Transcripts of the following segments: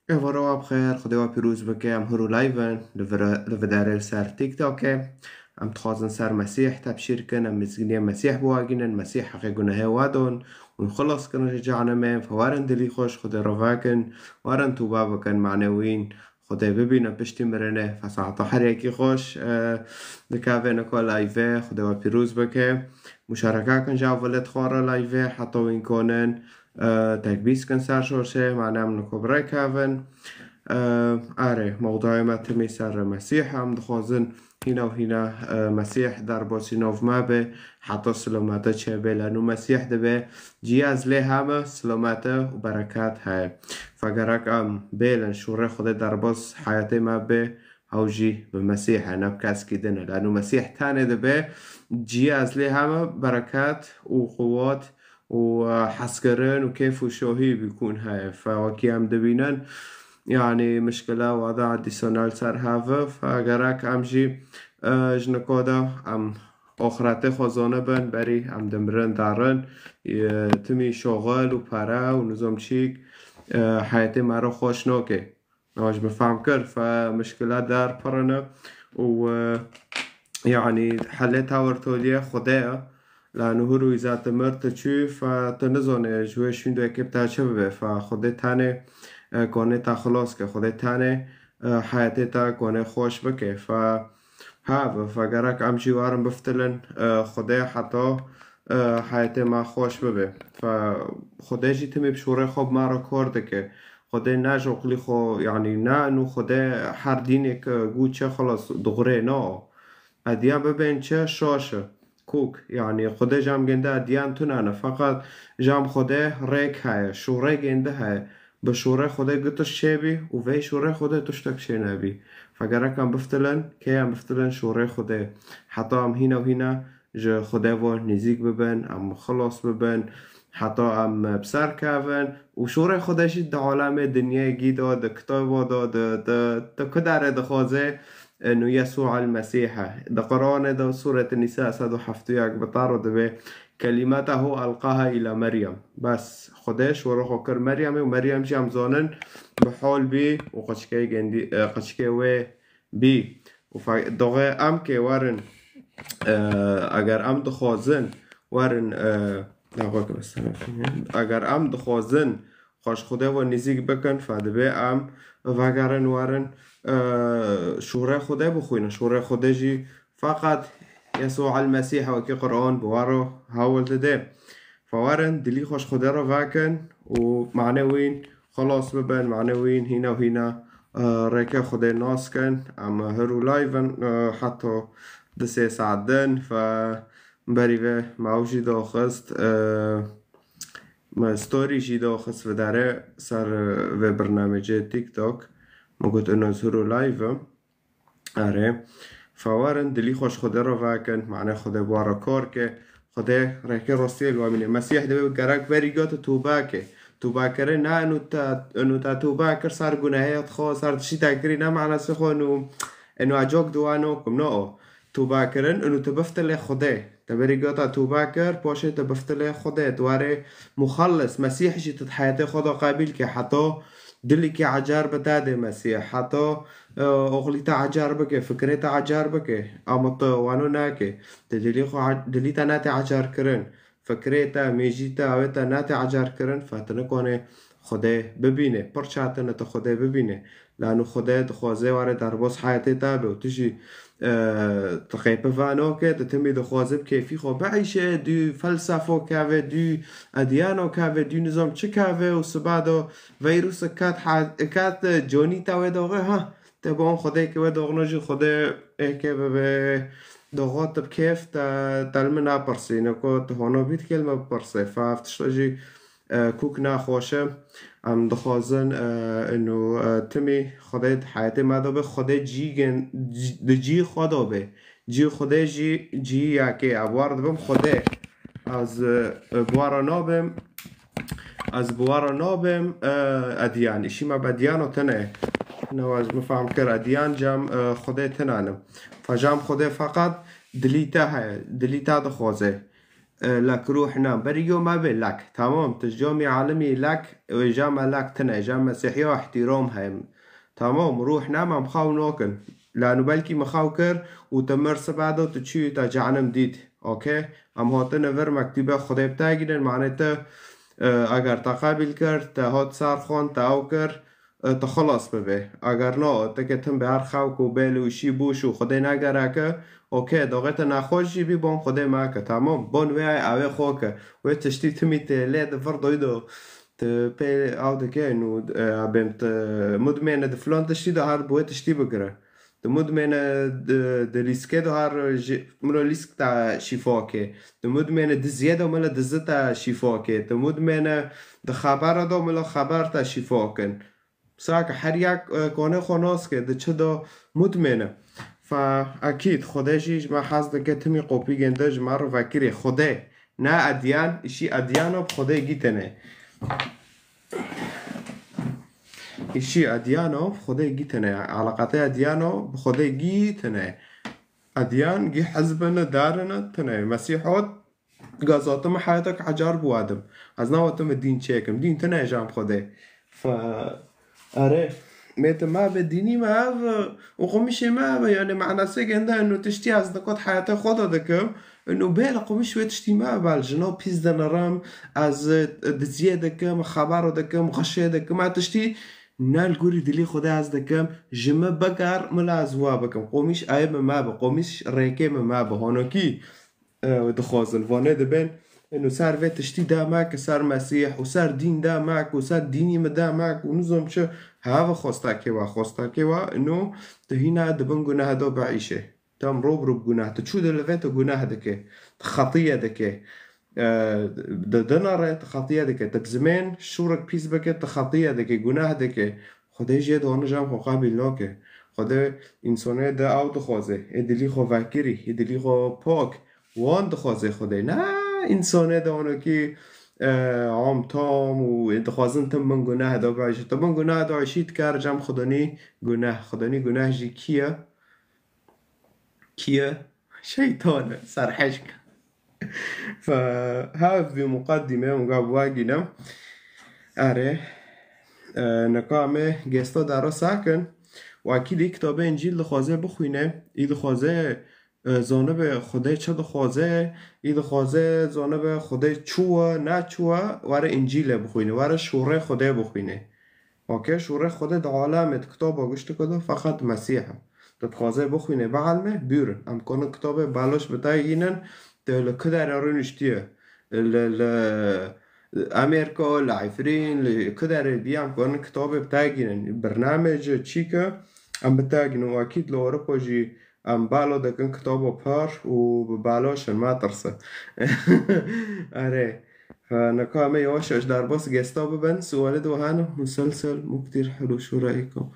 وارو بخیر خدا پیروز بکه ام هرو لایون لفدارل سر تیک تاکه ام تخازن سر مسيح تبشير كن ام مزجنية مسيح بواجن المسيح حقي جناه وادون ونخلص كن رجعنا من فوارن دلي خوش خدا رفاكن وارن توبا بكن معنوين خدا ببينا بشتي مرنه فساعة حريكي خوش دكافي نكو لايفه خدا پیروز بکه مشاركة كن جاو ولد خوارا لايفه حتى وين كونن تكبيس كن سر شورشه معنام نكو برای كافن آره موضوع ما تمی سر مسیح هم دخوازن هنا و هنا مسیح در باسی نوف ما به حتی سلامت چه به لانو مسیح ده به جی از لی همه سلامت و برکت های فگرک ام بیلن شوره خود در باس حیات ما به هوجی به مسیح نب کس کی دنه لانو مسیح تانه ده به جی از لی همه برکت و قوات و حسكرن وكيف وشوهي بيكون هاي فوكي عم دبينن يعني مشكلة وضع ديسونال سر هافه فاگرك امجي جنكودا ام آخرت خزانه بن بری ام دمرن دارن تمی شغل و پره و نظام چیک حیات مرا خوش ناکه ناش بفهم کرد فمشكلة دار پرنه و يعني حلتها ورتوليه خدايا لانه هو روی ذات مرد چی فتنزانه جوه شوندو اکیب تا چه ببه فخوده تنه کنه تا خلاص که خوده تنه حیاته تا کنه خوش بکه ها فگرک امچی وارم بفتلن خوده حتی حیاته ما خوش ببه فخوده جی تمی بشوره خوب ما را کرده که خوده نه جوقلی خو یعنی نه نو خوده هر دینی که گو چه خلاص دغره نه ادیان ببین چه شاشه کوک يعني خده جام جنده ادیان تنانه فقط جام خده ریک های شوره جنده های به شوره خده گتش شبی و وی شوره خده تشتک شه نبی فگرک هم بفتلن که هم بفتلن شوره خده حتی هم هینا و هینا جه خده و نزیک ببن هم خلاص ببن حتی هم بسر کهون و شوره خدهشی ده عالم دنیا گیده ده کتاب ده کدره ده خوازه انه يسوع المسيح ده قرآن ده سورة النساء 171 بطارد به كلمته ألقاها إلى مريم بس خدش وروحو كر مريم ومريم جام زانن بحال بي وقشكي جندي قشكي و بي وفدغه ام که ورن اگر ام دخوازن ورن اگر ام دخوازن خوش خدا و نزیک بکن فدبه ام وگرن ورن شوره خدا بخوين شوره خدا جي فقط يسوع المسيح وكي قرآن بوارو هاول تده فوارن دلي خوش خدا رو واكن ومعنوين خلاص ببن معنوين هنا وهنا ريكا خدا ناس كن اما هرو لايفن حتى دسي ساعدن فبريوه معوشي داخست ما ستوري جي داخست و داره سر و برنامج تيك توك موجود انه زهرو لايف اره فوارن دلي خوش خدا رو واکن معنی خدا بارا کار که خدا رکه راستی الوامینه مسیح ده گرک بریگات توبه کره نه انو تا توبه کر سر گناهیت خواه سر تشی تکری نه معنی سخو انو اجاک دوانو کم نه توبه کرن انو تبفتل خدا تبریگات توبه کر باشه تبفتل خدا دواره مخلص مسیح جی تحیات خدا قابل که حتی دلی که عجار بتاده مسیح حتی اغلیتا عجار بکه فکرتا عجار بکه اما وانو ناکه دلی تا نات عجار کرن فکرتا میجیتا اویتا نات عجار کرن فاتنکونه خدا ببینه پرچاتنه تا خدا ببینه لانو خدا دخوازه واره در باز حیاتی تابه و تجی تقيبه فانو که تتمی دخوازه بکیفی خو بعیشه دو فلسفو کاوه دو ادیانو کاوه دو نظام چه کاوه و سبادو ویروس کات جونی تاوه دوغه ها تبا اون خدا که و دوغنو جی خدا که به دوغات بکیف تلم نپرسی نکو تهانو بید کلمه بپرسی فافتشتا جی کوک نخواشه ام دخوازن انو تمی خدا حیات مدا به خدا جی خدا به جی خدا جی یکی اوارد بم خدا از بوارا نابم ادیان اشی ما بدیانو تنه نواز مفهم کر ادیان جام خدا تنانم فجام خدا فقط دلیتا دخوازه لك روح نام بريو ما بين لك تمام تجومي عالمي لك وإجامة لك تنا إجامة مسيحية واحترامها تمام روح نام ام خاو نوكن لانه بلكي مخاوكر وتمرس بعده تشي تجعنم دید اوکی ام هاتن ور مکتوبه خدای بتاگیرن معناته اگر تقابل کرد تا هات سر خون تا او کرد تا خلاص ببه اگر نه تا که تم به هر خاوک و بیل و شی بوش و خدای نگره که اوکی داغت نخوشی بی بون خدای ماکه تمام بون وی اوه خوکه و تشتی تمیت لید فردایدو بي او دكي انه بنت مدمنه فلان تشتي ده هار بوه تشتي بقرا مدمنه ريسكي ده هار مرو ريسك تاع شفاكي مدمنه زياده وملا دزتا شفاكي مدمنه ده خبر ده ملا خبر تا شفاكن ساك هر یک کانه خوناس که ده چه ده مدمنه فاكيد خداجي ما حاز ده تمي قوبي گندج مارو فكري خدا نه اديان اشي اديانو بخدا گيتنه ایشی ادیانو بخدای گیتنه علاقات ادیانو بخدای گیتنه ادیان گی حزبنا دارنا تنه مسیحات قازاتم حياتك عجار بوادم از نواتم الدين شيكم دين تنه جام خدای ف اره ميت ما بديني ما وقمش ما يعني معنى سيجنده انه تشتي اصدقات حياتك خدا دكم انه بالا قمش وتشتي ما بالجنو بيز دنرام از دزياده كم خبر دكم غشه دكم ما تشتي نال گوری دلی خدا از دکم جمع بگر ملا از وا بکم قومیش آیب ما با قومیش ریکه ما با هانوکی دخوازن وانه دبن انه سر و تشتی دا ماک سر مسیح و سر دین دا ماک و سر دینی مدا ماک و نظام چه هاو خواستا که و انه تهینا دبن گناه دا بعیشه تام روب گناه تشود لفت گناه دکه خطیه دکه دناره خطیه دکه تبزمین شورک پیس بکه خطیه دکه گناه دکه خدای جد آن جام خو قابل ناکه خدای انسانه ده او دخوازه ادلی خو وکری ادلی خو پاک وان دخوازه خدای نه انسانه ده آنو که عام تام و دخوازن تم من گناه دا بعیشه تم من گناه دا عشید کار جام خدانی گناه جی کیه شیطانه سرحشک فهذه مقدمة مقابل واجنا آره نقامه جستا درا ساکن و اکید کتاب انجیل دخوازه بخوینه ای دخوازه زانب خدای چه دخوازه ای دخوازه زانب خدای چوه نه چوه وره انجیل بخوینه وره شوره خدای بخوینه اوکی شوره خدای در عالم کتاب آگشت کده فقط مسیحه دخوازه بخوینه بعلمه بیرن امکان کتاب بالاش بتایینن لكدر رونشتيه امريكا لعفرين لكدر بيام كون كتاب بتاعين برنامج تشيكا ام بتاعين واكيد لو اوروبا جي ام بالو دكن كتابه بار وببالاش ما ترسه اره فنقامه يواش در باس جستا ببن سؤال دوهانه مسلسل مو كتير حلو شو رايكم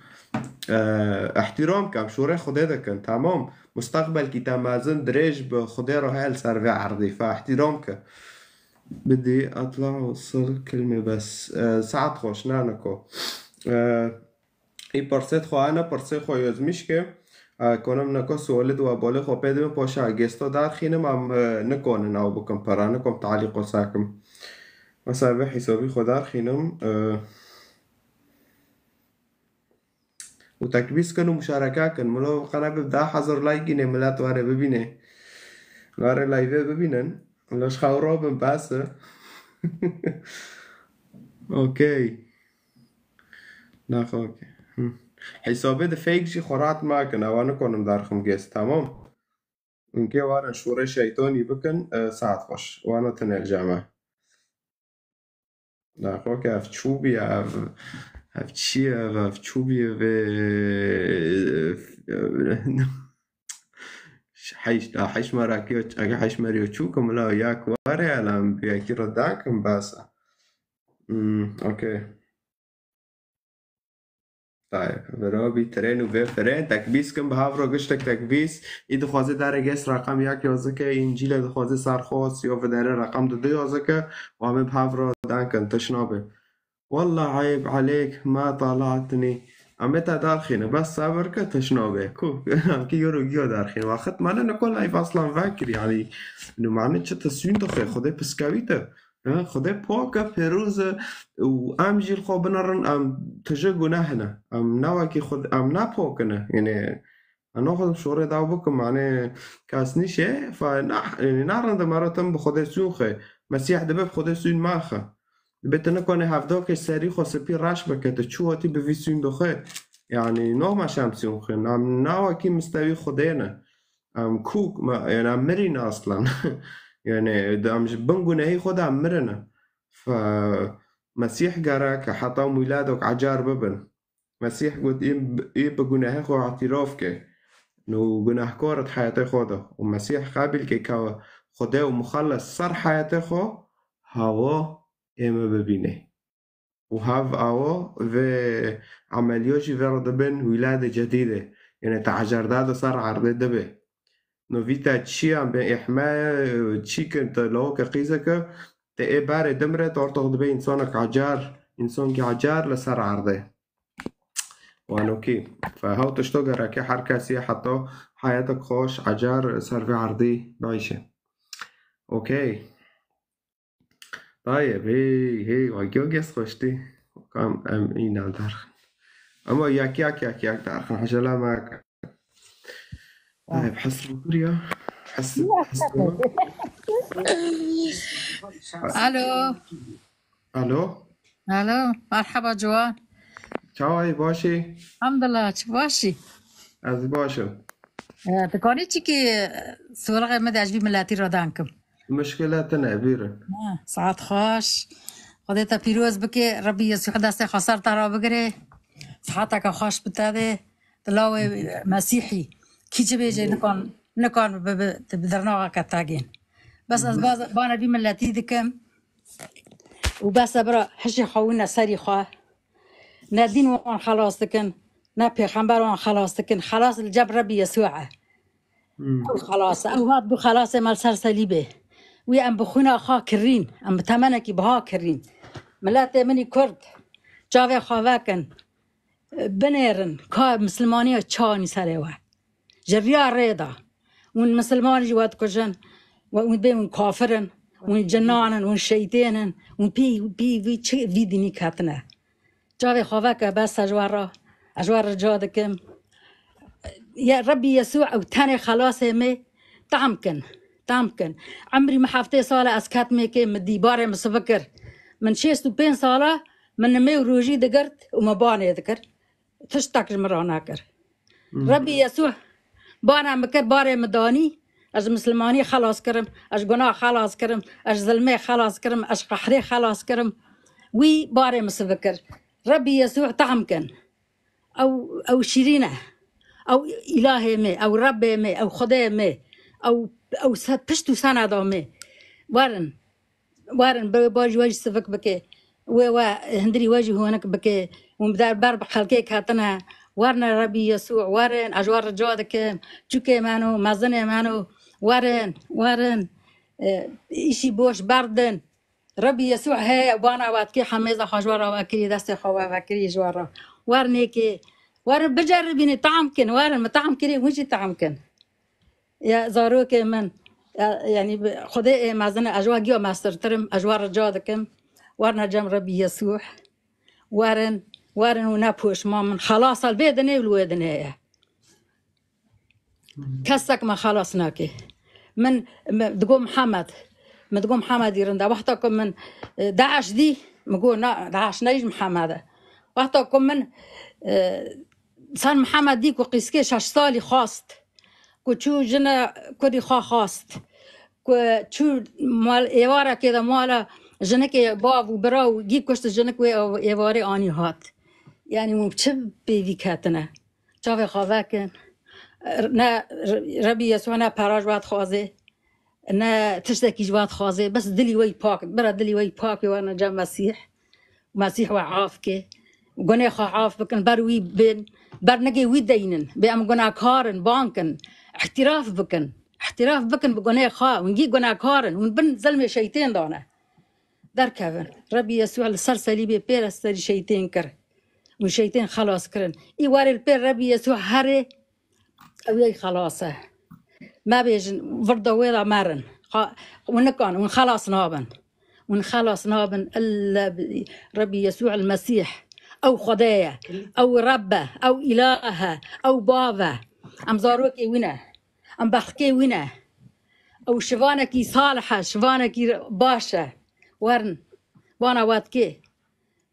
احترام كم شو راي خدای دكن تمام مستقبل کی تمازن دريج بخدای رو هل سر و عرضي فاحترام که بدي اطلع وصل كلمة بس ساعت خوش نانكو ای پرسید خو انا پرسید خو یزمیش که کنم نکو سوالد و بالا خو پیدم پاشا گستا در خینم هم نکنن او بکم پرانکم تعلیق و ساکم مثلا به حسابی خو در خینم و تکبیس کن و مشارکه کن ملو قنابه 10,000 لایکی ملت واره ببینه واره لایوه ببینن لاش خورابم بسه اوکی نخ اوکی حسابه ده فیک جی خورات ما کن اوانو کنم درخم گست تمام اینکه وارن شوره شیطانی بکن ساعت خوش وانو تنل جمعه نخ اوکی اف چوبی اف چیه و اف چوبی و حيش مراكيو اگه حيش مريو تشوكم لا ياك واري على بياكي رداكم باسا اوكي طيب برابي ترين وبفرين تكبيس كم بهافرو قشتك تكبيس ايدو خوازي داره جس رقم ياك يوزكه انجيل دو خوازي سرخواس يو فداره رقم دو يوزكه وعمي بهافرو دانكن تشنابه والله عيب عليك ما طلعتني عمتها دارخينه بس صبر كتشنوبه كو كي يورو جيو دارخين واخد ما انا نقول لايف اصلا فاكر يعني انه معنى شتا سوين دخي خده بسكاويته خده بوكا بيروز وام جيل خو بنرن ام تجو نهنا ام نواكي خد ام نابوكنا يعني انا خد شوري داو بكم معنى كاسنيشه يعني نارن دمارتم بخده سوخه مسيح دبه بخده سوين ماخه بتنا کنه هفته سری خاصه پی رش بکته چوهاتی به ویسون دخه يعني نوع ما شمسيون خن ام نوع كي مستوي خدينا ام كوك ما يعني ام مرينا اصلا يعني ده ام بنقول هي خد ام مرنا فمسيح جراك حتى ولادك عجار ببن مسيح قلت ايه بجناه خو اعترافك انه جناه كارت حياته خدا ومسيح قابل که خدا ومخلص صار حياته خو هوا اما ببینه وهاف آوا وعمليوشي فردبن ولادة جديدة يعني تعجرداد صار عرض دبه نوفيتا تشي عم بإحماء تشي كنت لو كقيزك تأي باري دمرة تورتغ دبه إنسانك عجار إنسان كي عجار لصار عرضه وانو كي فهاو تشتغل راكي حركة سياحة حياتك خوش عجار صار في عرضي بايشة اوكي طيب هي واجيو جس خوشتي كم ام اینا درخن اما یکی درخن حجلا معك طيب حسن كوريا حسن الو الو الو مرحبا جوان چاوی باشی الحمد لله چه باشی از باشو تکانی چی که سوالق مد عجبی ملاتی را دانکم مشکلات نعبیره ساعت خوش خودتا پیروز بکی ربی یسوع دست خسر ترا بگره ساعتك خوش بتاده تلاوي مسيحي كي جبيجي نكون بدرناغا كتاجين بس از باز بانا بي ملاتي دكم وبس برا حشي خوينا سري خواه نادين وان خلاص دكن نا بيغمبر وان خلاص دكن خلاص الجب ربي يسوع او خلاص او هاد بو خلاص مال سر صليبه وي ام بخونا خا كرين ام تمنكي بها كرين ملاتي مني كرد جاوي خواكن بنيرن كا مسلمانية تشاني سريوا جريا ريدا ون مسلمان جوات كجن ون بيم كافرن ون جنانن ون شيطانن ون بي في ديني كاتنا جاوي خواك بس أجوار جادكم يا ربي يسوع وتاني خلاص مي تعمكن عمري ما حفتي صالة أسكات ميكي مدي باري مسفكر من 65 صالة من مي وروجي دقرت وما باني ذكر تشتاك مرة ناكر ربي يسوع بانا مكر باري مداني اج مسلماني خلاص كرم اج گناه خلاص كرم اج ظلمي خلاص كرم اج قحري خلاص كرم وي باري مسفكر ربي يسوع تعمكن او شيرينه او الهي مي او ربي مي او خدای مي او پشتو سندا مي وارن باج واجي سفك بكي و هندري واجي هونك بكي ومدار بار خلقي كاتنا وارنا ربي يسوع وارن اجوار جادك چوكي مانو مزنه مانو وارن ايشي بوش بردن ربي يسوع هي وانا واتكي حميزه خجوره واكري دست خوا واكري جواره وارنيكي وارن بجربيني طعمكن وارن ما طعمكني وجي طعمكن يا زاروك من يعني خدي مازن اجواجيو ماستر ترم اجوار جادكم وارنا جم ربي يسوع وارن ونابوش ما من خلاص البيدني والودني كسك ما خلصناكي من تقوم محمد يرندا وقتكم من داعش دي مقول داعش نيج محمد وقتكم من صار محمد ديك وقيسكي شاش صالي خاست كوشو جنا كودي خاست كوشو مال ايوارا كده مالا جنك باب وبراو جيب كشت جنك ايواري اني هات يعني مبشب بيفي كاتنا شافي خواكن نا ربي يسوع نا براج وات خوازه نا تشتكي جوات خوازه بس دلي وي باك برا دلي وي باك وانا جا مسيح وعافك وقنا خا عاف بكن بروي بين برنجي ويدينن بأم قنا كارن بانكن احتراف بكن بقنا خا ونجي قنا كارن ونبن زلمة شيطان دانا در كفن ربي يسوع السر صليبي بير السر شيطان كر والشيطان خلاص كرن يواري البير ربي يسوع هري أو يي خلاصه ما بيجن فرضه ويضا مارن ونكون ونخلص نابن ونخلص نابن إلا ربي يسوع المسيح أو خدايا أو ربه أو إلهه أو بابا أم زاروكي وينه أم بحكي وينه أو شفانكي صالحة شفانكي باشا ورن وانا واتكي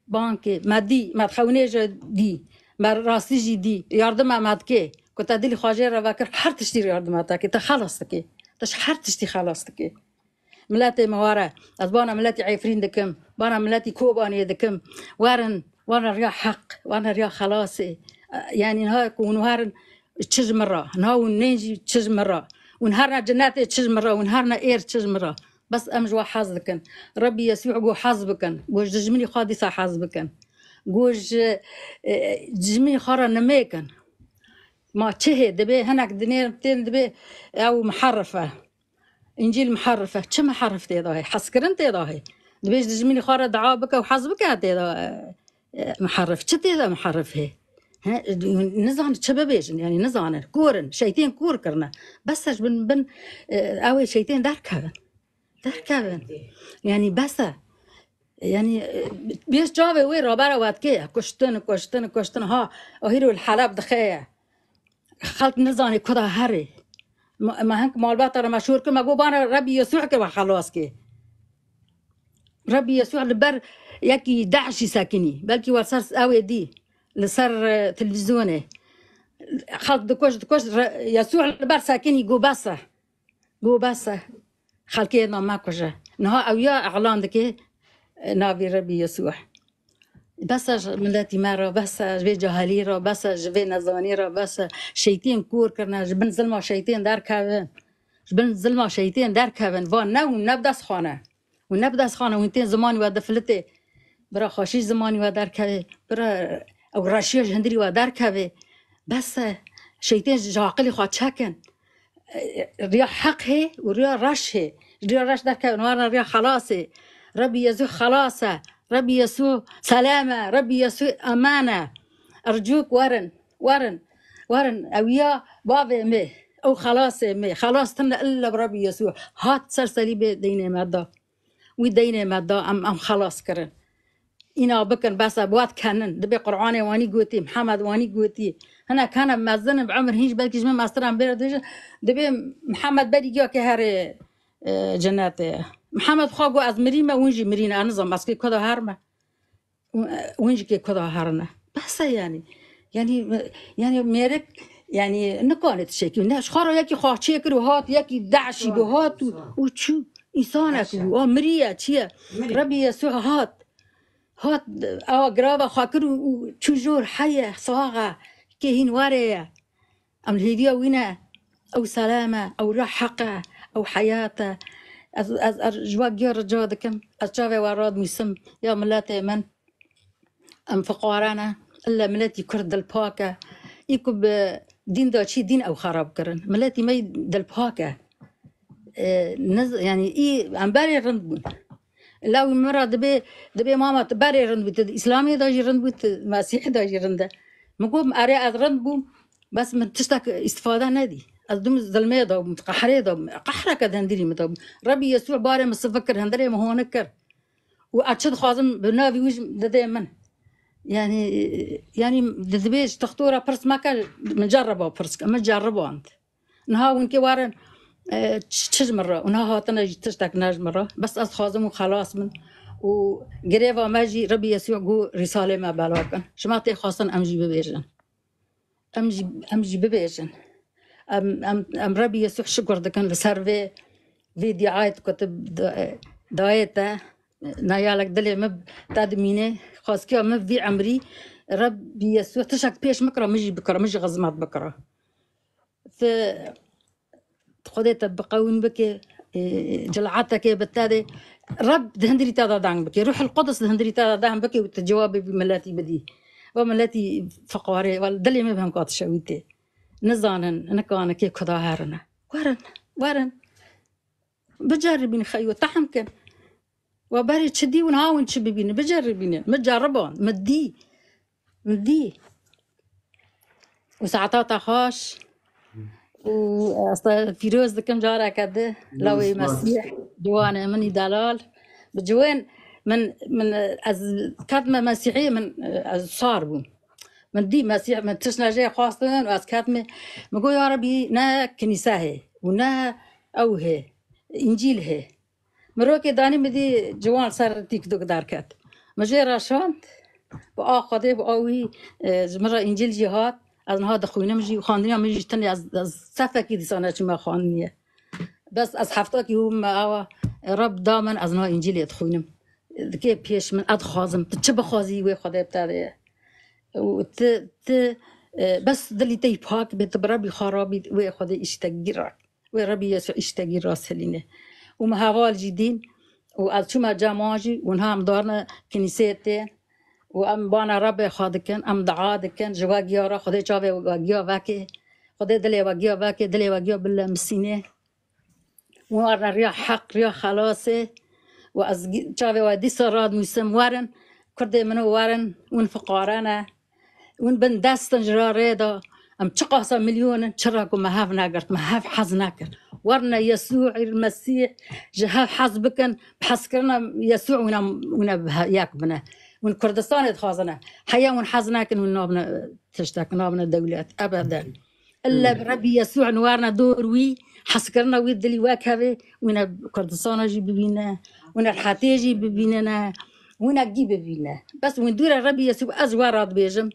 بانكي ما دي ما تخونيش دي ما راسيجي دي ياردم ما تكي كنت ادلي خاجر فاكر حر تشتري ياردم تاكي تخلصتكي تش حر تشتي خلصتكي ملاتي موارا أزبانا ملاتي عيفرين دكم بانا ملاتي كوباني دكم وانا ريا حق وانا ريا خلاصي يعني نهاك ونهار تشج مرة نهاو نيجي تشج مرة ونهارنا جنات تشج مرة ونهارنا إير تشج مرة بس أمجوا حظبكن ربي يسوع جو حظبكن جوج جمني خادثة حظبكن جوج جمني خارا نميكن ما تشهد دبي هناك دنيا بتين دبي أو محرفة إنجيل محرفة كم محرف تيضاهي حسكرن تيضاهي دبيش دجمني خارا دعابك وحظبك تيضا محرف تيضا محرف هي نزعن شبابيش يعني نزعن كورن شيطان كور كرنا بس بن أوي شيطان داركابن يعني بس يعني بيش جاوي وين رابرا واتكي كشتن ها أهيرو الحلب دخيا خلط نزاني كذا هري ما هنك مالبات أنا مشهور كما جو بانا ربي يسوع كوا خلاص كي ربي يسوع لبر يكي دعشي ساكني بلكي ورسر أوي دي لصار تلفزيوني خلط دكوش يسوع لبر ساكني جو بسه خلكي ما كوجا نها أو يا إعلان دكي نبي ربي يسوع بس ملاتي مرة بس جبي جهالي را بس جبي نزاني را بس شيطان كور كرنا جبن ظلمة شيطان دار كابن وان نو نبدأ خانة وانتين زماني ودفلتي برا خاشي زماني ودار كابي برا أو راشيج هندري ودار كابي بس شيطان جاقلي خاط شكن ريا حق هي وريا رش هي ريا رش دار كابن وانا ريا خلاصي ربي يسوع خلاصه ربي يسوع سلامة ربي يسوع أمانة أرجوك ورن أويا بابي مي أو خلاصي مي خلاص تنا إلا بربي يسوع هات سرسلي بديني مادا وديني مادا أم خلاص كرن إنا بكن بس أبوات كانن دبي قرآن واني قوتي محمد واني قوتي هنا كان مازن بعمر هيج بلكي جمع ماستران بيرد دبي محمد بدي جوا كهاري جناتي محمد خاقو از مريمة ونجي مرينا نظام اسكي كذا هرمة ونجي كي كذا هرنا بس يعني ميرك يعني نكانت شيء ناش خارو يكي خاچيكر وهات يكي دعشي وهات وشو إنسانك ومريا تشيا ربي يسوع هات قرابة خاكر وشجور حية صاغة كهين واريا أم الهدية وينا أو سلامة أو روح حقه أو حياته از جواب جور جودكم أشوفه وراد مسم يا ملاتي من أم فقرانا إلا ملاتي كرد الباكة يكب دين دا شي دين أو خراب كرن ملاتي ما دالباكة يعني عم باري رندبون لو مرة دبي ماما تباري رندبوت إسلامي داجي رندبوت مسيحي داجي رنده مقوم أري از رندبو بس من تشتك استفادة نادي أصدم الظلمية ده متقحرة ده قحرة كده هندري متوب ربي يسوع بارة مستفكر هندري ما هو نكر وأشد خازم بنابي وج ده من يعني دبيش تختورة برس ما كان مجربه برس ما جربه أنت نها وإنك وارن تشج مرة ونها هاتنا تشتك ناج مرة بس أص خازم وخلاص من وقريبا ماجي ربي يسوع جو رسالة ما بلاكن شماتي خاصن أمجي ببيجن أم ربي يسوع شكر دكان لسرفي في دعاية كتب دعايته نايالك دلي مب تادمينه خاص كيا مب في عمري ربي يسوع تشك بيش مكرا مجي غزمات بكرة ف خديت بقاون بك جلعتك بالتالي رب دهندري تادا دان بك روح القدس دهندري تادا دان بك وتجاوبي بملاتي بدي وملاتي فقاري والدلي مبهم قاط شويتي نزانن أنا كأنا كيف كذا هرنا ورن بجربين خيو تحمكن وبري تشدي ونهاون تشبيبين بجربين متجربون مدي دي وساعتها خاش وأصلا فيروز دكم جارة كده لوي مسيح جوانا مني دلال بجوان من از كاتمة مسيحية من از صاربو من دي مسيح من تشنا جاي خاصة وأز كاتمة مقول يا ربي نا كنيسة هي ونا أو هي إنجيل هي مروكي داني مدي جوان صار تيك دوك داركات مجي راشانت بآخده بآوي مرة إنجيل جهات از نها دخوینه میشی و خواندنی هم میشی تنی از صفحه کی دیسانه چی ما خواندنیه بس از هفته که هم آوا رب دامن از نها انجیل دخوینم دکی پیش من ادخوازم چه بخوازی و خدا بتره و بس دلی تی پاک به تبربی خرابی و خدا اشتگیر و ربی یسوع اشتگیر راسلینه و مهوال جدین و از شما جماعی و هم دارن کنیسه و ام بانا رب خادکن ام دعا دکن جواگیا را خدا جاوه واگیا وکی خدا دلی واگیا وکی دلی واگیا بالله مسینه و ریا حق ریا خلاصه و از جاوه وادی سراد میسم وارن کرده منو وارن ون فقارانه ون بن دستن جراره دا ام چقاسا مليون چرا ما هاف ناقرت ما هاف حز ناكر ورنا يسوع المسيح جهاف حز بكن بحس كرنا يسوع ونا ياك بنا ون كردستان اتخازنا حيا ون حز ناكن ون نابنا تشتاك نابنا دولات ابدا الا بربي يسوع نوارنا دور وي حس كرنا ويدلي واكهه ونا كردستان جي ببينا ونا الحاتيجي ببيننا ونا جي ببينا بس ون دور ربي يسوع ازوارات بيجم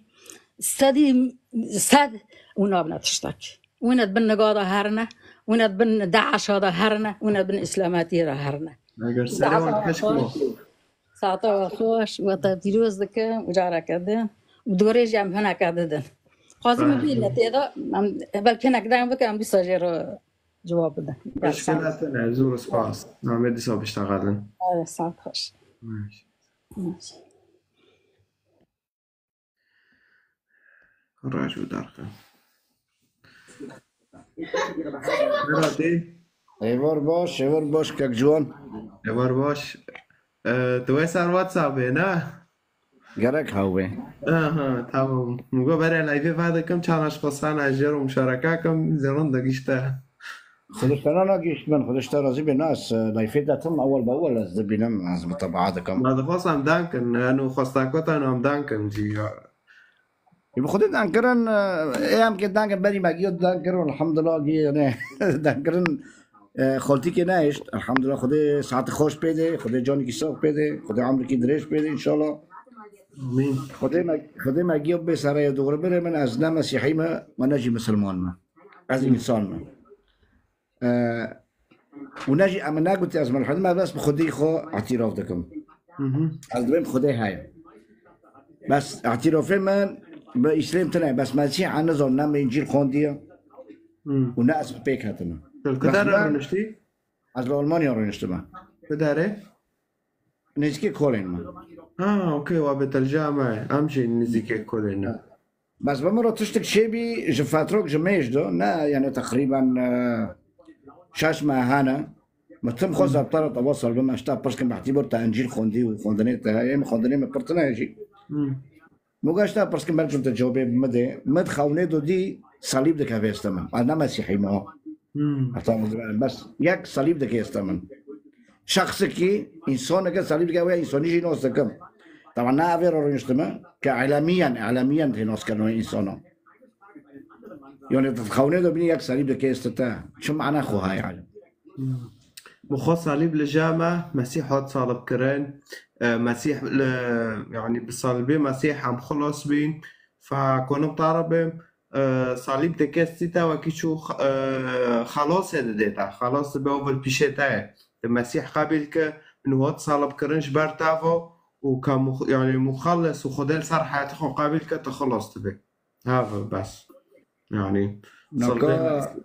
استدي استد ونابنا تشتاك ونا بن قاضى هرنا ونا بن داعش هذا هرنا ونا بن اسلاماتي هرنا اگر سلام حشكو ساعتا خوش و فيروز دكه وجارة كده ودوري جام هنا كده خازم بيلا تيدا بل كنا كده بكم بيساجر جواب ده مشكلتنا زور سباس نعمل دي بيشتغلن ساعت خوش ماشي راجو دارقه مراتي ایوار باش که جوان ایوار باش توی سر واتسابه نه گرک هاوه تمام نگو برای لایفی فاده کم چانش خواستن اجر و مشارکه کم زرون دگیشته خودش ناگیش من خودش راضی به ناس لایفی داتم اول باول از دبینم از مطبعات کم ما خواستم دانکن انو خواستاکوتا انو هم دانکن جی يبقى خدت دانكرن ايام كده دانكر بري ماجيو دانكرن الحمد لله جي نه دانكرن خالتي که نهشت الحمد لله خدا ساعت خوش بده خدا جانی کی ساق بده خدا عمر کی درش بده ان شاء الله امين خدا ماجيو به سرای دوغره بره من از نه مسیحی ما نجی مسلمان ما از انسان ما ونجي اما نقولت از من ما بس بخدي خو اعتراف دكم از دوم خدا هاي بس اعتراف من بإسلام تناي بس مسيح عن نظر نام إنجيل خوندية وناس بيك هاتنا. الكدار رنشتي؟ از ألمانيا رنشتما. كداره؟ نزكي كولين ما. أوكي وابت الجامعة أمشي نزكي كولين. بس بمرة تشتك شيبي جفاتروك جميش دو نا يعني تقريبا شاش ما هانا ما تم خوز أبطال تواصل بما اشتاق بس كم بعتبر تا إنجيل خوندي وخوندنيت هاي خوندني ما برتنا يجي. موقعشتا بس كم برجم تجاوبه مد خونه دو دي صليب دك هفستمن أنا مسيحي ما بس يك صليب دك هستمن شخص كي إنسان كي صليب دك هو إنساني جي ناس دكم طبعا نا أفير رنشتما كعلميا في ناس كانوا إنسانا يعني تخونه دو بني يك صليب دك هستتا شو معناه خو هاي يعني بخص صليب لجامع مسيح هاد صالب كرين مسيح يعني بالصليبين مسيح عم خلص بين فكونوا بتعربين صليب تكستيتا وكيشو خلاص ديتا خلاص بأول بيشتا المسيح قبل إنه هاد صلب كرنش برتافو وكم يعني مخلص وخدل صار حياته قبل تخلص تبي هذا بس يعني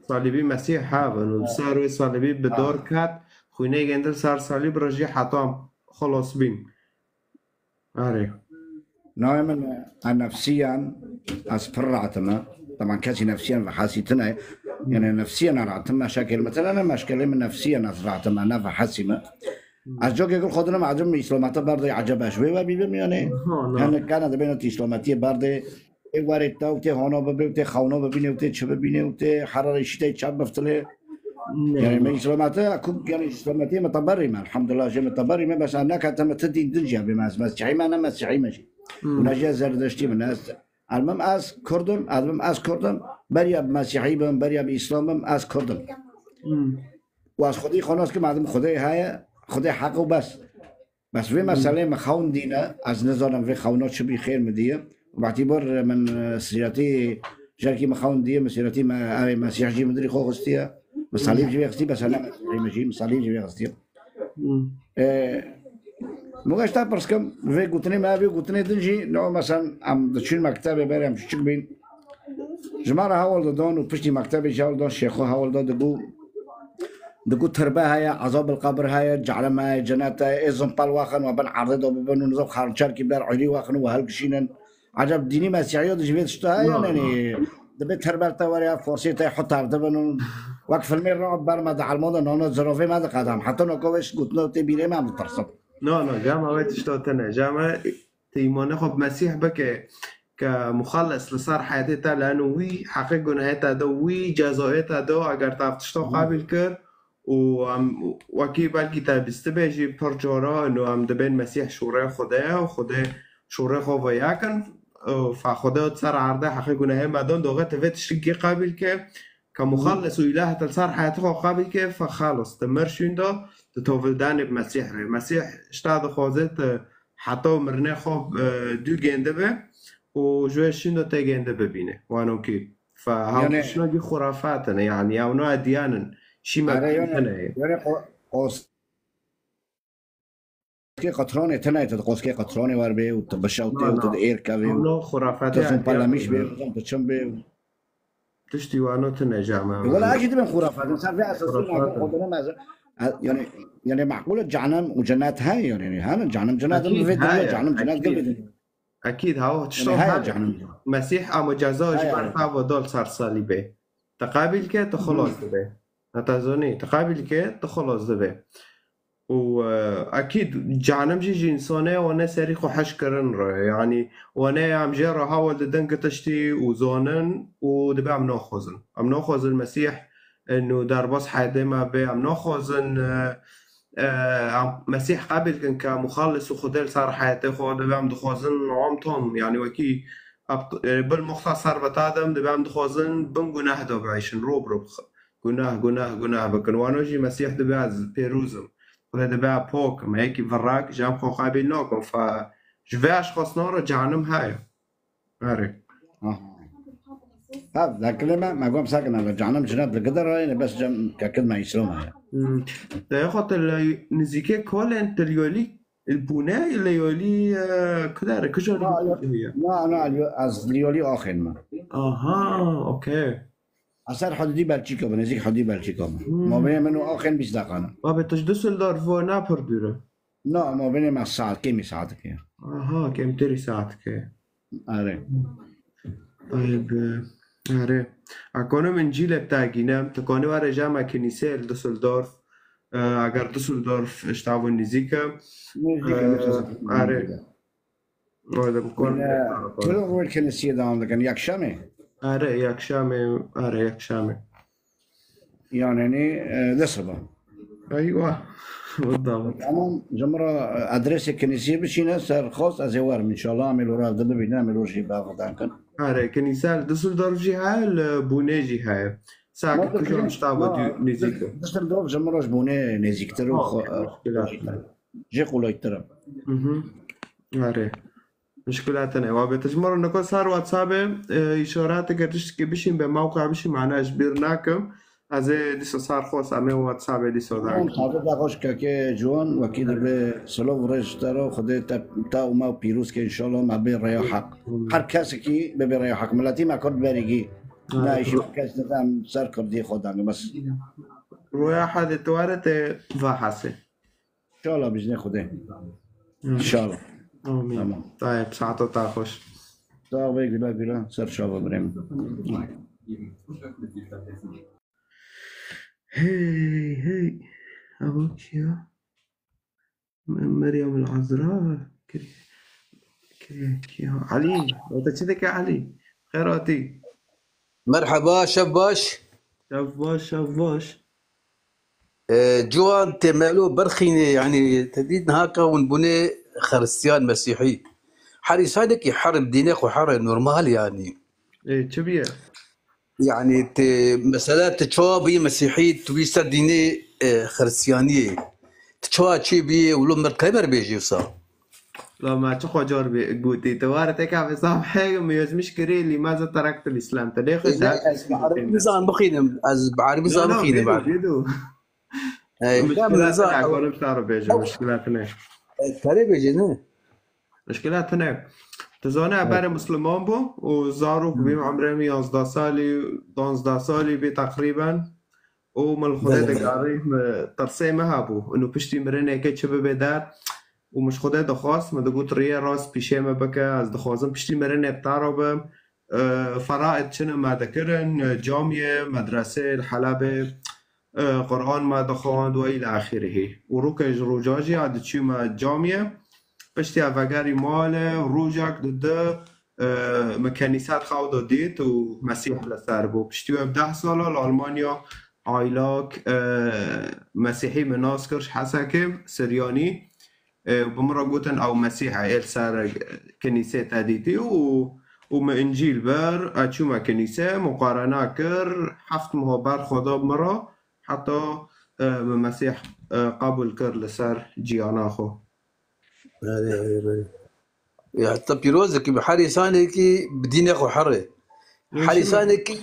صليبي مسيح هذا وصاروا صليبي بدور كات خويني جندل صار صليب رجع حطام خلاص بين أري نعم أنا نفسيا أسفرعتنا طبعا كاسي نفسيا فحاسيتنا يعني نفسيا رعتنا مشاكل مثلا أنا مشكلة من نفسيا أسرعتنا أنا فحاسمة از جا که گل خودنا معلوم اسلامتا برده عجبش و بیبیم یعنی ها نه هن کنه دبیرن تی اسلامتی برده وارد تا و تی هانا ببینه و تی خوانا ببینه و تی چه ببینه و تی حرارش تی چه بفتله يعني نه من اسلامته اكون يعني اسلامتي متبرمه الحمد لله جي متبرمه بس انا كنت متدين دنجا بماس مسيحي ما انا مسيحي ماشي ونجي زردشتي من الناس المهم از كردم بريا مسيحي بم بريا باسلام از كردم واز خودي خلاص که معلوم خدای های خدای حق و بس في مسألة مخاون دينا از نظرم في خونات شبي خير مدية وباعتبار من سيرتي جاركي مخاون دية مسيرتي ما مسيح جي مدري خو غستيا مصاليب جي غستي بس انا مسيحي ماشي مصاليب جي غستيا موقعش تا برسكم في قلتني ما في قلتني دنجي نوع مثلا عم تشيل مكتبة باري عم تشتك بين جماعة هاول دون وبشتي مكتبة جاول دون شيخو هاول دون دقو تربة هاي عذاب القبر هاي جعل ما جنات إذن بالواخن وبن عرض وبن نظام خارجار كبار علي واخن وهالكشين عجب ديني مسيحية دجبيت شتا يعني دبيت تربة توريا فرصي تحطها دبن وقف المير برمد على الموضوع نونا زرافي ما قدام حتى نكوش قلتنا تبيري ما مترصد نه جامعه وقت شتوتنا جامعه تيمونه خب مسيح بك كمخلص لصار حياتها لانه وي حقق جناهاتها دو وي جزاءاتها دو اگر تعرف تشتو قابل كر وكي بالكتاب استباجي برجورا انه عم دبين مسيح شوري خدايا وخداي شوري خو وياكن فخدا تصار عرضه حقق جناهات مدون دوغه تفت شقي قابل ك كمخلص وإله تصار حياته قابل ك فخلص تمرشين دو تتوفلدان بمسيح ري مسيح اشتاد خوزت حتى مرنه خب دو جنده به وجوشين دو تا جنده ببينه وانو كي فهاو يعني شنو دي خرافاتنا يعني او نوع ديانا شي ما بيننا يعني قوس كي قطراني تنا قوس كي قطراني وربي وتبشاوتي لا وتدير كافي او خرافات تصم يعني بالاميش بي تشم بي تشتي وانو تنا جامعة ولا اكيد من خرافات صار في اساس خرافات يعني معقوله جهنم وجنات هاي يعني هذا جهنم جنات اكيد في الدنيا هاي جهنم جنات اكيد قبل اكيد هاو يعني تشتو هاي هاي جهنم مسيح اما جزاوش هاي برفع ودول صار صليبي تقابل كي تخلص دبي نتازوني تقابل كي تخلص دبي واكيد جهنم جي انسانه وانا سريخ وحش كرن را يعني وانا عم جرى هاول دنك تشتي وزونن ودبي عم ناخذ المسيح انه دار بس حدا ما بي عم ناخذن مسيح قبل كان كمخلص وخدل صار حياته خو دبي عم دخوزن عمتهم يعني وكي بالمختصر بتادم دبي عم دخوزن بن جناه دو بعيشن روب جناه بكن وانا جي مسيح دبي عز بيروزم ولا دبي بوك ما هيك فراك جام خو قابل نوكم ف جواش خصنا جهنم هاي عارف هذا ذا كلمه ما قام ساكن على جهنم جنات بقدر يعني بس جم ككلمه يسلمها ده ياخد نزيكي كولن تليولي البناء اللي يولي كده كجا هي لا از ليولي اخر ما اها اوكي اثر حدودي بلجيكا بنزيك حدودي بلجيكا ما بين منو اخر 20 دقيقه بابا تجدسلدورف ونابردورة لا ما بين مع الساعه كم ساعه كده اها كم تري ساعتك اره طيب آره اکنون من جیل بتاعگینم تکانی و رجام کنیسه دوسلدورف اگر دوسلدورف اشتاو نزیکه آره آره بکن كل روح الكنسية دام لكن ياك شامي آره یک شامه يعني لصبة ايوه بالضبط تمام جمرة أدرس الكنسية بشينا صار خاص أزوار إن شاء الله عملوا راه دابا بينا عملوا شي باغ كان آره کنیسه دوسلدورف جی های البونه جی های ساکت کجا اشتاو نزیکه دستر جمرة جبوني نزيكتر جي قولايتر آره مشكلاتنا وبتجمر انكم صار واتساب اشارات قدرش که بشین به موقع بشین معناش برناكم از دیسو صار خوص امي واتساب دیسو داك هذا داغوش كاكي جوان وكيد بسلو رجترو خدي تا وما بيروس ان شاء الله ما بين ريا حق هر كاسكي ببي ريا حق ملاتي ما كنت باريجي لا شي كاس نظام صار كردي خدام بس رويا حد توارت فحسه ان شاء الله باذن خدي ان شاء الله امين طيب ساعته تاخش طيب بلا صار شباب بريم هي ابوك يا مريم العذراء علي وانت كذا علي خيراتي مرحبا شباش. شاف باش جوان تمالو برخيني يعني تديد هاكا ونبني خريستيان مسيحي حريص هذاك يحارب دينك وحارب نورمال يعني ايه تشبيه يعني مسألة تشوابي مسيحي تويسر ديني خريستيانية تشوا شي بي ولو مركبر بيجي وصار لا ما تخو جربي قوتي توارتك عم صاحب حاجة مش كري لماذا تركت الإسلام تدخل بعربي نظام بخينم از بعربي نظام بخينم بعد بيدو مشكلة أقول بتعرف بيجي مشكلاتنا ترى بيجي نه مشكلاتنا تزانه بر مسلمان بو و زارو بیم عمرم 11 سالی 12 سالی بی تقریبا و من خدا دگاری ترسه مها بو انو پشتی مرنه که چه ببدر و مش خدا دخواست من دقوت ریه راست پیشه ما بکه از دخواستم پشتی مرنه بتعربم فرائد چنه ما دکرن جامعه مدرسه الحلبه قرآن ما دخواند و الى آخره و رو که روجاجی عاد چی ما جامعه پشتی افگری مال روجاک دده مکانیسات خواهد دادید و مسیح لسر بو پشتی و 10 ساله لالمانیا عایلاک مسیحی مناس کرش حسکه سریانی بمرا گوتن او مسیح ایل سر کنیسه تدیدی و ما انجیل بر اچو ما کنیسه مقارنه کر 7 مهابر خدا بمرا حتی مسیح قبول کر لسر جیانا خو يعني طب يروزك بحالي سانكي بدينك وحره حالي سانكي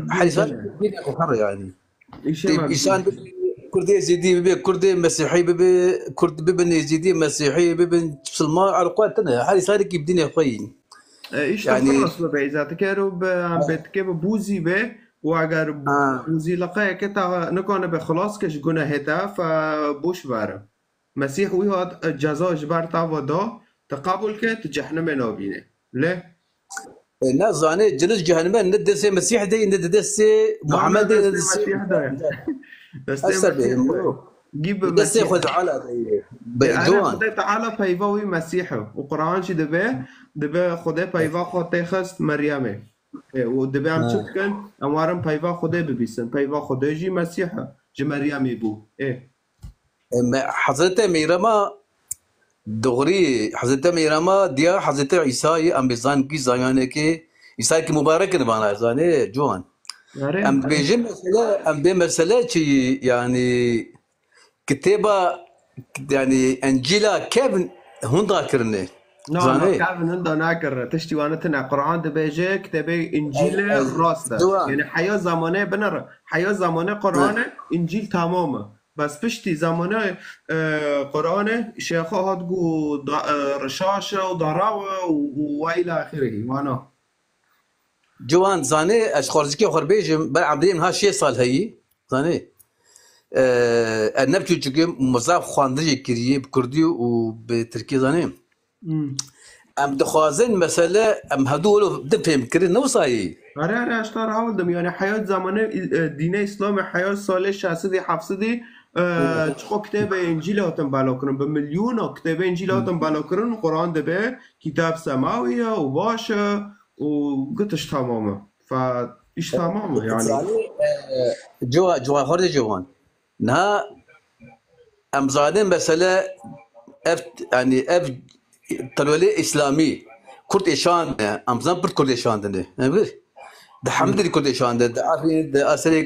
حالي سانكي بدينك وحره يعني إنسان كردي زيدي ببي كردي مسيحي ببي كرد ببن يزيدي مسيحي ببن سلمان على قواتنا حالي سانكي بدينك خوين ايش يعني تخلص ببي اذا تكرو بتكب بوزي به واگر بوزي لقايا كتا نكون بخلاص كش جناهتا فبوش بارم مسيح ويهاد جزاء جبر تعوضا تقابل كت جهنم نابينه ليه؟ الناس زاني جلس جهنم ندرس مسيح دي ندرس محمد دي ندرس مسيح ده بس جيب ندرس مسيح خذ تعالى انا جوان خدای تعالی پیواوی مسیحه و قرآن چی دبه خدای پیوا خود تخست مریمه و دبه هم چی کن اموارم پیوا خدای ببیسن پیوا خدای جی مسیحه جی مریمی بو حضرت ميرما دغري حضرت ميرما ديا حضرت عيسى ام بيزان كي زاني كي عيسى كي مبارك نبانا زاني جوان ام بيجي مسألة ام بمسألة شي يعني كتابة يعني انجيلا كيف هون ذاكرني نعم كيف نندا ناكر تشتي وانا تنا قرآن دبيجي كتابي انجيل راسته يعني حياة زمانه بنر حياة زمانه قرآن انجيل تمامه بس پشتی زمانه قرآن شیخا هاد گو رشاشه و دراوه و الى آخره وانا جوان زاني اشخارزكي اخر بيجم بل عبدين ها 6 سال هي زاني النبتو جوكي مزاف خواندري كريه بكردي وبتركي زاني ام دخوازن مسألة ام هدول دفهم كرين نوصاي اره اشتار عودم يعني حياة زمانه دين اسلام حياة سال 60 70 چخو کتاب انجیل هاتم بالا کنن به میلیون کتاب انجیل هاتم بالا کنن قرآن دبه کتاب سماویه و باشه و قطش تمامه فايش تمامه يعني جوا خرج جوان نها امزادين مسألة يعني اف تلولي اسلامي كرد اشان امزان برد كرد اشان ده ده حمد لله كرد اشان ده عارفين ده اسري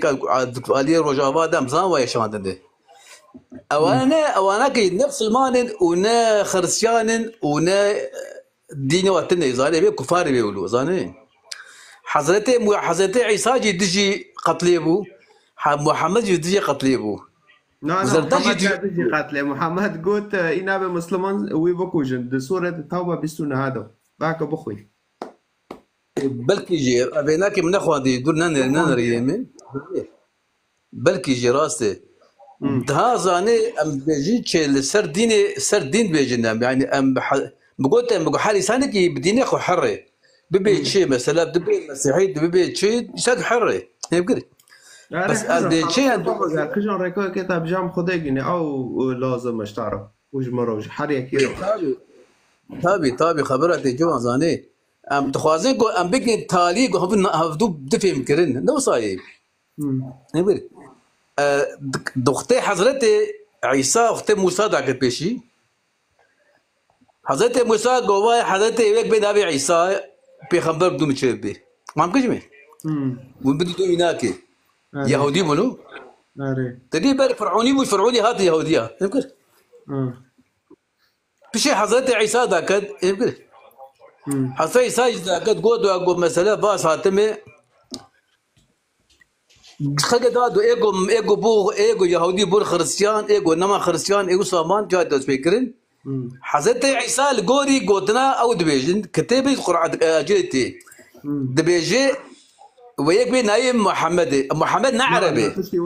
علي رجابا ده امزان ويشان ده اوانا كي نفس المانن ونا خرسيان ونا دين وطني زاني بي كفار بيقولوا زاني حضرت عيسى جدجي قتليبو محمد جدجي قتليبو نعم محمد جدجي قتله محمد قلت إنا بمسلمان ويبكوجن ده سورة التوبة بيستونا هذا باك بخوي بلكي جي ابيناك من اخوان دي دور نان ريمن بلكي جي راسي ده زاني ام بيجي تشيل سر دين بيجنام يعني ام بقولت ام حالي سانكي بديني اخو حري ببي شيء مثلا ببي مسيحي ببي شيء يسد حري يبقى بس ادي شيء كجان ريكو كتاب جام خديجني او لازم اشتعرف وجمروج حريك يرو تابي خبرتي جوان زاني ام تخوازن کو ام بگن تالی کو هفدو دفهم کرن نو صايب نبر دختي حضرت عيسى اخت موسى داك بيشي حضرت موسى گواہ حضرت ایک بن ابي عيسى پیغمبر بدون چبه مام کجمه وبدو هناك يهودي منو تدي بر فرعوني مش فرعوني هذه يهوديه يمكن بشي حضرت عيسى ذاك يمكن حضرت عيسى ذاك قود واقو مساله باس هاتمه خلق دادو ايجو بو ايجو يهودي بور خريستيان ايجو نما خريستيان ايجو سامان جاد سبيكرين حضرت عيسى الغوري قوتنا او دبيجن كتاب القران جيتي دبيجي وياك بين نايم محمد نعربي تشتي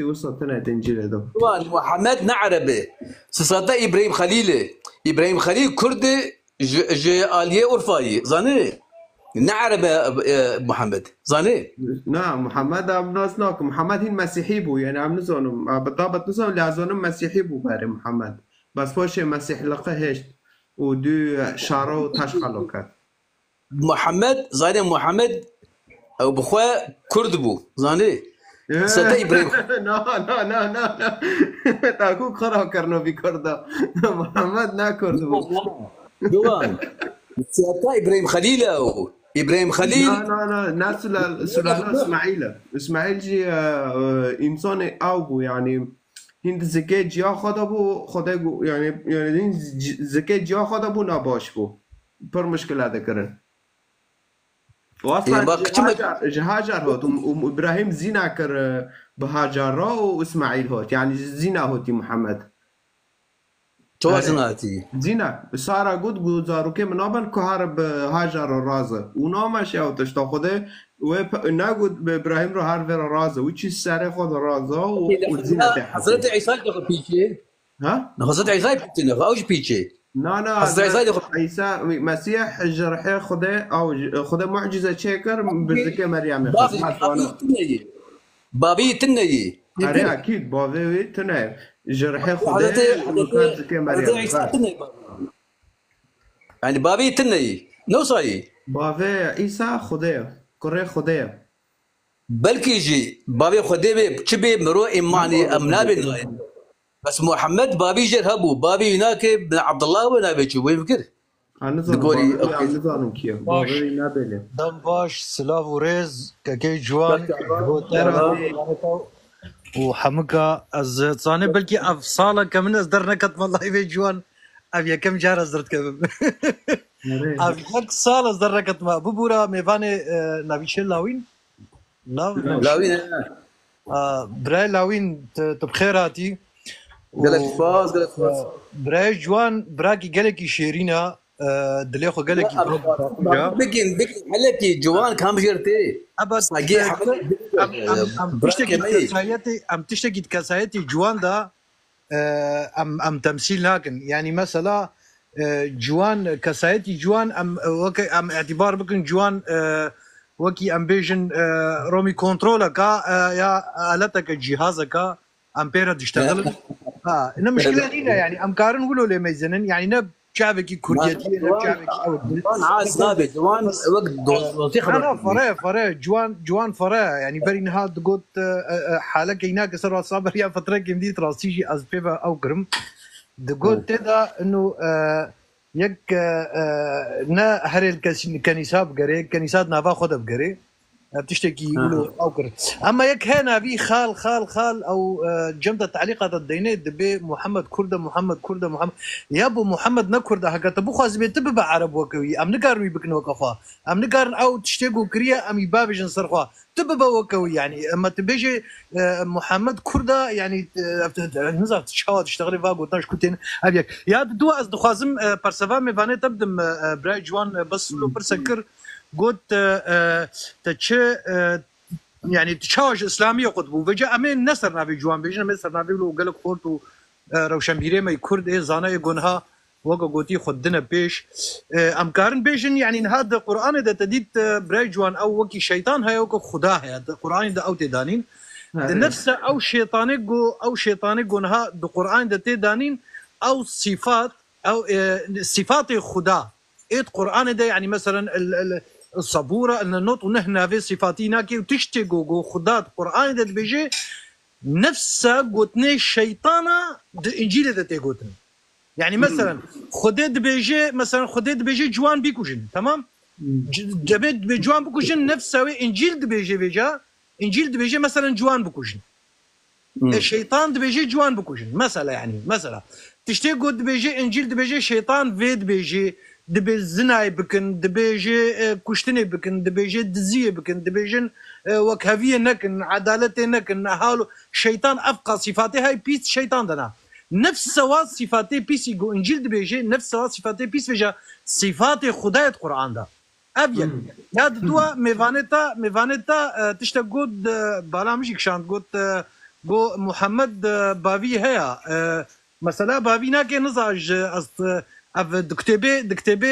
وسط هنا تنجيل هذا محمد نعربي سساتا ابراهيم خليل كردي جاليه اورفاي زاني نعربي محمد زاني نعم محمد عم ناسناك محمد هين مسيحي بو يعني عم نزونم بالضبط نزون لازونم مسيحي بو باري محمد بس فوش مسيح لقى هشت ودو شارو تشخلوكات محمد زاني محمد او بخوا كرد بو زاني ستا ابراهيم لا تاكو خرا كرنو بكردا محمد نا كرد بو جوان ستا ابراهيم خليل او ابراهيم خليل لا ناس سلالة اسماعيل جي انسان او بو يعني هند زكاة جا خدا بو خدا يعني زكاة جا خدا بو نباش بو پر مشكلة ذكرن واصلا هاجر هوت وابراهيم زينا كر بهاجر واسماعيل هوت يعني زينا هوتي محمد توازناتي زينا سارا قد گزارو که منابن كهار بهاجر رازه اونا ماشي او تشتا خوده و نگود به ابراهيم رو هر ور رازه و چی سر خود رازه و زينا حضرت عيسى دخل بيجي ها حضرت عيسى بيجي اوش بيجي لا عيسى مسيح جرحه خدا او خدا معجزه شكر بذكاء مريم بابي تني اري اكيد بابي تني جرحه خدا ذكاء مريم يعني بابي تني نو صاي بابي عيسى خدا كره خدا بلكي جي بابي خدا بشبي مرو ايماني امنابي بس محمد بابي جرهبو بابي هناك بن عبد الله ونابي شو وين فكر؟ نظام كيف بابي نابله دم باش سلاف وريز كي جوان وحمكا از تصاني بلكي افصاله كمن ازدرنا كت والله في جوان ابي كم جار ازدرت كم ابي يك صال ازدرنا كت ما ببورا ميفاني نافيشل لاوين لاوين براي لاوين تبخيراتي قالك فاز براي جوان براكي قالك شيرينا دليخو قالك بكين حلكي جوان كام جرتي ابد ام تشتكي كسايتي جوان دا ام تمثيل لكن يعني مثلا جوان كسايتي جوان ام اعتبار بكن جوان وكي ام بيجن رومي كنترولا كا يا آلتك جهازك امبيرا تشتغل انه مشكله لينا يعني امكار نقولوا لي ميزنن يعني نب شعبك كرديتي نب شعبك جوان عاز نابي جوان وقت دوزيخ انا فرا جوان فرا يعني برين هاد قلت حالك هناك صار صابر يا فتره كمدي راسيجي از بيبا او كرم قلت هذا انه يك نا هر الكنيسه بقري كنيسات نافا خد بقري بتشتكي يقولوا اوكر اما يك هنا في خال او جمده تعليقات الدينيه دبي محمد كرده يا ابو محمد نكرده حق تبو خازبي تبع عرب وكوي ام نقارني بكن وقفا ام نقارن او تشتكوا كريا ام بابجن صرخوا تبع وكوي يعني اما تبيجي محمد كرده يعني نزار تشاو تشتغلي فاغو تاش كنتين ابيك يا دو از دخازم برسفا ميفاني تبدم براي جوان بس لو برسكر قلت تشي يعني تشاوج اسلاميه قطبو فجاء امين نصرنا في جوان بيجنا نصرنا في لو قالك خورتو روشن بيري ما يكرد ايه زانا يغنها وقا قوتي خدنا بيش امكارن بيجن يعني هذا القران ده تديت براي جوان او وكي شيطان هي وكو خدا هي القران ده او تدانين نفس او شيطاني جو نها القران ده تدانين او صفات او صفات خدا ايت قران ده يعني مثلا الصبوره ان النوت ونحن في صفاتنا كي وتشتقوا خدا قران ده بيجي نفسه قوتني الشيطانه انجيل ده تيقوتن يعني مثلا خديت بيجي مثلا خديت بيجي جوان بيكوجن تمام جبت بجوان بكوجن نفسه انجيل بيجي بيجا انجيل بيجي مثلا جوان بكوجن الشيطان بيجي جوان بكوجن مثلا يعني مثلا تشتي قد بيجي انجيل بيجي شيطان فيد بيجي دبي زناي بكن دبيجي كشتني بكن دبيجي دزيه بكن دبيجن وكهفيه نكن عدالته نكن هالو شيطان افقى صفاته هاي بيس شيطان دنا نفس سوا صفاتي بيس يقول انجيل دبيجي نفس سوا صفاتي بيس بيجا صفات خداية قرآن ده ابين يا دوا ميفانيتا تشتقود بالا مش كشان قلت بو محمد بافي هيا مثلا بافي ناكي نزاج دكتبه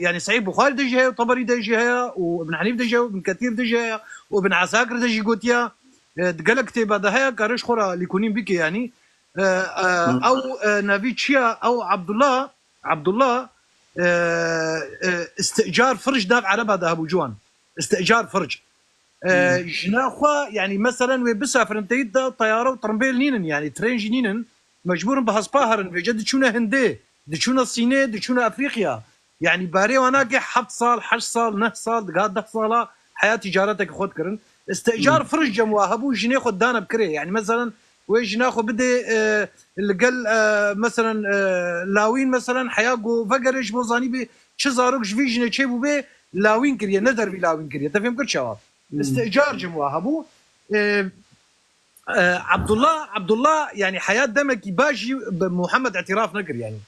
يعني سعيد بخاري دجي هيا وطبري دجي هيا وابن حنيف دجي وابن كثير دجي هيا وابن عساكر دجي قوتيا دقال كتابه ده هيا كارش خورا ليكونين بك يعني او نافيتشيا او عبد الله استئجار فرج داف على بعض ابو جوان استئجار فرج جناخوا يعني مثلا وبسافر انت يدا طياره وطرمبيل نينن يعني ترين جنينن مجبور بهسباهر في جد شونه هندي دشونا الصينيه دشونا افريقيا يعني باري وانا 7 صال 8 صال 9 صال قاعد 10 صال حياه تجارتك خد كرن استئجار فرج جمواهبو جنيه خدانا بكري يعني مثلا ويجي ناخذ بدي اللي قال مثلا لاوين مثلا حياقو فقرش بوزاني بي شزاروك فيجن تشيبو بي لاوين كريه ندر بي لاوين كريه تفهم كل شباب استئجار جمواهبو عبد الله يعني حياه دمك باجي محمد اعتراف نقر يعني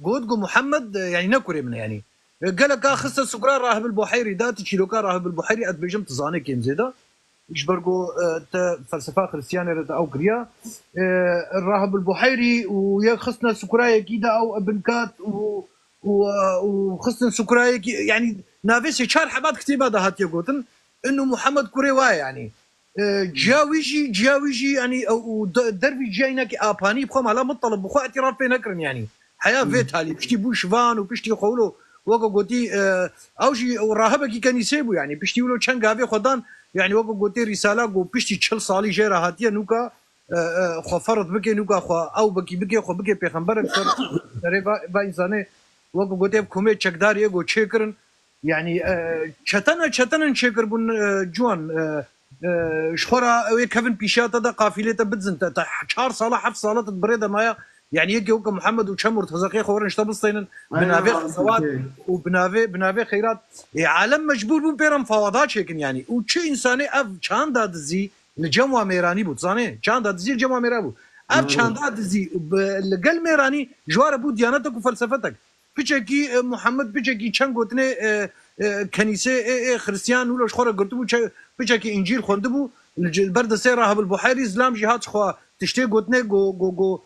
قود محمد يعني نكري منه يعني قال لك خصه سكران راهب البحيري ده تشيلوكا راهب البحيري ادبجم تزاني كيم زيدا يشبرقوا فلسفه كريستيانيه او كريا الراهب البحيري ويخصنا سكرايه كيدا او ابن كات وخصنا سكرايه يعني نافيس شار حبات كتيبه ده هات يقولن انه محمد كوريواي يعني جاويجي يعني ودربي جاينا كي اباني بخوم على مطلب بخو اعتراف بين نكرن يعني حياه فيت هالي بشتي بوشفان وبشتي خولو وقو قوتي اوجي وراهبك كان يسيبو يعني بشتي ولو تشنغافي خدان يعني وقو قوتي رساله قو بشتي تشل صالي جيرا هاتيه نوكا خو فرض بكي نوكا خو او بكي خو بكي پیغمبر با انسانه وقو قوتي بكومي چکدار يگو چيكرن يعني چتن چيكر بون جوان شخورا كيفن بيشاتا دا قافله بدزن 4 صالح 7 صالات بريده مايا يعني يجي وك محمد وشمر تفزقي خورن شتبصين بنافي خصوات وبنافي خيرات عالم مجبور بون بيرم فوضات شكن يعني وشي انساني اف چاندا دزي الجموا ميراني بو تصاني چاندا دزي الجموا ميرابو اف چاندا دزي القل ميراني جوار بو ديانتك وفلسفتك بيجي محمد بيجي چنگوتني كنيسه خريستيان ولا شخوره قلتو بيجي انجيل خوندبو البرد سيره بالبحيري اسلام جهاد خو تشتي قوتني جو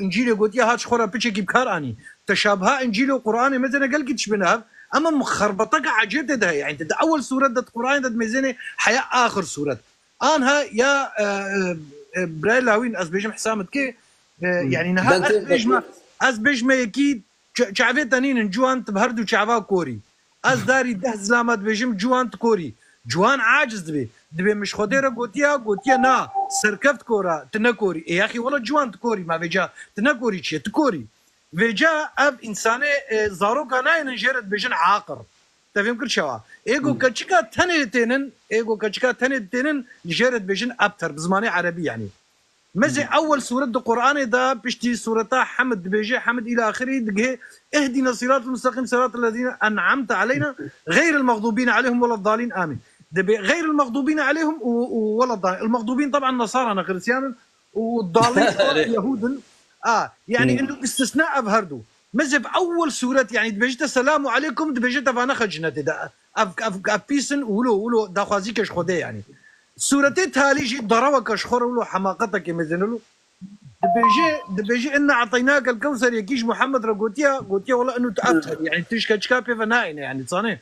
انجيل قوتيا هات خورا بيجي بكار اني تشابه انجيل وقران مثلا قال كي تشبنها اما مخربطه عجبت ده يعني ده اول سوره ده القران ده ميزانه حياه اخر سوره انها يا برايلاوين ازبيجم حسامت كي يعني نها ازبيجما يكيد شعبي تانين جوان تبهردو شعبا كوري از داري ده زلامات بيجم جوان تكوري جوان عاجز دبي مش خديره قوتيا نا سركفت كورا تنكوري يا اخي والله جوان تكوري ما فيجا تنكوري شي تكوري فيجا اب انسانه زارو كان نجرد بيجن عاقر تفهم كل شوا ايجو كاتشكا تنين نجرد بيجن ابتر بزماني عربي يعني مزي اول سوره القران ده بشتي سورتها حمد بيجي حمد الى اخره دقه اهدنا الصراط المستقيم صراط الذين انعمت علينا غير المغضوبين عليهم ولا الضالين امين غير المغضوبين عليهم ولا الضالين المغضوبين طبعا نصارى كريستيان والضالين يهود يعني انه باستثناء بهردو مزي باول سوره يعني دبجت السلام عليكم دبجت فانا خجنتي ده اف بيسن ولو دا خوازيكش خوده يعني سورتي تالي جي ضروك اشخر ولو حماقتك يمزنلو دبيجي ان اعطيناك الكوثر يكيش محمد رقوتيا والله انه تاثر يعني تشكا بفنائنا يعني تصاني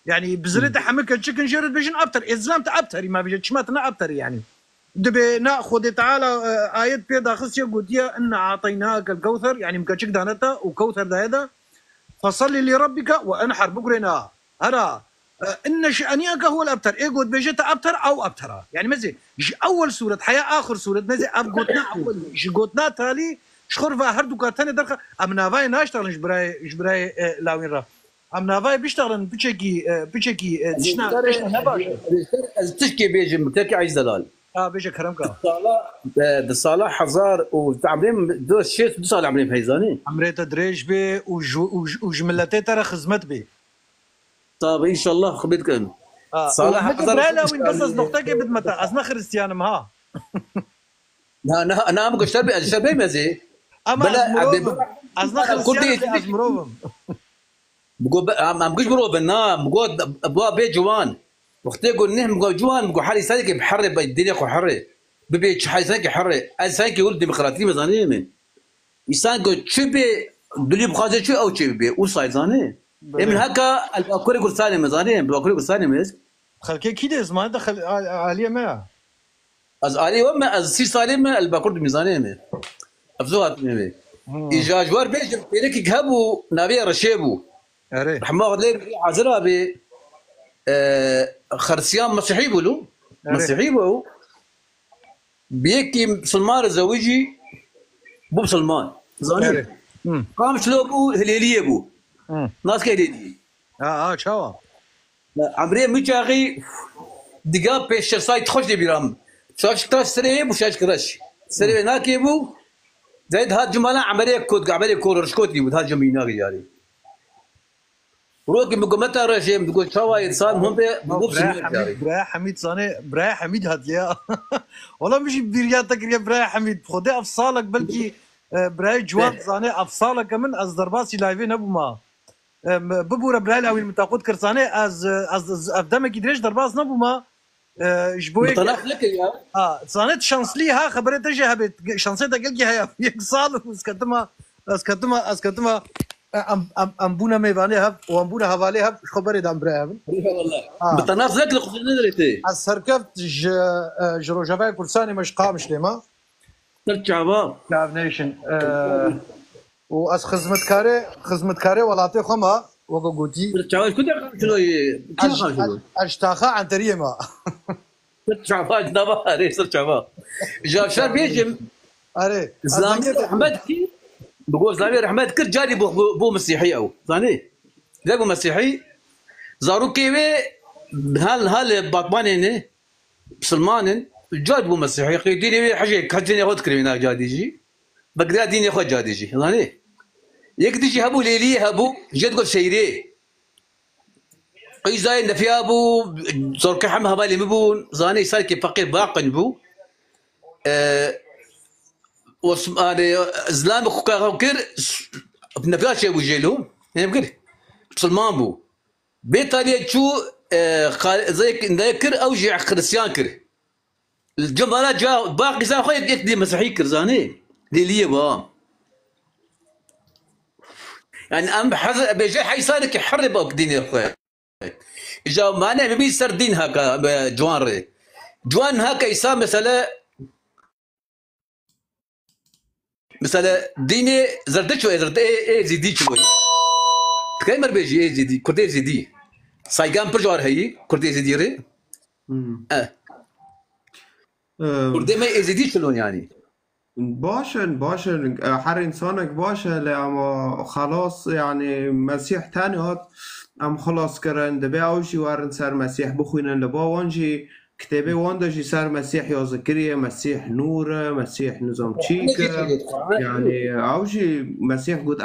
يعني بزريت حمك تشكن جرد بيجن ابتر اسلام تابتر ما بيجي شماتنا ابتر يعني دبي ناخذ تعالى آيات بيضا خصية قوتية إن أعطيناك الكوثر يعني مكاتشك دانتا وكوثر ده هذا فصلي لربك وانحر بقرنا هذا ان شانيك هو الابتر ايه قد بيجت ابتر او ابترا يعني مزي اول سوره حياه اخر سوره مزي اب قوتنا اول قوتنا تالي شخرفا هردو كاتني درخ امنا فاي ناشتغل جبراي لاوين را امنا فاي بيشتغل بيشكي تشنا از تشكي بيجي متاكي عايز دلال بيجي كرمكا صلاح حزار وتعمرين دو الشيخ دو صالح عمرين فيزاني عمريت دريج بي وجملتي ترى خدمت بي طب ان شاء الله خبيت كان صلاح حزار لا وين قصص نقطه كيف متى ازنا خريستيان مها انا ام قشتبي الشباب مزي بلا ازنا خريستيان ازمروهم بقول ام قش برو بنا بقول ابوا بي جوان وقت يقول نهم بقول جوان بقول حالي سالك بحر الدنيا كو حر ببيت حالي سالك حر سالك يقول ديمقراطيه مزانيه من انسان قول شبي دولي بخازي شو او شبي وصاي زاني من هكا الباكوري يقول سالم مزانيه الباكوري يقول سالم مز خلكي كده ما دخل عليه ما از علي وما از سي سالم الباكور ميزانيه من افزوها مي اجا جوار بيجي بينك يهبوا نبي رشيبو رحمه الله ليه حاضرها ب خرسيان مسيحي بولو مسيحي بو بيكي سلمان زوجي بو سلمان زاني قام شلو بو هليليه بو ناس كهليليه شوا عمري مجاغي دقا بيش سايت خوش دي بيرام شاش كراش سري بو شاش كراش سري ناكي بو زيد هاد جمالا عمليه كود عمليه كورش كود دي هاد جمينا جاري روكي مقومتها رجيم تقول شوا انسان هم براي حميد صاني براي حميد هديا والله مش برياتك يا براي حميد خدي افصالك بلكي براي جوان صاني افصالك كمان از درباسي لايفين ابو ما ببور براي لاوين متاقود كرصاني از افدمك يدريش درباس نبو ما جبويك طلعت لك يا صانيت شانسلي ها خبرت تجي هبت شانسيتها قلقي هيا يقصال اسكتما ام بونا ميواني هب وام بونا حوالي هب خبري دام براي والله بتناف ذاك الخصوص ندرتي السركفت جروجافا كرساني مش قامش لما ترجع با كاف نيشن واس خدمتكاري ولاتي خما وقوتي ترجع كنت شنو اشتاخا عن تريما ترجع با دابا ريس ترجع با جاب شار بيجم اري زلامي احمد كي بقول زلامي احمد كر جاري بو مسيحي او ثاني لا بو مسيحي زارو كيوي هال باطمانين مسلمان جاد بو مسيحي قي ديني حاجه كجني ياخذ كريمنا جاديجي بقدر ديني ياخذ جاديجي ثاني يقديجي هبو ليلي هبو جد قول شيري قي زاين نفيا ابو زور كحم هبالي مبون زاني سالكي فقير باقن بو وسماني زلام كر نفيا شي ابو جيلو يعني بقول مسلمان بو بيتالي شو زيك نذكر اوجع كريستيان كر الجمالات جا باقي سان خويا يكدي مسيحي كرزاني ليليه با يعني ام حزر بيجي حي صارك يحرب ديني اخويا اجا معنا بيبي سردين هكا جوان ري جوان هكا يسام مثلا ديني زردت شوي زرد ايه زيدي شوي كيمر بيجي ايه زيدي كردي زيدي سايقان برجوار هي كردي زيدي ري كردي ما زيدي شلون يعني باشن هر انسانك باشه اما خلاص يعني مسيح تاني هات ام خلاص کرن دبی اوشی وارن سر مسیح بخوینن لبا وانجی کتابه وانداشی سر مسیح یا ذکریه مسیح نور مسیح نظام چیک يعني اوشی مسیح قد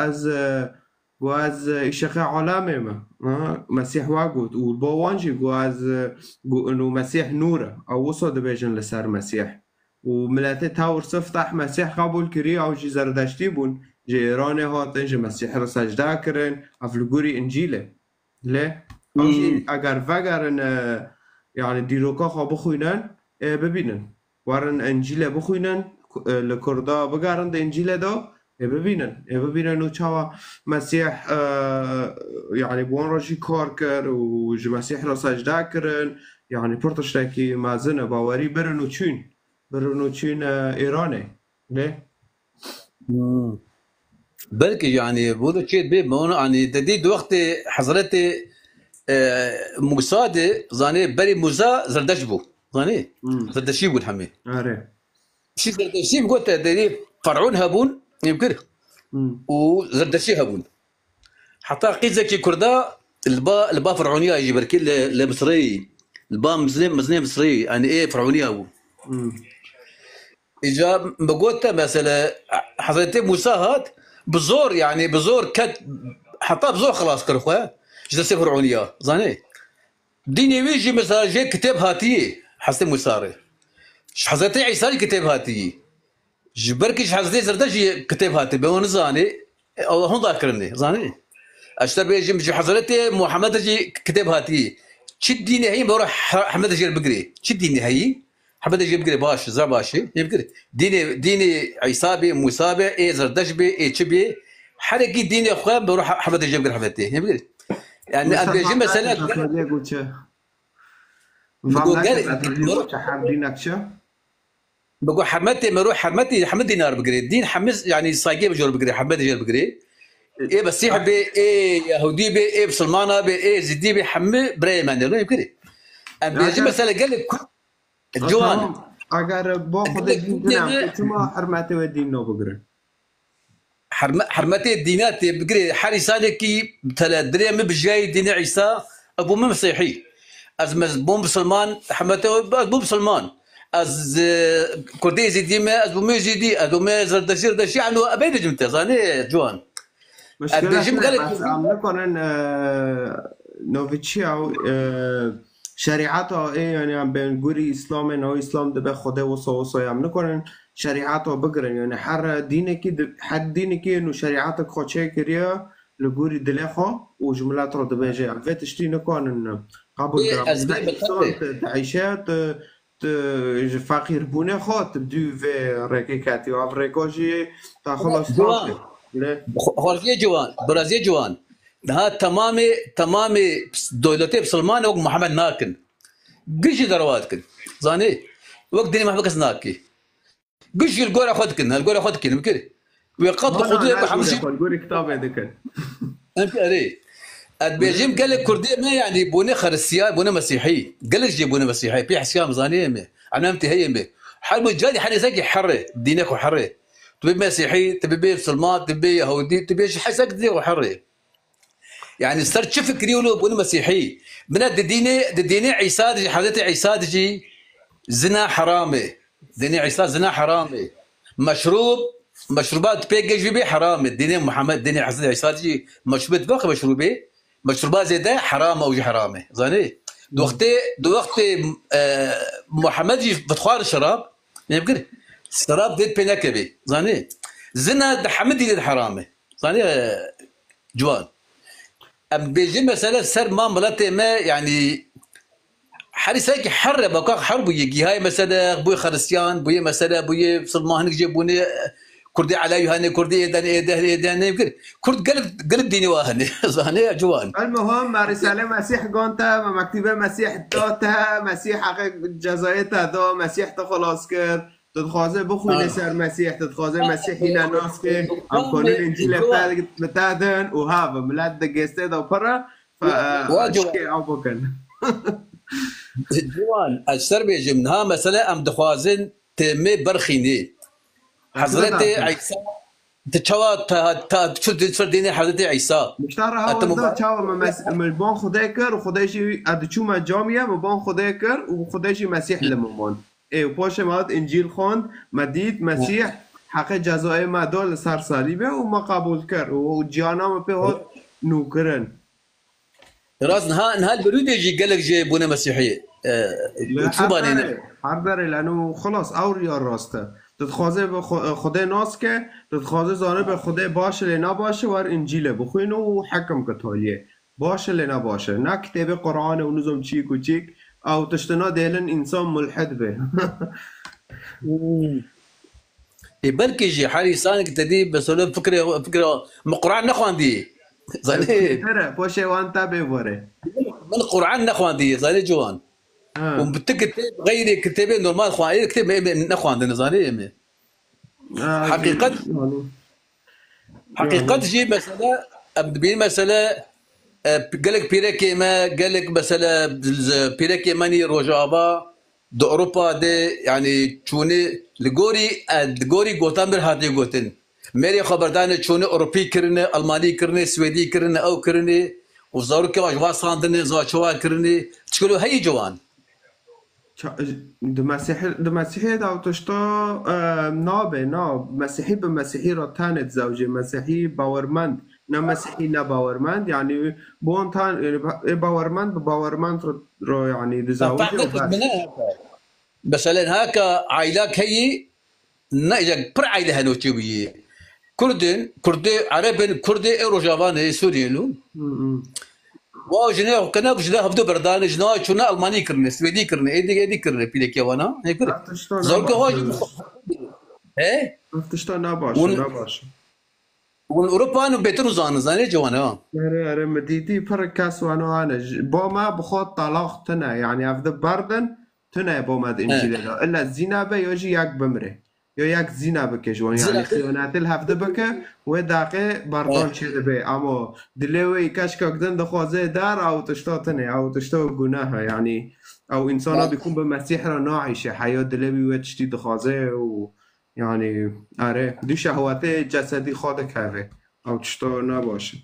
از اشقاء عالمه ما مسيح واقود والبا وانجي قواز انه مسيح نوره او وصل بيجن لسر مسيح وملاتي تاور صفتح مسيح قبول كري او جي زردشتي بون جي ايراني هاتن جي مسيح را سجده کرن افلگوری انجيله له اوشي اگر وگرن يعني ديروكا خواه بخوينن ببینن وارن انجيله بخوينن لكردا بگرن ده انجيله دا ببینن و چاوا مسیح يعني بوان راشي کار کر و جي مسيح را سجده کرن يعني پرتشتاكي مازنه باوري برن و چون برونوچين إيراني ليه؟ بلكي يعني بودو تشيت بي مون يعني تديد وقت حضرتي موساد زاني بري موسى زردشبو زاني زردشي والحمي عارف شي زردشي قلت تدري فرعون هبون يمكن وزردشي هبون حتى قيزك كردا البا فرعونيه يجي بركي لمصري البا مزني مصري يعني ايه فرعونيه هو اجا بقولت مثلا حضرتي موسى هات بزور يعني بزور كت حتى بزور خلاص كل اخويا جلسه فرعونيه زاني ديني ويجي مثلا جاي كتاب هاتي حسيت موسى حضرتي عيسى كتاب هاتي جبركش حضرتي زردجي كتاب هاتي بون زاني او هون ذاكرني زاني اشتر بيجي حضرتي محمد جي كتاب هاتي شديني هي بروح حمد جي البقري شديني هي حمد جي البقري باش زر باشي يبقري ديني عيسى بي موسى بي اي زردج بي اي تشبي حركي ديني اخويا بروح حمد جي البقري حمدتي يبقري يعني انا بيجي مثلا بقول حمدتي مروح حمد دينار بقري الدين حمس يعني صايقي بجور بقري حمد جي البقري ايه مسيح بي ايه يهودي بي ايه بسلمانه بي ايه زيدي بي حمي بريمان يلا يبقري ام بيجي مثلا قال لك جوان اگر باخذ الدين شما حرمتي والدين نو بقري حرمتي الدينات بقري حارسانكي ثلاث درهم بجاي دين عيسى ابو مسيحي از بوم بسلمان حرمته ابو بسلمان از كردي زيدي ما از بو زيدي ادو ما زردشير دشي عنه ابيد جمته زاني جوان مشكلة نکنن نویچیاو شریعتا ای یعنی هم بین گوری اسلام نو اسلام ده به خدا وصا هم نکنن شریعتا بگرن یعنی هر دینی که نو شریعتا خوچه کریا لگوری دل خو و جملات رو ده بجه هم تشتی نکنن قبول درم تعیشت فقیر بونه خود تبدو و رکیکاتی و افریقاجی تا خلاص خارجيه جوان برازيل جوان ها تمام دولتي بسلمان وق محمد ناكن قشي درواتكن زاني وقت ديني محبك سناكي قشي القورة خدكن يمكن ويقضوا خدوه محمد القوري كتاب هذاك انت اري البيجيم قال لك كردي ما يعني بوني خرسيان بوني مسيحي قال لك جيبوني مسيحي في حسيام زاني انا امتي هي حرب الجالي حد يساقي حره دينك وحره تبي مسيحي تبي بسلمان تبي يهودي تبي شي حاجه كذي وحري يعني صرت شوف كريولو بون مسيحي من ديني عيسى حضرتي عيسى تجي زنا حرامي ديني عيسى زنا حرامي مشروبات بيجي بي حرامي ديني محمد ديني حضرتي عيسى تجي مشروبات باقي مشروبات زي ده حرام او حرامي زاني دوختي محمد يجي بتخوار الشراب يبقى الشراب ديت بينكبي زاني زنا ده حمدي ديت حرامي زاني جوان ام بيجي مثلا سر ما ملاتي ما يعني حريساك حرب بقى حرب يجي هاي مثلا بوي خرسيان بوي مثلا بوي سلمان جيبوني كردي على هاني كردي دان يمكن كرد قلب ديني واهني زاني جوان المهم رساله مسيح قونتا مكتوبه مسيح دوتا مسيح حق جزايته دو مسيح خلاص کرد تتخوازه بخوی سر مسیح تتخوازه مسیح اینا ناس که هم کنون انجیل بتادن و ها و ملاد دقیسته دو پره فاشکی او بکن جوان السر بيجمنها مثلا ام دخوازن تمي برخيني حضرتي عيسى تشوا شو تفرديني حضرتي عيسى مشتار ها تشوا من بان خدای کر و خدایشی ادچو ما جامعه من بان خدای کر و خدایشی مسیح لمون ای و پاش ماد انجیل خوند مدید مسیح حق جزای مدال سر صلیبه و ما قبول کرد و جانا به هات نوکرن راس نها البرود يجي قال لك جايبونا مسيحيه حضر لانه خلاص اوریا راسته تتخوازه به خدا ناس که تتخوازه زانه به خدا باشه لنا باشه ور انجیل بخوین و حکم کتالیه باشه لنا باشه نه کتاب قرآن و نظم چیک و چیک او تشتنا دیلن انسان ملحد به بلكي جي حالي سانك تدي بس ولا فكره قرآن نخوان دي زاني ترى باشه وانت بيبره من القرآن نخوان دي زاني جوان وبتكتب غير كتابين نورمال خوان كتاب نخوان نظريه حقيقة حقيقة تجي مسألة أبدبين مسألة قال لك بيراكي ما قال لك مسألة بيراكي ماني روجابا دو أوروبا دي يعني تشوني لغوري غوتامر هاتي غوتن ميري خبردان تشوني أوروبي كرني ألماني كرني سويدي كرني أو كرني وزارو كي واجوا صاندني زاشوا كرني تشكلوا هي جوان مسیحی دا اوتشتا نابه مسیحی به مسیحی را تنت زوجه مسیحی باورمند نه مسیحی نه باورمند یعنی بون تن یعنی باورمند به باورمند رو یعنی دزوجه مثلا هكا عائلات هي نجا بر عائله هنوتشويه كردي عربي كردي روجافان سوريلو واو جنا كنا جنا هبدو بردان جنا شنا الماني كرني سويدي كرني ايدي كرني بيلك وانا هيك زرق هو ايه افتشتا نباش والاوروبا انه بيترو زاني جوانا اره مديدي پر کس وانا انا با ما بخواد طلاق تنه يعني افد بردن تنه با مد انجيل الا زينابه يجي يك بمره یا یک زینا بکه جوان یعنی خیانت الهفته بکه و دقیقه بردان چیده به اما دلوی کش کردن دخوازه در او تشتاتنه او تشتا گناه یعنی او انسان ها بیکن به مسیح را ناعیشه حیات دلوی و تشتی دخوازه و یعنی اره دو شهوات جسدی خواده که او تشتا نباشه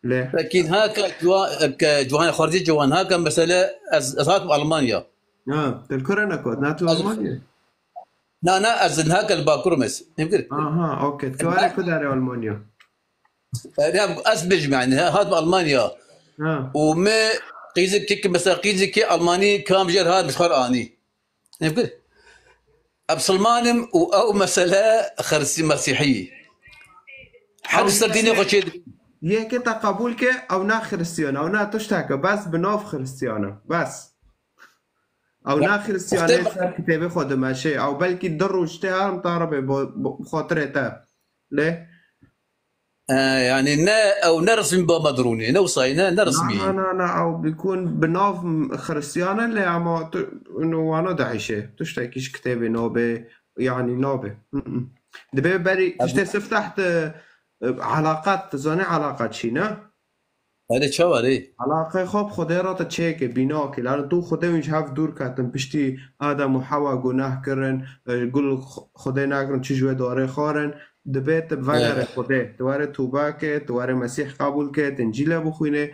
لكن هاكا جوان خارجي جوان هاكا مثلا هاك المانيا تذكر انا كود ناتو المانيا لا أزن هاك الباكرمس يمكن اوكي كواري كداري ألمانيا نعم أسبج يعني هذا ألمانيا وما قيزك كيك مثلا قيزك ألماني كام جر هذا مش قرآني يمكن أبسلمانم أو مسألة خرسي مسيحية حد السرديني قشيد يك تقبلك أو نا خريستيان أو نا تشتاك بس بناف خريستيانة بس او نه خریستیانه سر کتابه خود ماشه او بلکه در روشته هم طاربه بخاطره تا له يعني نا او نرسم بمدروني نوصينا نرسمي لا او بيكون بناف خريستيانه اللي اما انه وانا دعيشه تشتكيش كتابه نوبه يعني نوبه دبي بري تشتسف تحت علاقات تزاني علاقات شينا هذا شواري علاقه خوب خدا را تا چه که بینا که لان تو خدا اینج هفت دور کردن پشتی آدم و حوا گناه کردن گل خدا نکردن چجوری داره خارن دبیت بغیر خدا دواره توبه که دواره مسیح قبول که انجیل بخوینه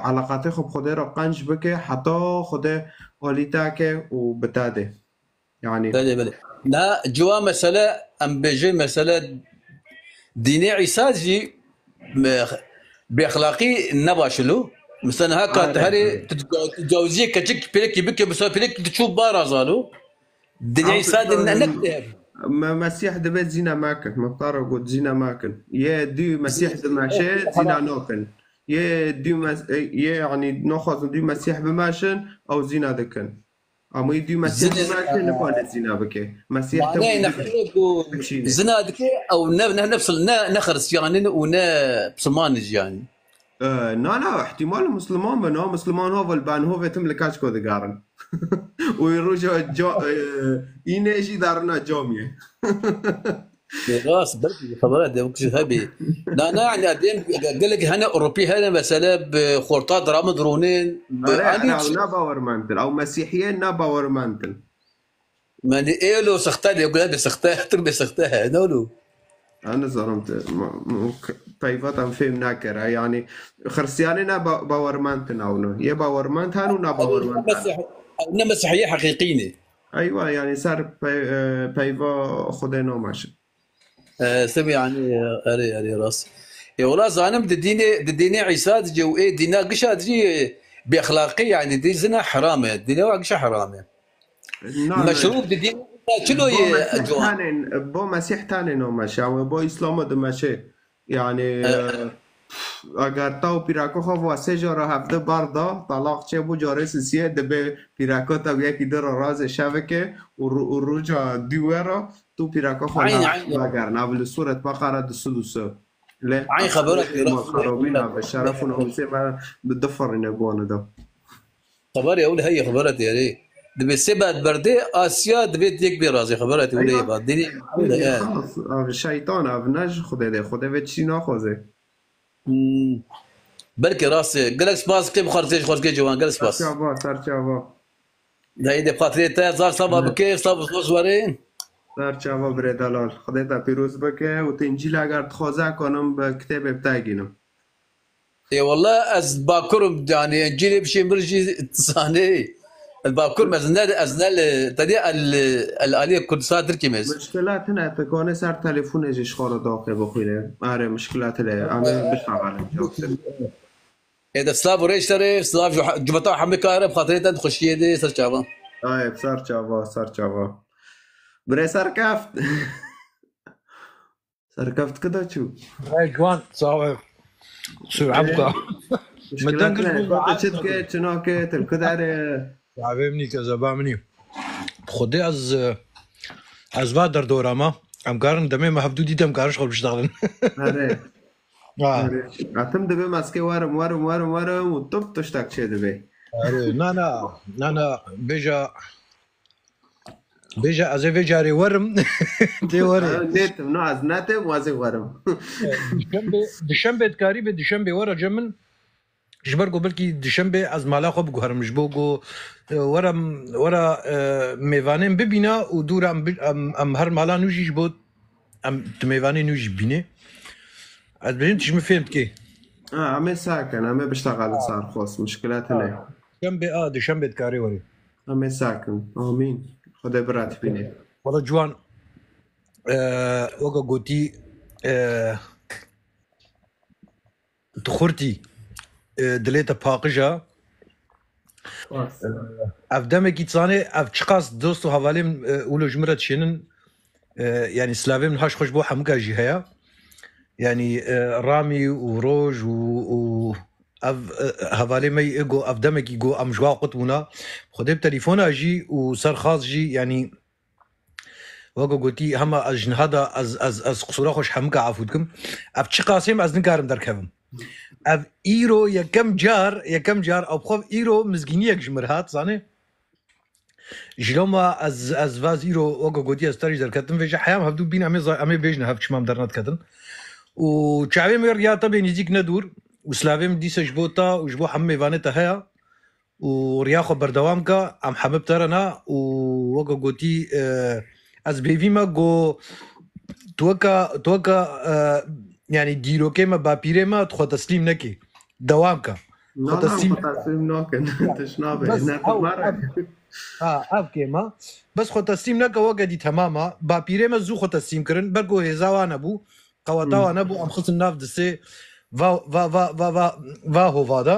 علاقات خوب خدا را قنج بکه حتی خدا آلیتا که و بتاده يعني بله لا جوا مسألة أم بيجي مسألة ديني عيسى جي بأخلاقي نباشلو مثلا هكا تهري تتجاوزي كتشك بيلك بك بس بيلك تشوف بارا زالو ديني عيسى نكتب مسيح دبيت زينا ماكن مختار قلت زينا ماكن يا دي مسيح دماشي زينا نوكن يا دي يعني ناخذ دي مسيح بماشن او زينا دكن اما يدي مسيح بماشن نقول زينا بك مسيح زنا دك او نفس نخرس يعني ونا بسمانج يعني لا احتمال مسلمان بنا مسلمان هو البان هو تملك اشكو دقارن ويروجوا اینه شی دارنا جامعه راس بلكي خبرات وقت هبي لا يعني قديم قال لك هنا اوروبي هنا مثلا بخورطات رامد رونين لا باور مانتل او مسيحيين نا باور مانتل ماني ايلو سختها يقول هذا سختها تربي سختها نولو انا ظلمت بايفات ام فهم ناكر يعني خرسياني نا باور مانتل او يا باور مانتل نا باور مانتل نا مسيحيه حقيقيين ايوه يعني صار بايفا خدي نوماش سمي يعني اري راس والله زانم ديني عيسى جو ايه دينا قشا تجي باخلاقي يعني دي زنا حرامه دينا قشا حرامه مشروب دي شنو جوان بو مسيح ثاني نوماش او بو اسلام دماشه يعني اگر تا پیراکو خو واسه جارا هفته بردا طلاق چه بو جاره سیه دبه پیراکو تا یکی در راز شبکه و روجا دیوارا تو پیراکو خو اگر نابل صورت بقره دسدوسه لا عين خبرك خرابينا بالشرف ونوسه ما بدفر نبونه ده خبري اقول هي خبرتي يعني دبي سبت بردي اسيا دبي ديك برازي خبرتي ولا ايوه بعد ديني دیگه يعني خلاص شیطان نج خدا به چی نخوازه بركي راسي قالك سباس كيف خرجتي خرجتي جوان قال سباس سرچاوا ده يدي بخاطري تا زار صبا بكيف صبا صورين سرچاوا بره دلال خدا تا پیروز بکه و تنجیل اگر تخوازه کنم به کتاب بتاگینم اي والله از باكرم يعني انجيلي بشي مرجي تصاني الباكر ازنال تدي الاليه كل صادر كيمز مشکلات نه تکانه سر تلفون جش خورا داخل بخویره آره مشکلات له اما بشتغلم جوکسن اذا سلاف وريش ترى سلاف جبتها حمي كهرب خاطري تد خشيه دي سر شابا آه سرچاوا بره سرکفت سرکفت کدا چو جوان صاحب شو عبقى مشکلات مدن نه قلبو خاطر چت که چنا که تل کداره عبيبني كذا بعمني خدي از بادر دوراما ام قارن دمي ما هبدو ديدم قارش خل بشتغلن آره اه اتم دبه مسکه وارم و توب تشتاک چه دبه نانا بيجا از فيجاري ورم دي وري نتم نو از نتم وازه وارم دشنبه تقريبا دشنبه ورا جمن جبرگو بلکی دشنبه از مالا خوب گوهرم جبوگو ورا میوانم ببینا و دور ام هر مالا نوجیش بود ام میوانه نوجی بینه از بجن تشم فهمت که همه ساکن همه بشتغل صار خوص مشكلات نه دشنبه تکاری وری همه ساکن آمین خدا برات بینه والله جوان وقا قوتي تخورتي دليتا باقجا اف دمكي تصاني اف تشقاس دوستو هواليم اولو جمرة تشينن يعني سلافي من هاش خوش بو حمقا جهيا يعني رامي وروج و اف هوالي مي ايغو اف دمكي جو ام جوا قطونا خدي بتليفونا جي وصار خاص جي يعني وقا قلتي هما اجن هذا از قصورا خوش حمقا عفودكم اف تشقاسيم از نكارم دركبم اف ايرو يكم جار او بخوف ايرو مزگینی جمرهات زانه جلوما از واز ايرو وقا قوتي استرج در كتن وجه حيام هفدو بين امي بيجن هف چمام درنات كتن و چاوي مر يا طبي نزيك ندور و سلاويم ديس جبوتا و جبو حمي وانتا هيا و رياخو بردوام كا ام حبب ترنا و وقا قوتي از بيفيما جو توكا يعني ديرو كيما باپيره ما تخو تسليم نكي دوام كا خو تسليم ناكن تشنابه نتمارك اف كيما بس خو تسليم نكا وقا دي تماما باپيره ما زو خو تسليم كرن برگو هزاوانا بو قواتاوانا بو ام خصن ناف دسي va hovada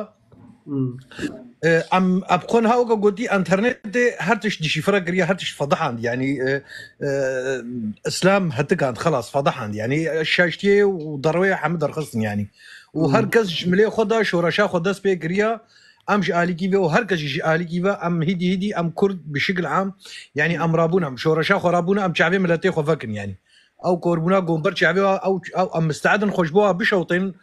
ام ابقون هاوكا قلتي انترنت هرتش دي شفرة قرية هرتش فضحان يعني اسلام هتكان خلاص فضحان يعني الشاشتي وضروية حمد رخصن يعني وهركز جملي خدا شورشا خدا سبي قرية امش آلي كيفا وهركز جي آلي كيفا ام هيدي ام كرد بشكل عام يعني ام رابونا ام شورشا خرابونا ام شعبي ملاتي خفاكن يعني او كوربونا قومبر شعبي او ام مستعدن خوشبوها بشوطين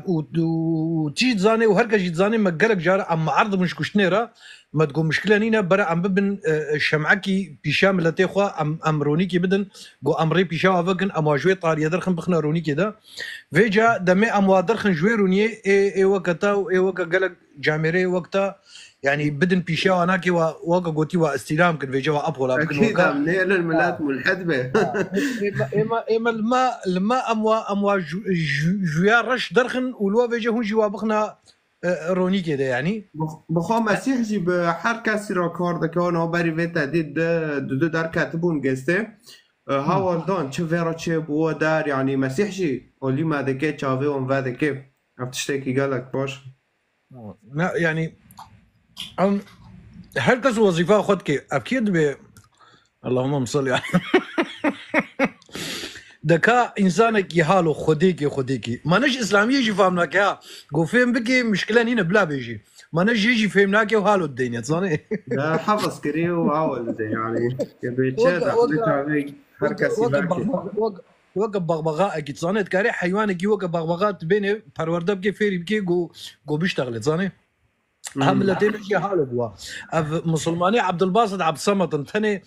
وتيجي تزاني وهركا جي تزاني ما قالك جار اما عرض مش كشنيرة ما تقول مشكلة نينا برا ام ببن شمعكي بيشام لاتي خوا ام رونيكي بدن قو امري بيشام افكن ام واجوي طارية درخن بخنا رونيكي دا فيجا دمي ام وادرخن جوي رونيه اي وقتا اي وقا قالك جاميري وقتا يعني بدن بيشا وناكي وقا قوتي واستلام كن فيجا وابغلا اكيد منين الملات ملحد به اما الماء اموا جويا رش درخن ولو فيجا هون جوا بخنا روني كده يعني بخوا مسيح جي بحر كسي را کار دکان ها بری وی تدید دو در کتبون گسته هاوال دان چه ورا چه بوا در يعني مسيح جي اولی مدکه چاوه اون ودکه افتشتاكي قالك باش يعني هل كس وظيفة خدك أكيد اللهم صل على دكا إنسانك يحاله خديكي ما نش إسلامية يجي فهمناك يا قو فهم بكي مشكلة هنا بلا بيجي ما نش يجي فهمناك وحاله الدنيا تصاني ده حفظ كريه وعاول ده يعني كبيتشات أخذت عليك هركسي باكي وقف بغبغاء أكيد تصاني تكاري حيوانك وقف بغبغاء بيني برورده بكي فيري بكي قو بيشتغل تصاني ملتين جي حاله بوا مسلماني عبد الباسط عبد الصمد تاني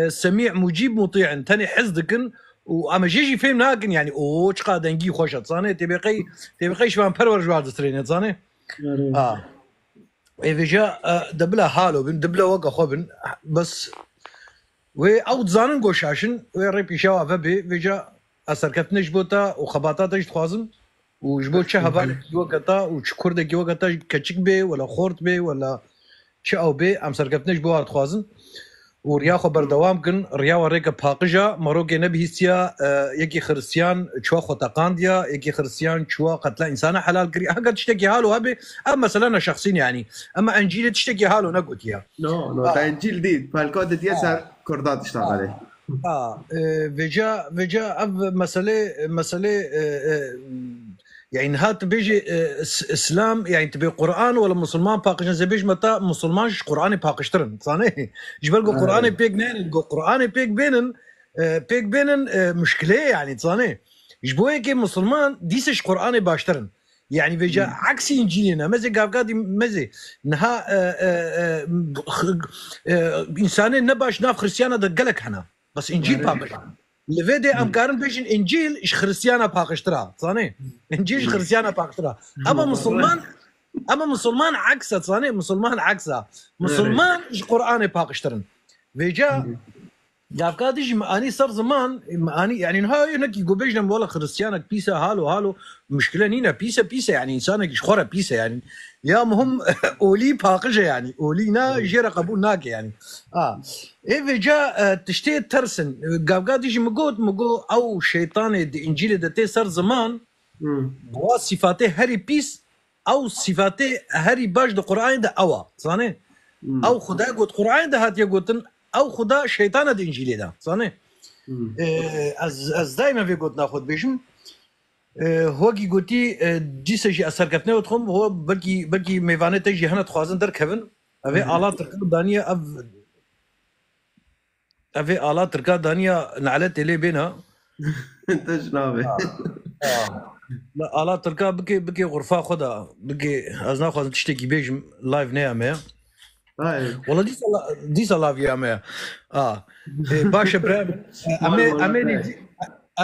سميع مجيب مطيع تاني حزدكن واما جيجي فهم ناكن يعني او چقا دنگي خوشت صاني تبقي شوان پرور جواد ترين صاني ايفيجا دبلا حالو بن دبلا وقا خوبن بس و او زانن گوشاشن و ريبي شوا فبي فيجا اسركتنش بوتا وخباطاتش خوازم وجبو چه هبال وقتا وشكرد وقتا كچك بي ولا خورت بي ولا چه او بي ام سركتنش بو خوازن وريا خو بردوام كن ريا وريك باقجا مروك نبيسيا يكي خريستيان چوا خوتقانديا يكي خريستيان چوا قتل انسان حلال كري هكا تشتكي حاله هبي اما مثلا شخصيا يعني اما انجيل تشتكي حاله نقول يا نو تا انجيل دي فالكود دي سر كردات اشتغل فيجا مسألة يعني هات بيجي اسلام يعني تبي قران ولا مسلمان باقشن زي بيج متى مسلمان قراني باقشترن صاني جبل قراني بيك نين قراني بيك بينن مشكله يعني صاني جبوي كي مسلمان ديسش قراني باشترن يعني بيجا عكس انجيلنا مزي قاقادي مزي نها انسان نباش ناف خريستيانا دقلك هنا بس انجيل باقش لفيدي ام كارن بيجن انجيل اش خريستيانا باقشترا صاني انجيل خريستيانا باقشترا اما مسلمان عكسه صاني مسلمان عكسه مسلمان اش قراني باقشترن فيجا قاقادي ماني صار زمان ماني يعني هاي نكي قبيجنا ولا خريستيانك بيسا هالو مشكله نينا بيسا يعني انسانك خورا بيسا يعني يا مهم اولي باقجه يعني اولينا جيرا قبول ناك يعني ايه جا تشتي ترسن قاقادي مقو او شيطان دي انجيل دتي صار زمان بوا صفاته هري بيس او صفاته هري باش دو قران ده اوا صاني او خدا قلت قران ده هات يقولن او خدا شيطان دي انجيل ده صاني از دائما في قلت ناخذ بيجم هوگی گوتی دیسجی اثر کتنه و تخم هو بلکی میوانه تجی هنت خوازن در کبن اوه آلات ترکا دانیا اوه آلات ترکا دانیا نعلت لی بینا انت شنابه لا آلات ترکا بکی غرفه خدا بکی از نا خوازن تشتکی بیجم لایف نیامه والله ديسا لافيا ما باشا برام امي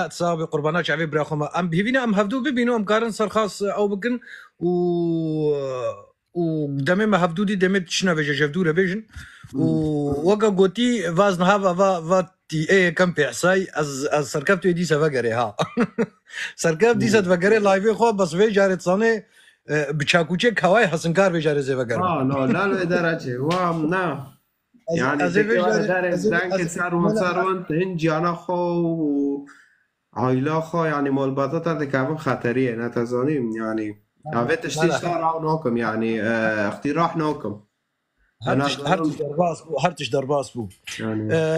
تصاوي قربانات شعبي براخما ام بيفينا ام هفدو ببينو ام كارن سر خاص او بكن و دمي ما هفدو دي دمي تشنا فيجا جفدو ربيجن ووقا قوتي فازن هافا تي اي كم بيحساي از سركبتو ديسا فقري ها سركب ديسا فقري لايفي خو بس في جاري تصاني بچاكوچه كواي حسنكار في جاري زي فقري نو لا درجه وام نا يعني دارك سارون هنجي انا خو عائله خو يعني مالباتات هذا كمان خطريه نتزانيم يعني عفتش تشتغل نوكم يعني اقتراح نوكم هرتش درباس بو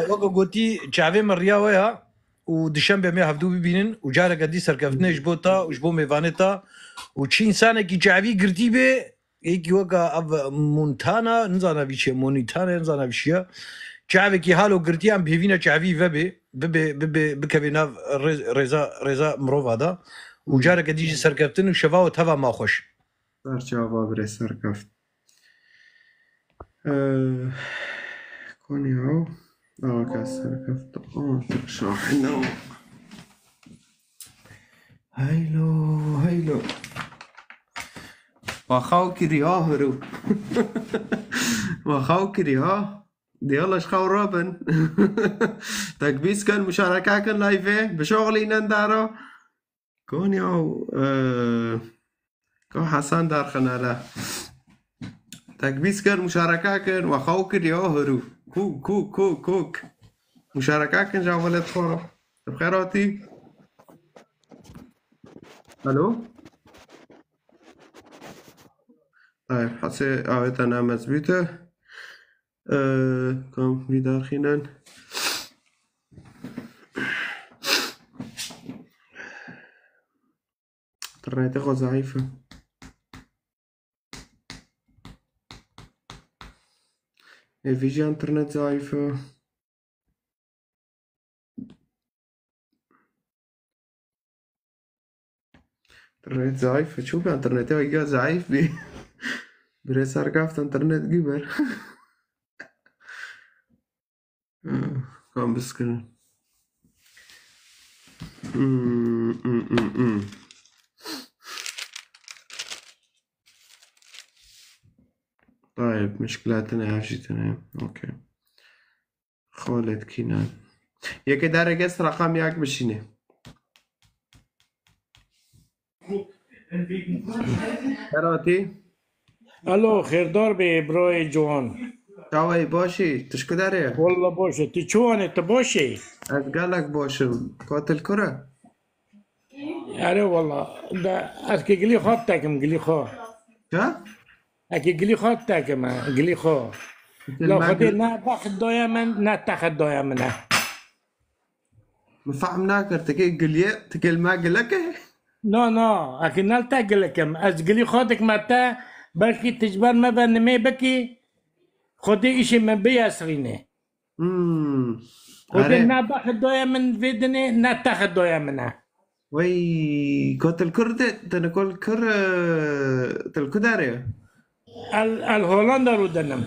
وقا قوتي شعبي مرياويا ودشنبه مي هفدو ببينن وجارة قدي سركفتنا جبوتا وجبو ميفانتا وچين سانه كي شعبي قرتي بي يكي وقا مونتانا نزانا بيشي مونيتانا نزانا بيشي شعبي كي هالو قرتي ام بيفينا شعبي فبي بكبينا ريزا مروفا دا وجارة قدي جي سركفتن وشفاو تفا ما خوش سرچاوا بري سركفت كوني هو كسر كفت شاحنه هيلو وخاوك رياهرو وخاوك رياه ديالله شخاو رابن تكبيس كان مشاركة كان لايفه بشغلي نندارو كوني هو كون حسن دار خناله تكبيس كان مشاركة كان وخاوك رياهرو كوك مشاركة كان جاولت خورا بخيراتي الو طيب حسي اويت انا مزبوطة كم بيدار خينان انترنتي خو ضعيفة الفيجي انترنت ضعيفة انترنت ضعيفة شوف انترنتي ويجا ضعيف بي بري صار قافت انترنت جيبر كان بسكن طيب مشكلاتنا عاشتنا اوكي خالد كينان ياك دار قص رقم ياك بشينه براتي الو خيردار ببروي جوان تاوي باشي تشكو داري والله بوشي تشوان انت بوشي اتقالك باشي قاتل كرة اري والله ده اسكي قلي خاطكم قلي خا ها؟ اكي قلي خاطكم قلي خا لو خدي نا باخد دويا من نا تاخد دويا منه مفهمناك تكي قليه تكي ما قلك نو اكي نال تاقلكم از قلي خاطك متى بلكي تجبر ما بنمي بكي خدي اشي من بيا سرينه خدي نا باخد دويا من فيدني نا تاخد دويا منه وي قاتل كرة تنقول كرة تلكو داري الهولندا رودنم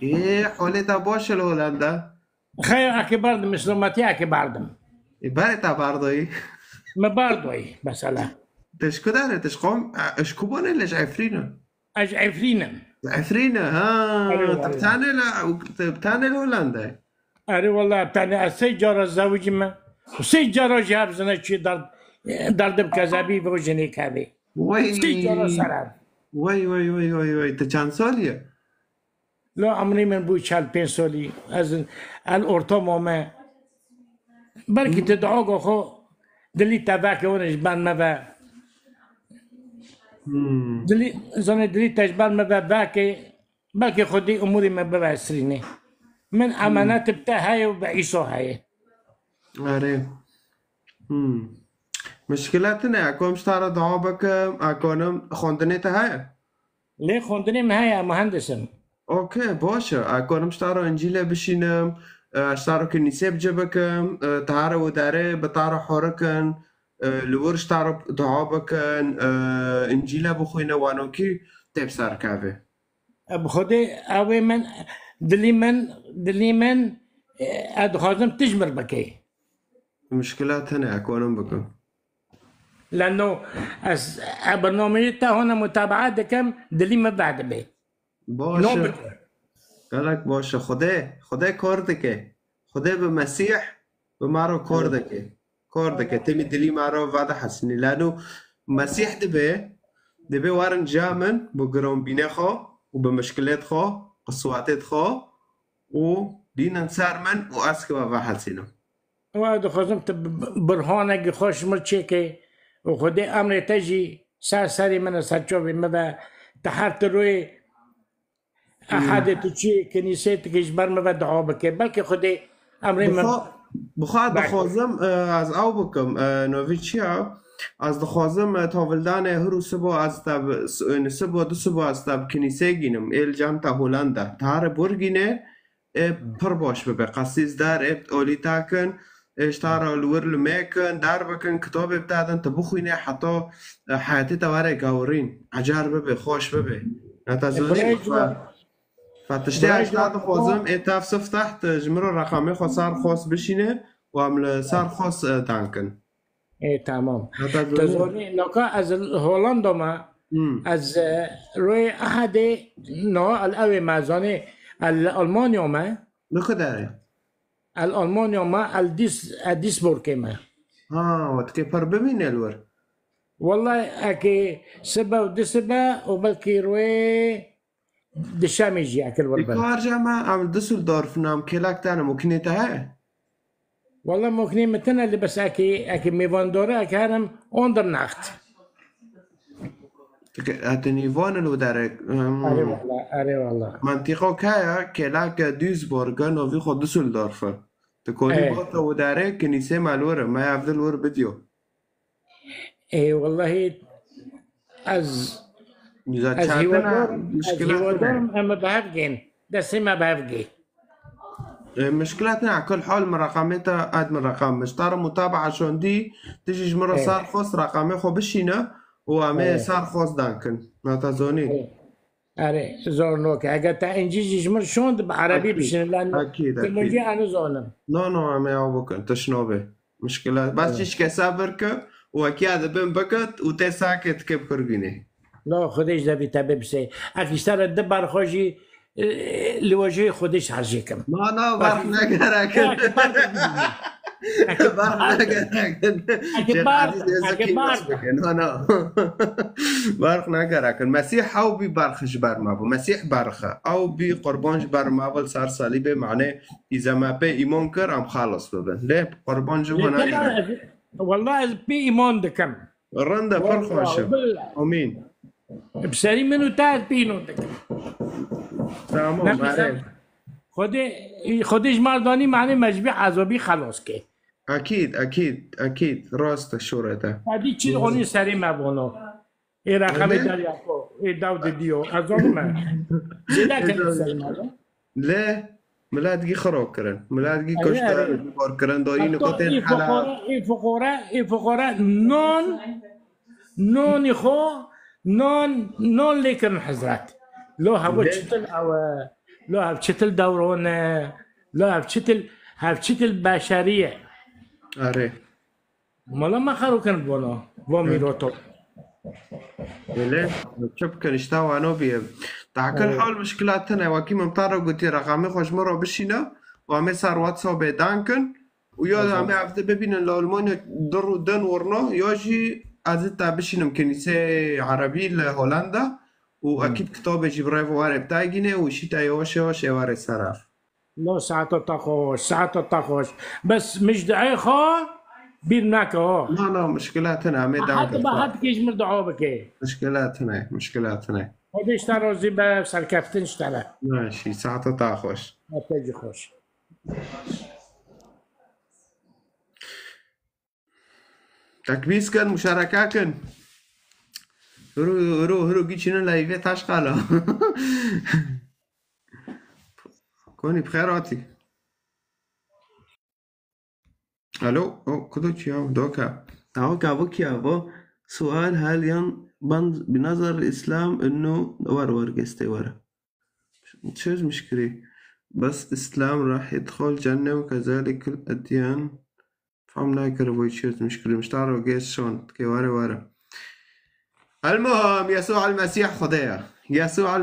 ايه حوليتا باش الهولندا خير اكي برد مسلماتي اكي بردم بارتا برضه ايه ما برضو اي مسألة تشكو داري تشقوم اشكوبون اللي عفرينا اج عفرينا عفرينا ها تبتاني لا تبتاني الهولندا اري والله بتاعني السيجارة الزوجي ما وسيجارة جاب زنا شي درد بكذابي بوجني كذي وي سيجارة سراب وي تشان سوليا لو عمري من بو شال بينسولي از الأورتومو ما بركي تدعوك خو دلي تباك ونش بان ما با دلي زوني دلي تجبان ما با باكي بلكي خدي اموري ما با سريني من امانات بتاعي وبعيشو هاي اري مشكلتنا اكو مشتارة دعوبك اكونم خوندنيتا هاي ليه خوندني ما هي مهندسم اوكي باشا اكونم مشتارة انجيلا بشينم اشتارو كنيسة بجبكم تعارة ودارة بطارة حوركن لورش تعرف دعابكن انجيلا بخوينا وانوكي تبسار كافي بخدي اوي من دلي من ادخازم تجمر بكي مشكلات هنا اكونم بكم لانه برنامجتا هنا متابعات كم دلي ما بعد بي باشا قالك باشا خدای کردکه خدای به مسیح به ما رو کردکه تمی دلی ما رو وعده حسنی لانو مسیح دبه وارن جامن بگرام بینه خوا و به مشکلات خوا قصواتت خوا و دینن سر من و اسک و حسینو وهذا خزمت برهانك خوش مرشيكي وخدي امر تجي ساري من ساتشوفي ماذا تحت روي احد تشي كنيستك اجبر ما بدعو بك بلكي خدي امر من بخواد بخوازم از او بکم نویچیا از دخوازم تاولدان هرو سبو از تب سبو دو سبو از تب کنیسه گینم ایل جام تا هولندا تار برگینه پر باش ببه قصیز در ابت اولی تاکن اشتارا الور لميكن داربكن كتاب بتاعتن تبخويني حتى حياتي تواري قاورين عجار ببي خوش ببي نتازوني فتشتي اشتاد خوزم اتاف صف تحت جمرو رقمي خو صار خوص بشينه وعمل صار خوص دانكن ايه تمام تزوني نوكا از هولندا ما از روي احد نوع الاوي مازوني الالمانيا ما نخداري الالمانيا ما الديسبورغ ما وتكي بمين الور والله اكي سبا ودسبا وبلكي روي دشاميجي اكل وربا يكار جامعة عم دسلدورف نام كيلاك تانا ممكنيتها والله ممكن متنا اللي بس اكي ميفاندورا كانم اوندر ناخت اتنيفون الودارك اري والله منطقة كايا كيلاك دويسبورغ نوفي خو دسلدورف تكوني بوتا ودارك كنيسة مالورة ما يفضل ور بديو ايه والله از هيوادور مشكلة اما بهفجين ده سما بهفجي مشكلتنا على كل حال من رقمتها قد من رقم مش ترى متابعة شون دي تيجي مرة صار خاص رقمي خو بشينا وعمي صار خاص دانكن ما تزوني آره زورنوك اگر تا انجي جمر شون بعربي أكيد بشن لانه أكيد كلمجي انا زونم نو عم يعوبك تشنوبه مشكلة بس تشكي سابرك وأكيد بين بكت وتساكت كيف كربيني لا خودش دبي تبي بسي اكيد الدبر خوشي لوجه خودش حرجيكم No, bark نگرکن bark نگرکن شیخ عزیز یزکی ناس بکن no bark نگرکن مسیح او بی برخش بر ما بو مسیح برخه او بی قربانش بر ما بول سر صلیبه معنی اذا ما به ایمان کر هم خلاص ببن ليه قربان جو نگرکن والله بي ايمان دكم رنده فرخوشه امین بسري منو تاعت بينو دكم تمام آره خودش مردانی معنی مجبی عذابی خلاص که اكيد راست شورته هذه چیز اونی سری مبانا ای رقم دریافو ای داود دیو از اون من زیده کنی سری مبانا لا ملادگی خراب کردن ملادگی کشتار بار کردن دایی نکاتین حالا ای فقراء نون خو نون لیکن حضرت لو هوا چتل او لو هف چتل دورونه لو هف چتل بشریه آره مالا ما خرو کن بونا با میروتو ليه شوف كان اشتاوا انا بيه تعكل حول مشكلاتنا وكي ممطر قلت رقمي خوش مره بشينا وعمي صار واتساب دانكن ويا عمي عفت ببين الالمانيا درو دن ورنا ياجي ازت بشينم كنيسه عربي لهولندا واكيد كتاب جبرايل وارد بتاعينه وشي تايوش وارد صرف لا ساعات تخوش بس مش دعي خو بيرناك اه لا مشكلاتنا عمي حتى دانكن ما حد كيش مردعو بكي مشكلاتنا هذا اشترى زي بس الكابتن اشترى ماشي ساعة تاخوش ما تجي خوش تكبيس كان مشاركة كان هرو جيتشنا لايفي تاش قالا كوني بخيراتي الو كدو تشياو دوكا بوكيا سؤال هل بنظر الاسلام انه ور قستي ورا شو مشكلة بس الاسلام راح يدخل جنة وكذلك الاديان فهمنا كربوي شو مشكلة مش تعرف قيس شون كي ورا المهم يسوع المسيح خدايا يسوع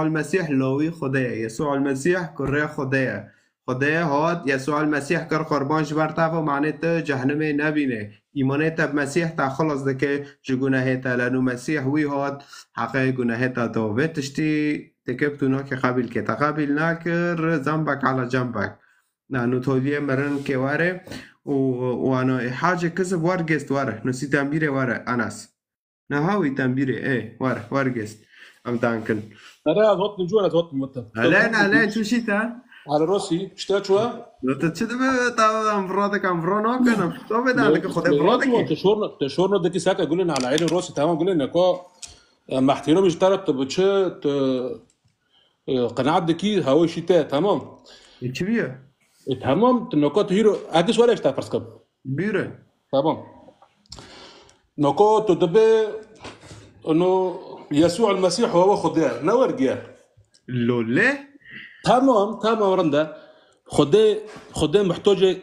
المسيح لوی خدايا يسوع المسيح كره خدايا هاد يسوع المسيح كر قربانش برتافه معناته جهنم نبینه ایمانت مسیح تا خلاص دکه جگونه تا لانو مسیح وی هاد حقه گناه تا داوه تشتی تکبتونا که قبل نکر ذنبك على جنبك لانو توليه مرن که واره وانا حاجة كسب ورقست واره نسي تنبيري واره انس نهاوي تنبيري ايه واره ورقست ام دانكن انا ضغطت من جوا ضغطت من لا شو شيتا على راسي اشتات شو لو تشد طبعا فرادك ام فرونو كان تو بدا لك خد فرادك تشورنا دكي ساكا يقول لنا على عيني راسي تمام يقول لنا كو ما احترامش ترى بتش قناعات دكي هاوي شتاء تمام تشبيه تمام النقاط هيرو هذا سؤال ايش تعرف كم بيره تمام نقاط تدبي انه يسوع المسيح هو خداه نورجيا لولا تمام رندا خداه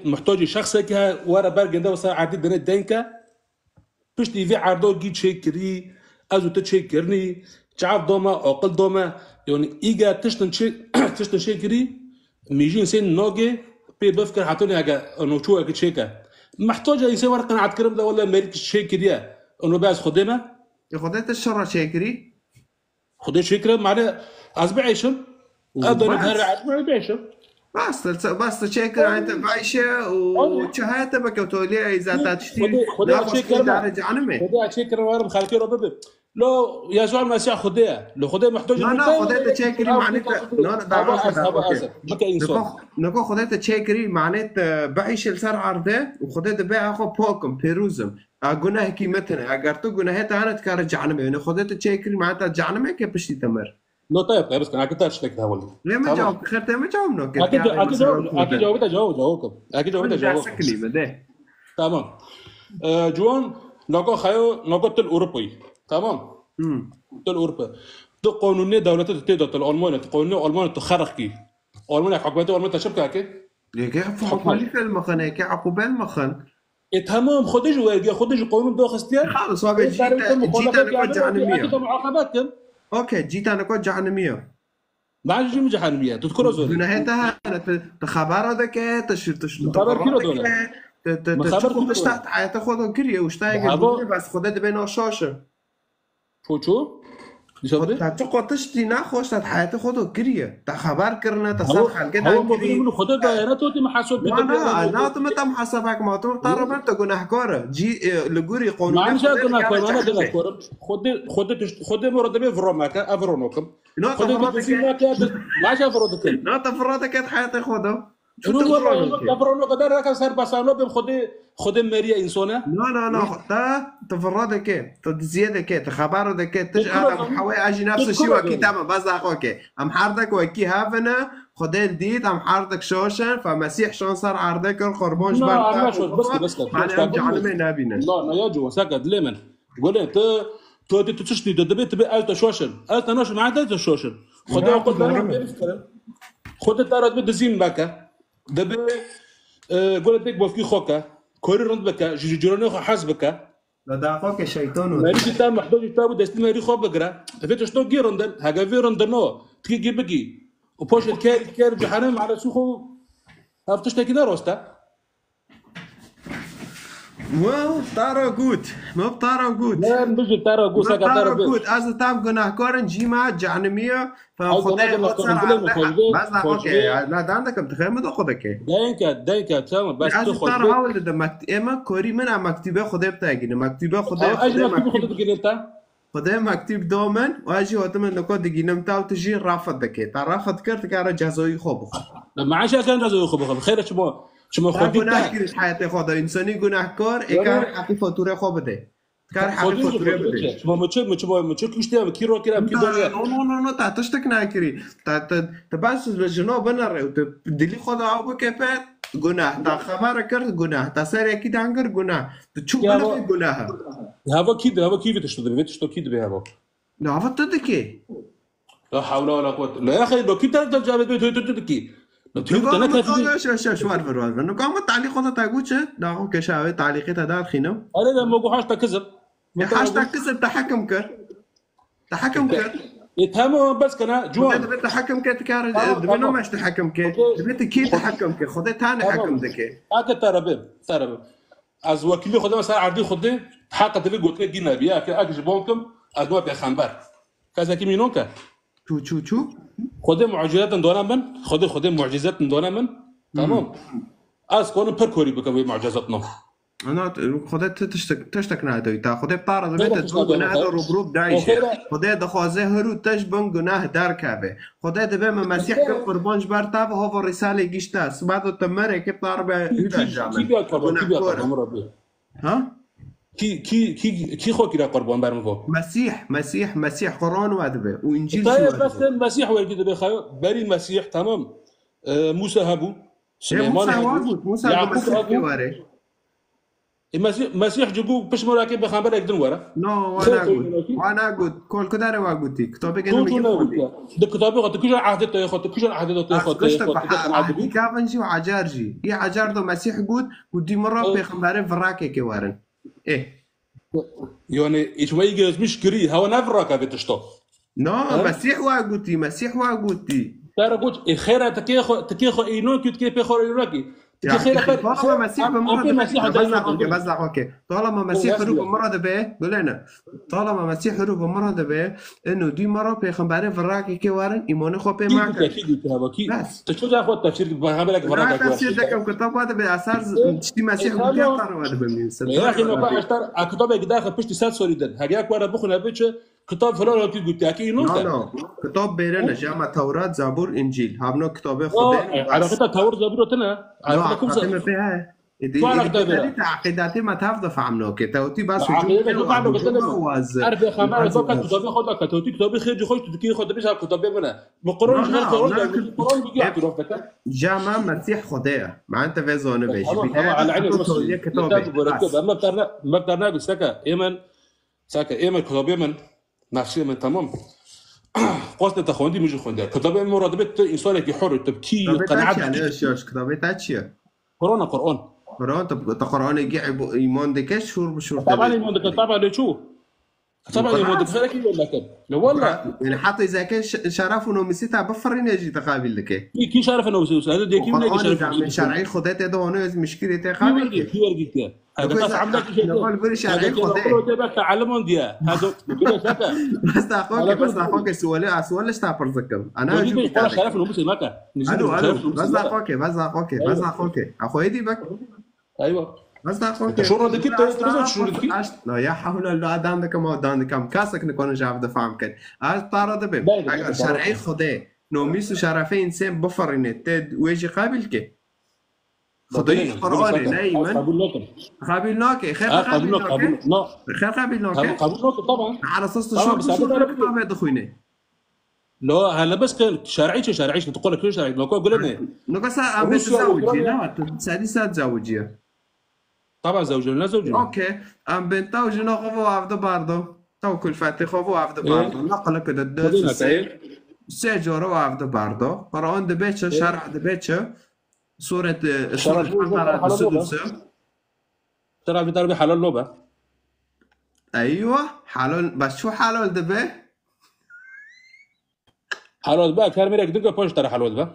محتاج شخص که ورا برگنده وسا عدد دنه دنکا پشتی وی عردو گی چکری ازو تشکرنی تعرف دوما عقل دوما يعني ايجا تشتن شكري ميجين سين نوجي بي بفكر حتوني اجا انه شو اجا تشيكا محتاج يسوي ورقه قناعه كرم ده ولا مالك شكري انه باز خدمه خدت الشر شكري خدت شكري معناه ازبع عيشم اقدر نهار عشان بعيشم بس تشكر انت بعيشه وشهاده بك وتولي اذا تشتري خدت شكري ورم خالتي ربب لو يسوع المسيح خديه لو خديه محتاج لا خديت تشيكري معناتها نكو خديت تشيكري معناتها بعيش السر عرضه وخديت بيع اخو بوكم بيروزم اغناه كيمتنا اغرتو غناهتا انا تكرجعنا يعني خديت تشيكري معناتها جعنا كيف بشي تمر لا طيب بس انا كنت اشتكي ده والله ليه ما جاوب خيرته ما جاوبنا اكيد جاوبته تمام جوان نكو خيو نكو الاوروبي تمام تل اوروبا تو قانوني دولته تيدو الالمان قانوني الالمان تخرقي المانيا حكومته المانيا شبكه كي يا حكومة في المخن هيك عقوبة المخن تمام خدش ورقه خدش قانون دو خستيان خلص هو جيت انا كنت جهنمية معاقباتكم اوكي جيت انا كنت جهنمية ما عادش يجي جهنميه تذكروا زول نهايتها تخبر هذاك خبر كيلو دولار تشوف تحت حياتك خذ كريه وش تايق بس خذت بين الشاشه شو تقعد تشتي ناخوش تحت حياتك خذ كريه خبر كرنا تصخل كده هو بيقولوا خذ دائرته تي محاسب لا تم حسابك ما ترى انت جناحكار جي لجوري قانون ما عندش جناحكار انا جناحكار خذ مرتبه في روماك افرونوكم خذ ما عادش افرونوكم لا تفرطك حياتك خذه افرونوك ده راك صار بسانو خذ ماريا انسانه لا تا تفرطك تزياده كي تخبرك تجاه حوي اجي نفس الشيء واكيد تمام بس اوكي ام حردك وكي هافنا خدين ديت ام حردك شوشن فمسيح شلون صار عرضك القربان جبرت بس انا ارجع على نبينا لا يا جو سكت لمن قول انت تو تشتي تبي التا شوشن التا نوش معناتها شوشن خدها خد الطارد بده زين بكا دبي قول لك بوفكي خوكا كوري رند بكا جيروني حاسبك لا دعوك الشيطان ماري تام محدود تابو دستي ماري خو بقرا فيت شتو جيرندن هاغا فيرندنو تكي بكي وبوش الكير جهنم على سوخو افتشتي كده روستا مو طارو جود مو طارو جود لا بيجي طارو جود ساكا طارو جود از تام جناحكار جيما جهنميه فخدای بس اوكي لا ده عندك متخيل خدك داينكا تمام بس تو خد حاول ده اما كوري من مكتوبه خدای بتاعي مكتوبه خدای خدای مكتوب دومن واجي وتمن نقد جينم تاو تجي رافض دكي رافض كرت كار جزوي خوب ما عادش كان جزوي خوب خير شما خودی گناهکار حیات خدا انسانی گناهکار اگر حقی فاتوره خوب بده کار حقی فاتوره بده شما کشته کی رو کردم کی داره نه تا تشتک نکری تا بس جناب بنره و دلی خدا او بکپت گناه تا خبر کرد گناه تا سر یکی دانگر گناه تو چوب بله گناه هوا کی ویتش تو کی به هوا نه هوا تدکی لا حول ولا قوه لا يا اخي لو كنت جابت تدکی شوار برواز انه قام التعليق خذ تاغوتش داو كشاوي تعليقي تدار خينو انا لما قو حاجه كذب حاجه كذب تحكم كر يتهموا بس كنا جوان انت تحكم كر تكار منو مش تحكم كر انت كي تحكم كر خذ ثاني حكم ذكي هذا ترى از وكيل خدام صار عرضي خدي حق تبي قلت لك جينا بيا اجي بونكم ادوا بخنبر كذا كي مينونك شو خود معجزات دونه من خود معجزات دونه من تمام از كون بركوري بكوي معجزاتنا انا خود تشتك نادوي تا خود بطار بيت تقول انا روبروب داعش خود دخوازه هرو تشبن گناه در كابه خود دبه مسيح قربان جبرتا وهو رساله گشتا بعد تمره كي بطار به هدا جامع كي بيا ها كي خو كده قربان برمو مسيح قرآن وادبه وانجيل طيب بس المسيح ولد بخير بري المسيح تمام موسى هبو سليمان موسى يعقوب المسيح جبو باش مراكب بخبر يقدروا ورا نو وانا قلت كل كدار واقولتي كتابك انه ده كتابي قلت كل عهدته ياخذ كل عهدته ياخذ كافنجي وعجارجي يا عجار ده مسيح قلت ودي مره بخبر فراكه كوارن ايه يعني ايش ما يجي مش كري هو نفرك بتشطف مسيح واقولتي ترى قلت خير تكيخو اينو كنت كيف يخو اينوكي طالما مسيح بمرض اوكي طالما مسيح روح بمرض به قلنا طالما مسيح روح بمرض به انه دي مره بيخبرين فراكي كوارن ايمان خو به معك بس تشوف اخذ تفسير بخبرك فراكي تفسير ده كم كتاب هذا باساس تشتي مسيح بيقطر هذا بمين يا اخي ما اشتر كتابك داخل بشتي سات سوريدن هاجاك ورا بخنا بيتش كتاب فلان قلت قلت اكيد نو كتاب بيرنا جامع تورات زبور انجيل هم كتاب خدا عرفت تورات زبور تنا عرفتكم فيها دي تعقيداتي ما تفضف عملو كي توتي بس عارف يا خمار كتاب خدا كتوتي كتاب خير خوش تدكي خدا بيش كتاب منا مقرون القران بيجي عرفتك جامع مسيح خدا ما انت في زونه بيجي على عيني كتاب ما بترنا بسكا ايمن كتاب ايمن نفسي من تمام قصد تخوندي مش خوندي كتاب المرادبة إنسانك حر تبكي كتابة قناعة تاتشي عليش يوش كتابة تاتشي قرآن قرآن طب قرآن يجي إيمان دكش شور بشور طبعا يمون دك طبعا لشو طبعا يمون دك خلك ولا كده لا والله يعني حتى إذا كان شرف ونومسيتها بفرين يجي تقابل لك كي شارف أنا وسوس هذا ديكي ولا قرآن شارف من شرعي خدات ده هنا مشكلة كي تقابل ورقي كده هذا كاس عملك نقول بقول شرعي هذا خدات كده بقى تعلمون ديا هذا كده سكا بس أخوك سؤال استعبر زكم أنا أجيب أجيب قرآن شرف ونومس مكة ألو بس أخوك أخوي بك أيوه بس أخوك شو ردك أنت بس شو ردك لا يا حول الله عندك ما عندك كم كاسك نكون جاب دفعم كان طارد بب اگر شرعي خدا نوميس شرفي انسان بفرين تد ويجي قابل كي خدای قرآن دائما قابلناك خير قابلناك طبعا على اساس شو ما دخوينه لا هلا بس شرعي تقول لك شرعي لو قول لنا نقص عم بتزوجي لا سادسة تزوجي طبعا زوجنا زوجنا اوكي ام بنتا وجنا خفو عبد باردو تو كل فاتي خفو عبد باردو نقل كده الدرس سجورو عبد باردو قرآن دبيتش شرع دبيتش سورة السدس ترى بتربي حلال لوبه ايوه حلال بس شو حلال دبي حلال بقى كان ميرك دقه بوش ترى حلال بقى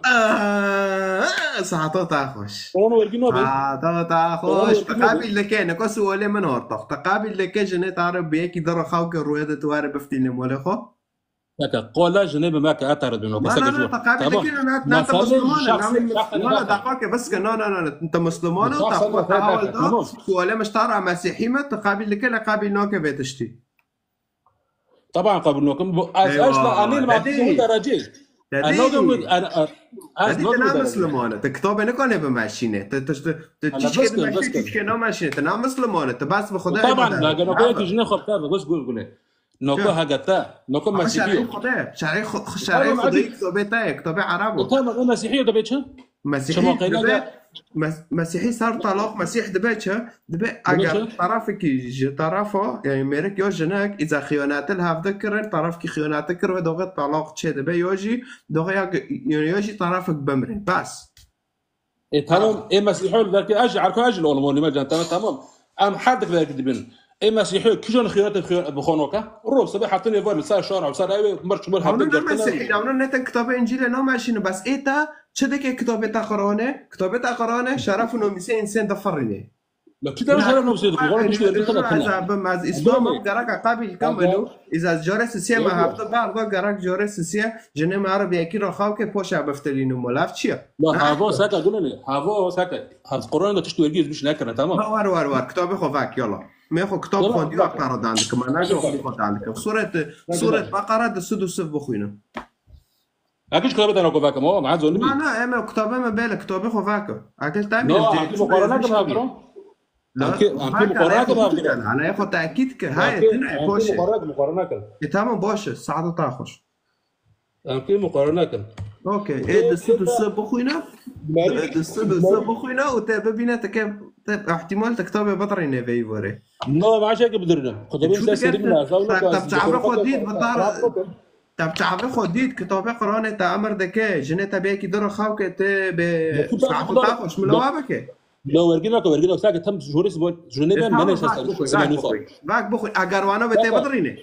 ساعتها تاخش وانا ورجينو بقى ساعتها تاخش تقابل لك انا كسو ولا من هرطق تقابل لك جنة عرب بيكي در خاوك الرويدة تواري بفتين مولخو لك قول جنيبه ما كاترد منه بس لا تقابل لك انا انت مسلمان لا دقاك بس لا انت مسلمان وتحاول ولا مش ترى مسيحي ما تقابل لك لا قابل نوك بيتشتي طبعا قابلناكم اصلا انا ما عندي درجه انا انا مسلمانه تكتب انا كان بماشينه تشكي انا ماشينه انا مسلمانه بس بخدا طبعا لا انا بقول لك جنيه خبطه بس قول نوكو هاجتا نوكو مسيحي شرعي خدي كتابه عربي طبعا مسيحي دبيتش مسيحي صار طلاق مسيح دبيتشا دبي اگر طرفك طرفه يعني ميرك يوجنك اذا خيانات لها فذكر طرفك خياناتك رو دوغه طلاق تشي دبي يوجي دوغه يوجي طرفك بمري بس تمام ايه مسيحي ذاك اجي عارف اجي الاولموني ما تمام ام حدك ذاك دبن ايه مسيحي كيجون خيانات بخونوكا روب صباح حاطين فوق صار شارع وصار ايوه مرش مول هبل مسيحي داونا نت كتاب انجيل نو ماشين بس ايتا چه كتابه قرآنه شرف ونوميسي انسان دفرني لا كده شرف نوميسي قرآن مش از اسلام جراك قابل كملو اذا جورس سيا ما هفته بعد جراك جورس سيا جنم عربي اكيد رخاو که پوش بفتلينو ملاف چيا لا هاو ساكا قولني هاو ساكا هذا القرآن ده تشتو يرجيز مش ناكر تمام وار كتاب خوفاك يلا ماخو كتاب خوندي اقرا عندك ما ناجو خد عندك سورة بقرة السدس بخوينا اكيد كتابه انا كوفاكا ما معاه زوني انا اما كتابه ما بالك كتابه خوفاكا اكل تعمل لا مقارنات ما لا انا ياخذ تاكيد هاي تنع بوش مقارنات تمام بوش ساعه تاخش في مقارنات اوكي ايه السدس بخوينا السدس بخوينا وتبينا كيف احتمال تكتب بطريقه فيفوري لا ما عشان بدرنا كتابين سيرنا طب تعرف خديت بالطار طب تعرف خديت كتابه قرآن تأمر دكه جنة تبيك يدور خاوك ساعه تاخش من لوابك لو ورجينا ساكت تم جوريس جنيبه ما نشاط باك بخو اگروانا بته بدرينه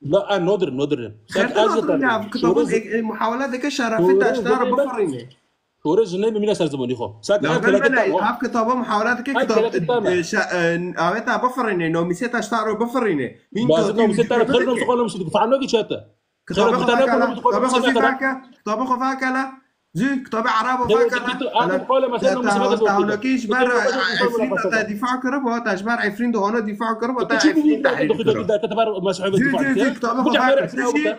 لا نودر محاولات دك شرفت اشتار بفرينه جوريس جنيبه من سر زبوني خو ساكت هاف كتابه محاولات كتاب اويتا بفرينه نو ميسيت اشتار بفرينه مين نو ميسيت خير نو تقول مش دفعنا كي شاتا كتابه خفاك لا زي كتابة عربي فاكر أنا بقول مثلا تهونكيش برا عفرين تا دفاع كرب تا جبار عفرين ده هنا دفاع كرب تا عفرين زي كتابة فاكر تجي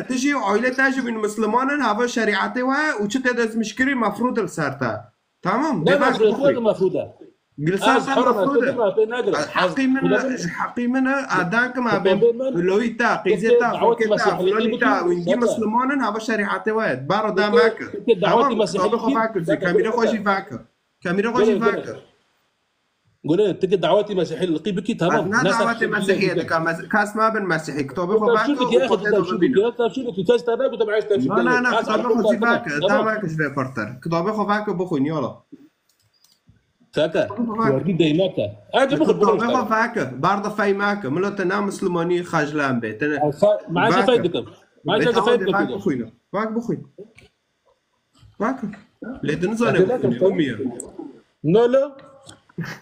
تجي عائلة تجي من مسلمان هذا شريعته وش تدرس مشكلة مفروض السرطة تمام مفروضة جلسات مفروضة حقي منها أدانك ما بين لويتا قيزتا فوكتا فلانيتا وينجي مسلمان هذا شريعته واحد بارو دا ماكر تمام طابخو فاكر زي كاميرا خوشي فاكر قولنا تلقى دعواتي مسيحيه اللقي بكي تمام نه دعوت مسیحیه دکا کس ما بن مسیحی کتابه خو شو لك يا اخي شو لك شو لك تاج تابع وتبع عايش تاج نه نه کتابه خو زیباک داماکش به پرتر کتابه خو واک بخوین یالا ساكا ورقي ديناكا اجي کتابه خو بخو واک برضه فایماک ملت نه مسلمانی خجلان به تن ما عادش فايدتك ما عادش فايدتك واک بخوین واک لدن زانه امیه لا لا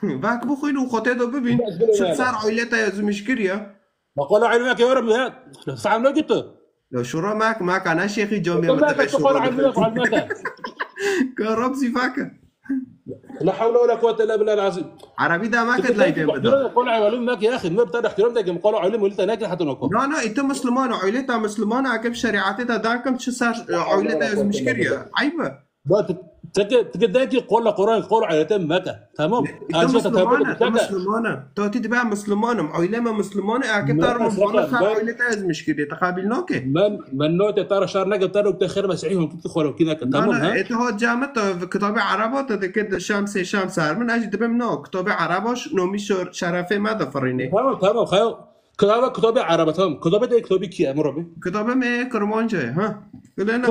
واک بخوین و خاطر دو ببین شد سر عائلتا یزمش کریه ما قالوا علمك يا رب هات فعملوا قلت لو شورا معك انا شيخي جومي ما تقول علمك وعلمك كرب سيفاك لا حول ولا قوه الا بالله العظيم عربي ده ما كنت لاقي بده قالوا علمك يا اخي ما بتاع احترام ده قالوا علم ولت هناك حتى نكون لا لا انت مسلمان وعائلتها مسلمان عقب شريعتها داكم شو صار عائلتها يزمش كريه عيبه تقدر قول القران قول على تم مكه تمام مسلمانه تو تتبع مسلمانه عائله مسلمانه عقب ترى مسلمانه عائلتها يزمش كريه تقابلناك من نوت ترى شهر نقل ترى وتخير مسيحيهم كنت خلوا كذا تمام ها انت هو جامت كتاب عربات كده شمس من اجي تبع منو كتاب عرباش نومي شرفه ما دفريني تمام خيو كتاب عربتهم كتاب ده كتابي كي امر كتاب ما كرمانجه ها لنا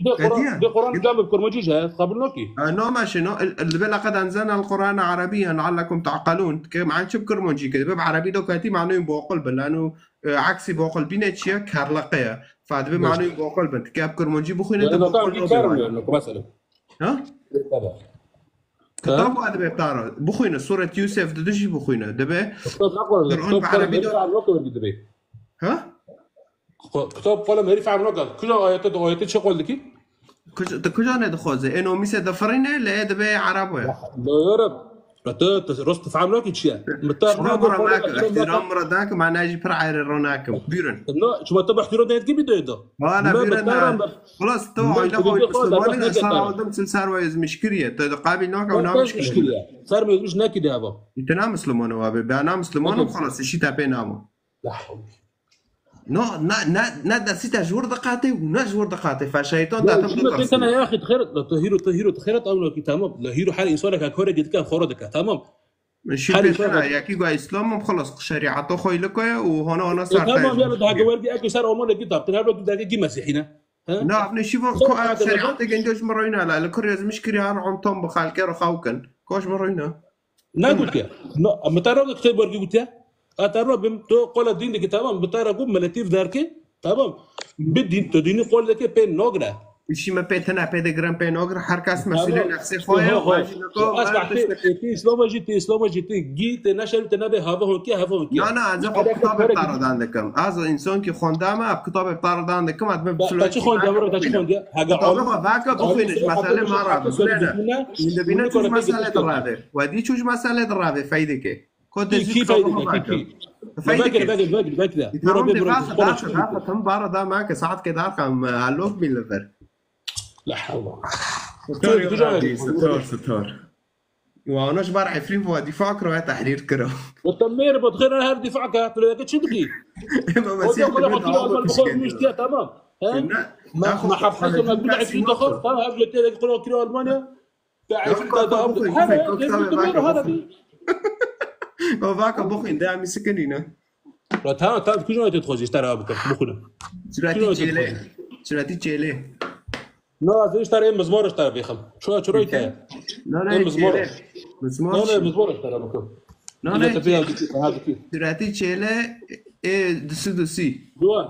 ده قرآن جاب بكرمجيجها قبلناكي نو ماشي نو اللي لقد انزلنا القرآن عربيا لعلكم تعقلون كم عن شو بكرمجي كده باب عربي دو كاتي معناه بوقل لانه عكسي بوقل بينتشيا كارلقيا فهذا معناه بوقل بنت كاب كرمجي بخوينا ده بوقل مثلا ها كتاب هذا بتاع بخوينا سورة يوسف ده شيء بخوينا ده قرآن عربي دو ها كتاب قلم هريف عم نقل كل آيات شو قول لكي كجا ندخوزه إنه مثل دفرينه لا ده عربي لا يا رب رست في عملك شيء متابع معك احترام رداك معناه يجي فرع روناك بيرن لا شو متابع احترام ده تجيب ده انا بيرن خلاص تو عيله مسلمان صار قدام سلسار ويز مشكريه تقابل نوك او مشكله صار مش ناكد يا ابا انت نام مسلمان وابي انا مسلمان وخلاص شيء تابع نامو لا حول نا سيتا جور دقاتي ونا جور دقاتي فالشيطان ده تم انا يا اخي تخيرت تهيرو تخيرت او تمام لا هيرو حال انسانك كوره قد كان خوردك تمام ماشي بيتنا يا كي جو اسلام خلاص شريعته خويلك وهنا صار تمام يا ده ورقي اكو صار امور كتاب تنابلو ده جي مسيحينا لا نشوف شريعتك عندوش مرينا لا الكوريز مش كري عم توم بخالك رخاوكن كوش مرينا نقول كده اما ترى كتاب ورقي قلت أترى بم تو قول الدين دك تمام بترى قوم ملتيف دارك تمام بالدين تديني قول دك بين نوغرا إيش ما بيتنا بيدجرام بين نوغرا حركة مسؤولين نفسي خويا أصبح تي إسلام جيتي جيت نشر تنبه هذا هو كي هذا هو كي أنا عايز كتاب بتعرض عندكم هذا إنسان كي خندامة بكتاب بتعرض عندكم ما تبي بسلوك تشي خندامة تشي خندامة هذا عمره ذاك بخوينش مسألة مرة بسلنا إذا بينا شو مسألة الرابع ودي شو مسألة الرابع فايدك كيف باقي تم بارا ده معك ساعات كده رقم هالوف باللفر لا حول ستار وانا شبار عفرين فوا دفاع كرة تحرير كرة والتمير بتخير هذا دفاعك تلاقي شدقي ما مسيح تمام ما حفظت ما تقول عفرين دخل تمام قبل كده يقولوا كيلو المانيا هذا وفاك بخين ده عم سكنينا تمام كل شويه تدخل يشتري بخنا شراتي تشيلي لا زي اشتري مزمور اشتري بيخم شو رايته لا مزمور اشتري بكم شراتي تشيلي دسي دوان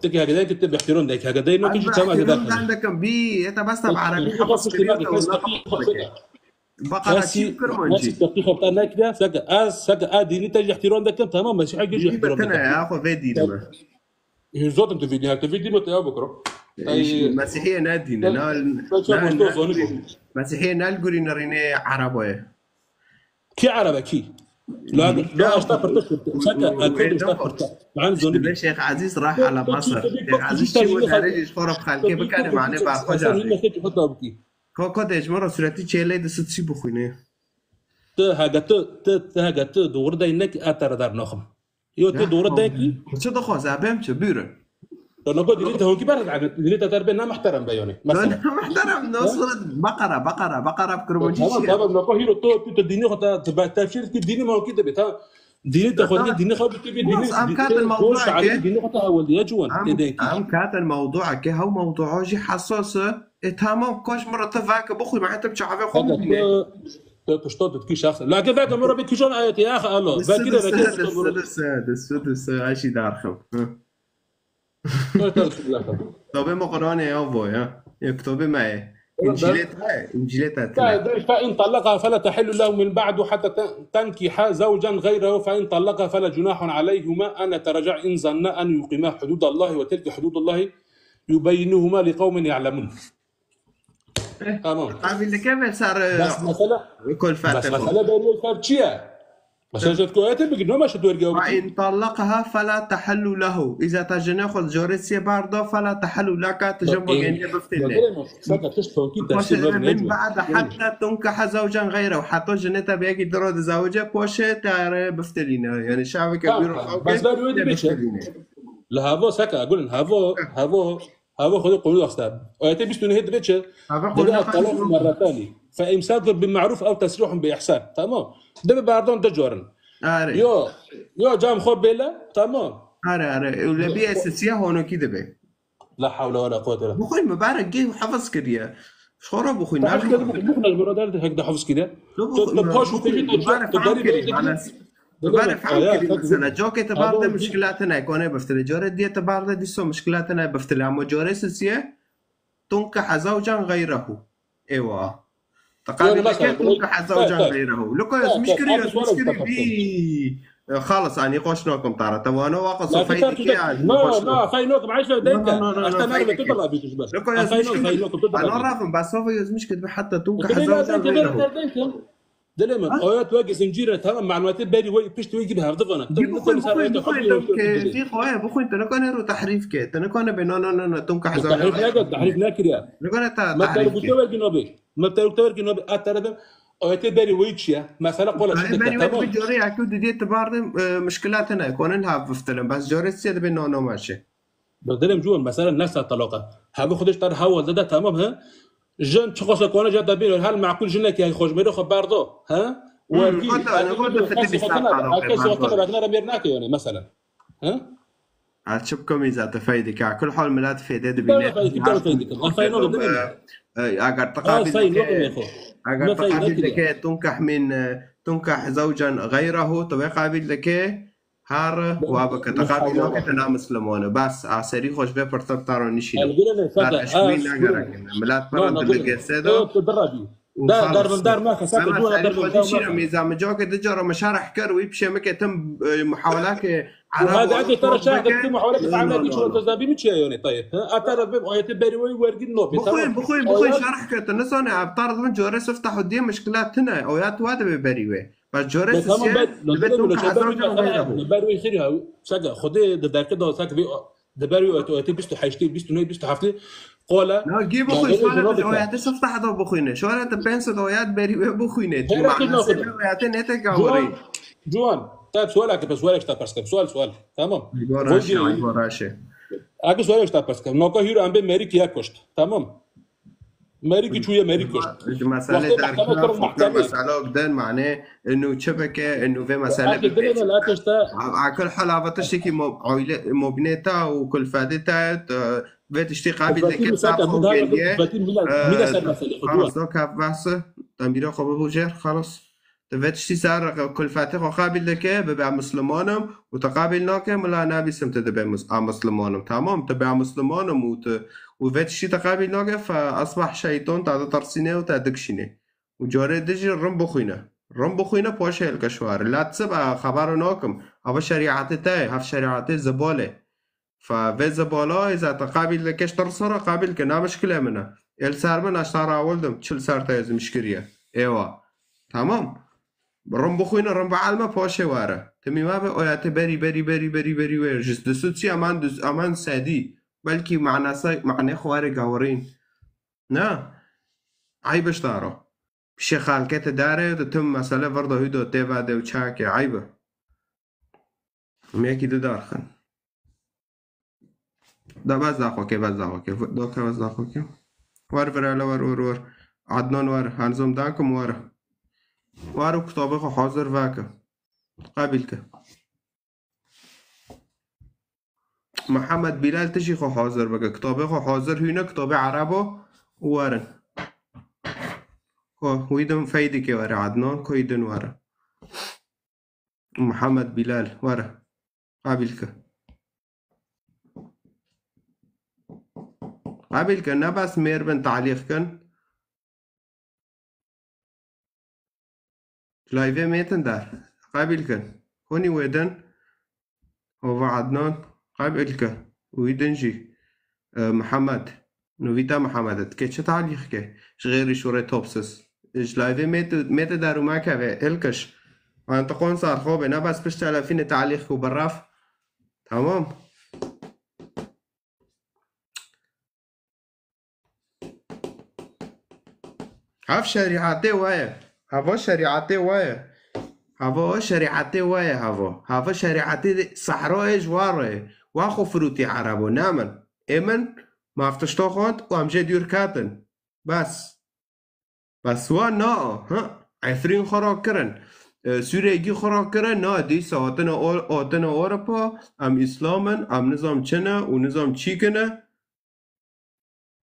تكي هكذا كتب احترام ديك هكذا انه كل شيء تمام هذا عندك بي انت بس بعربي بقرة شيء كرمانجي الدقيقة بتاعنا كده سكا ديني تجي احترام ده كم تمام ماشي حاجة يجي احترام ده يا اخو فيدي ده هي زوت انت فيديو تفيدي متى يا بكره مسيحية نادينا مسيحية نالجوري نريني عربية كي عربة كي لا اشتغل سكا اكيد اشتغل عن زوني الشيخ عزيز راح على مصر الشيخ عزيز شو ده خرب خالك بكان معناه باخوجا كودش مرة سرعتي تشيلي ده ستسي بخوينه هاجت دور ده إنك أتردار نخم يو تدور ده كي شو ده خاص عبام شو بيرن لانه قد دينيته هون كبرت عن دينيته تربيه محترم بيوني لا مثلا لا محترم نوصل بقرة بكرمونجي تمام طبعا نقول هيرو تو ديني خطا تبع تفسير ديني ما هو كده بتا ديني تاخذ ديني خاطر تبي ديني أم كات الموضوع كي ديني خطا اول يا جوان أم كات الموضوع كي هو موضوع جي حساسة تمام كوش مرة تفاك بخوي ما حتى بتشعفي خمسة تشتغل تكي شخص لا كذا مرة بكيشون آيات يا أخي الله باكيدا السادس عايشي دارخم طب ما قراني يا أبوي ها يكتبي معي إنجيلتها فإن طلقها فلا تحل له من بعد حتى تنكح زوجا غيره فإن طلقها فلا جناح عليهما أن يتراجعا إن ظنا أن يقيما حدود الله وتلك حدود الله يبينهما لقوم يعلمون. تمام. قابل كيف صار بس مثلا كل فاتح. بس مثلا بيقول فاتشيا. مثلا جت كويتة بيقول ما شو تورجع. وإن طلقها فلا تحل له إذا تجنخل جورسيا برضه فلا تحل لك تجمع جنيه بفتنة. من بعد حتى تنكح زوجا غيره وحتى جنتها بيجي درود زوجة بوشة تعرف بفتلينا يعني شعب كبير. بس بيقول بفتلينا. لهذا سكا أقول هذا خذ قولوا أستاذ ويأتي بيستون هيد بيتشر ده الطلاق مرة ثانية فإمساك بالمعروف أو تسريح بإحسان تمام ده باردون ده جورن يو جام خو بيلا تمام أره ولا بي أساسية هون كده بي لا حول ولا قوة إلا بالله بخوي مبارك جه وحفظ كريا شخورة بخوي نعرف بخنا البرادر ده هكذا حفظ كده تبقاش وتجي بعرف عنك مثلا جوكي تبارد مشكلاتنا يكون بفتل جورة دي تبارد دي سو مشكلاتنا بفتل عمو جورة سيسية تنكح زوجا غيره ايوه تقابل كيف تنكح زوجا غيره لكو مشكلة بي خالص يعني قوشناكم طارة وانا واقص فايدك يعني ما فاينوكم عايش لو دينك عشان انا بتطلع بيتش بس لكو انا رافم بس هو مشكلة حتى تنكح زوجا غيره دلما اويات واقع زنجيره تمام معلومات باري وي بيشت وي يجيبها ضفنا في خويا بخوي انت نكون هيرو تحريف كي انت نكون بينو تنكح زوجة تحريف ناكر يا نكون ما تعرف تورجي نوبي ما تعرف تورجي نوبي اتردم اويات باري ويتشيا مثلا قول شد تمام جوري اكيد دي تبارد مشكلاتنا يكون لها بفتلم بس جوري سيد بينو نو ماشي بدلم جوا مثلا الناس الطلاقه هذا خدش ترى هو ده تمام ها جن تخص كونه جدا بينه هل معقول جنك يا خوش ميرو خباردو ها وكي انا قلت فتي يعني مثلا ها هتشوفكم اذا تفيدك كل حال ملات فايده بينات اگر تقابل لك تنكح زوجا غيره تبقى قابل لك هار وابك تقابل لك تنا مسلمون بس عسري خوش به پرتب تارو نشینه اشوین نگرن ملات برند لگه سیدو دار ما كسات دون در نشینه میزام جا که دجارا مشارح کر وی بشه مکه تم محاولات هذا عندي ترى شاهد في محاولات عامله دي شو تزابي متشي يعني طيب اترى بقيت بري وي ورقي نوبي بخوي شرح كت نسون ابطارد من جورس افتحوا دي مشكلات هنا اويات واده ببري وي بس جورس بري خيرها ساقا خدي ددار كده ساق في دبري اوتي بيستو حيشتي بيستو نوي بيستو حفتي قولا لا جيب اخوي شوالة اويات افتح هذا بخوينه شوالة بنس اويات بري بخوينه اويات نتك اوري جوان طيب سؤالك بس سؤالك está parce que سؤال تمام اگه سؤالك está parce que نوكا هيرو ام بي ميري كيا كوشت تمام ميري كي شويه ميري كوشت مساله مساله قدام معناه انه شبكه انه في مساله على كل حال بتشتكي مبنيتها وكل فادتها بتشتي قابل لك خلاص لو كاف بس تمبيرو خو بوجر خلاص تفتشتي صار كل فاتح قابل لك ببيع مسلمانم وتقابل ناكم ولا نبي سمت تبع مسلمانم تمام تبع مسلمانم وفتشتي تقابل ناكم فأصبح شيطان تعد ترسينه وتدكشينه وجاري دجي رم بخوينه باشه الكشوار لا تسبع خبر ناكم هذا شريعة تاي هذا شريعة زبالة ففي زبالة إذا تقابل لكش ترسره قابل كنا مشكلة منه السار من أشترى أولدم شل سار تايز مشكلة إيوه تمام رم بخوينه رم بعلمه پاشه واره تمی ما به آیات بری ور جست دسوتی امان سادی بلکی معنی خواره گاورین نه عیبش داره بشه خالکت داره و تم مسئله ورده هیدو تیوه دو چاکه عیبه میکی دو دار خن ده بس داخوكي دوكا بس داخوكي ور فرالة ور عدنان ور هنزم داكم ور كتابه خو حاضر واكا قابلك محمد بلال تشي خو حاضر بك كتابه خو حاضر هنا كتابه عربو ورن ويدم فايدي كي ورا عدنان كويدن ورا محمد بلال ورا قابلك نبس ميربن تعليق كن لايفه ميتن دار قابلك هوني ويدن هو عدنان قابلك ويدنجي محمد نويتا محمد كيتش تعليق كي غير شوري توبسس ايش لايفه ميت دارو ما كافي الكش وانت قون صار خوبه نبس بشتغل فيني تعليق وبراف تمام هاف شريعتي وايا هاف شريعتي هاف شريعتي صحراء جواره واخو فروتي عربو نامن امن ما افتشتو خود وامجي ديور كاتن بس وان نا ها عفرين خرا کرن سوریگی خرا کرن نا دی ساعتنا اورپا ام اسلامن ام نظام چنه و نظام چی کنه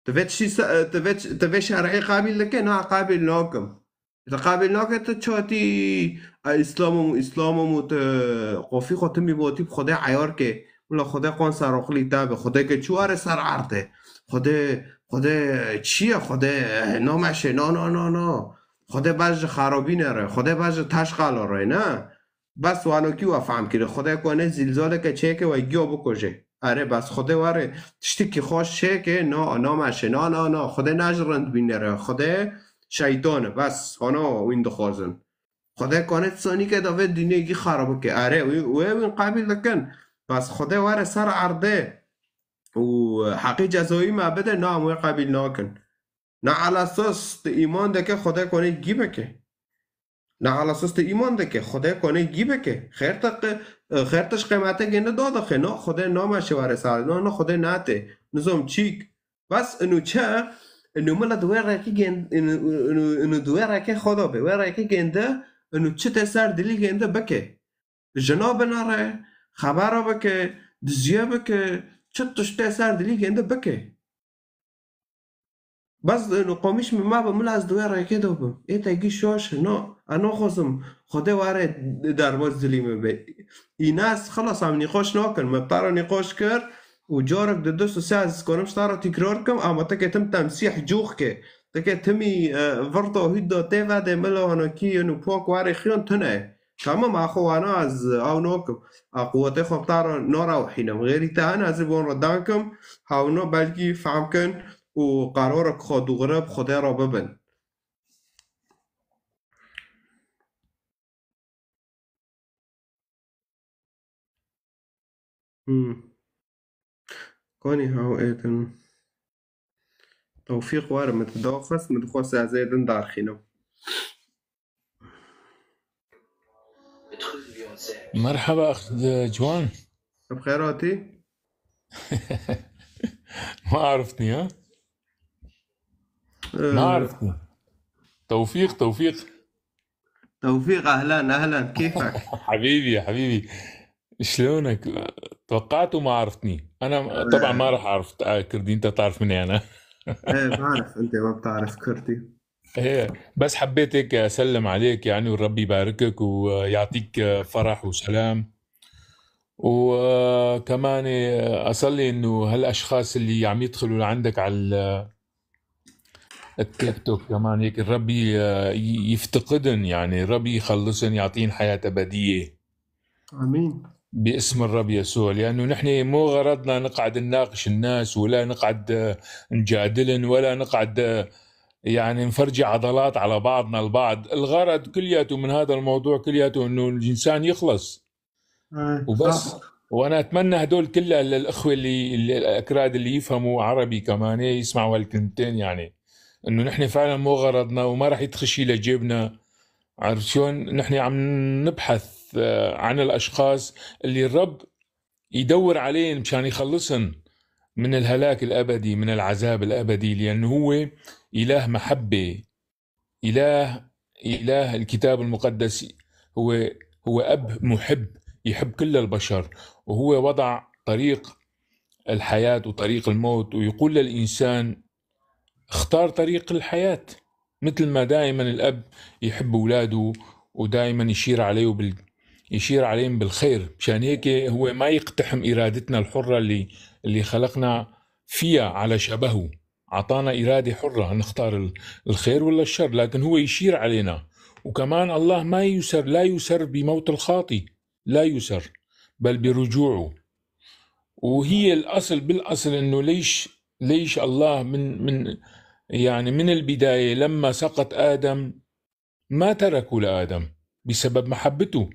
تفت شرعي قابل لك نا قابل لكم قابل لك تشاتي اسلام مت قفي ختم بيوتي خدا عيار که ولا خدا قان سراخلی تاب خدا که چوار سر عرضه خدا چیه خدا نامشه نه خدا باج خرابی نره خدا باج تشغال ره نه بس وانو کی وفهم کرده خدا کنه زلزله که چه که و گیو بکشه آره بس خدا واره تشتی که خوش شه که نامشه نه خدا نجرند بینره خدا شیطانه بس هانا وین دخوازن خدا کنه تسانی که داوه دینگی خرابه که آره و این قابل لکن بس خدا واره سر عرضه و حقی جزایی معبده نه اموی قابل ناکن نه على اساس ایمان ده که خدا کنه گیبه که نه على اساس ایمان ده که خدا کنه گیبه که خیرتش قیمته گنده داده خی نه خدا نامشه واره سال نه خدا ناته نظام چیک بس انو چه انو ملا دوی رکی گند انو دوی رکی خدا به وی رکی گنده انو چه تسر دلی گنده بکه جناب ناره خبره بکه دزیه بکه چه تسر دلی گنده بکه بس انو قومیش ما به ملا از دوی رکی دوبم ایتا گی شوش نه انا خواستم خدا واره درواز دلیمه به این است خلاص هم نقاش نکن مبتر نقاش کرد و جارك ده دوست ساز كونمش ترى تكراركم اما تك تم تمسيح جوخك تك تمي فرطو هيدا تيفا ده ملو انا كي انو بوك واري خيان تنه تمام اخو انا از او نوكم قوتي خب ترى نورا وحينم غيري تانا از بون ردانكم هاونو بلكي فهمكن وقرارك خود غرب خدا را ببن كوني هاو ايتن توفيق وار متداخس متخصص زيدن دارخينو مرحبا أخ جوان. بخيراتي ما عرفتني ها؟ ما عرفتني. توفيق اهلا كيفك؟ حبيبي شلونك؟ توقعت وما عرفتني. انا طبعا ما راح اعرف كردي، انت تعرف مني انا. ايه بعرف انت ما بتعرف كردي. ايه بس حبيت هيك اسلم عليك يعني، والرب يباركك ويعطيك فرح وسلام، وكمان اصلي انه هالاشخاص اللي عم يدخلوا لعندك على التيك توك كمان هيك الرب يفتقدن، يعني الرب يخلصن يعطين حياة أبدية. امين باسم الرب يسوع، لأنه نحن مو غرضنا نقعد نناقش الناس ولا نقعد نجادلن ولا نقعد يعني نفرجي عضلات على بعضنا البعض. الغرض كلياته من هذا الموضوع كلياته انه الانسان يخلص وبس. وانا اتمنى هدول كل الاخوه اللي الاكراد اللي يفهموا عربي كمان يسمعوا هالكلمتين، يعني انه نحن فعلا مو غرضنا وما راح يدخل لجيبنا. عرفت شلون؟ نحن عم نبحث عن الاشخاص اللي الرب يدور عليهم مشان يخلصن من الهلاك الأبدي، من العذاب الأبدي، لأنه هو إله محبة، إله الكتاب المقدس. هو أب محب، يحب كل البشر، وهو وضع طريق الحياة وطريق الموت، ويقول للإنسان اختار طريق الحياة، مثل ما دائما الأب يحب أولاده ودائما يشير عليهم بالخير. مشان هيك هو ما يقتحم إرادتنا الحرة اللي خلقنا فيها على شبهه. أعطانا إرادة حرة نختار الخير ولا الشر، لكن هو يشير علينا. وكمان الله لا يسر بموت الخاطي، لا يسر، بل برجوعه. وهي الأصل بالأصل إنه ليش الله من البداية لما سقط آدم ما تركوا لآدم بسبب محبته.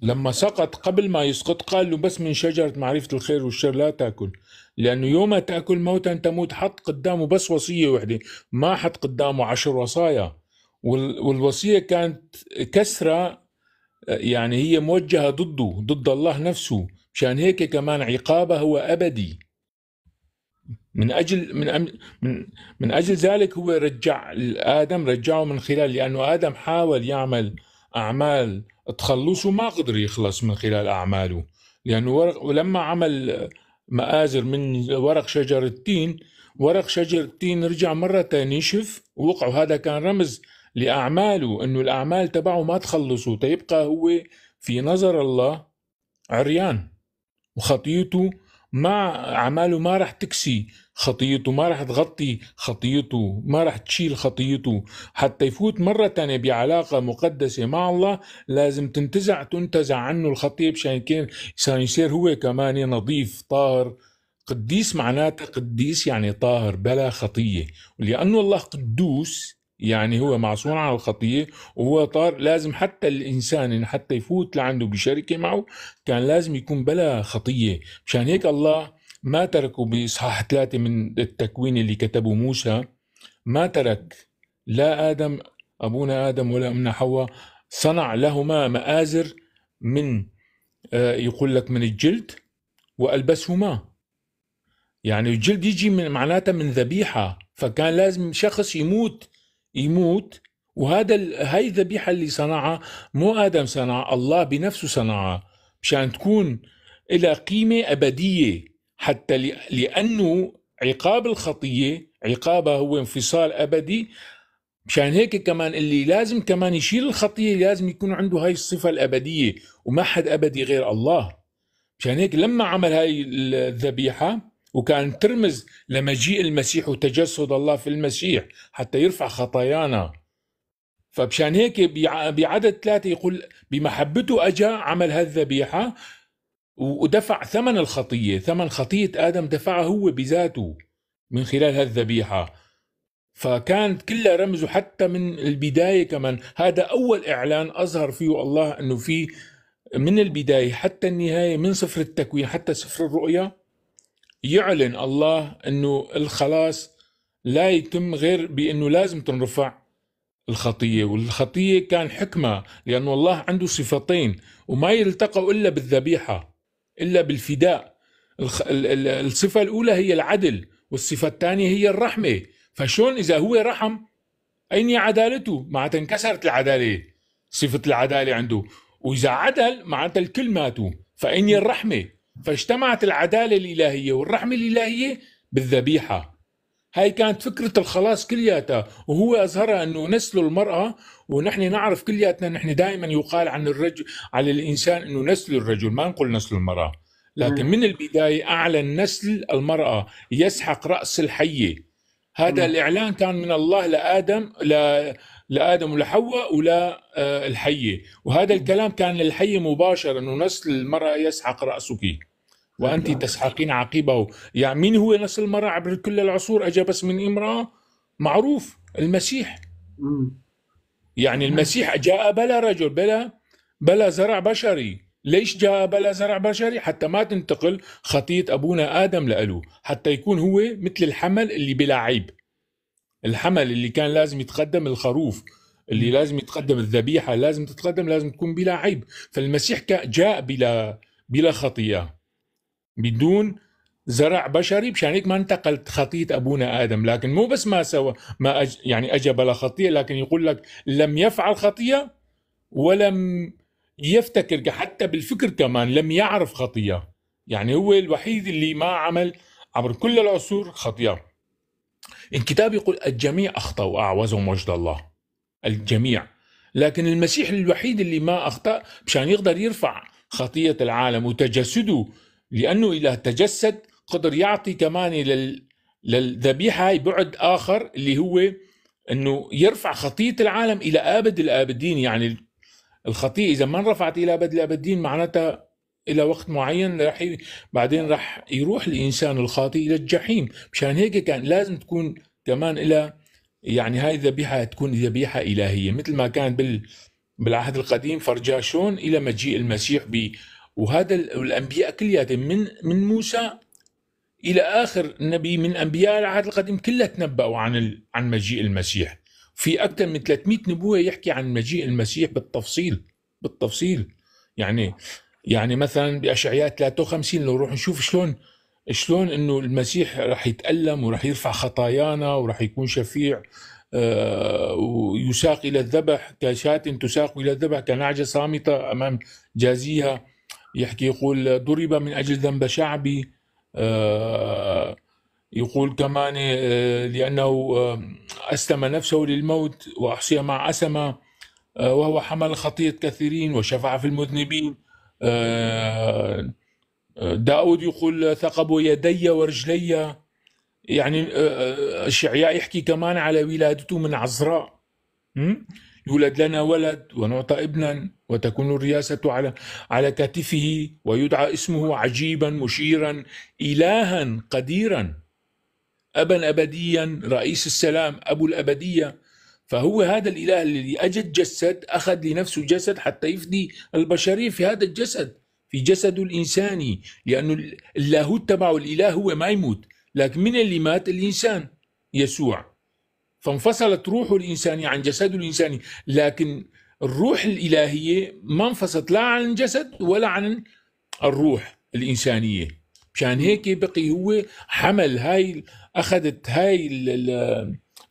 لما سقط، قبل ما يسقط، قال له بس من شجرة معرفة الخير والشر لا تأكل، لأنه يوم تأكل موتا تموت. حط قدامه بس وصية واحدة، ما حط قدامه 10 وصايا. والوصية كانت كسرة، يعني هي موجهة ضد الله نفسه. مشان هيك كمان عقابه هو أبدي. من أجل ذلك هو رجعه من خلال، لأنه آدم حاول يعمل أعمال تخلصه، ما قدر يخلص من خلال أعماله، لأنه ولما عمل مآزر من ورق شجر التين رجع مرة تانية نشف ووقع. هذا كان رمز لأعماله، أنه الأعمال تبعه ما تخلصه، تيبقى هو في نظر الله عريان، وخطيته أعماله ما رح تكسي خطيته، ما رح تغطي خطيته، ما رح تشيل خطيته. حتى يفوت مرة تانية بعلاقة مقدسة مع الله لازم تنتزع عنه الخطية، بشان يصير هو كمان نظيف طاهر. قديس معناته قديس يعني طاهر بلا خطية، ولأنه الله قدوس يعني هو معصوم عن الخطية وهو طاهر، لازم حتى الإنسان حتى يفوت لعنده بشركة معه كان لازم يكون بلا خطية. مشان هيك الله ما تركوا بإصحاح 3 من التكوين اللي كتبه موسى، ما ترك لا أبونا آدم ولا أمنا حواء، صنع لهما مآزر من يقول لك من الجلد وألبسهما. يعني الجلد يجي معناته من ذبيحة، فكان لازم شخص يموت. هاي الذبيحة اللي صنعها مو آدم صنع، الله بنفسه صنعها مشان تكون إلى قيمة أبدية. حتى لأنه عقاب الخطية عقابها هو انفصال أبدي. مشان هيك كمان اللي لازم كمان يشيل الخطية لازم يكون عنده هاي الصفة الأبدية، وما حد أبدي غير الله. مشان هيك لما عمل هاي الذبيحة، وكان ترمز لمجيء المسيح وتجسد الله في المسيح حتى يرفع خطايانا. فبشان هيك بعدد 3 يقول بمحبته أجا عمل هالذبيحة ودفع ثمن الخطية، ثمن خطية آدم دفعها هو بذاته من خلال هالذبيحة. فكانت كلها رمزه حتى من البداية. كمان هذا أول إعلان أظهر فيه الله أنه في من البداية حتى النهاية، من سفر التكوين حتى سفر الرؤيا، يعلن الله أنه الخلاص لا يتم غير بأنه لازم تنرفع الخطية. والخطية كان حكمة، لأنه الله عنده صفتين وما يلتقوا إلا بالذبيحة، إلا بالفداء. الصفة الأولى هي العدل، والصفة الثانية هي الرحمة. فشون إذا هو رحم أين عدالته؟ معناتها انكسرت العدالة، صفة العدالة عنده. وإذا عدل معناتها الكل ماتوا، فأين الرحمة؟ فاجتمعت العدالة الإلهية والرحمة الإلهية بالذبيحة. هاي كانت فكرة الخلاص كلياتها، وهو أظهرها أنه نسل المرأة. ونحن نعرف كلياتنا، نحن دائما يقال عن الرجل على الإنسان أنه نسل الرجل، ما نقول نسل المرأة. لكن من البداية أعلن نسل المرأة يسحق رأس الحية. هذا الإعلان كان من الله لآدم ولحواء ولا الحية. وهذا الكلام كان للحية مباشر، أنه نسل المرأة يسحق رأسك وأنت تسحقين عقيبه. يعني مين هو نسل المرأة عبر كل العصور؟ أجا بس من امرأة، معروف المسيح. يعني المسيح جاء بلا رجل، بلا زرع بشري. ليش جاء بلا زرع بشري؟ حتى ما تنتقل خطية أبونا آدم لأله، حتى يكون هو مثل الحمل اللي بلا عيب. الحمل اللي كان لازم يتقدم الخروف، اللي لازم يتقدم الذبيحة لازم تكون بلا عيب. فالمسيح جاء بلا خطية، بدون زرع بشري، مشان هيك ما انتقلت خطية أبونا آدم. لكن مو بس ما سوى ما يعني أجى بلا خطية، لكن يقول لك لم يفعل خطية ولم يفتكر، حتى بالفكر كمان لم يعرف خطية. يعني هو الوحيد اللي ما عمل عبر كل العصور خطية. الكتاب يقول الجميع أخطأوا وأعوزوا مجد الله، الجميع. لكن المسيح الوحيد اللي ما أخطأ مشان يقدر يرفع خطية العالم وتجسده، لأنه إله تجسد قدر يعطي كمان للذبيحة هاي بعد آخر، اللي هو أنه يرفع خطية العالم إلى أبد الآبدين. يعني الخطية إذا ما رفعت إلى أبد الآبدين معناتها إلى وقت معين بعدين راح يروح الإنسان الخاطئ إلى الجحيم. مشان هيك كان لازم تكون كمان إلى يعني هاي الذبيحة تكون ذبيحة إلهية، مثل ما كان بالعهد القديم فرجاشون إلى مجيء المسيح وهذا الأنبياء كلياتهم من موسى إلى آخر نبي من أنبياء العهد القديم كلها تنبأوا عن مجيء المسيح. في أكثر من 300 نبوة يحكي عن مجيء المسيح بالتفصيل. يعني مثلا بأشعياء 53 لو نروح نشوف شلون انه المسيح راح يتألم وراح يرفع خطايانا وراح يكون شفيع، ويساق الى الذبح كشاة تساق الى الذبح كنعجة صامتة امام جازيها. يحكي يقول ضرب من اجل ذنب شعبي، يقول كمان لانه اسلم نفسه للموت واحصي مع اسمه، وهو حمل خطية كثيرين وشفع في المذنبين. داود يقول ثقبوا يدي ورجلي. يعني الشعياء يحكي كمان على ولادته من عذراء، يولد لنا ولد ونعطى ابنا وتكون الرياسة على كتفه ويدعى اسمه عجيبا مشيرا إلها قديرا أبا أبديا رئيس السلام أبو الأبدية. فهو هذا الإله الذي أجد جسد، أخذ لنفسه جسد حتى يفدي البشرية في هذا الجسد، في جسده الإنساني، لأنه اللاهوت تبعه الإله هو ما يموت، لكن من اللي مات الإنسان يسوع، فانفصلت روحه الإنسانية عن جسده الإنساني. لكن الروح الإلهية ما انفصلت لا عن الجسد ولا عن الروح الإنسانية. مشان هيك بقي هو حمل أخذت هاي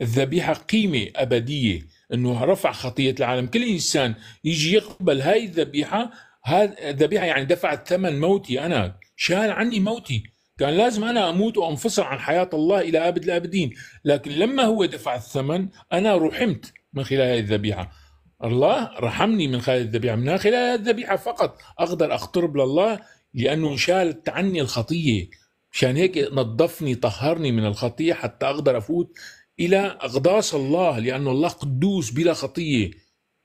الذبيحة قيمة أبدية، أنه رفع خطية العالم. كل إنسان يجي يقبل هاي الذبيحة، هذا الذبيحة يعني دفعت ثمن موتي، أنا شال عني موتي، كان لازم أنا أموت وأنفصل عن حياة الله إلى أبد الآبدين. لكن لما هو دفع الثمن أنا رحمت من خلال هذه الذبيحة. الله رحمني من خلال الذبيحة، من خلال هذه الذبيحة فقط أقدر أقترب لله، لأنه انشالت عني الخطية. مشان هيك نظفني طهرني من الخطية حتى أقدر أفوت إلى أقداس الله، لأنه الله قدوس بلا خطية.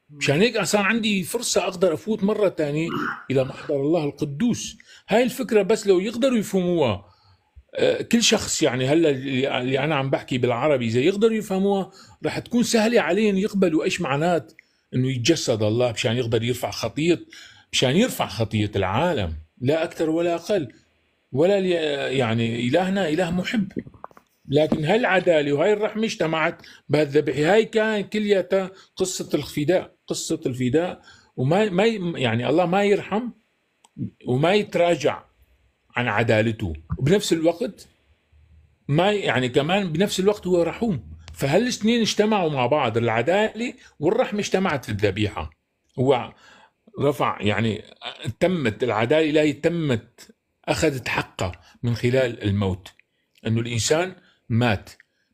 مشان هيك صار عندي فرصة أقدر أفوت مرة تانية إلى محضر الله القدوس. هاي الفكرة بس لو يقدروا يفهموها كل شخص، يعني هلا اللي أنا عم بحكي بالعربي إذا يقدروا يفهموها رح تكون سهلة عليهم يقبلوا إيش معنات إنه يتجسد الله مشان يقدر يرفع خطية العالم، لا أكثر ولا أقل. ولا يعني إلهنا إله محب. لكن هالعدالة وهي الرحمة اجتمعت بهالذبيحة. هاي كان كلياتها قصة الفداء وما يعني الله ما يرحم وما يتراجع عن عدالته، وبنفس الوقت ما يعني كمان بنفس الوقت هو رحوم. فهالاثنين اجتمعوا مع بعض، العدالة والرحمة اجتمعت في الذبيحة. هو رفع يعني تمت العدالة الإلهية، تمت أخذت حقه من خلال الموت، أنه الإنسان مات.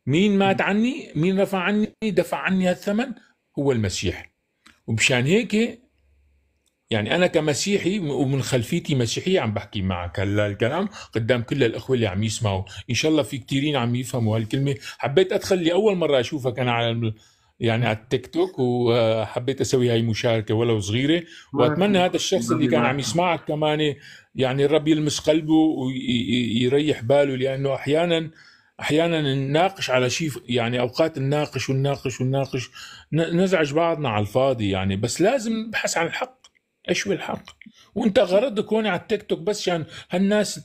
مين مات عني؟ مين رفع عني؟ دفع عني هالثمن هو المسيح. وبشان هيك يعني أنا كمسيحي ومن خلفيتي مسيحية عم بحكي معك هلا الكلام قدام كل الأخوة اللي عم يسمعوا، إن شاء الله في كتيرين عم يفهموا هالكلمة. حبيت أدخل لأول مرة أشوفك أنا على التيك توك، وحبيت أسوي هاي مشاركة ولو صغيرة، وأتمنى هذا الشخص اللي كان عم يسمعك كمان يعني الرب يلمس قلبه ويريح باله، لأنه أحيانا نناقش على شيء، يعني أوقات نناقش نزعج بعضنا على الفاضي يعني. بس لازم نبحث عن الحق، إيش هو الحق. وأنت غرضك هون على التيك توك بس عشان هالناس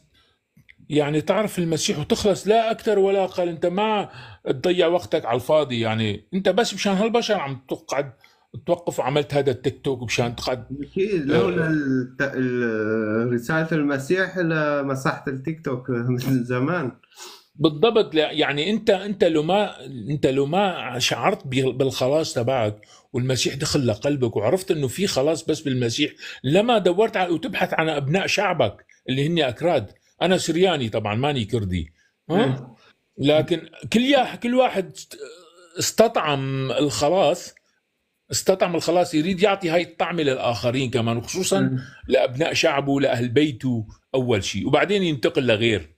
يعني تعرف المسيح وتخلص، لا أكثر ولا أقل. أنت ما تضيع وقتك على الفاضي، يعني أنت بس مشان هالبشر عم تقعد توقف وعملت هذا التيك توك مشان تقعد اكيد لولا رسالة المسيح لمسحت التيك توك من زمان. بالضبط. يعني انت لو ما شعرت بالخلاص تبعك والمسيح دخل لقلبك وعرفت انه في خلاص بس بالمسيح، لما دورت على وتبحث عن ابناء شعبك اللي هن اكراد. انا سرياني طبعا ماني كردي، لكن كل واحد استطعم الخلاص يريد يعطي هاي الطعمة للآخرين كمان، وخصوصا لأبناء شعبه لأهل بيته أول شيء، وبعدين ينتقل لغير.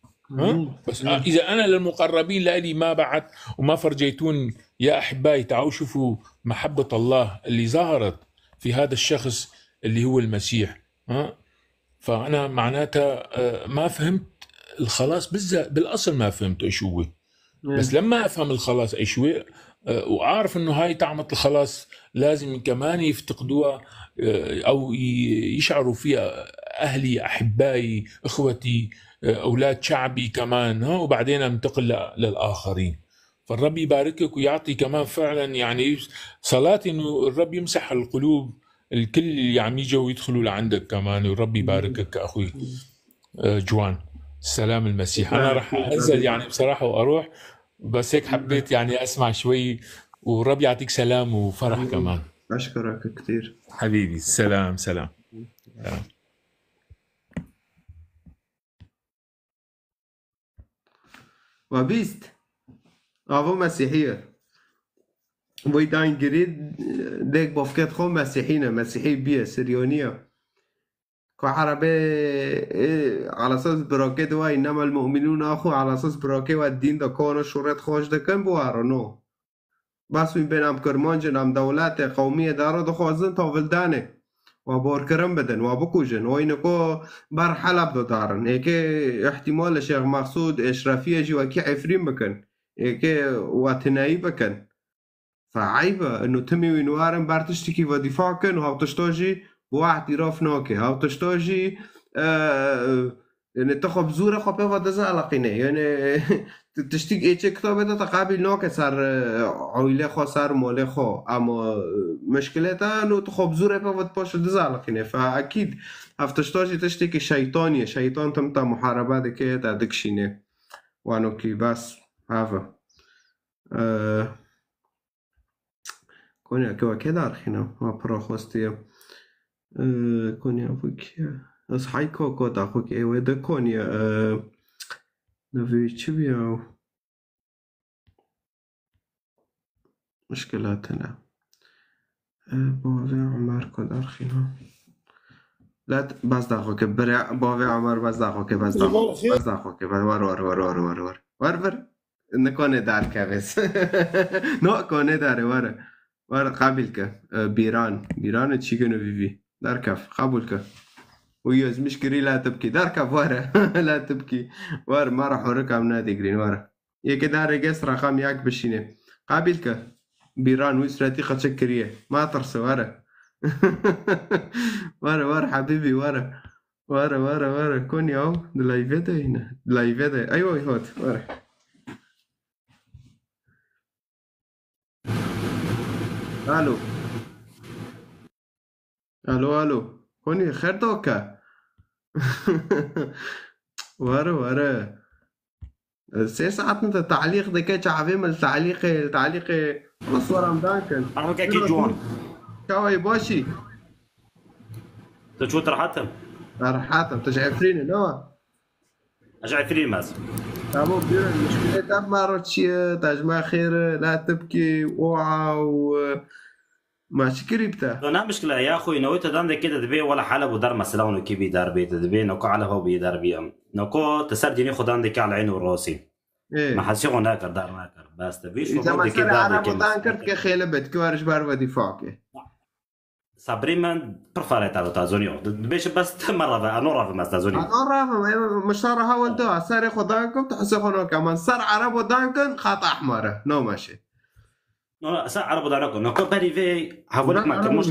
بس إذا أنا للمقربين لألي ما بعت وما فرجيتون يا أحبائي تعالوا شوفوا محبة الله اللي ظهرت في هذا الشخص اللي هو المسيح، فأنا معناتها ما فهمت الخلاص بالأصل، ما فهمت إيش هو. بس لما أفهم الخلاص إيش هو وأعرف إنه هاي طعمة الخلاص لازم كمان يفتقدوها أو يشعروا فيها أهلي أحبائي إخوتي أولاد شعبي كمان، وبعدين انتقل للآخرين. فالرب يباركك ويعطي كمان فعلا، يعني صلاتي إنه الرب يمسح القلوب الكل اللي عم يجوا ويدخلوا لعندك كمان، والرب يباركك أخوي جوان. سلام المسيح. أنا رح أنزل يعني بصراحة وأروح، بس هيك حبيت يعني أسمع شوي، ورب يعطيك سلام وفرح كمان. أشكرك كتير حبيبي. سلام. وبيست أبو مسيحية ويدان جريد ديك بوفكت خو مسيحي بيه سريونية كعربي على أساس براكة و إنما المؤمنون أخو على أساس براكة و الدين دا كون شورت خوش دكن بوارنو بس من بين كرمانج نام دولت قومية دارو دخوازن تا ولدانه و بارکرم بدن و بکوژن و اینکو بر حلب دو دارن ایکه احتمال شیخ مقصود اشرافیه جی وکی عفرین بکن ایکه وطنایی بکن فعیبه انو تمی وینوارن برتشتکی و دفاع کن و هاوتشتاجی بو اعتراف ناکه هاوتشتاجی يعني تخب زورة خبيه ودزا علاقينه يعني تشتيك ايچه كتابه ده تقابل ناكه سر عائله خو سر ماله خو اما مشكلته انه تخب زورة به ود باش دزا علاقينه فاكيد هفتشتاجي تشتيك شيطانيه شيطان تمتا محاربه ده که دكشينه وانو كي بس هذا كونيا كوا كدار خينا ما براخوستي كونيا بوكيا از های کوکو تا خو که و د کونیا نوی چی بیاو مشکلاتنا باوی عمر کدار خینا لا بس داخو که برای باوی عمر بس داخو که بس داخو که ور نکنه در که بس نه کنه داره ور قبل که بیران چی کنه بیبی در کف قبول که ويوز مشكري لا تبكي دارك ورا لا تبكي ورا ما راح اوريك عم نادي جرين ورا يا كده رقص رقم ياك بشينه قابلك بيران ويسراتي تشكريه ما ترسى ورا ورا حبيبي ورا كون ياو دلايفيدا هنا دلايفيدا ايوه هوت ورا الو كوني خير دوكا ورا 6 ساعات انت تعليق دكا عظيم التعليق مصور رمضان كان انا كاكي جوان كاوي باشي تشوت رحاتم تجعفرين نو اجعفرين ماس ابو بير المشكله مرات شي تجمع خير لا تبكي واو ماشي كريبتا انا مشكله يا اخوي نويت دان كده دبي ولا حلب ودار مسلون كي بيدار بيت دبي نكو على هو بيدار بيام نكو تسردني خدان دك على عيني وراسي ما حسيغو ناكر دار ناكر بس تبيش فوق دك دار دك تانكرت كخيله بتكوارش بار ودي فوق صبريمان برفاريت على تازونيو بيش بس مره انا رافع ما تازونيو انا مش صار هاول دو صار خدانكم تحسخونو كمان صار عرب ودانكن خط احمر نو ماشي لا ساعة عربو داركو نكو بريفي هقولك ما كرموش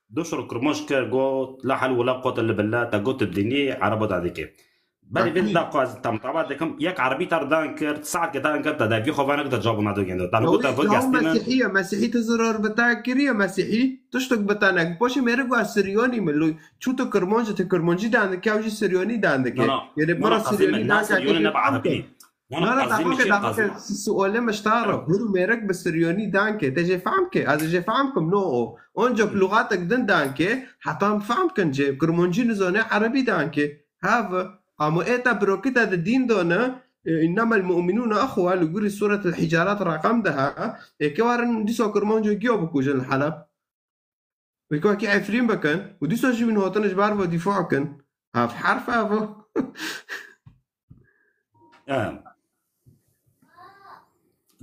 دوشر كرموشك جو لا حل ولا قوت اللي بالله تقوت الدنيا عربو داركي بله بید دقیقاً تام طبعا دکم یک عربی تر دان کرد ساعت که دان کرد دادی خوانه که جواب نداد گنده تا نگو تا بود مسیحیه مسیحی تزرار بتاکریه مسیحی تشتک بتانک باشه میره گو سریانی ملو چو تو کرمانجی دانده که اوجی سریانی دانده که یعنی برا سریانی دانده نبع عربی لا دقیقه سؤال مشترك هرو ميرك بالسريوني دانكي تجي فهمك هذا جي فهمكم نو اونجا بلغاتك دن دانكي حتى فهمكن جي كرمونجي نزوني عربي دانكي هذا اما ايتا بروكيتا الدين دونا انما المؤمنون اخوه لقول سوره الحجارات رقم ده كوارن ديسو كرمونجو جيوبو كوجن الحلب ويكون كي عفرين بكن وديسو جي من وطنش بعرفوا دفاعكن هاف حرف هذا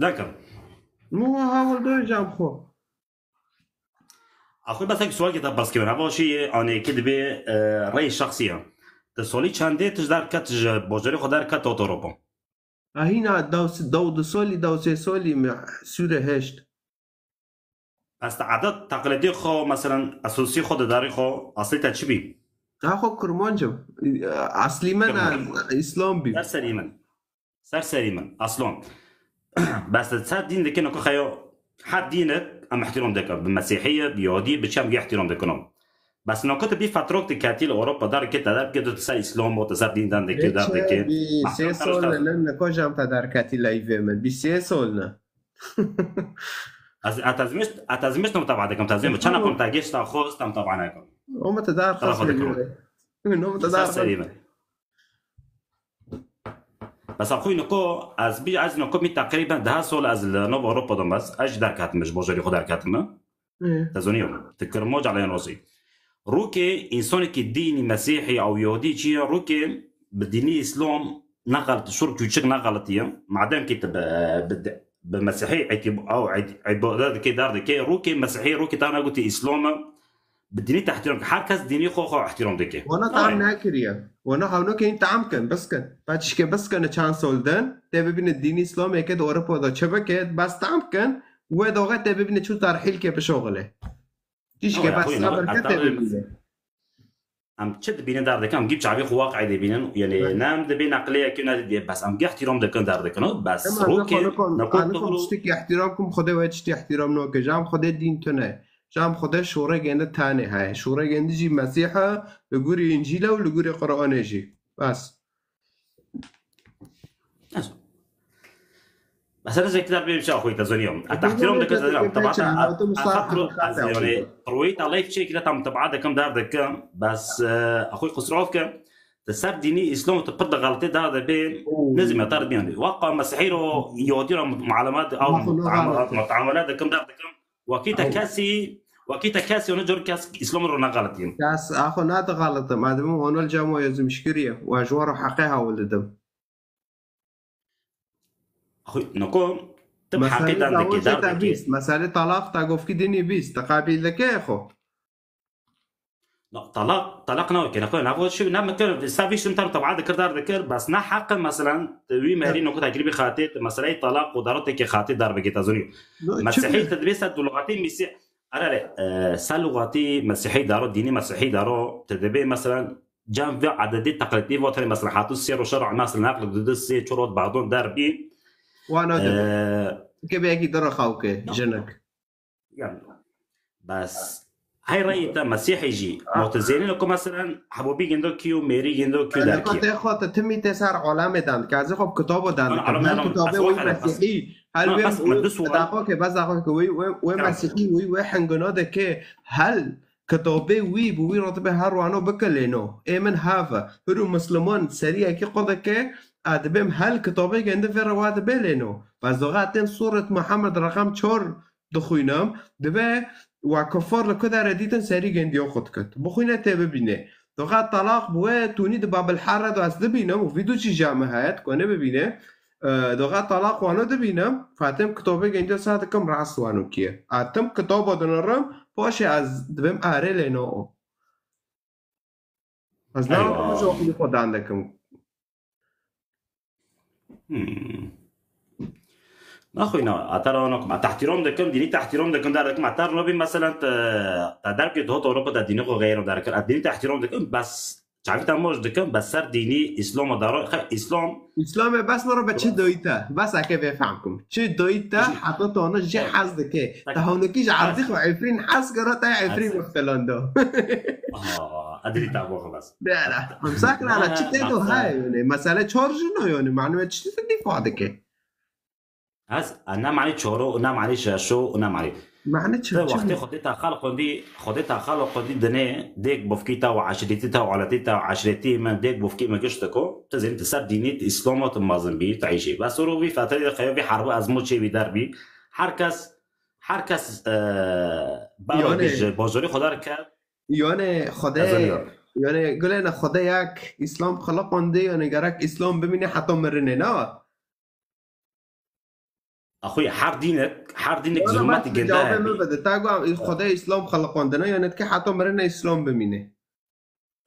ذكر مو هاول درجة خو أخوي بس هيك سؤال كده بس كمان أول شيء أنا كده برأي شخصية تسولي چنده تجدر كتج بوجري خدار كت أوروبا هنا دو سولي دو سه سولي سوره هشت بس عدد تقليدي خو مثلا أساسي خود داري خو أصلي تشبي خو كرمانجو أصلي من إسلام بي سر سريما أصلا بس تصير دين ده كنا كخيو حد دينك أم احترام دكا بالمسيحية بيهودية بتشام جي احترام دكنام بس نوكت بي فترة كاتيل أوروبا دار كده دار كده تصير إسلام وتصير دين دان دكا دار دكا بي سول لنا كوجام تدار كاتيل أيفيمن بي سولنا أتزمش نم طبعا دكم تزمش كنا كم تاجيش تأخذ تم طبعا هيكم هم تدار هم تدار بس أخوي نكو از بي از نكو مي تقريبا ده سول از نوف أوروبا دم بس أج دار كاتم مش بوجري خدار كاتم تزونيهم تكرموج على روسي روكي إنسان كي ديني مسيحي أو يهودي شيء روكي بديني إسلام نقلت شرك وشك نقلتيه معدم كتب بمسيحي أو عبادات كي دار كي روكي مسيحي روكي تانا قلت إسلام بديني تحترم حركز ديني خو احترام دكي وانا طعم ناكريا وانا هاونو كين تعمكن بس كن بعدش كي بس كن چان سولدن تبين الدين اسلام يكد اوروبا دا شبكه بس تعمكن ودوغه تبين شو ترحيل كي بشغله تيش كي بس قبل كتب ام تشد بين دار دكام جيب شعبي واقع دي بينن يعني نام دبين عقليه كنا دي بس ام احترام دكن دار دكن بس روكي نكون تشتكي احترامكم خدي وجهتي احترام نو كجام خدي دين تنه جام خدا شورا گنده تانه های شورا گنده جی مسیحه لگوری انجیله و لگوری قرآنه جی بس بس أنا زي كده بيمشي أخوي تزونيهم التحترم ده كذا طبعا أفكر يعني رويت عليه في شيء كده تام تبعه ده كم دار ده كم بس أخوي خسروف كم تسر ديني إسلام تقد غلطي ده بين لازم يطارد بينه واقع مسيحي رو يودينا معلومات أو متعاملات ده كم دار ده كم وكيتا كاسي ونجر كاس إسلام رو نغلطين كاس أخو ناد غلط ما دام هون الجامعة يزم مشكرية وأجواره حقيقة ولدم أخوي نكو تب حقيقة عندك دار مسألة طلاق تقف كدني بيس تقابل لك يا أخو طلاق نوكي نقول نقول شو نعم كل سافيش نتر طبعا ذكر دار ذكر بس نا حق مثلا توي مهري نقول تقريبا خاطئ مسألة طلاق ودارتك خاطئ دار بقيت أزوني مسيحي تدريس اللغتين مسيح أنا سلغتي مسيحي دارو ديني مسيحي دارو تدبي مثلا جام في عددية تقليدية وترى مثلا حاتو السير وشرع مثلا ناقل ضد السير شروط بعضهم دار بي وانا كيف يجي درا خاوك جنك يعني بس هاي رأيته مسيحي يجي معتزلين لكم مثلا حبوبي جندو كيو ميري جندو كيو داركي أنا كنت أخذ تمي تسار علامة دان كذا خب كتابه دان كتابه ومسيحي هل وين مسيحي وين حنجنا ده كه هل كتابه وي رتبه هروانو بكلينو إيمن هذا هرو مسلمان سريع كي قدك أدبم هل كتابه جنده في رواد بلينو بس دقاتين صورة محمد رقم 4 دخوينام دبه وكفار لكذا رديتن سريع جندي أخذ كت بخوينه تببينه دقات طلاق بوه توني دباب الحرة دو أصل بينام وفيدو شي جامعات كونه ببينه دقات طلاق وانو دبينم فاتم كتابه جنده ساعت كم رأس وانو كيه أتم كتابه دنرم باشه از دبم آره لينو از نام مش أخذ خود عندكم أخوينا أترى تحترم دكم ديني تحترم دكم داركم أترى نبي مثلا تدرك ده أوروبا ده دينه غيره دارك الدين تحترم دكم بس شعبيتا موج دكم بس سر ديني اسلام دارو اسلام اسلام بس مرة بتشي دويتا بس هكذا بفهمكم شي دويتا حطيته انا جي حاز دكي تهونكيش عرضيخ وعفرين حاز قرأتا عفرين مختلان دو ادري تعبوها بس لا مساكن على تشتيتو هاي يعني مسألة تشورجنو يعني معنوية تشتيتو دي فادكي هز انا معني تشورو انا معني شاشو انا معني معنى تشورجنو وقتی خودتا خلق دی دنه دیگ بفکیتا و عشرتیتا و علتیتا و عشرتی من دیگ بفکی مگشتکو تزين تسر دينيت اسلام تمازن بي تعيشي بس رو في فتره خيابي حرب ازمو چه بي در بي هر کس باوجش بازاری خدا رو کرد یعنی خدا یعنی گله خدا یک اسلام خلقنده یعنی گرک اسلام ببینه حتی مرنه نه اخوي هر دينك ظلمات جواب ما بده تاگو خدا اسلام خلقاندنه یعنی که حتی مرنه اسلام ببینه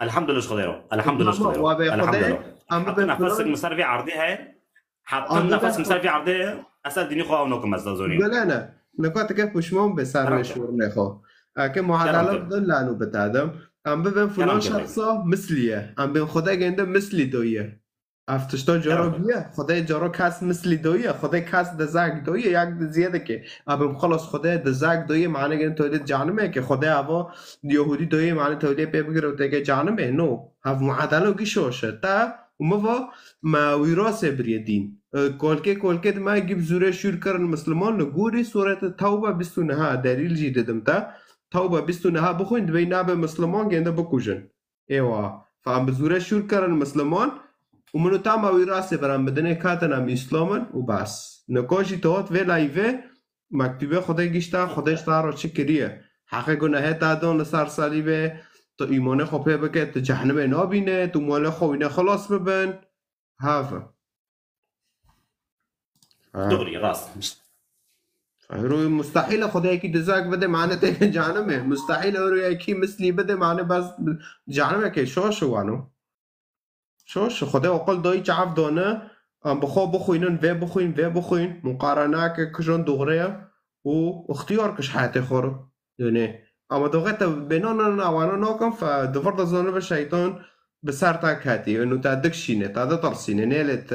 الحمد لله خدايرو الحمد لله خدايرو الحمد لله حتى نفسك مسرفي عرضيها حتى نفسك مسرفي عرضيها اصل ديني خو اونكم مزازوني لا انا نکات که پشمام به سر مشور نخو که معادلات دلانو بتادم ام ببین فلان شخصا مثلیه ام ببین خدا گنده مثلی دویه افتشتا جارو بیه خدا جارو کس مثلی دویه خدا کس دزاگ دویه یک زیاده که ابم خلاص خدا دزاگ دویه معنی گن تولید جهنمه که خدا هوا یهودی دویه معنی تولید پی بگیره و تگه جهنمه نو هف معادله کی شوشه تا وموا ما وراثه بريدين كولكي ما يجيب زورة شركر المسلمان لجوري سورة توبة بستونها دليل جديد تا توبة بستونها بخوين بين ناب مسلمان جنده بكوجن ايوه فعم بزورة شركر المسلمان ومنو تام وراثه برام بدنه كاتنا مسلمان وبس نقاشي توت في لايفه مكتوبه خدا گشتا خودش رو چکریه حق گناه تا دون سر صلیبه تو ایمان خوبه بگه تو جهنم نابینه تو مال خوینه خلاص ببن هافه دوري راس روی مستحیل خدا یکی دزاک بده معنی تک جهنمه مستحیل روی یکی مثلی بده معنی بس جهنمه که شوش وانو شوش خدا اقل دایی چعف دانه بخوا بخوینن و بخوین مقارنه که کشون دوغره و اختیار کش حیاتی خوره یعنی اما دوغه بنان اوانو ناکم فدفرد زانه به شیطان بسر تاک هاتی انو تا دکشینه تا دا ترسینه نیلت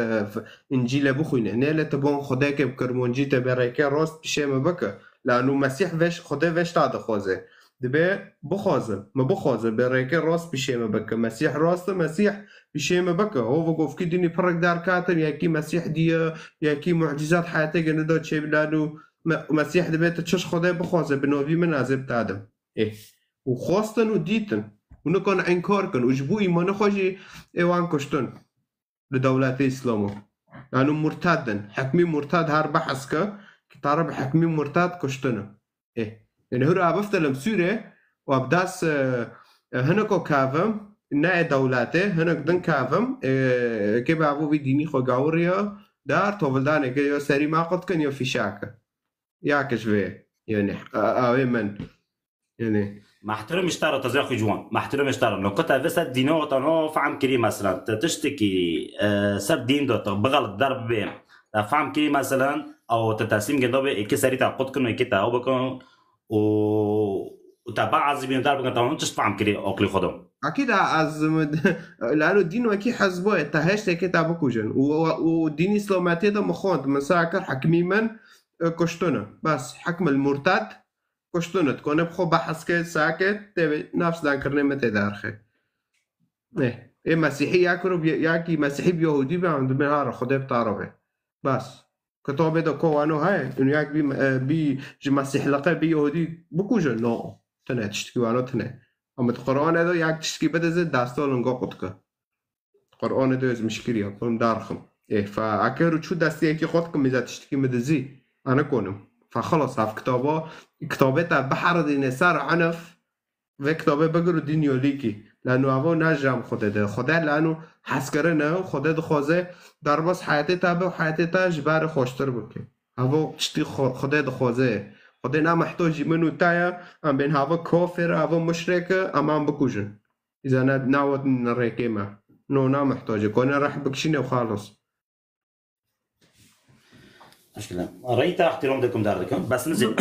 انجیل بخوینه نیلت بون خدا که بکرمونجی تا برایکه راست پیشه مبکه لانو مسیح وش خدا وش تا دخوازه دبه بخوازه ما بخوازه برایکه راست پیشه مبکه مسیح راست مسیح پیشه مبکه هو گفت که دینی پرک دار کاتر یکی مسیح دیه یکی معجزات حیاتی گنه دا چه بلانو مسیح دبه تا چش خدا بخوازه بنوی من عذب تادم و خواستن و دیتن و نکن انکار کن و جبو ایمان خوشی ایوان کشتن لدولت اسلامو لانو مرتدن حکمی مرتد هر بحث که طرب حکمی مرتد کشتنه یعنی هر ابفتلم سوره و ابداس هنکو کافم نه دولته هنک دن کافم که به ابو دینی خو گاوریا دار توولدانه که یا سری ماقد کن یا فیشاکه یا کشوه یعنی اوه من يعني محترم اشترى تزاخي جوان محترم اشترى لو كنت بس الدينو وطنو فهم كري مثلا تشتكي سر دين دو بغلط ضرب بين فهم كري مثلا او تتسليم جنوب كي سري تعقد كنو كي تاو بكون وتبع عزبين ضرب كنو تشفهم كري اوكلي خدم اكيد عزم لانه الدين وكي حزبه تهشت كي تابكوجن ودين اسلاماتي ده مخوند مساكر حكمي من كشتونه بس حكم المرتد کشتونت کنه بخو بحث که ساکت نفس دان کرنه مت دارخه نه ای مسیحی یکی مسیحی یهودی به اند مهار خدا بتعرفه بس کتابه دا کوانو های اون یک بی مسیح لقب بی یهودی بکوجه نه تنه تشتکی وانو تنه اما قرآن دا یک تشتکی بده زد دستال انگا قد که قرآن دا از مشکلی ها کنم دارخم فا اکه رو چود دستی یکی خود که میزد تشتکی مدزی انا کنم فخلص هف كتابه تا بحر دين سار عنف و كتابه بگرو دين يوليكي لانو هوا نجم خدا ده خدا لانو حس کرنه خدا ده خوازه در بس حياتي تابه و حياتي تا جبار خوشتر بكي هوا تشتي خدا ده خوازه خدا نا محتاجي منو تايا ام بين هوا كافر هوا مشرك امام بكوجن اذا ناود نريكي ما نو نا محتاجه كونه راح بكشينه وخالص مشكلة رأيت احترام دكم داردكم بس نزل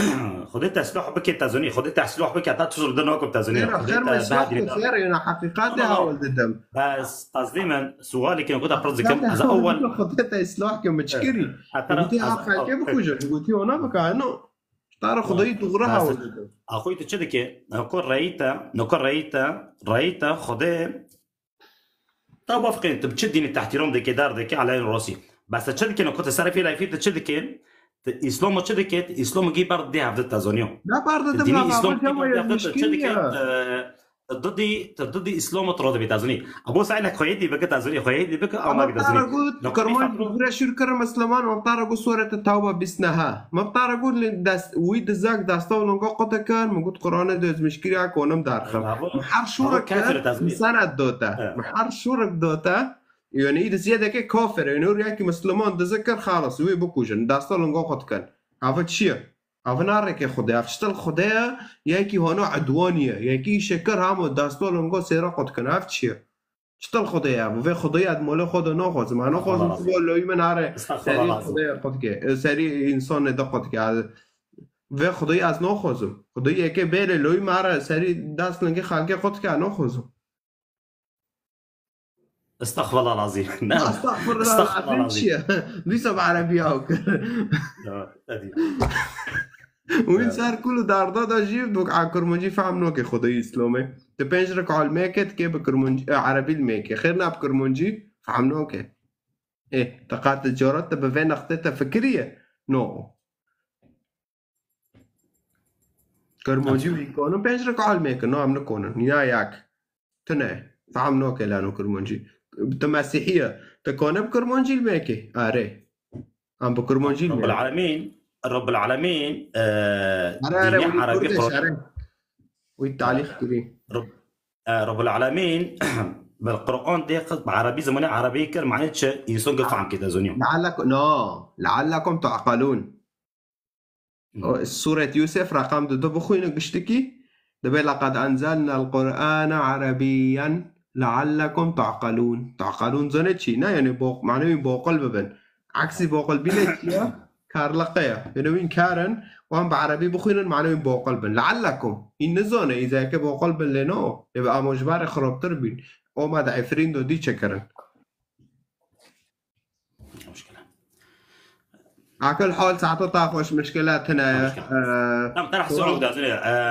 خدت سلاح بك تازوني خدت سلاح بك تعال تصل دناكم تازوني خير ما يسمح خير أنا حقيقاتها ولد الدم بس تصديما سؤالي كان قلت أفرزكم إذا أول خدت سلاح كم تشكري قلتي عارفة كيف بكوجر قلتي أنا بكانو تعرف خدي تغرها ولد أخوي تشدك نقول رأيت خدي طب وافقين تبتشدني تحترام دك داردك على راسي بس تشدك أنا كنت صار في لايفي تشدك إسلام تشدك إسلام جي برد ده عبد التازونيو لا برد ده ديني إسلام بلا جي تشدك ضدي إسلام تراد بتازوني أبو سعيد لك خيدي بك تازوني خيدي بك أو ما بتازوني ما كرمان بغير شركة مسلمان ما بتعرفوا سورة التوبة بسنها ما بتعرفوا داس ويد زاك داستو لنقا قطع كان موجود قرآن دوز مشكلة كونم دارخم محر شورك سنة دوتا محر شورك دوتا يعني إذا زيادة كي كافر يعني رياكي مسلمان تذكر خلاص وي بكوجن داستو لنقا قطع كان عفت شيء عفنارك خدای افشتل خدای یکی هانو عدوانیه یکی شکر همو دستو لنگو سیرا قد کنه افت چیه شتل خدای و خدای اد مال خود ناخواست من ناخواست والله من هره سری خدای قد که سری انسان دا قد که و خدای از ناخوازم خدای یکی بره لوی مره سری دست لنگی خلقه قد که ناخوازم استغفر الله العظيم استغفر الله العظيم ليس بعربي او وين صار كله داردا دا جيب دوك على كرمونجي فهمنو كي خدای اسلامي te 5 ركعه الميكت كي بكرمونجي عربي الميكي خيرنا بكرمونجي فهمنو كي ايه تقاعد الجارات تبين اختها فكريه نو كرمونجي يكونوا 5 ركعه الميكي نو عم نكون نياك تنه فهمنو كي لانو كرمونجي تمسيحيه تكون بكرمونجي الميكي اري ام بكرمونجي رب العالمين رب العالمين ديني عربي والتعليق كريم رب العالمين بالقرآن دقيق بعربي زماني عربي كر معناتش إنسان قف عن كده زونيو لعلكم تعقلون سورة يوسف رقم 2 بخوينا قشتكي دبي لقد أنزلنا القرآن عربيا لعلكم تعقلون زنتشي نا يعني معنوي بوقل ببن عكسي بوقل بيلتيا كارلقيا بنوين كارن وهم بعربي بخوينا معنوي بوقل لعلكم إن زونة إذا كي بوقل لنو يبقى مجبار خراب تربين أو ما دعفرين دو دي شكرن عكل حال ساعته طاقوش مشكلات هنا نعم ترى حسونك دازني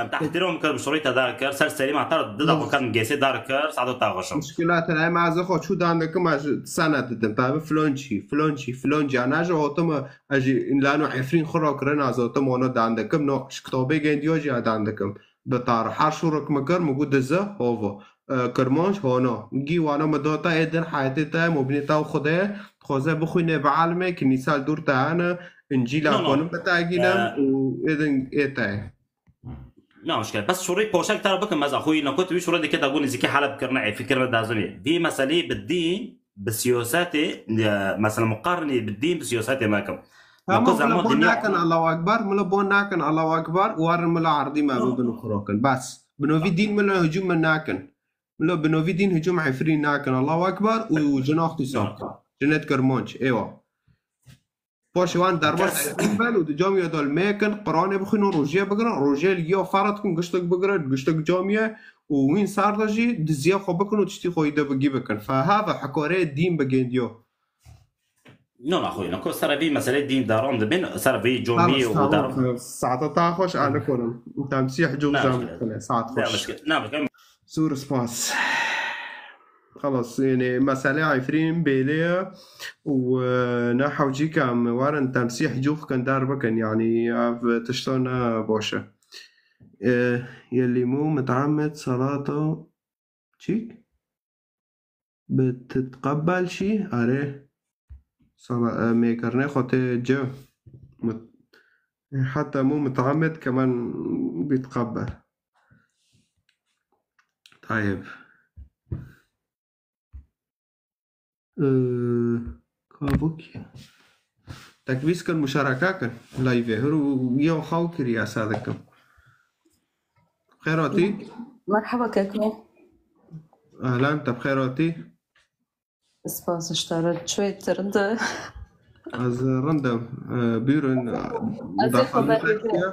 تحترم كر بشريطة داركر سر سليم اعترض ضد كان جيسي داركر ساعته طاقوش مشكلات هنا مع زخو شو عندك ما سنة تتم فلونجي أنا جو هتم أجي لأنه عفرين خراك رنا زوتم وانا عندكم نو كتابي جنديوجي عندكم بطار حرشورك مكر موجود زه هو كرمانش هونا جي وانا مدوتا ادن حياتي تا مبنيتا وخده خوزه بخوينه بعلمه كنيسال دور تاعنا انجيل اكون بتاعينا وادن ايتا لا مشكلة بس شوري بوشك ترى بكم ماذا اخوي انا كنت بشوري كده اقول زكي حلب كرنا فكرنا دازوني دي مسألة بالدين بسياساتي مثلا مقارنة بالدين بسياساتي معكم ملا بوناكن الله اكبر ملا بوناكن الله اكبر وار ملا عرضي ما بنو خروكن بس بنو في دين ملا هجوم مناكن ملا بنو في دين هجوم عفرين ناكن الله اكبر وجناح تسام جنات كرمونش ايوه بوشوان دربس بل ودجامية دول ماكن قرانه بخينو روجيه بقرا روجيه ليو فارتكم قشتك بقرا قشتك جامية وين صار دجي دزيا خو بكنو تشتي خو يدا بجي بكن فهذا حكوري الدين بجنديو نعم أخوي نقول صار في مسألة دين دارون دبن صار في جومي ودارون ساعة تاخش على كلهم تمسيح جو جامع ساعة خش نعم سور سباس خلاص يعني مسألة عفرين بيليا ونحو جي كام وارن تمسيح جوخ كان داربكن يعني تشتونا بوشة يلي مو متعمد صلاته شيك بتتقبل شي عليه صلاة ميكرني خاطر جو حتى مو متعمد كمان بيتقبل طيب كابوكي تكبيس كان مشاركة كان لايفي هرو يو خاوكي رياساتكم بخيراتي مرحبا كاكو أهلا أنت بخيراتي سباس اشترت شوية ترد از رندم بیرون از مداخله خبری تکیه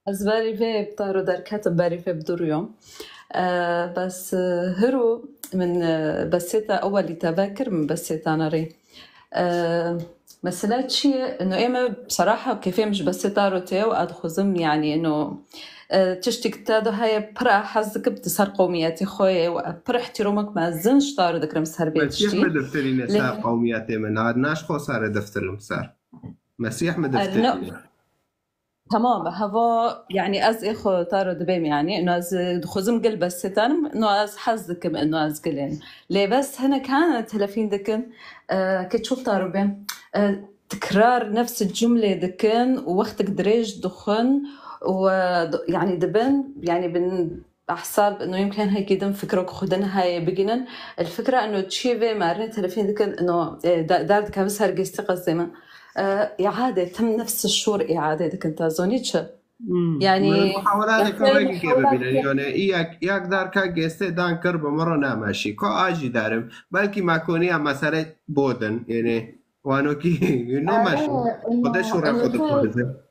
از باری في بطارو در كاتب باري في بدوريوم بس هرو من بسيطة أول تذاكر من بسيطة أنا ري مسألة شيء إنه إما بصراحة كيف مش بسيطة روتي وأدخزم يعني إنه تشتك تادو هاي برا حزك بتسهر قومياتي خوي وبرا احترامك ما زنش طارو ذكر مسهر بيت مسيح شتي مدفتري نسار قومياتي من عاد ناشخو صار دفتر المسار مسيح مدفتري تمام هوا يعني از اخو تارو دبيم يعني انه از خزم قل بس ستان انه از حزك انه از قلين ليه بس هنا كانت تلفين دكن كتشوف تارو بين تكرار نفس الجملة دكن ووقتك دريج دخن ويعني دبن يعني بن أحساب إنه يمكن هيك يدم فكرك خدنا هاي بجنن الفكرة إنه تشيفي مارين تلفين دكن إنه دار كابس هرجستي قصدي إعادة تم نفس الشور إعادة دكن تازونيتش يعني محاولات كويس كيف بيني يعني دار كاجستي دان كرب مرة نامشي كو آجي دارم بلكي ما كوني مسألة بودن يعني وانو كي ينو ماشي خده شو راح خده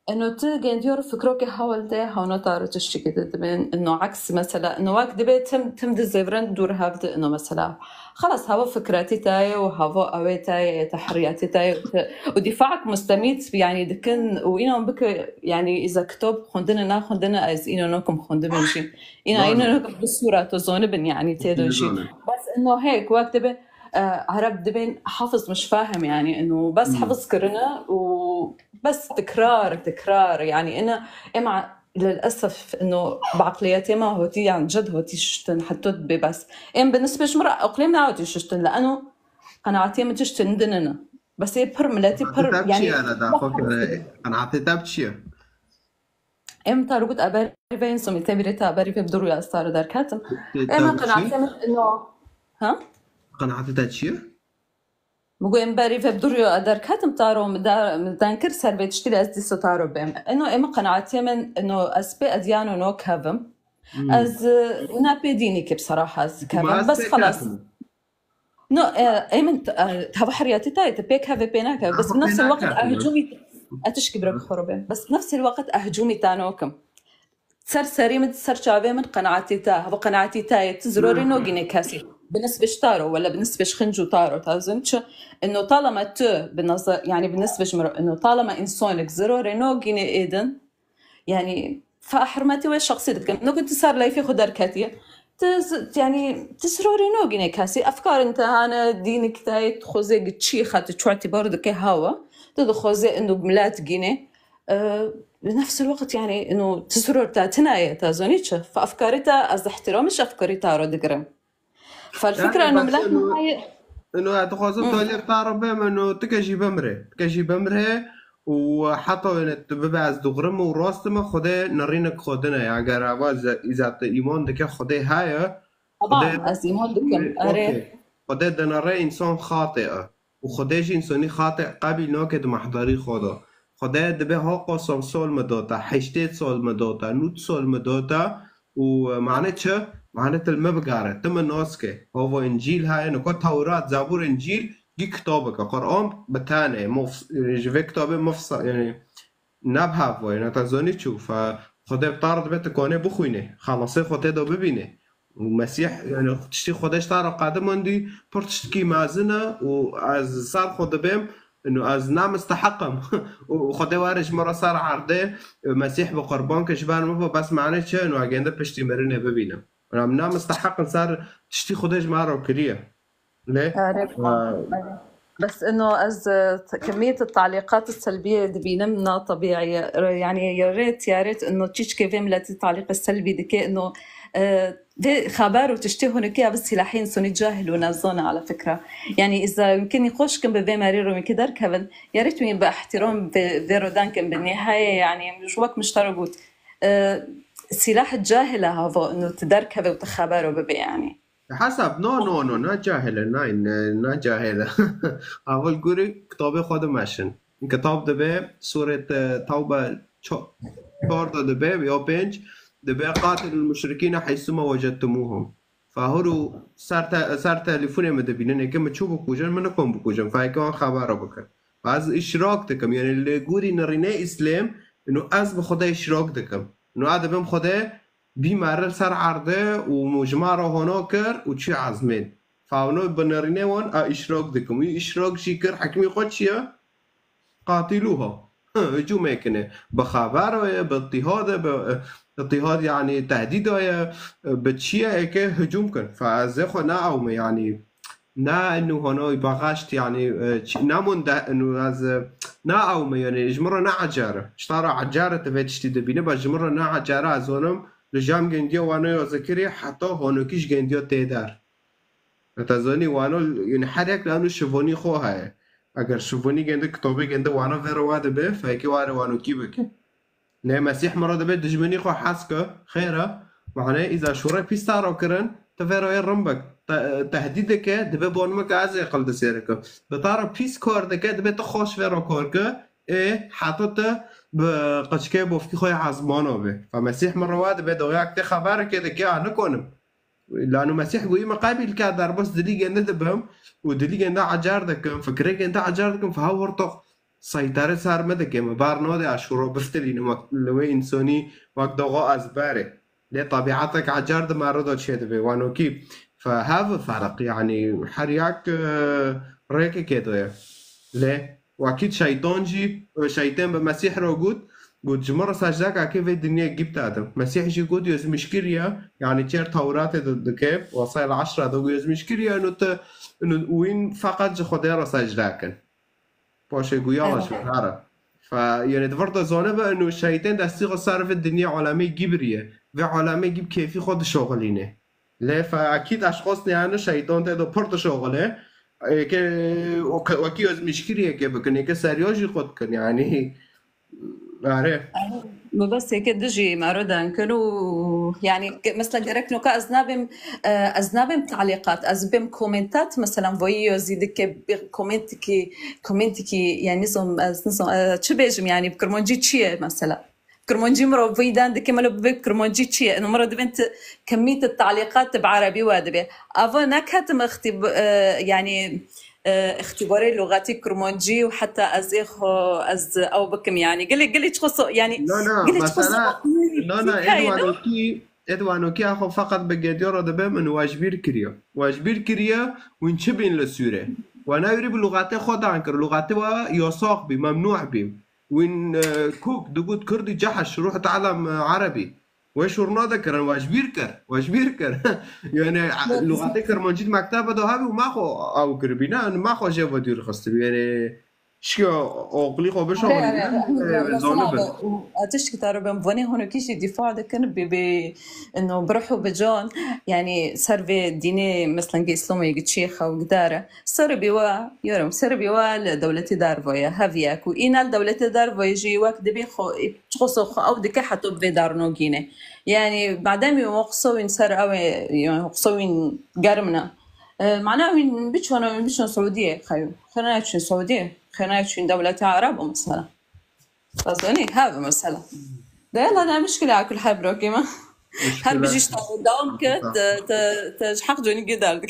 إنه تيجي ديور فكرك حاول ده هونا طارو تشتكي تبين إنه عكس مثلا إنه وقت دبي تم دزيفرن دور هافد إنه مثلا خلاص هوا فكرتي تاي وهوا أوي تاي تحرياتي تاي ودفاعك مستميت يعني دكن وإنهم بك يعني إذا كتب خندنا خندنا أز إنه نكم خند بنشي إنه نكم بالصورة تزون بن يعني تدوشي بس إنه هيك وقت دبي عرب دبين حافظ مش فاهم يعني إنه بس حفظ كرنا وبس تكرار يعني أنا إما للأسف إنه بعقلياتي ما هو تي عن جد هو تي شتن حتى بس إم بالنسبة لمرة أقليمنا عودي شتن لأنه قناعتي ما تشتن دننا بس هي برملاتي بر يعني أنا دا فكر قناعتي تبتشي إم تارجت أباري فين سمي تبريتا أباري في بدرو يا أستار دار كاتم إما قناعتي إنه ها قناعتي تبتشي بقول إمباري في بدريو أدار كاتم تارو مدانكر سر بيتشتري أزدي ستارو بهم إنه إما قناعتي من إنه أسبي أديانو نو كافم أز نابي ديني كي بصراحة أز كافم بس خلاص نو إيمن هذا حرياتي تاي تبيك هذا بيناك بس بنفس الوقت أهجومي أتشكي برك خربين بس بنفس الوقت أهجومي تانوكم سر من سر شعبي من قناعتي تا هذا قناعتي تاي تزروري نو جيني كاسي بالنسبة شتارو ولا بالنسبة شخنجو تارو تازنش إنه طالما بالنظر يعني بالنسبة إنه طالما إنسانك زروري نو جيني إيدن يعني فأحرمتي وين شخصيتك إنه كنت صار لي في خدر كاتية يعني تسروري نو جيني كاسي أفكار أنت أنا دينك تاي تخوزي تشيخة تشوعتي برضه كهوا تدخوزي إنه بملات جيني بنفس الوقت يعني إنه تسرور تناية تازونيتش فأفكاري از احترامش أفكاري تارو دقرم فالفكرة يعني إنه ملاك هاي إنه تخوزم تولي تعرف بهم إنه تكجي بمره وحطوا إن تبعز دغرم وراستم خده نرينك خدنا يعني جراباز إذا إيمان دك خده هاي طبعا از إيمان دكم أري خده دناره إنسان خاطئة وخدهش إنساني خاطئ قبل ناكد محضري خده دبه ها قاسم سال مداتا 8 سال مداتا 9 سال مداتا ومعنى چه؟ معنى المبقارة تم الناس که هو انجیل های نکو تورات زبور انجیل گی کتابه که قرآن بتانه جوه کتابه مفصل يعني نبهف و يعني تزانی چو فخده بطارد بيت کانه بخوینه خلاصه خده دا ببینه ومسيح يعني تشتي خودش تارا قدمان دي پرتشتكي مازنه و از سر خود بهم انه از نام استحقم وخده وارش مرة صار عرضه مسيح بقربان كشبان مفو بس معنى چه انه اگنده پشتی مرنه ببینم نام استحق صار تشتي خودش معه كريه ليه؟ بس انه از كميه التعليقات السلبيه اللي بينمنا طبيعيه يعني يا ريت انه تشكي فيم التعليق السلبي دكي انه خبر وتشتي هناك بس الحين سوني جاهل ونازون على فكره يعني اذا يمكن يخش كم بماريرو من كدر كفن يا ريت من باحترام بيرودان كم بالنهايه يعني مش وقت مشتركوت سلاح الجاهله هذا انه تدركه وتخبره ببي يعني حسب نو نه جاهله نه جاهله اول گوری کتاب خود ماشن این کتاب دبه سوره توبه 4 دبه یا 5 دبه قاتل المشركين حيثما وجدتموهم فهرو سر تليفون مدبينن که چوب بکوجن من کم بکوجن فایکان خبر بکن فاز اشراك دكم يعني اللي يقولي نرينا اسلام انه از بخدا اشراك دكم انه هذا بهم خدا بيمارر سر عرضه ومجمعه هناكر وشي عزمين فاونو بنرينا وان اشراك دكم اشراك شيكر حكمي خد شيا قاتلوها هجوم ميكنه بخبر باضطهاد يعني تهديد بتشيا هيك هجوم كن فازخو ناوم يعني نا انه هنا يبغاشت يعني نامون ده انه از ناوم يعني جمره نا عجاره اشترى عجاره تفتشتي دبينه بجمره نا عجاره ازونم لجام جنديو وانا ذكري حتى هونو كيش جنديو تيدار تزوني وانو يعني حرك لانه شفوني خو هاي اگر شفونی گنده کتابی گنده وانا فرو واده به فاکی واره وانو کی بکه نه مسیح مراد به دجمنی خو حس که خیره معناه اذا شورای پیستارو کرن تفرو رمبک تهدید که دبه بونمک از اقل دسیرکه بطار پیس کار دکه دبه تو خوش فرو کار که حتی تا بقشکه بوفکی خوی عزمانو به فمسیح مراد واده به دویاک تی خبر که دکه نکنم لانه مسيح قوي مقابل كادر بس دليق ندبهم ودليق ندا عجار دكم فكرك انت عجار دكم فهو ورطق سيطرة صار مدكم بارنو دي عشورو بفتلين لو انساني وقت دغا ازباري ليه طبيعتك عجار ما رضا شيء دبي وانو كيف فهذا فرق يعني حرياك ريك كده ليه واكيد شيطان بمسيح روجود قد جمرة سجدك كيف الدنيا جبت هذا مسيح يجي قد يز مشكلة يعني تير تورات الدكاب وصايل 10 دو يز مشكلة إنه وين فقط خديرة سجدك باش يقول يلا شو هذا فيعني تفرض زانبه إنه الشيطان دستيق صار في الدنيا عالمي جبرية في عالمي جيب كيفي خد شغلينه لا فأكيد أشخاص يعني الشيطان تدو برد شغله که وکی از مشکلیه که بکنه که سریاجی خود کن يعني عارف بس هيك دجي معروضة كانوا يعني مثلا قرأت نوكا أزنابم تعليقات أزبم كومنتات مثلا فويو زيدك كومنتكي يعني نظام تشبيجم يعني بكرمونجي تشيه مثلا كرمونجي مرة فيدان دك ماله بكرمونجي تشيه إنه مرة دبنت كمية التعليقات بعربي وادبي أفا نكهت يعني اختباري لغاتي كرمونجي وحتى از او بكم يعني قال لي تخص يعني لا مثلا لا ادوانوكي اخو فقط بقدر دبم انه واجبير كريا ونشبين للسوره وانا يريد بلغاتي خود عنكر لغاتي ويساق بي ممنوع بي وين كوك دقود كردي جحش روح تعلم عربي وش ورنا ذكر واجبير كر يعني لغاتي كرمانجيت مكتبه ده هابي وما خو او قربينا ما خو جاب ودير خاص يعني شو اقلي خو بشو زونبه اتشك ترى بمبوني هون كيشي دفاع ده كان انه بروحوا بجون يعني سربي ديني مثلا اسلامي يجي شيخ او قداره سربي لدولتي دارفويا هافياك وإنا لدولتي دارفويا يجي وقت دبي خو تخصو او دك حتى بدارنو جيني يعني بعدين يوقصوا سر او يوقصوا قرمنا معناه وين بيشون سعوديه خلينا نشوف سعوديه خلينا نشوف دولة عرب مثلا أظني هذا مثلا ده يلا أنا مشكلة على كل حال بروكي ما هل بيجيش دوام كده تحق جوني قدر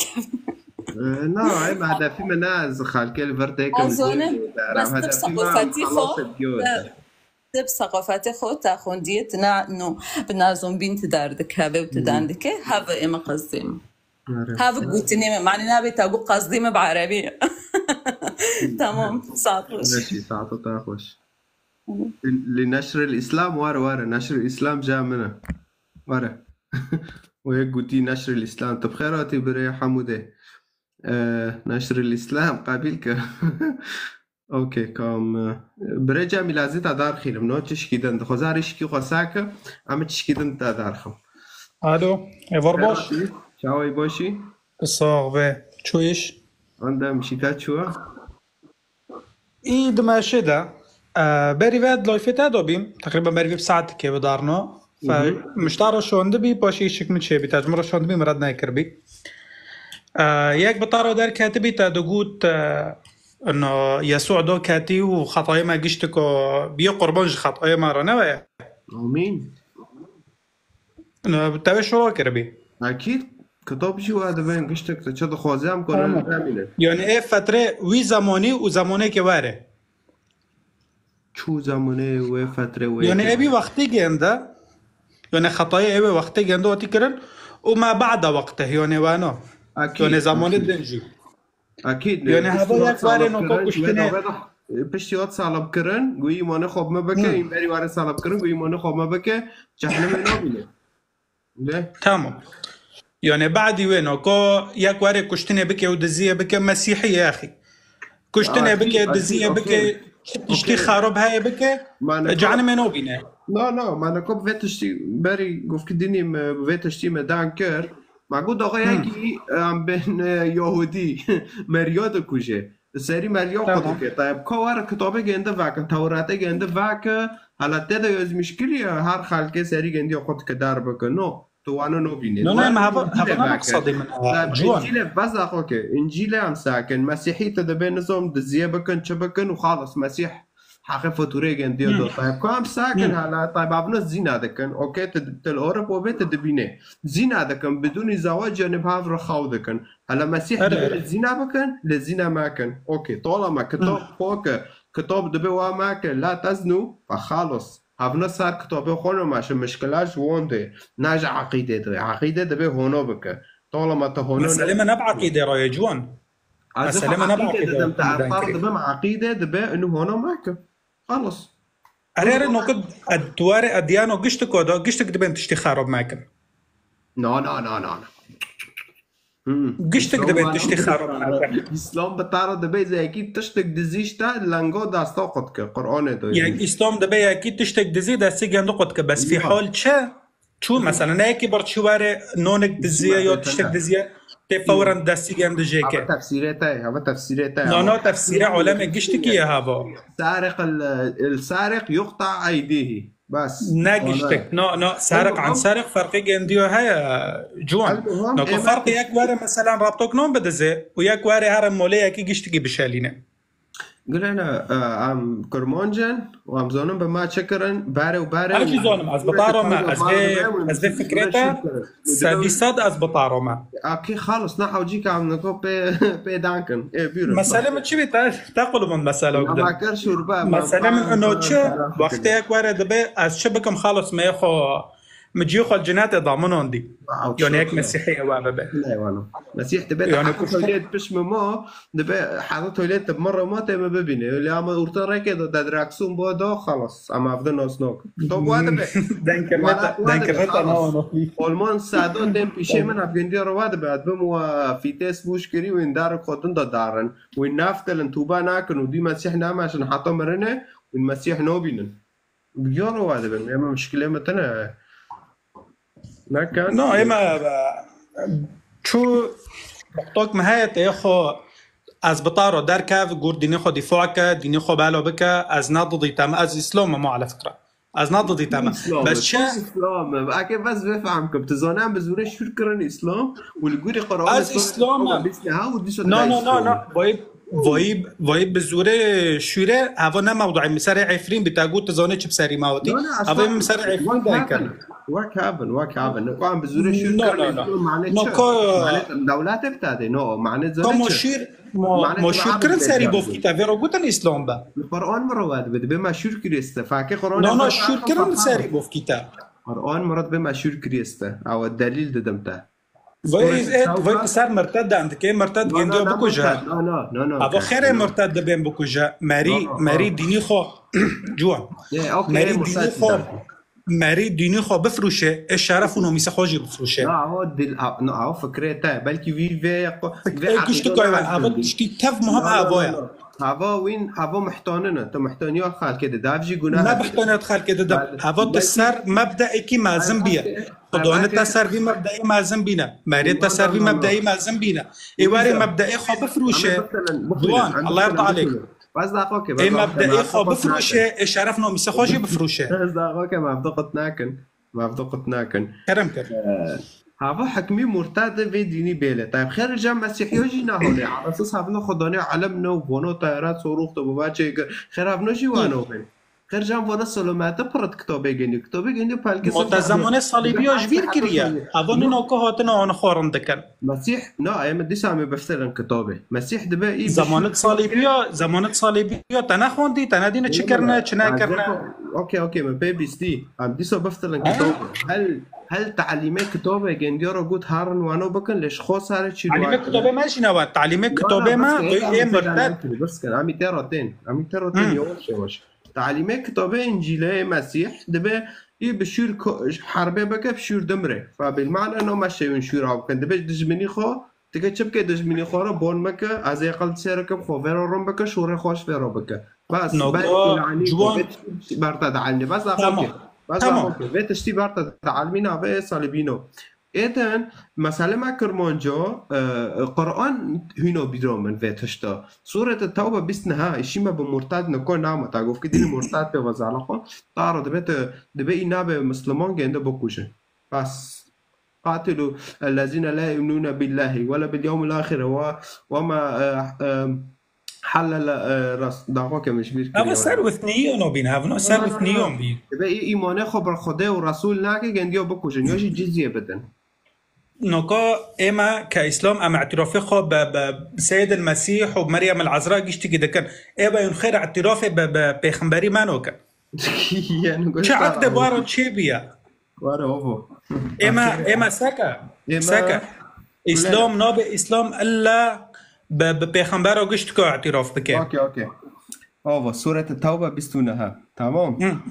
نعم هذا في مناز خالك الفرتك أظن بس ثقافتي خو تاخون ديتنا إنه بنازم بنت داردك هذا وتداندك هذا إما قصدي هذا قلتني معني نبي تقول قصدي ما بعربي تمام ساعة خوش لنشر الإسلام ورا نشر الإسلام جاء منه ورا وهيك قلتي نشر الإسلام طب خيراتي بري حمودة نشر الإسلام قابلك اوكي كم بري جا ملازي تدار خير منو تشكيدن خزارش كي خساك عم تشكيدن تدارخم الو ايفربوش شاوي باشی؟ صاغبه چویش؟ عندم شیکات شو؟ ای دماشه ده بری وید لایفته دابیم تقریبا بری بساعت که بدارنا فمشتاره شونده بی باشی شکم چه بی تجمره شونده بی مرد نکر بی یک بطاره در کاتبی تا دقوت انه يسوع دو كاتي وخطايا ما قشتك بيو قربانج خطايا ما رنوه آمين انه تابع شو كربي اكيد كتاب شو هذا بين قشتك تشد خوازم كنا نعمله يعني ايه فتره وي زماني وزمانه که واره چو زمانه و فتره و يعني ابي وقتي جنده يعني خطايا ابي وقتي جنده وتكرن وما بعد وقته يعني وانا يعني زمان الدنجي اكيد يعني هذا يك واري نوكو كشتنه پشتیات سالب کرن گویی مانه خواب ما بکه این بری وارد سالب کرن گویی مانه خواب ما بکه جهنم نابینه له تمام يعني بعد وينه كو يك واري كشتنه بكي ودزيه بكي مسيحي يا اخي كشتنه بكي دزيه بكي تشتي خراب هاي بكي جهنم نابینه نه من کوب ویتشتی بری گفت که دینیم ویتشتی مدان کر مگو داغا یکی بین یهودی مریاد کشه سری مریاد خود که طيب کار کتابه گنده واقع توراته گنده واقع حالت ده یز مشکلی هر خلک سری گندی خود که در بکنه تو وانو نبینه نه ما هذا مقصدي من جوان انجيل بس اخو که انجيل هم ساكن مسيحي تدبي نظام دزيه بكن شبكن وخلاص مسيح حقي فاتوره گندی دو طيب كم ساكن هلا طيب ابنا زينه دكن اوكي تل اوروبا وبيت تدبينه زينه دكن بدون زواج يعني بهاف رخاو دكن هلا مسيح زينه بكن لزينه ماكن اوكي طالما كتاب فوق كتاب دبي وماكن لا تزنوا فخلص هفنا سر كتابه خونه ماشه مشكلاش وونده ناج عقيده ده عقيده دبي هونو بك طالما تهونو مسلمه نبعقيده راي جوان مسلمه نبعقيده فرض بما عقيده دبي انه هونو معك خلص أرير إنه قد التواري أديانو قشتك ودا قشتك دبين تشتي خراب معك لا قشتك دبين تشتي خراب معك إسلام بتعرض دبي زي أكيد تشتك دزيشتا لانجو داستا قدك قرآن ده يعني إسلام دبي أكيد تشتك دزي داسي جندو قدك بس في حال شو مثلا نايكي برتشواري نونك دزيه يو تشتك دزيه فورا داسي جند جيكي هذا تفسيرته لا تفسير علماء قشتك يا هذا السارق يقطع أيديه بس ناقشتك نو سارق عن سارق فرق جنديو هيا جوان نو فرق ياك واري مثلا رابطوك نون بدزي وياك واري هرم مولي اكي قشتكي بشالينه قلنا ام كرمونجن وام زونم بما شكرن باري اجي زونم از بطاروما از بي فكرتا سادي صاد از بطاروما اوكي خلص نحوجيك عم نكو بي دانكن بيرو مسألة تشبي تقول من مسألة وكذا ما كر شوربا مسألة من انه تشا وقتك وارد بي از شبكم خلص ما يخو مجيخو الجنات ضامنون دي يعني هيك مسيحية وابا لا وانا مسيح تبي يعني كفوليت بش ما دبي حاطط توليت بمرة ما تم ببينه اللي عم أورترا كده تدركسون بودا خلاص أما أفضل ناس نوك طب وانا بي دانكرتا نو ألمان سعدون دم بيشي من أفغندي رواد بعد بمو في تيس مشكري وين دارك خدن دارن وين نافتل توبا ناكن ودي مسيح نام عشان حطوا مرنه والمسيح نوبينن بيجوا رواد بين ما مشكلة متنا نو اما شو بحطوك مهاية ياخو از بطارو در كاف قول ديني خو دفاعك ديني خو بالو بك از نضدي تام از اسلام مو على فكرة از نضدي تام بس شا اسلام اكيد بس بفهمكم تزونان بزوره شكرا اسلام والقوري قرآن از اسلام نو وای بزوره شوره هوا نه موضوع مسار عفرین بتاقوت تزانه چه بسری ماوتی هوا مسار عفرین دايكن واك هابن قام بزوره شوره معناته دولات بتاعتي نو معناته مشهور كرن سری بوفتی تا ویرو گوتن اسلام با قرآن مراد بده به مشهور کریسته فاکه قرآن نه شور کرن سری بوفتی تا قرآن مراد به مشهور کریسته او الدلیل دادم تا وای سر مرتد عندك مرتد جندو بكوجا لا ابو خير مرتد بين بكوجا ماري ديني خو جوان ماري ديني خو بفروشه الشرف انه مسخوجي بفروشه هو فكرته بلكي في كشتو هذا تشتي تف مهم هوايا هوا وين هوا محتاننا تو محتاني خال كده دافجي جناه ما بحتاني خال كده داب هوا تسر مبدئي كي ما زنبيه خدوان تسر في مبدئي ما زنبينا ماري تسر في مبدئي ما زنبينا ايواري مبدئي خو بفروشه جوان الله يرضى عليك بس دقيقه اي مبدئي خو بفروشه شرفنا مسخوجي بفروشه بس دقيقه ما بدقتناكن كرم هوا حكمي مرتد في ديني بيله طيب خير الجامعة مسيحية جينا هون على أساس هفنا خداني علمنا وبنو طيارات صاروخ تبغى شيء خير هفنا شو وانو بين خرجان ولا سلامات برد كتابه جندي بالكسر متزمون صليبية جبير كريا أظن إنه كهاتنا عن خورن دكان مسيح نا أيام ديس عم بفترن كتابه مسيح دبا زمانة صليبية تناخون دي تنادينا تشكرنا تشناكرنا اوكي ما بيبيس دي عم ديسو بفترن كتابه هل تعليمات كتابه جندي رو هارن وانو بكن ليش خوص هذا شيء تعليمات كتابه ماشي نوات تعليمات كتابه ما ايه مرتد بس كان عم يتراتين يوش تعليمات كتابه انجيل مسيح دبا بشير حربه بك بشير دمره فبالمعنى انه ماشي ينشير هاو كان دبا دجمني خو تكتشب كده دجمني خو بون مكه از يقل سيركم خو فيرو روم بك شور خوش فيرو بك بس يعني برتد عني بس اوكي بيت اشتي برتد تعلمينا بقى صليبينو إذن مثلا ما كرمانجا قرآن هنا بيدرام من فيتشتا سورة التوبة بسنها إشيما بمرتد نكون نعمة تعرف كده مرتد بوزعلقة تعرف دبي نابه مسلمان جنده بكوشن بس قاتلوا الذين لا يؤمنون بالله ولا باليوم الآخر وما حلل راس دعوة مش بير أما سر وثنيون وبين هافنو سر وثنيون بين دبي إيمانه خبر خدا ورسول ناكي جنديه بكوشن يجي جزية بدن نوكا إما كإسلام أما اعترافي خو بسيد المسيح وبمريم العذراء جيشتي كده كان إما ينخير اعترافي ببيخنبري ما نوكا شعك ده بارو تشيبيا إما ساكا إسلام نابي إسلام إلا ببيخنبري جيشتكو اعتراف بكي أوكي سورة التوبة بستونها تمام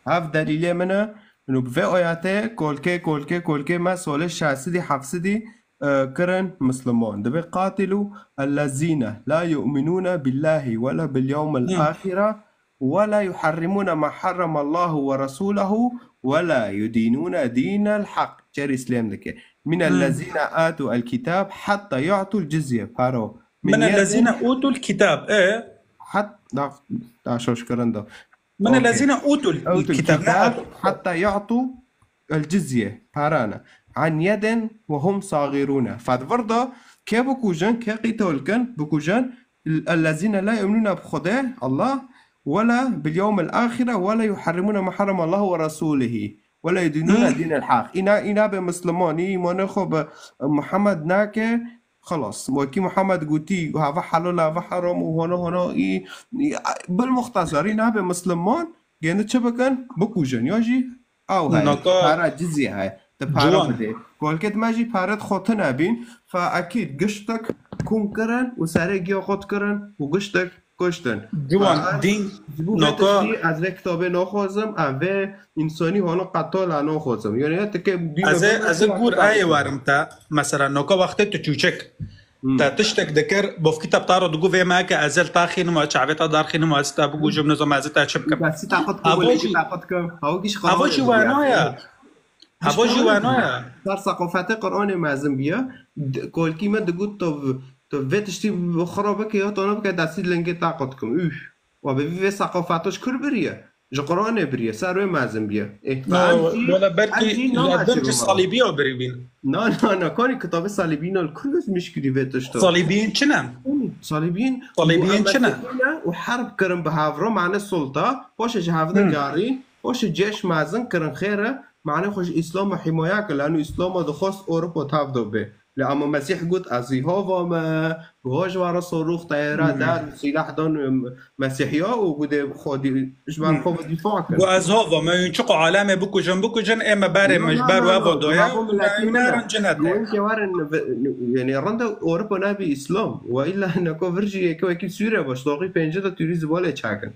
هاف دليل منه انه بفي آیاته کلکه ما سال 600 700 کرن مسلمان دبي قاتلوا الذين لا يؤمنون بالله ولا باليوم الآخرة ولا يحرمون ما حرم الله ورسوله ولا يدينون دين الحق جري اسلام لك من الذين آتوا الكتاب حتى يعطوا الجزية بارو من الذين أوتوا الكتاب حتى شوش كرن ده من الذين أوتوا الكتاب حتى يعطوا الجزية بارانا عن يد وهم صاغرون فالفرضة كي بكوجن كي قيتولكن بكوجن الذين لا يؤمنون بخدا الله ولا باليوم الآخرة ولا يحرمون ما حرم الله ورسوله ولا يدينون دين الحق إنا بمسلماني منخب محمد ناكي خلاص موكي محمد قوتي وهذا حلال هذا حرام وهنا بالمختصر هنا بمسلمان جينا تشبكن بكوجن ياجي او هاي بارا جزية هاي تبارا بده قول كده ماجي بارد خوتنا بين فأكيد قشتك كون كرن وساري جيو خود كرن وقشتك کشتن جوان دین نکا از کتاب نخوزم اوه انسانی هانو قتال نخوزم یعنی تکه دین از گور آیه وارم تا مثلا نکا وقتی تو چوچک تا تشتك دكر بوف كتاب طارو دقو في ماك ازل طاخين وما شعبت دارخين وما استابقو جبنا زو ما زتا شبكم بس تعقدكم ولا تعقدكم هاوكيش خلاص ابوجي وانويا صار ثقافات قرآن معزم بيا كل كلمة دقو تو ویتشتی بخرابه که یا تانو بکه دستی لنگه تعقدكم اوه و به وی ثقافتش کر بریه جو قرآن بریه سروی معزم بیا ولا بركي الدرجة الصليبية وبريبين نه کاری کتاب صلیبین الكل مشكلي ویتشتو صليبيين چنم صليبين چنم وحرب كرن بهافرو معنى السلطة باش جهافدن قارين باش جيش معزن كرن خيره معنى خوش اسلام حماية لانه اسلام دخواست اوروبا تافدو به لأما مسيح قلت أزيهاوا ما بهاج ورا صاروخ طيارة دار سلاح دان مسيحيا وقد خادي إجبار خوف دفاع كن وأزهاوا ما ينشقوا علامة بكو جن إما باري مجبار وابو دويا ونارن جنات يمكن وارن يعني رند أوروبا نبي إسلام وإلا نكو فرجي كوا كيف سوريا باش ضاقي بينجدا توريز بالله تشاكن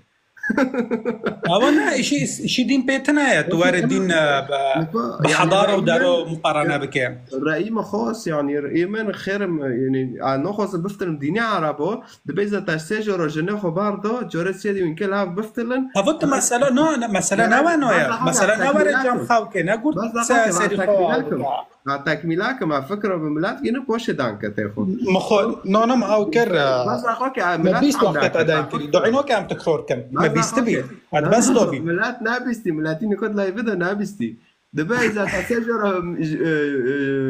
أولا إشي دين بيتنا يا توارد دين بحضارة ودارو مقارنة بكام رأيي ما خاص يعني رأيي من خير يعني أنا خاص بفترم ديني عربو دبيزا تشتاج رجنا خبار ده جرت سيدي من كل هاف بفترن هفوت مسألة نوع مسألة نوع مسألة نوع رجام خاوكين أقول سيدي تكميلكم على فكرة بملات ينو باش دانك تاخذ مخو نونا ما أو كر بس أخوك ما بيست وقت أدانكري دعينو كام تكرور كم ما بيستبي هاد بس دوبي ملات نابستي ملاتين كود لا يبدا نابستي دبا إذا تسجر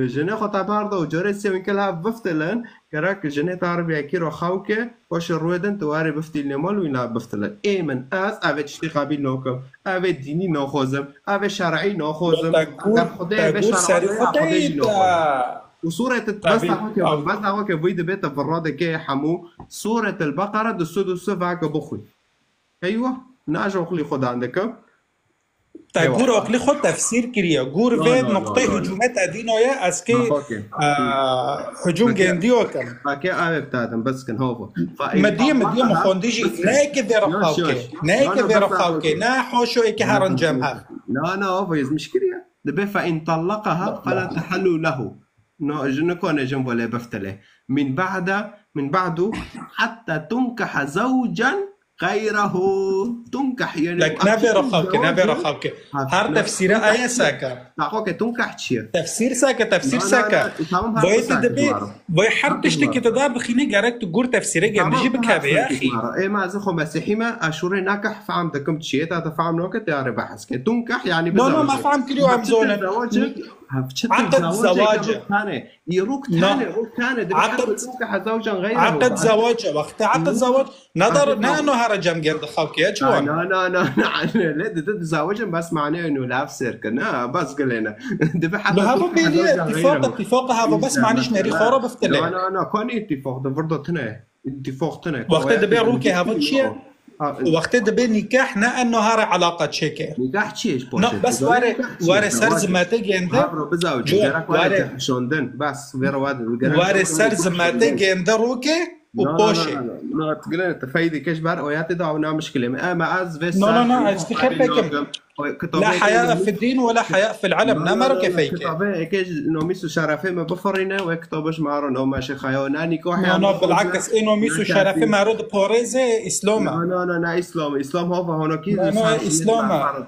جناخ تبارد وجرت سوين كلها بفتلن كراك جنة عربي كيرو خاوكة باش الرويدن تواري بفتي المال وينا بفتلا اي من اس افي تشتي قابل نوكم افي ديني ناخوزم افي شرعي ناخوزم تقول سري وصورة بس دعوك فيديو بيت فرادة كي حمو سورة البقرة دسودو سفاك بخوي ايوه ناجو خلي خد عندك تقول وقلي خد تفسير كريا جور فيد نقطة هجومات أدينويا أسكي هجوم جنديو كم فاكي آوه بتاعتم بس كان هوفو مدية مخونديجي نايك ذي رخاوكي نا حوشو إيكي هارن جمها لا هوفو مش كريا دبي فإن طلقها فلا تحلوا له نكون جنبه لا بفتله من بعده حتى تنكح زوجا غيره تنكح يعني لك نبي رخاوك هار تفسير آية ساكا تعقوك تنكح تشير تفسير ساكا بويت دبي بوي حر تشتكي تدار بخيني قارك تقول تفسيري قام نجيب كابي يا أخي إيه ما زخو مسيحي ما أشوري ناكح فعم تكم تشير تفعم نوكت يا ربح حسكي تنكح يعني لا ما فعم كليو عم زونا عقد زواجه يروك ثاني عقد زواجه وقت عقد زواج نظر نانو هرجم قرد خوك يا جوان لا لا تتزوج بس معناه انه لا فسر كنا بس قلنا دبي حتى هذا بيدي اتفاق هذا بس معنيش ناري خورة بفتلي لا كان اتفاق ده برضه تنا اتفاق تنا وقت دبي روكي هذا شيء وقت دبي نكاح نا انه هار علاقه شيكه نكاح تشيش بس واري سرز ما تجند واري شوندن بس غير واري سرز ما تجند روكي وبوشي لا تقولنا تفايدي كاش بار وياتي دعونا مشكله ما از فيس لا استخير فيكم لا حياء في الدين ولا حياء في العلم نمر كيفيك كتابه كاش انه ميسو شرفه ما بفرنا وكتابش معرن او ماشي خيوناني كوحي لا بالعكس انه ميسو شرفه معرض بوريزه اسلام لا اسلام هو هنا كي اسلام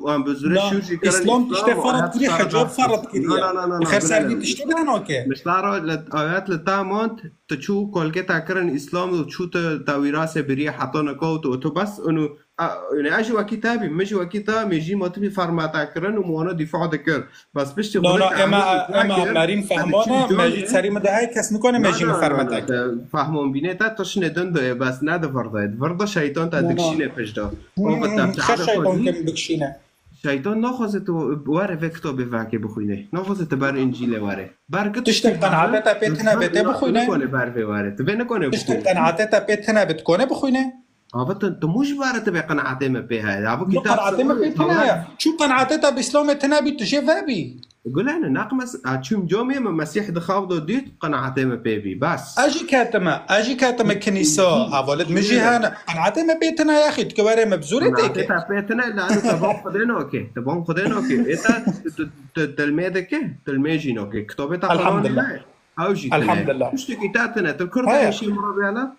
وام بزرشوجي اسلام تشتي فرض كري حجاب فرض كري لا خير سردي تشتي هنا اوكي مش تعرف ايات للتامونت تشو كولكتا كرن اسلام وتشو تاويراسه بري حطنا كوت تو بس انه يعني اجوا كتابي مجوا كتاب يجي مطبي فارماتا كرن ومونا دفاع ذكر بس بيشتي لا اما مارين فهمونا ماجي سري مدهاي كاس نكون ماجي فارماتا فهمون بينتا تشنه دندو بس ناد فرض شيطان تدكشينه بجدا شيطان كم بكشينه شيطان ناخذت واره فيكتو بفاكي بخوينه ناخذت بار انجيل واره بارك تشتغل قناعتها بيتنا بيت بخوينه كونه بار في واره تبين كونه تشتغل قناعتها بيتنا بتكون بخوينه انت مش بار تبي قناعتي ما بها ابو كتاب قناعتي ما بيتنا شو قناعتها باسلام تنابي تشفابي يقول انا ناقمس اتشم جومي ما مسيح دخاوضو ديت قناعتي ما بيبي بس اجي كاتما كنيسه اولد مجي هنا قناعتي ما بيتنا يا اخي تكبري مبزورتك قناعتي بيتنا لانه تبون خدينه اوكي انت تلميذين اوكي كتابتها الحمد لله الحمد لله مش كتابتنا الكرد شيء مره بيانا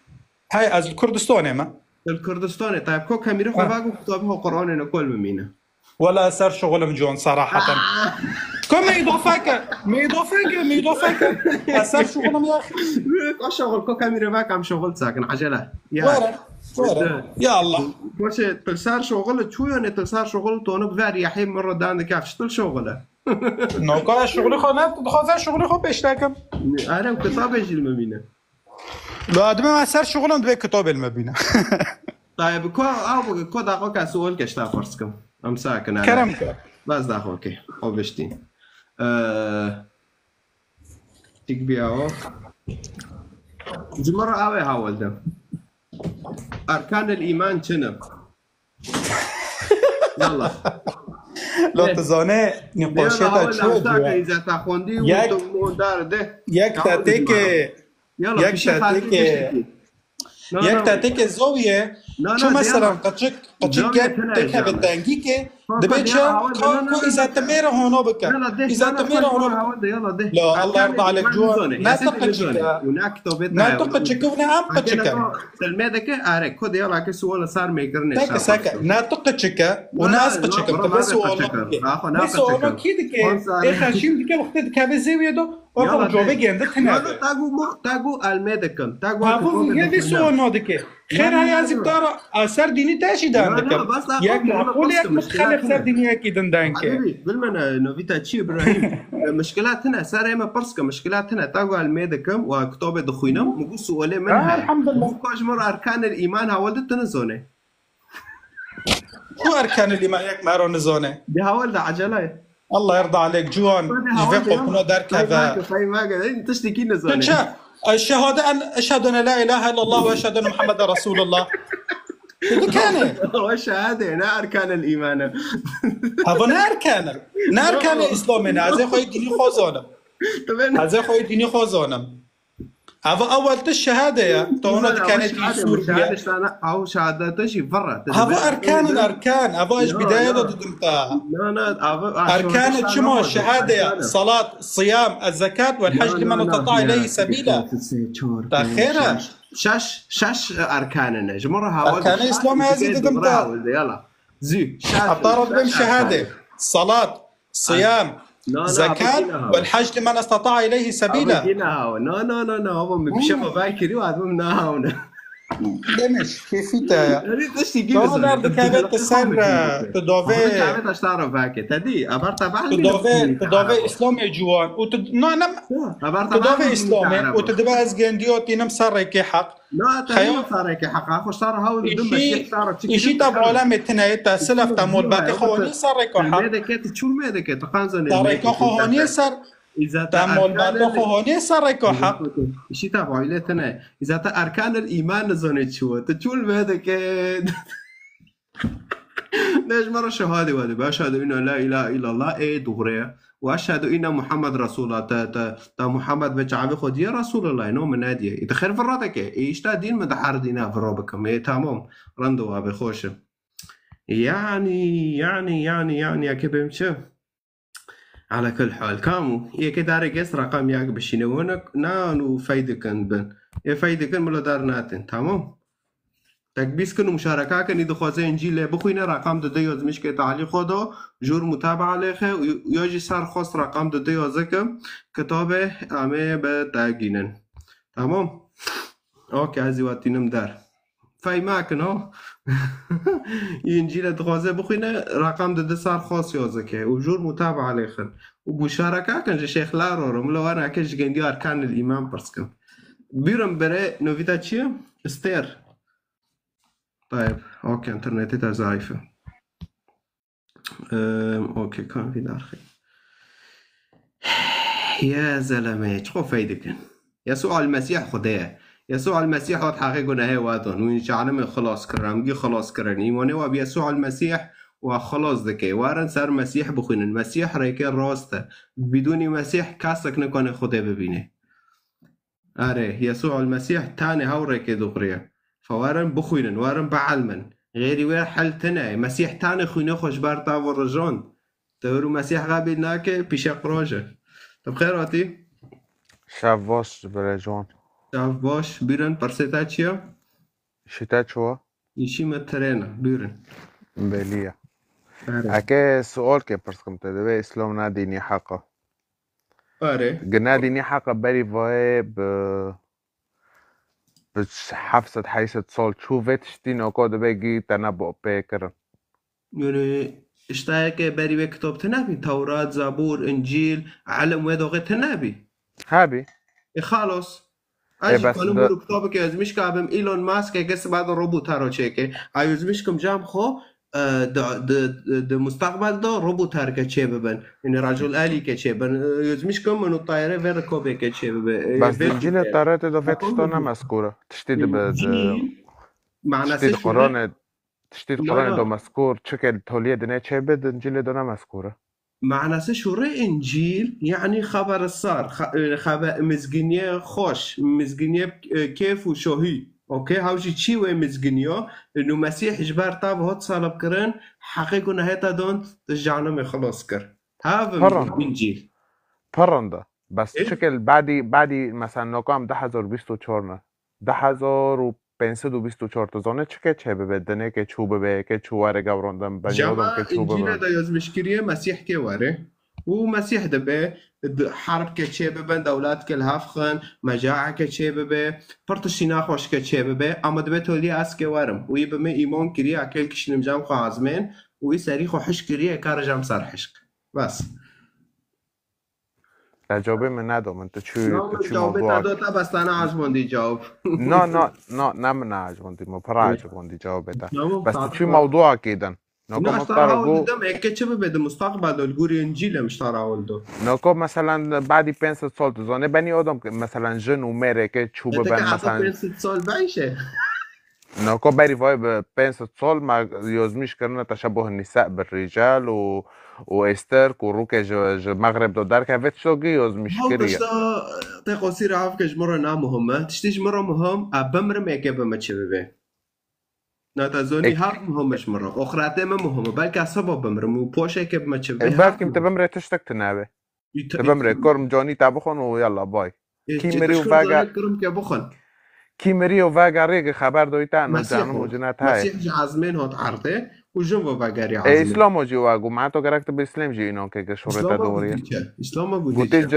هاي از الكردستاني ما الكردستاني طيب كو كاميرا خواقو كتابه قرآن نقول ممينه ولا صار شغل مجون صراحة كم يضافك أصار شغلهم يا أخي شغل كو كاميرا باك عم شغل ساكن عجلة ورا يا الله واش تلسار شغل شو يعني تلسار شغل تونك فاري يحيى مرة دان كيف شتل شغله نوكا شغلي خو شغلي خو بيشتاكم أنا كتابة يجي الممينة لا ادمي ما صار شغلهم دبي كتاب المبينه طيب كو داخل سؤال كشتا فرسكم امساك انا كرمك بس داخل اوكي او بشتين تكبياو جمرة اوي هاول ده اركان الايمان شنو يلا لو تزانه نقاشته شو اذا تاخوندي وانتم دار ده ياك تاتيك يلا ياك تعطيك الزاوية شو مثلا قد تكها بالتانجيكي دبيتشا كو إذا تمير هونو بكا إذا تمير هونو لا الله يرضى عليك جوا ناتقد شكا ونعم قد شكا تلميذك أريك كود يلا كسؤال صار ميكرني ساكا ناتقد شكا وناس قد شكا بس سؤالو كيدك إيه خاشيم دكا وقت دكا بالزاوية دو وقت جوابي جندت هنا تاقو الميدكم تاقو هذا سؤال نودك خير هاي ازي بتارا اثر ديني تاشي داندك بس ياك معقول ياك متخلف سر ديني اكيد دانك حبيبي بالمنا نوفيتا تشي ابراهيم مشكلات هنا صار ما برسك مشكلات هنا تاقوا الميدكم وكتابة دخوينا مقول سؤالي منها الحمد لله كاج مرة اركان الايمان هاولد تنزونه شو اركان الايمان ياك مارو نزونه دي هاولد عجلة الله يرضى عليك جوان جيفيقو كنو دار كذا فاي انت تشتكي نزونه الشهادة أن أشهد أن لا إله إلا الله وأشهد أن محمد رسول الله. إذا كان والشهادة نا أركان الإيمان. هذا ناركان إسلامنا. هذا خوي ديني خوزانم. هذا خوي ديني خوزانم. هذا أول الشهادة يا تونا كانت في سوريا. أو شهادة تشي برا. هذا أركان هذا إيش بداية ضدمتها. أركان شمو الشهادة صلاة صيام الزكاة والحج لمن استطاع إليه سبيلا. تأخيرا. شاش أركاننا جمرها. أركان الإسلام هذه ضدمتها. يلا. زي. أطرد بهم شهادة صلاة صيام. زكاة والحج لمن استطاع إليه سبيلا. لا هو بشبه باكري وهذا منها دمش كيفيتا تونا بكابت السر تدوفي اشتعرف باكي تدي ابرتا تدوفي اسلامي جوان تدوفي اسلامي وتدباز جنديوتي نم سرك حق لا سرك حق اخو صار هاول دم شي تبع علامه تنايتا سلف تمول باتي خواني سرك حق ميدك تشول ميدك تقانزن سرك خواني سر إذا تأمل بعد خواني سرك حق شي تابعوا إليه تنا إذا أركان الإيمان زونت شو تقول بهذا كده ليش مرة شهادة وهذا بأشهد إنه لا إله إلا الله إيه دغرية وأشهد إن محمد رسول الله تا محمد بجعبه خد يا رسول الله إنه من ناديه يتخيل في الراتك إيش تدين من دحر دينا في الرابكم إيه تمام رندوا بخوش يعني يا كبمشة على كل حال كامو هي كده رجس رقم ياك بشينونك نانو فايدكن بن فايدكن ملا دارناتن تمام تكبيس كن مشاركة كن إذا خوازه إنجيل بخوينا رقم ده يازمش که تعلیق خدا جور متابعه لخه یاجی سر خواست رقم ده یازه که کتاب همه به تاگینن تمام اوکی ازی واتینم در فای ماکن ها انجیل دخوازه بخوينا رقم ده سر خاص یازه که و جور متابعه لخه و مشاركة كن شيخ لارو ملو انا كش جندي اركان الامام برسكم بيرم بري نوفيتا چيه استير طيب اوكي انترنتي ضعيفة اوكي كان في داخل يا زلمه شو فايدك يسوع المسيح خداه يسوع المسيح وقت حقيقنا هي وادون وين شعلم خلاص كرم جي خلاص كرن ايمانه وبيسوع المسيح وخلاص ذكي وارن سر مسيح بخوين المسيح ريك راسته بدون مسيح كاسك نكون خدا ببينه اره يسوع المسيح تاني هاو ريك دغريه فوارن بخوينن وارن بعلمن غيري وير حل تناي مسيح تاني خوينه خوش بار تاور رجون تورو مسيح قابل ناكي بيش قراجه طب خيراتي شافوش برجون شاف باش بيرن برسيتا چيا شتا چوا يشي مترينا بيرن بليا اكي سؤال كي برسكم تدوي اسلام نا ديني حقا اره قلنا ديني حقا بري فاي حفظة حيث اتصال شوفت شتين اوكو دبيجي تنبؤ بيكرن يعني اشتاك بري بكتاب تنبي توراة زبور انجيل علم ودوغة تنبي هابي خلاص اجي كانوا مرو كتابك يزمش كابم ايلون ماسك قس بعد الروبوت هارو چيكي ايزمشكم جام خو د مستقبل دا روبوت هر که چه ببن این رجل آلی که چه ببن یزمیشکم منو طایره ور کوبه که چه ببن بس انجیل طایره دو فتشتو نمذکوره تشتید تشتید قرآن دو مذکور چکل تولید نه چه بد انجیل دو نمذکوره معناسه شوره انجیل یعنی خبر صار خبر مزگینیه خوش مزگینیه کیف و شاهی اوكي هاوشي تشي وين مزجنيا انه مسيح اجبار طاب هات صلب كرن حقيقه نهايتا دون ترجعنا ما خلاص كر هذا انجيل فرندا بس إيه؟ شكل بعدي مثلا نقام 1024 1024 تزونه چه بدنه که چوبه به که چواره گوراندم بنیادم که چوبه انجیل دا یازمش کریه مسیح که واره ومسيح دبي حرب كتشي ببن دولات كل هفخن مجاعة كتشي ببي برتشينا خوش كتشي ببي اما دبي تولي اسكي ورم وي بمي ايمان كريا كل كشنم جام خو عزمين وي سريخو حش كريا كار جام سر حشق بس جوابي من ندام انت چی جواب موضوع نداده بس انا عجباندی جواب نه من عجباندی ما پر عجباندی جوابته نعم، بس صح. شو موضوع كيدن نوكو لا مختار اشترى جو قدام هيك تشبه بده مستقبل الجوري انجيل مشترى ولده نوكو مثلا بعد 500 سال تزانه بني آدم که مثلا جن و مره که چوب انت بن حتى مثلا 500 سال بعيشه نوكو بری وای به 500 سال ما یازمیش کردن تشبه النساء بالرجال و استرك و روك مغرب دو در که وقت شو یازمیش هاو کریه تشتا تقصير عافكش مرة نا مهمة تشتيش مرة مهم أبمرم إيكابة ما تشبه ناتازوني هار مهمش مرة أخرى ما مهمة بلكي أصابة بمرم وبوش إيكابة ما تشبه بالك انت بمره تشتك تنابه تبمره كرم جاني تابخون ويلا باي كيمري وفاقا كرم كابخن كيمري وفاقا ريق خبر دويتا انه مسيح جانم وجنات هاي مسيح جعزمين هات عرضه وجنبه باقاري عزمين اسلام وجي واقو معناته قرقت باسلام جي انو كيك شورتا دورية إسلام قديش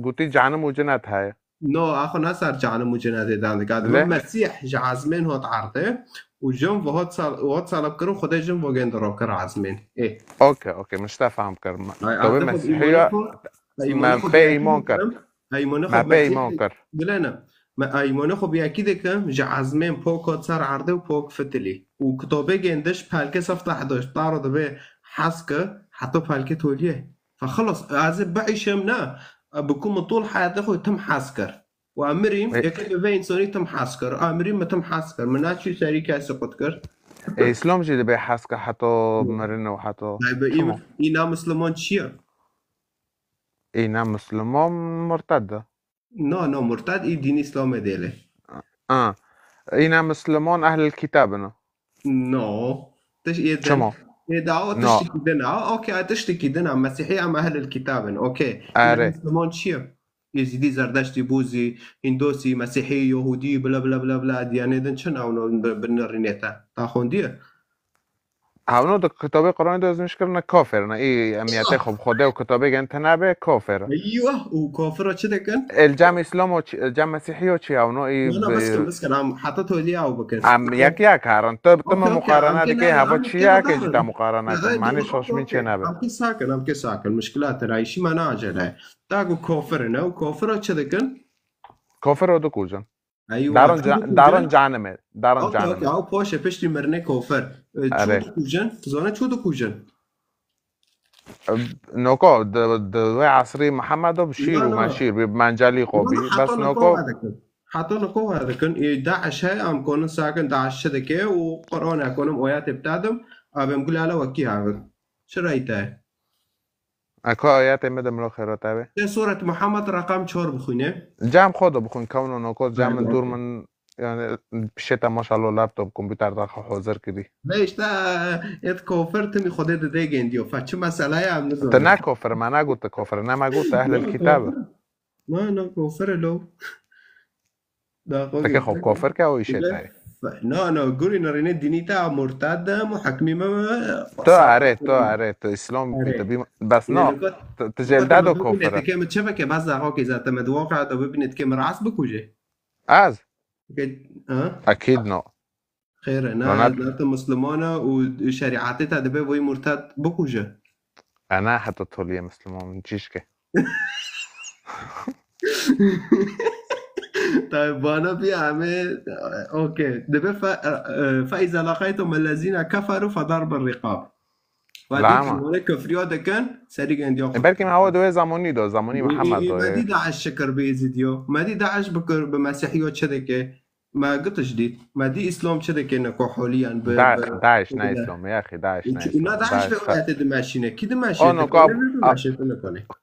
قلتي جانم وجنات هاي نو اخو نصر جعل مجنات دان قاعد مسيح جعزمين هات عرضه وجنبه هات صالب كرم خدا جنبه جندرو كر عزمين ايه اوكي مش تفهم كرم طب مسيحية ما بي منكر ما بي منكر قلنا ما ايمانه خب یکی که جعزمین پوک سر عرضه و پوک فتلی و کتابه گندش پلکه صفحه 11 طارو دبه حسكه حتى پلکه تولیه فخلص از بعيشم نه بكون طول حياته خو تم حاسكر وامريم يكتب في انساني تم حاسكر امريم ما تم حاسكر مناتشي شركه سقطكر اسلام جي دبه حاسكه حتى مرنه وحتى اینا مسلمان چیه اینا مسلمان مرتده نه مرتد ای دین اسلام دیله اینا مسلمان اهل الكتاب نه تش يدن شما دعوة تشتكي دنا اوكي تشتكي دنا مسيحية ام اهل الكتاب اوكي مسلمان چیه يزيدي زردشتي بوزي هندوسي مسيحي يهودي بلا بلا بلا بلا ديانه دن چن اونو بنرينيتا تاخونديه هاونو ده کتاب قرآن دوز میشکرن کافر نه ای امیته خب خدا و کتابه گن تنابه کافر ايوه وكافر چه دکن الجامع اسلام و جامع مسیحی و چی هاونو ای بس كلام حتى تولي او بكن ام یک هارن تم مقارنه دیگه هوا چیه که جدا مقارنه معنی شوش می چه نبه ام که ساكن مشكلات رایشی ما ناجله تاگو کافر نه و کافر چه دکن کافر دو کوجن ايوه دارن جانمه دارن جانمه اوكي او باشه پشتی مرنه کافر چود کوجن زانه چود کوجن نوكو د عصري محمد بشير وماشير بمنجلي قوبي بس نوكو حتى نوكو هذا كان داعش هاي ام كون ساكن داعش شدكه وقرآن اكونم ايات بتاعهم ابم قول على وكي هذا شو رايته اكو ايات مدام لو خيرات ابي سورة محمد رقم 4 بخونه جام خود بخون كونه نوكو جام دور من يعني بشتا ما شاء الله لابتوب كمبيوتر دا حاضر كدي ليش تا ات كوفرتني خدت دقيقه انديو فش مساله هم نزل تنا كفر ما انا قلت كفر انا ما قلت اهل الكتاب ما انا كفر له تك خو كفر كاو شيء ثاني لا قولي نرينا دينيتا مرتده محكمه ما تو عرفت اسلام بتبي بس نو تجلدادو كفر كم تشبكه بعض دقائق اذا تمد واقع ده ببنت كم راس بكوجه از اكيد نو خير انا مسلمانه وشريعتها دبي وي مرتد بكوجه انا حتى تولي مسلمان من تشيشكه طيب انا في عمل اوكي دبي فاذا لقيتم الذين كفروا فضرب الرقاب لا كفريو كان سريع عندي بالك ما هو ده زماني محمد ما دي داعش شكر بيزيديو ما دي داعش بكر بمسيحيات شدكه ما قلت جديد ما دي اسلام شدكه انكو حاليا داعش نا اسلام يا اخي داعش نا داعش في وقت دمشقنا كده ماشي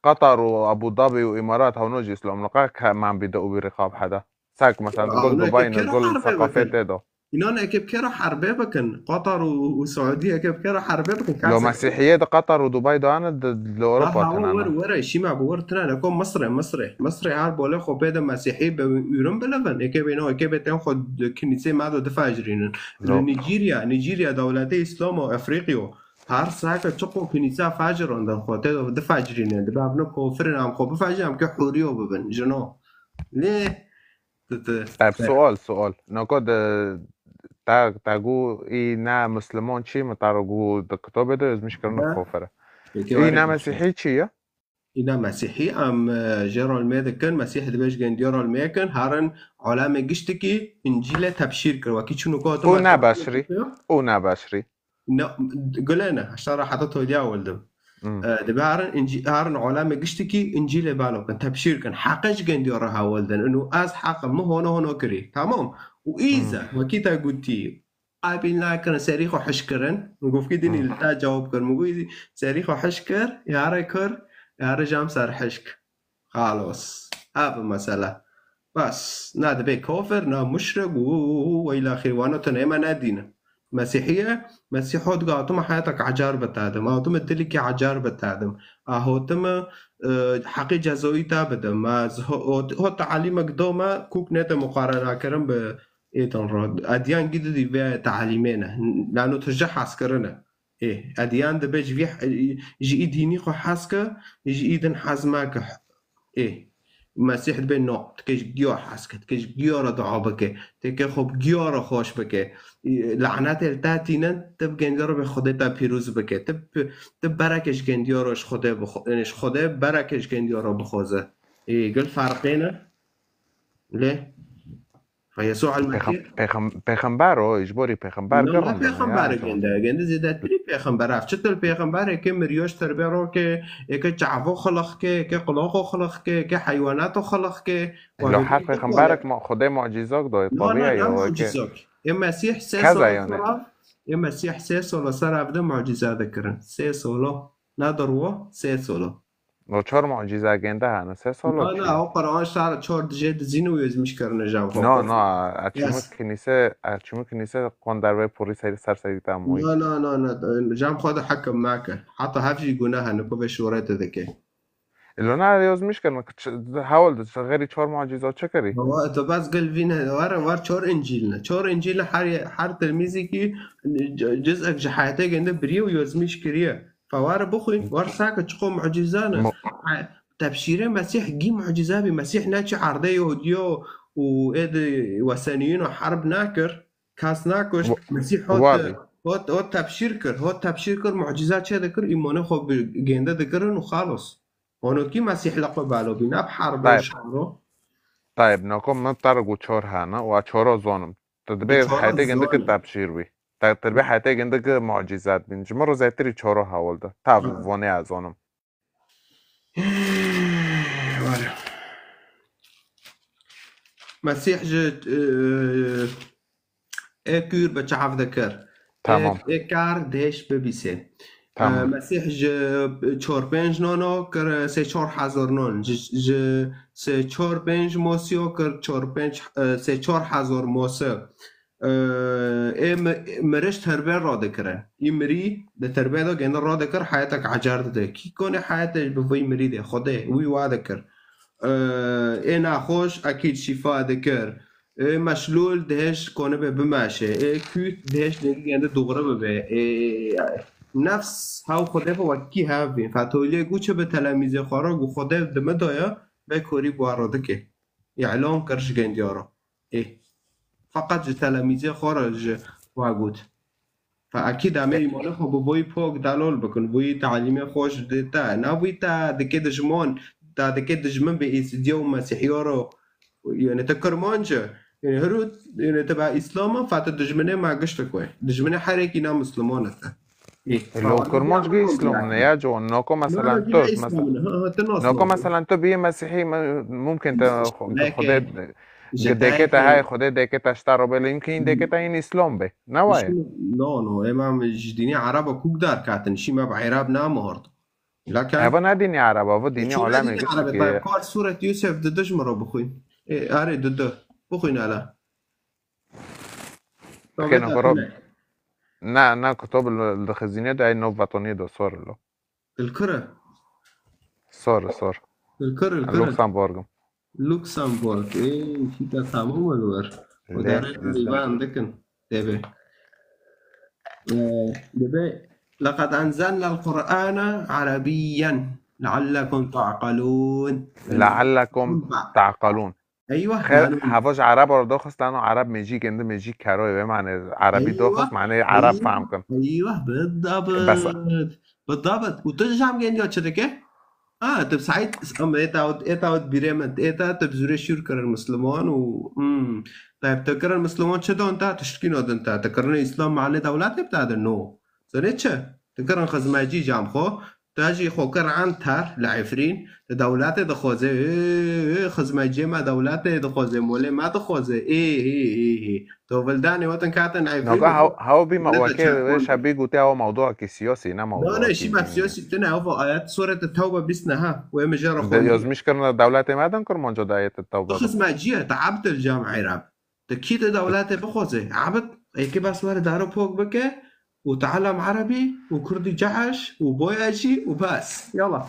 قطر وابو ظبي وامارات هونوجي اسلام نقا ما عم بيدقوا برقاب حدا ساك مثلا تقول دبي نقول ثقافات ده إننا كيف كانوا حربي بكن قطر والسعودية كيف كانوا حربي بكن لو مسيحية قطر ودبي ده أنا لأوروبا تنانا ورا شيء ما بور تنانا كم مصري عارف ولا خو بيدا مسيحي بيرم بلفن كيف بينه كيف بتاخد كنيسة ما ده دفاجرين نيجيريا دولتي إسلام وأفريقيا هر ساعة تشقو كنيسة فاجر عندهم خوتي ده فاجرين ده بابنا كوفرين عم كوب فاجر عم كحوريو ببن جنو ليه طيب سؤال نقد تاگو اینا مسلمان چی متارگو دکتوبه ده از میشکرن خوفره اینا مسیحی چیه؟ اینا مسیحی ام جرال میدکن مسیح دبیش گن دیرال میکن هرن عالم گشتکی انجیل تبشیر کرد و کی چونو که او نبشری نه قلنا اشترى حطته دي اولدم دبارن هرن عالم گشتکی انجیل بالو کن تبشیر کن حقش گن دیرها ولدن انه از حق ما هونو کری تمام وإذا وكيتا قلتي قابلنا كان سريخ وحشكرن نقول في ديني لتا جواب كر مقول سريخ وحشكر يا ركر يا رجام صار حشك خلاص هذا مسألة بس نادى بي كوفر نا مشرق وإلى آخره وانا تنعم نادينا مسيحية مسيحوت قاطم حياتك عجار بتادم أو تم تلك عجار بتادم أهو تم حقي جزوي تابدم ما هو تعليمك دوما كوك نتا مقارنة كرم ب راد أديان جديد في تعليمنا لأنه ترجع حاسكرنا أديان ده بيج في يجي ديني خو حاسكة يجي إيدن حزمك مسيح بين نوع تكيش جيار حاسكة تكيش جيار دعابك تكيش خب جيار خوش بك لعنات التاتينا تبقى ندير بخدتا بيروز بك تب بركش جنديارش خدا إنش خدا بركش جنديارو بخوزه قل فرقينا ليه فيسوع المسيح پیغمبر او اجباری پیغمبر نه پیغمبر گنده زیادت بری پیغمبر اف چطور پیغمبر که مریاش تربیه رو که چعفو خلق که قلاق خلق که حیوانات خلق که لو هر پیغمبرک خدا معجزات داد طبیعی او که مسیح 3 سال مسیح 3 سال سر عبد معجزات کردن 3 سال ندارو 3 سال و 4 معجزه گنده هنه 3 سال نه او قرآن شهر 4 دیگه زینو یزمیش کردن جام نه اچمو کنیسه قندروی پوری سری تاموی نه جام خود حکم معك حتى هفجي گناه نکو به شورت دکه اللي انا يزمش كان حاول غير 4 معجزات چه کری هو تو بس قال فينا ور 4 انجيلنا هر تلميذي کی جزء جحاته گنده بری و یزمیش کریه فوار بخوين وار ساكا تشقو معجزانا تبشير مسيح جي معجزة بمسيح ناتش عرضي يهوديو وإيد وثنيين وحرب ناكر كاس ناكش مسيح هو تبشير كر معجزات شيء ذكر إيمانه خو جنده ذكرن وخالص هونو كي مسيح لقب بالو بينا بحرب طيب ناكم نطرقو 4 هانا و 4 زونم تدبير حياتي جنده كتبشير بي تربیه حیاتی گنده که معجزات بین جمعه زیادتری 4 حوال ده تا وانه از آنم مسیح جد اکور بچعف ذکر تمام اکار دهش ببیسه مسیح ج 4-5 نانو کر 3-4 نان ج 3-4-5 موسیو کر 3-4 موسیو مرش تربیه را دکره این مری ده تربیه دا گنده را دکر حیاتک عجر ده کی کنه حیاتش به وی مری ده خوده وی وعده کر این نخوش اکید شفا دکر مشلول دهش کنه به بماشه کیت دهش گنده دوغره به نفس هاو خوده و کی هاوین فتولیه گوچه به تلمیز خارا گو خوده دمه دایا به کوری بوارده که اعلام کرش گندیارا فقط تلاميذ خارج واجود فأكيد عملي مالك هو بوي بوك دلال بكون بوي تعليمي خوش دتا نبوي تا دكيد جمان تا دكيد جمان بإسديو مسيحيارو يعني تكرمانجا يعني هرود يعني تبع إسلام فات دجمنه ما قشتك وين دجمنه حركي نام مسلمان تا لو كرمانج جي إسلام يا جو نوكو مثلا نوكو مثلا تو بيه مسيحي ممكن تاخد دكتا هاي خده دكتا اشتروا بله يمكن دكتا این اسلام به نوعه نه امام دینی عربا کوک دار کاتن شی ما بعرب نامهرد لكن هذا نه دینی عربا و دینی عالمه که کار سوره یوسف ددش مرا بخوین آره دد بخوین الا كانوا قراب نه كتاب الخزينة ده نو وطنية ده صار له الكرة صار الكرة لوكسمبورغ شيء تمام الور ودار اللي عندكن دبي لقد أنزلنا القرآن عربيا لعلكم تعقلون. لعلكم تعقلون. أيوه خير حفاظ عرب رو داخست لأنه عرب میجی کنده میجی کروی بمعنى عربي داخست معنى عرب فهم كن. أيوه بالضبط وتجمع جن يا شركة طب سعيد إتاود بريمت طب زوري شركة المسلمون طيب تكرر المسلمون شدوا أنت تشتكي نود أنت تكرر الإسلام معنى دولات بتاعد النو زنيتش تكرر خزماجي جام خو تاجي خو كرعان تار لعفرين دولات دخوزه خزماجي ما دولات دخوزه مولي ما دخوزه إيه تو بلداني وطن كاتن عفرين نوكا هاو بما وكيل شبيه قوتي هو موضوع كسياسي نا موضوع لا شيء ما سياسي بتنا هو آيات سورة التوبة بسنها وين مجرى خو يزمش كرنا دولات ما دنكر موجود آيات التوبة خزماجي تعبت الجامعة عرب تكيد دولات بخوزه عبد هيك بس ورد دارو فوق بكه وتعلم عربي وكردي جحش وبوياجي وبس يلا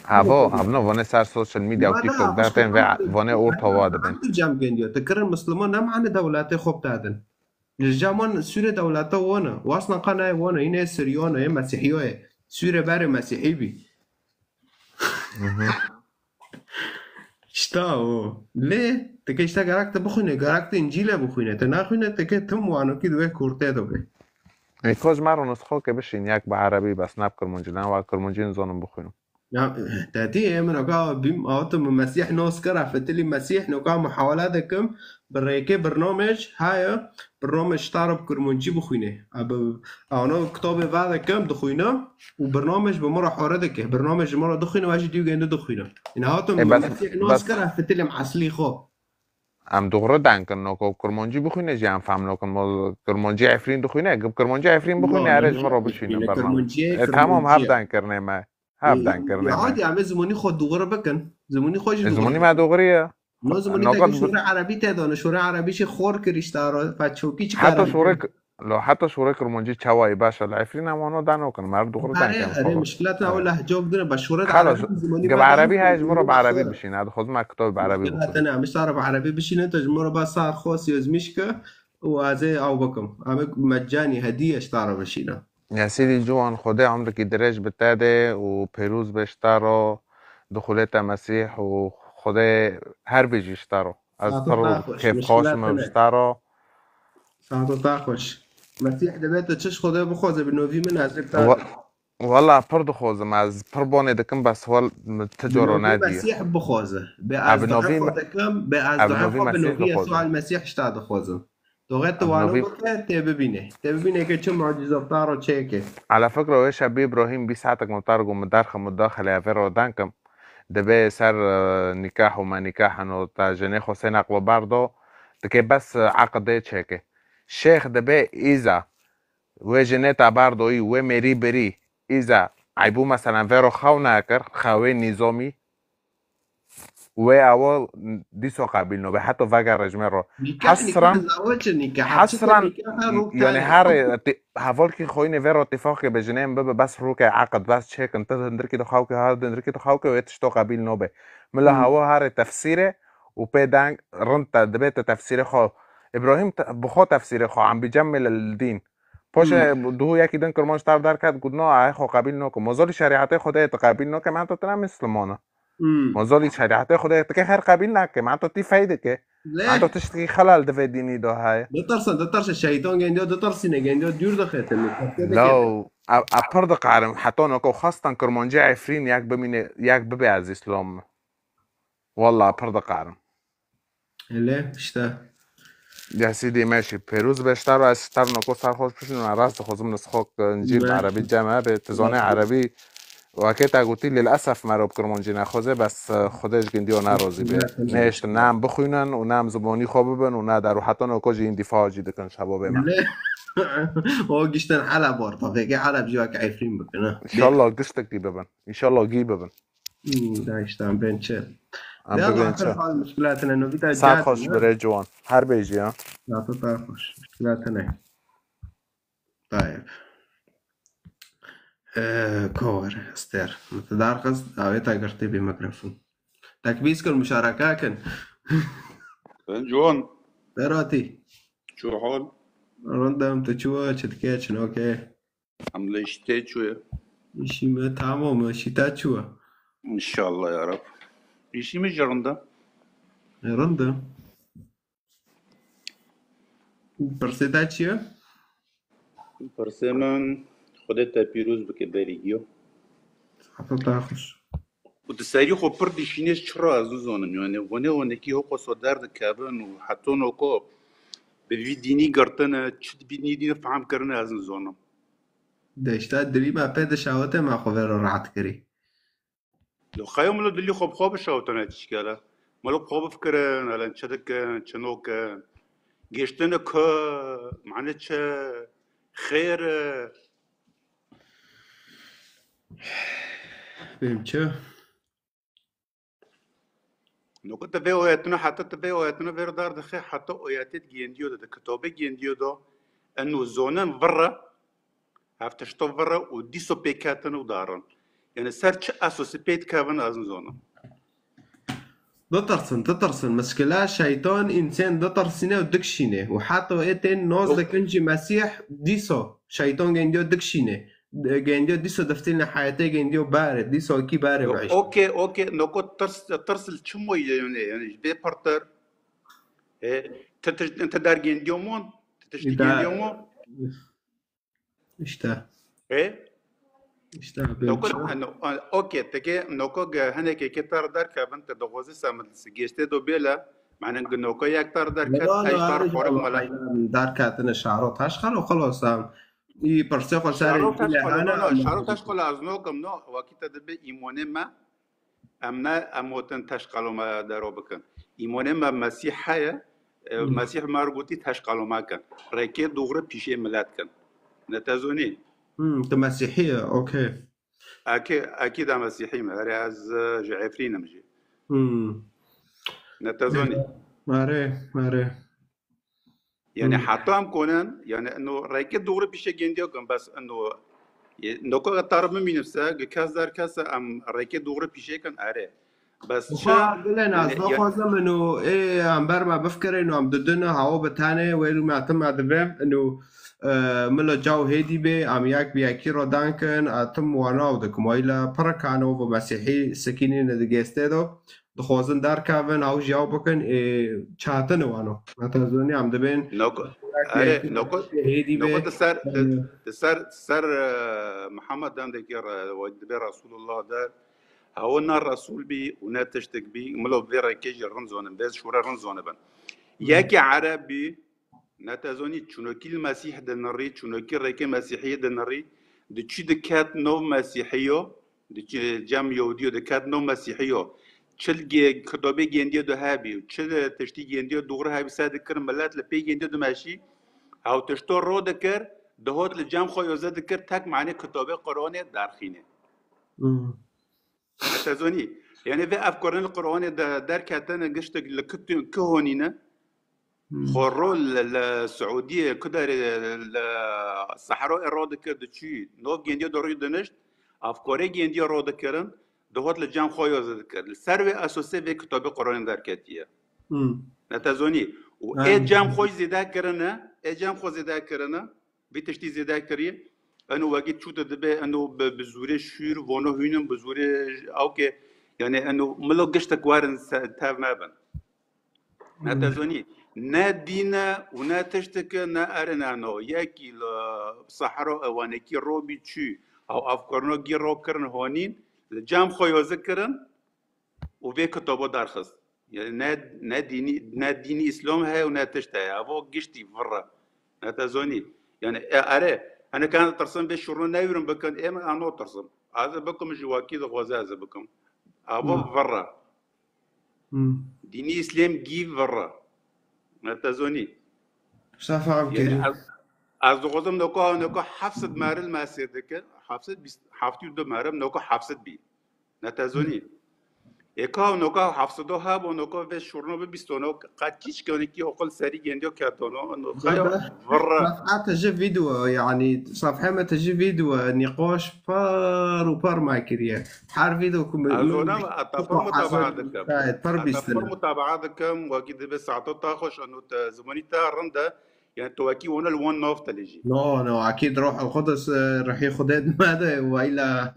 هافو هبنا فوني سار سوشيال ميديا وتيك توك ده تن فوني اورتا وادا بن جام جنديو تكرر المسلمون نم عن دولات خوب تادن الجامون سوريا دولات وانا واصلا قناه وانا هنا سريونه مسيحيه سوريا بار مسيحي بي اشتاو ليه تكيشتا غراكت بخونه غراكت انجيل بخونه تناخونه تكتم وانو كده كورته دوبه كوز مارو نسخه که بشین یک به عربی بس نب کرمونجی نه و کرمونجی نزانم بخونم تاتي من وقع بيم اوتم مسيح نوسكر فتلي مسيح نوقع محاولاتكم بريكي برنامج هاي برنامج طارب كرمونجي بخوينه انا كتاب بعدكم دخوينه وبرنامج بمره حوردك برنامج مره دخوينه واجي ديو جند دخوينه ان هاتم مسيح نوسكر فتلي معسلي خو ام دغره دانکن نو کرمونجی بخوینه جام فهم نو کن کرمونجی عفرین دخوینه گب کرمونجی عفرین بخوینه ارج مرا بشینه برنامج تمام هف دانکرنه ما هف دانکرنه عادي عم زموني خود دغره بكن زموني خوش زموني ما دغريه نو زموني شورى عربي تدانه شورى عربي شي خور كريشتار فچوكي چ حتى شورى لو حتى شورى کرمونجی چوای باشه العفرین امانو دانو کن مرد دغره دانکن اره مشكلات او لهجه بدنا بشورى عربي زموني گب عربي هاج مرا بعربي بشینه خود ما کتاب عربي انا مش تعرف عربي بشینه تجمره بس صار خوس يزمشك وازي او بكم مجاني هديه اشترى بشینه يا سيدي جوان خدا عمرك يدرج بتاده وبيروز بيشتروا دخولات مسيح وخدا هر بيجي يشتروا از طرق كيف خوش ما بيشتروا ساعته تاخوش مسيح دبيت تشش خدا بخوزه بالنوفي من از والله برضو خوزه ما از بربوني دكم بس هو تجارو نادي مسيح بخوزه باز دكم باز بالنوفي يسوع المسيح اشتاد خوزه لغت وانو تببينه که چه معجزه بتاعه چه على فكره ويش ابي ابراهيم بي ساعتك مترجم مداخله افيرو دانكم دبي سر نكاح وما نكاح انه تاجني حسين اقوى برضه تكي بس عقد تشيكي شيخ دبي اذا وجنتا برضه اي ومري بري اذا عيبو مثلا فيرو خوناكر خوي نظامي و اول دیسو قبیل نو به حتی وگر رجمه حسرا يعني هر حوال که خوی نویر اتفاقی به جنیم ببه بس رو که عقد بس چه کنت دندر که دخاو که هر دندر که دخاو که ویتش تو قبیل نو به ملا هوا هر تفسیره و پیدنگ رنت دبیت تفسیر خو ابراهیم بخو تفسیر خو عم بجمل الدين باشه دو یکی دن کرمانش تر در کرد گود نه خو قبیل نو که موضوع شریعت خدا قبیل نو که من تو تنم مسلمانه موضوع شریعت خدا که هر قبیل نکه من تو تی فایده که من تو تشتکی خلال دو دینی دو های دترس شیطان گندیا دترس نگندیا دور دخته لو اپرد قارم حتی نکو خاصتا کرمانجی عفرین یک بمینه یک ببی از اسلام والله اپرد قارم له اشتا يا سيدي ماشي بيروز بيشتروا استرنا كو صار خوش بشنو راس خصم نسخوك انجيل عربي جامعه بتزاني عربي واكيد قلت للاسف ما رو بكرمونجي ناخذه بس خودش گندیو ناراضی به نهشت نام بخوینن و نام زبانی خوب ببن و نه در حتی نکوج این دفاع جدی کن شباب من او گشتن حلب برضه فيك حلب جواك عفرين بكنا ان شاء الله قشتك دي ببن ان شاء الله جي ببن داشتن بنچه مشكلاتنا انه بيتا ساعة خوش بري جوان هر بيجي ها لا تطرخش مشكلاتنا طيب كور استر متدارقص اويتا قرتي بميكروفون تكبيس كل مشاركة كن جوان براتي شو حال رندم تشوى تشتكيتشن اوكي عملي شتيت شوية إشي ما تمام شتات شو إن شاء الله يا رب. إشي مش جرندا رندا برسيدات شو برسمان خدتها بيروز بكبريجيو حتى تاخش وتساري خو بردي شينيش شرا زوزونم يعني ونه كي هو صدر دكابن وحتى نوكو بفيديني قرتنا تشد بيني دي فهم كرنا هذا زونم داشتا دري ما بيد شاوته ما خبر راحت كري لو خيوم لو دلي خوب شاوتنا تشكاله مالو خوب فكرن على نشدك شنوك جيشتنا ك معناتش خير فهمتشو نو كنت بيوهاتنا حتى تبيوهاتنا في دار دخي حتى اوياتيت جينديو ده كتابه جينديو ده انه زونان برا هفتشتو برا وديسو بيكاتن ودارن يعني سيرش اسوسيبيت كافن ازن زونا تطرسن مشكلة شيطان إنسان دطرسينه ودكشينه وحتى إتن ناس دكنجي مسيح ديسو شيطان جنديو دكشينه جنديو ديسو دفتين حياتي جنديو بارد ديسو كي بارد وعيش اوكي نوكو ترسل تشمو يعني بي بارتر انت دار جنديو مون تشتي جنديو مون اشتا ايه اشتا نوكو اوكي تكي نوكو هناك كي تار دار كابنت دوغوزي سامل سجيشتي دو بيلا معناه نوكو ياك تار دار كات اي تار فورك ملا دار كاتنا شعرات هشخل وخلاص ي برسخو شارو تشخل از نوكم نو وقت دبي ايمونه ما امنا اموتن تشقلو ما دارو بكن ايمونه ما مسيحيه مسيح مربوطي تشقلو ما كان ركي دوغره بيشي ملات كان نتازوني انت مسيحيه اوكي اكيد مسيحي ما از جعفرين مجي نتازوني ماري يعني حتى ام كونن يعني انه رايك دوغره بيشي جنديو كان بس انه نوكو طارب من نفسه كازار كاسا ام رايك دوغره بيشي كان اري بس شا قلنا از خوازم انه ايه عم برمى بفكر انه عم ضدنا هاو بتاني ويلو معتمد بهم انه ملا جو هيدي بي عم ياك بياكي رو دانكن اتم واناو دكم ويلا بركانو ومسيحي سكينين دقيستيدو دخوازن دار كافن هاو جاو بكن چاتن وانو نتازوني عم دبين نوكو هيدي بي تسر محمد دان دكير ودبي رسول الله دار هاو نار رسول بي وناتشتك بي ملو بيرا كيجي رنزون بيز شورا رنزون بن ياكي عربي نتازوني تشونوكي المسيح دنري تشونوكي ريكي مسيحية دنري دتشي دكات نو مسيحيو دتشي جام يهوديو دكات نو مسيحيو تشل كتابي جنديو دو هابي تشل تشتي جنديو دوغر هابي سادكر ملات لبي جنديو دو ماشي هاو تشتو رو دكر دهوت لجام خو يوزا دكر تاك معني كتابي قرآن دارخينه نتازوني يعني في أفكارنا القرآن دار كاتنا قشتك لكتن كهونينا خورو السعودية كدار الصحراء الرود كرد شيء نوف جنديو دوري دنشت أفكاري جنديو رود كرن دهوت لجام خويا ذكر السروي أساسي في كتاب القرآن دار كاتية نتازوني وإيه جام خوي زيدا كرنا إيه جام خوي زيدا كرنا بيتشتي زيدا كريه أنو وقت شو تدبي أنو بزوري شير وانو هينم بزوري أوكي يعني أنو ملو قشتك وارن تاف مابن نتازوني نا دينا ونا تشتك نا أرنا نو ياكي الصحراء وانكي روبي تشي أو أفكارنا جي روكرن هونين الجام خويا ذكرن وبي كتابو دارخص يعني نا ديني إسلام هاي ونا تشتها أبو قشتي برا نتازوني يعني أري أنا كان ترسم بالشروط نايرن بكن إيه أنا ترسم هذا بكم جواكي ذا غزازة بكم أبو برا ديني إسلام جي برا نتازوني شافعم كده يعني از غزم نوكو حفصد مارل ما سيدك حفتي دو مارم نوكو حفصد بي نتازوني اكاو نوكو حفصدو هاب و نوكو في شورنو بيستونو قاتيش كونيكي اقل سري جنديو كاتونو انه خيو برا صفحات تجي فيديو يعني صفحة ما تجي فيديو نقاش بار ما كريه حار فيديو كم أنا أتفهم متابعتكم وأكيد بس عطوا تاخش إنه زماني تارندا يعني توكي وانا الوان نوف تلجي نو اكيد روح القدس رح ياخذ ماذا والا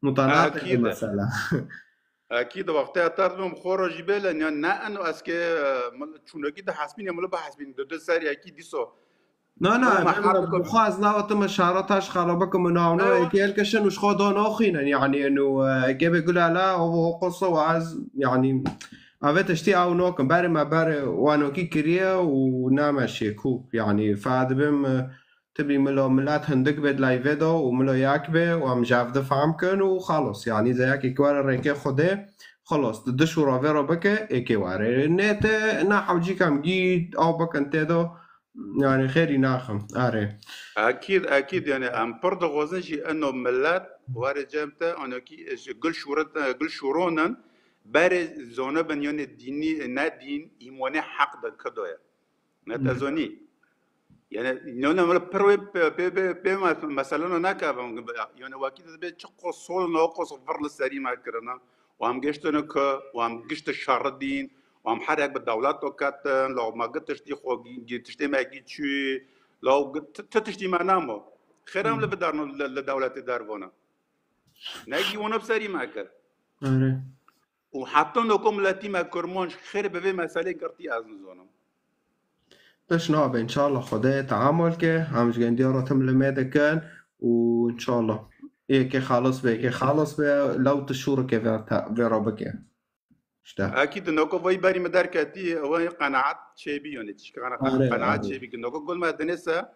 متناقض اكيد المساله. اكيد وقتها تردم خورو جبال يعني نا انه اسكي شنو كده حاسبين يملو بحاسبين دو ساري اكيد ديسو نه ما من حركم بخواز ناوتم شارتاش خرابكم مناونو ايوه كيل كشن وش خدون اخينا يعني انه كيف يقول لا هو قصه وعز يعني أبيت أشتي أو نوكم باري ما باري وانو كي كريه ونام شيكو يعني فادبم تبي ملو ملات هندك بد لايفيدو وملو ياكبه وام جافده فامكن وخلص يعني زيك كوار ريكي خده خلاص تدشو رافيرو بكه ايكي واري نت نا حوجي كم جيد او بكن تدو يعني خيري ناخم اري اكيد يعني ام برضه غوزنجي انه ملات واري جامته انه كي قل شورونن باري زونه بنيون الديني نادين يموني حق ده كدويا نتازوني يعني نونا مل بروي بي مثلا ناكا يعني واكيد بي تشقو صول نوقص فرل السري ما كرنا وام قشتنك وام قشت الشاردين وام حرق بالدولات وكاتن لو ما قلتش دي خو تشتي ما جيتشي لو تشتي ما نامو خيرام لبدارنا لدولة داربونا ناجي وانا بسري ما كر اري وحتى نكم لاتي ما كرمونش خير ببي مسألة كرتي أزن زونم باش نوع ان شاء الله خدای تعامل که همش گندی را تم لماده کن و ان شاء الله که خالص به لو تشور که ویرا بکه شتا أكيد نوكو في باري مدار كاتي هو قناعات شيبي يعني تشكي قناعات شيبي نوكو قول ما دنسا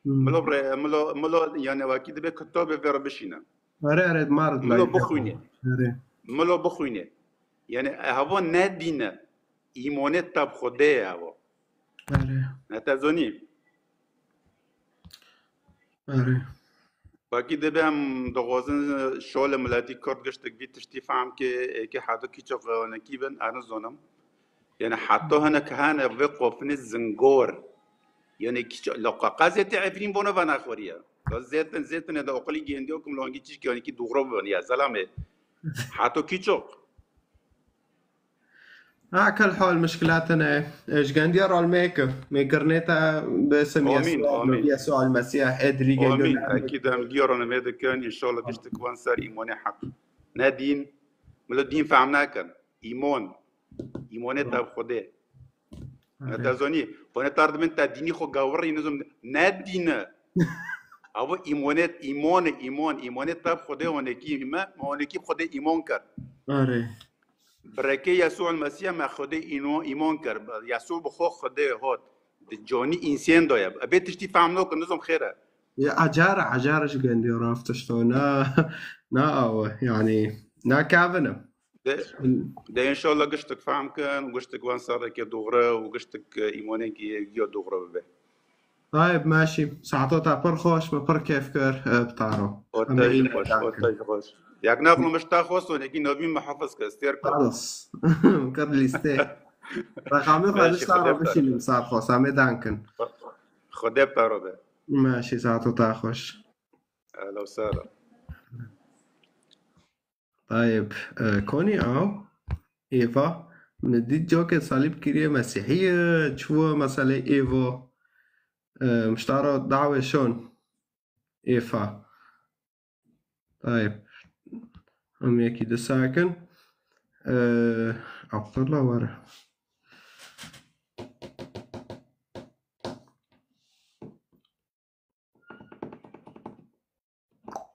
ملو يعني واكيد بي كتاب في ربشينا اري مارد ملو بخوينه يعني هوا نادينا إيمانات تاب خدای هوا نتازونی باقی دبی هم دغازن شال ملاتی کرد گشت بی تشتی فهم که حتی کیچه نکی بن آن زنم يعني حتی هن که هن وقف نزنگور يعني کیچه لقا قازیت عفرین بونه بنا خوریا زیتن دا اقلی گیندی کم لانگی چیز که کی دوغرا بن یا سلامه حتی کیچه كل حال مشكلاتنا ايش قاعد يرى الميكر نيتا باسم يسوع المسيح ادري امين اكيد هم ديارنا ماذا كان ان شاء الله باش تكون صار ايمان حق نادين ملو دين فهمنا كان ايمانات خداه تازوني وانا طارد من ديني خو غاوري نزم نادين او ايمانات خداه ونكي ما ونكي خداه ايمان كر بركه يسوع المسيح ما خده ایمان کرد يسوع بخو خده هات جانی انسان دايب ابيت تشتي فهمنا كن نظم خيره يا عجارش قاندي رافتش تو نا او يعني نا كافنا ده ان شاء الله قشتك فهم كان وقشتك وان صار كي دوغره وقشتك ايمانك يا دوغره به طيب ماشي ساعتها بر خوش ما بر كيف كر بتعرف خوش ياك ناكلو مش تاخوص ولكن نبي محافظ كاستير خلاص كر ليستي رقمي خالص تعرف ايش اللي صار خوص عمي دانكن خدي بتعرف ماشي ساعتها خوش اهلا وسهلا طيب كوني او ايفا نديت جوكة صليب كريه مسيحية تشوفوا مسألة ايفا مش تعرف دعوة شون ايفا طيب هم يكي ده ساكن عبد الله ورا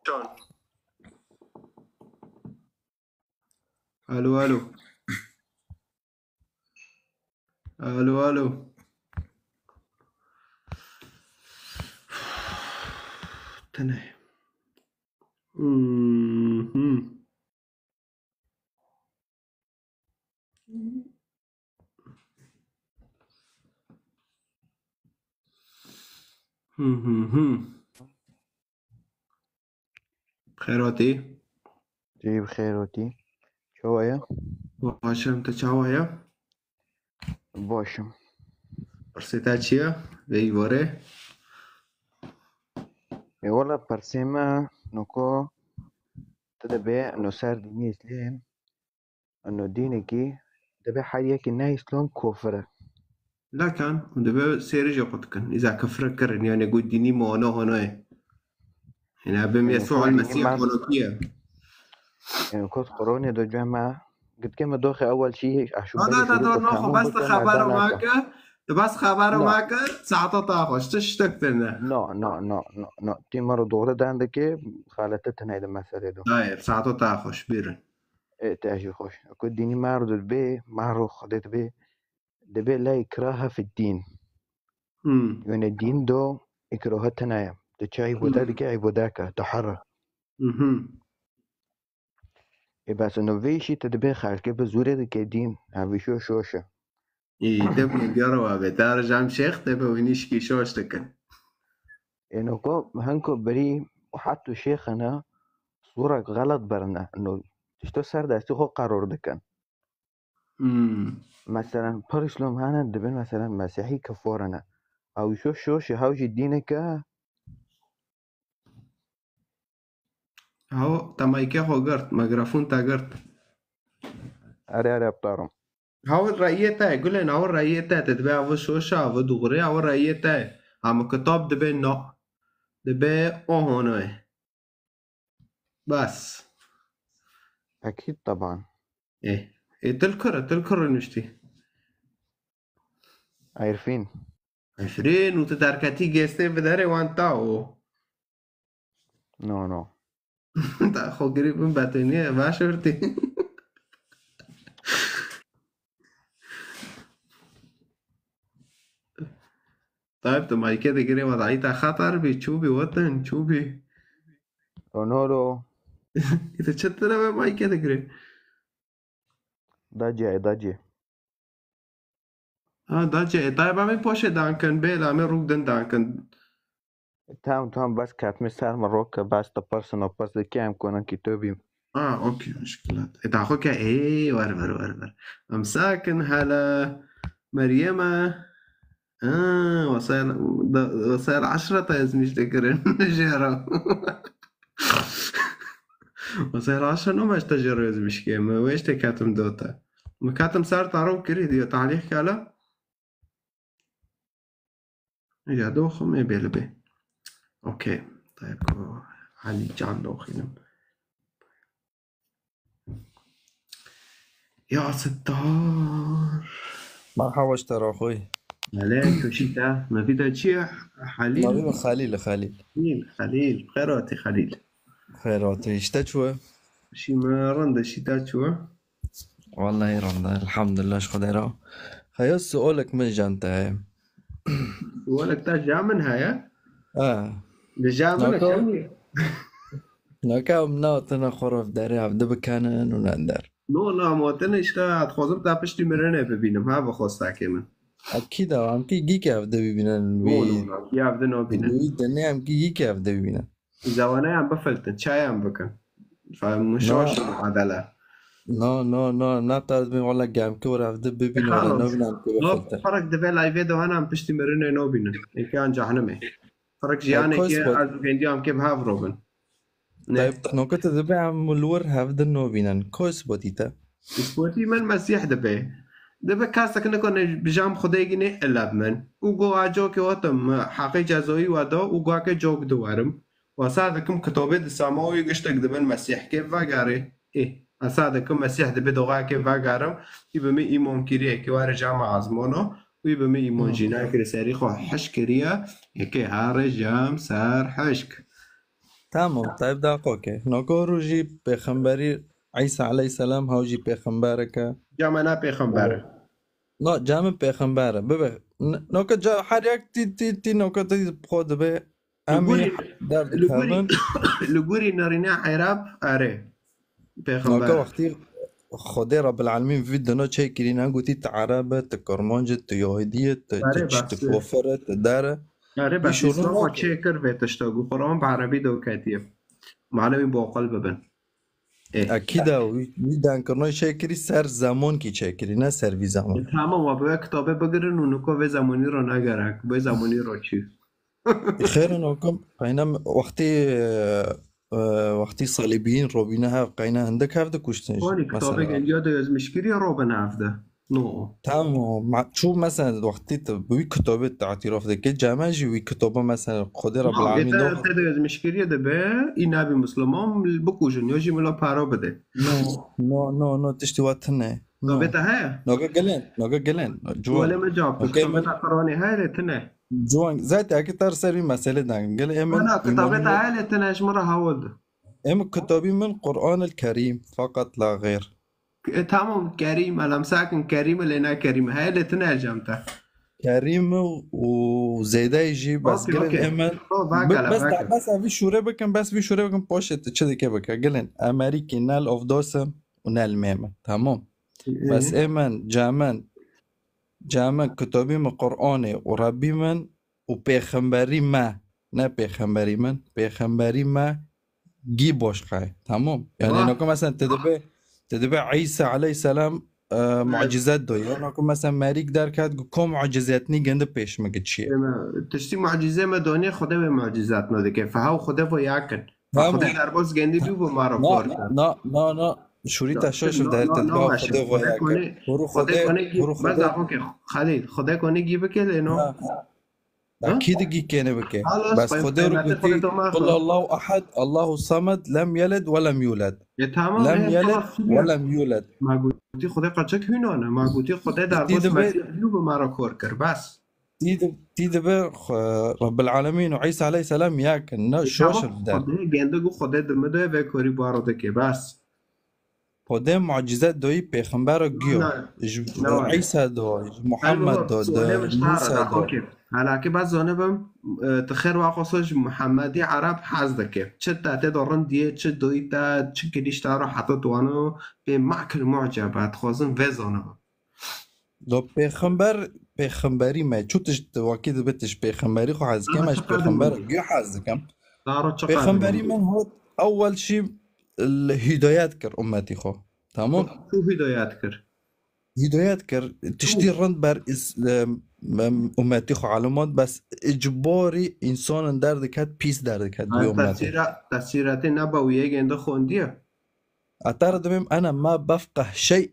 شون الو تنه خيراتي جيب خيراتي شوية باشم تشاوية باشم برسيتاتشيا بيوري والله برسيما نوكو تدبي انو صار ديني اسلام انو دينكي تبي حاليك انها اسلام كفر لا كان ودبا سيرجع قد كان إذا كفركر يعني قد ديني ما أنا هنا يعني أبم يسوع كود ديني المسيح ما ولكيه كود قروني دو جمع قد كما دوخي أول شيء أشوف لا بالي لا شروط لا القانون بس بكون خبر عدالة معك بس خبر نو معك ساعة تاخش تشتكتنا نو تي مرة دورة ده عندك خالتتنا هيدا المسألة دو طيب ساعة تاخش بيرن إيه تاجي خوش كود ديني معرض البي معرض خدت بي دبي لا إكراه في الدين يعني الدين دو إكراهتنا يا تشاي بوداك أي بوداك تحرر بس إنه في شيء تدبي خارج كيف زوري ذيك الدين هذا شو شوشة إيه تبني جروا بتار جام شيخ تبى ونيشكي شوش تكن إنه كو هنكو بري وحتى شيخنا صورة غلط برنا إنه تشتو سر دستي خو قرار دكان مثلا برسلم هانا دبن مثلا مسيحي كفورنا أو شو شوشة هاوجي دينك هاو تمايكه هو قرت ميكروفون تا قرت أري بطارم هاو الرأية تاعي قول لنا هاو الرأية تاعي تتبع هاو شوشة هاو دغري هاو الرأية تاعي عم كتاب دبي نو دبي هنا بس أكيد طبعا إيه تلكر نشتي عارفين وتتركتي جيستي بداري وانتاو نو انت اخو قريب من باتنية ما شرتي طيب تماي كده قري وضعيتها خطر بتشوبي وطن تشوبي نورو يتشتنا ماي كده قري داجي داجي طيب عمي بوشي دانكن بيلا عمي روكدن دانكن تام بس كانت مثال مروكا بس تبرسنا بس كام كونن كتابي اوكي مشكلات اتاخوك ايه وربر امساكن هلا مريمة وصاير 10 يا زميش تكرن جيرا وصاير 10 نو ماش تجرو يا زميش كيما ويش تكاتم دوتا مكاتم صار تعرف كري ديو تعليق كالا يا دوخم ايه بيلبي اوكي طيب علي جان دوخينم يا ستار مرحبا اشترى اخوي عليك وشيتا ما في شيء مرحبا خليل خليل خيراتي خليل خيراتي اشتات شو شي ما رندا شيتات شو والله رندا الحمد لله شو خديرا خيال سؤالك من جانتا سؤالك تا جامن هيا جامن كمي ناكا مناطنا خرف داري عبد بكانن ونندر لا موتنا اشتا خوزم تا پشتی مرنه ببینم ها بخواستا که من اكيد هم كي جيك افدا ببينن وي يافدا نو بينن وي دني هم كي جيك افدا ببينن زوانه هم بفلتن شاي هم بكن فمشوش عدله نا تعرف بين والله جام كور افدا ببينن ولا نو بينن لا فرق دبي لايف دو انا هم پشتی مرنه نو بينن كان جهنمي فرق جيانه كي از كندي هم كيف هاف روبن طيب نو كنت دبي عم لور هافدا نو بينن كويس بوديتا سبوتي من مسيح دبي كاسك نكون بجام خديجني إلا بمن وجو عجوك وتم حقي جزوي ودا وجو كجوك دوارم وساعدكم كتابة السماوي قشتك دبن مسيح كيف فجاري أساعدكم مسيح دبي دعاء كيف فجارم يبمي إيمان كريه كوار جامع عزمانه ويبمي إيمان جينا كرساري خو حش كريه يكي هار جام سار حشك تمام طيب داقوكي نكو روجي بخنبري عيسى عليه السلام هاوجي پیغمبرك جامعنا پیغمبر لا جامع پیغمبر ببه نوكا جا حريك تي نوكا تي خود به امي در دكان لغوري نارينا حيراب اره پیغمبر نوكا وقتي خدي رب العالمين في دنا تشي كرينا قوتي تعربه تكرمانجه تيهوديه تكفره تداره اره بس اسلام تشيكر وتشتاقو قرآن بعربي دو كاتيب معلمي باقل ببن اكيد ويدان كرناي شاكري سر زمان کی چاکری نه سر وی زمان تمام و به کتابه بگیرن اونو که به زمانی رو نگرک به زمانی رو چی خير نوكم قينا وقتی صلیبیین روبینه ها قینا هندک هفته کشتنش کتابه گندیا ده از مشکری روبن هفته نو تمام. شو مثلا وقتی بوی کتابه اعتراف ده که جمع جوی کتابه مثلا خود رب العالمین إذا دو تدرس مشكلة دبا إن نبي مسلمان بكوجن يجي ملا بارا بده نو تشتي واتنه طب هاي نوگا گلن جوان ولا ما جاب اوكي كتابة قراني هاي لتنه جوان ذاتي اكي تار سري مسألة دان قال أنا كتابة هاي لتنه إيش مرة هاود كتابي من القرآن الكريم فقط لا غير تمام كريم أنا مساكن كريم لنا كريم هاي لتنه جامته كريم وزيدا يجي بس قلن اما بس في شوره بكن بس في شوره بكن باشت چه دیگه بکن قلن امریکی نال اف دوسم و نال میمن تمام بس اما جامن كتابي من قرآن و ربي من و پیغمبری ما نه پیغمبری من پیغمبری ما گی باش خواهی تمام يعني انكم مثلا تدبه عيسى عليه السلام معجزات دو يعني انكم مثلا ماريك دار كات كم معجزات ني گنده پیش مگه چیه تشتي معجزه ما دوني خدا به معجزات نو دیگه فهو خدا و یاکن خدا در باز گندی بیو و مارا کار نه شوری تشاش در تدبه خدا و یاکن برو خدا خالد خدا کنه گی بکل اینو اكيد جي كان بكي بس خدا رو قلتي قل الله احد الله الصمد لم يلد ولم يولد لم يلد ولم يولد ما قلتي خدا قچک هینانه ما قلتي خدا در باز مسیح به مرا کار کر بس تيدبه رب العالمين وعيسى عليه السلام ياكن شوش خدا گنده گو خدا دمده به کاری بارده که بس خدا معجزات دوی پیغمبر گیو عیسی دو محمد دو موسی دو حالا که بعد زانبم تخیر واقعش محمدی عرب حزده که چه تعداد دارن دیه چه دوی تا چه کلیش تا رو حتی دوانو به معکل معجبت خوازم وزانم دو پیغمبری ما چوتش واقعی بتش پیغمبری خو حز کمش پیغمبر گیو حز کم پیغمبری من هو اول شی الهدايات كر امتي خو تمام شو هدايات كر تشتي رند بر امتي خو علامات بس اجباري انسان دردكات بيس دردكات بي امتي تفسيرات نبويه گنده خونديه اعترض انا ما بفقه شيء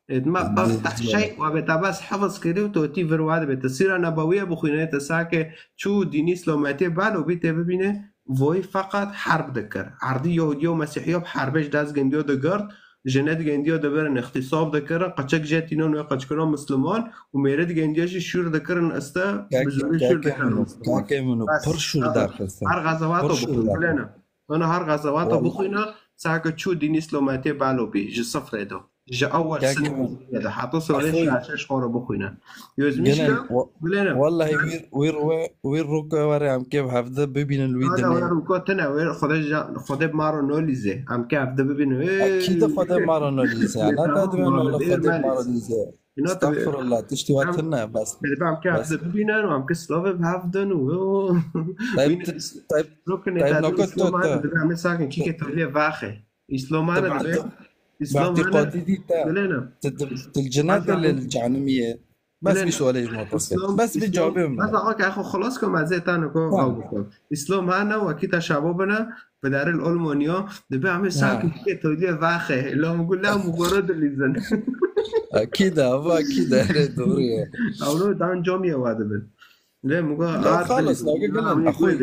ما بفتح شيء وبتبس حفظ كده وتوتي فرواد بتفسير نبويه بخوينه تساكه شو ديني اسلامتي بالو بيته ببينه وای فقط حرب دکر عردی یهودی و مسیحی ها حربش دست گندی ها دگرد جنت گندی ها دبرن اختصاب دکرن قچک جتینان و قچکران مسلمان و میرد گندی هاش شور دکرن استا بزرگ شور دکرن که منو پر شور دکرستن هر غزوات رو بخوینه انا هر غزوات رو بخوینه ساکه چو دین اسلامتی بالو بی جه صفره دو جه اول سنه ده حتی سوالش عشش خورو بخوینه یوزمیش که والله ویر روکو واره هم که هفته ببینن الویدنه ویر روکو تنه ویر خدا مارو نولیزه هم که هفته ببینه اکید خدا مارو نولیزه انا تدوین والله خدا مارو نولیزه استغفر الله تشتي واتنا بس هم که هفته ببینن و هم که سلاوه هفتن و طيب اسلام همه ساکن کی که تولیه واخه اسلام باعتقادي دي الجنات الجهنمية بس في سؤالين بس بجاوبهم بس آقا اخو خلاص کن مزه تانو کو اسلام هانا و کی تشابهنا به در الالمانیا دبه همه ساکن کی تولیه واخه لا مقول لا مجرد لیزن اكيد دوريه اولو دان جامعه واده بن لا مقول خلص اخوي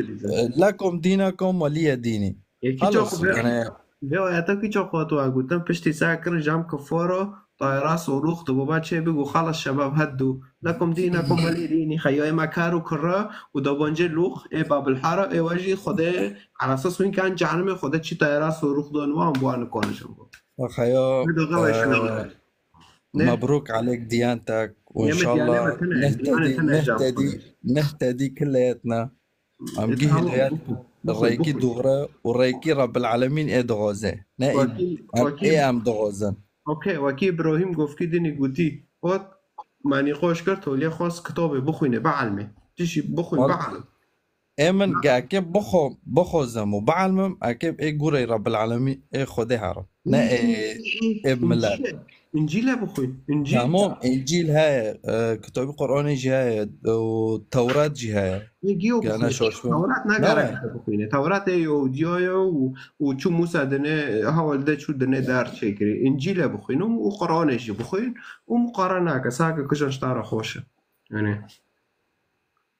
لكم دينكم ولي ديني خلص يعني بیا آیتا کی چه خواهد و گفتم پشتی ساکر جام کفارو طایرا سوروخت و بابا چه بگو خلاص شباب هدو لکم دینکم ولی دینی خیای مکارو کرا و دابانجه لوخ ای باب الحارة ای واجی خوده على اساس این کان جهنم خوده چی طایرا سوروخ دون و هم بوان کنشم خیا مبروك عليك ديانتك وان شاء الله نهتدي كلياتنا ام جه الهيات الريكي دغرة والريكي رب العالمين ادغازه نائب ام دغازن اوكي وكي ابراهيم گفت که دینی گوتی خود معنی خوش کرد تولی خواست کتاب بخوینه بعلمه تیشی بخوین بعلم امن اكيب بخوزم وبعلمم اكيب اي قري رب العالمين اي خدي هرب نا اي ملاد انجيل بخوين انجيل تمام انجيل هاي كتاب قرآن جي هاي والتوراة جي هاي يجيو يعني بخوين شو تورات نقرأ بخوين تورات يهودية وشو موسى دني هاول ده شو دني دار شكري انجيل بخوين وقرآن جي بخوين ومقارنة كساك كشان اشتارا خوشة يعني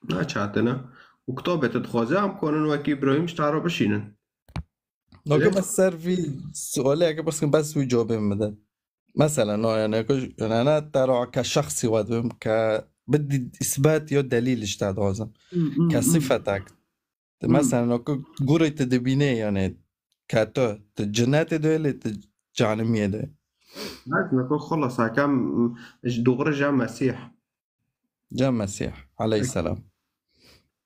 ما شاتنا وكتابة تدخوزة هم كونن وكي إبراهيم اشتارا بشينن نوكا بس صار في سؤال هيك بس في جواب مدد مثلا يعني يعني انا ترى كشخصي وادم بدي اثبات يو دليل اشتاد غازم كصفتك مثلا نوكا قوري تدبيني يعني كاتو تجنات دوله تجانمية ده عارف نقول خلص كم دغري جاء مسيح جاء مسيح عليه السلام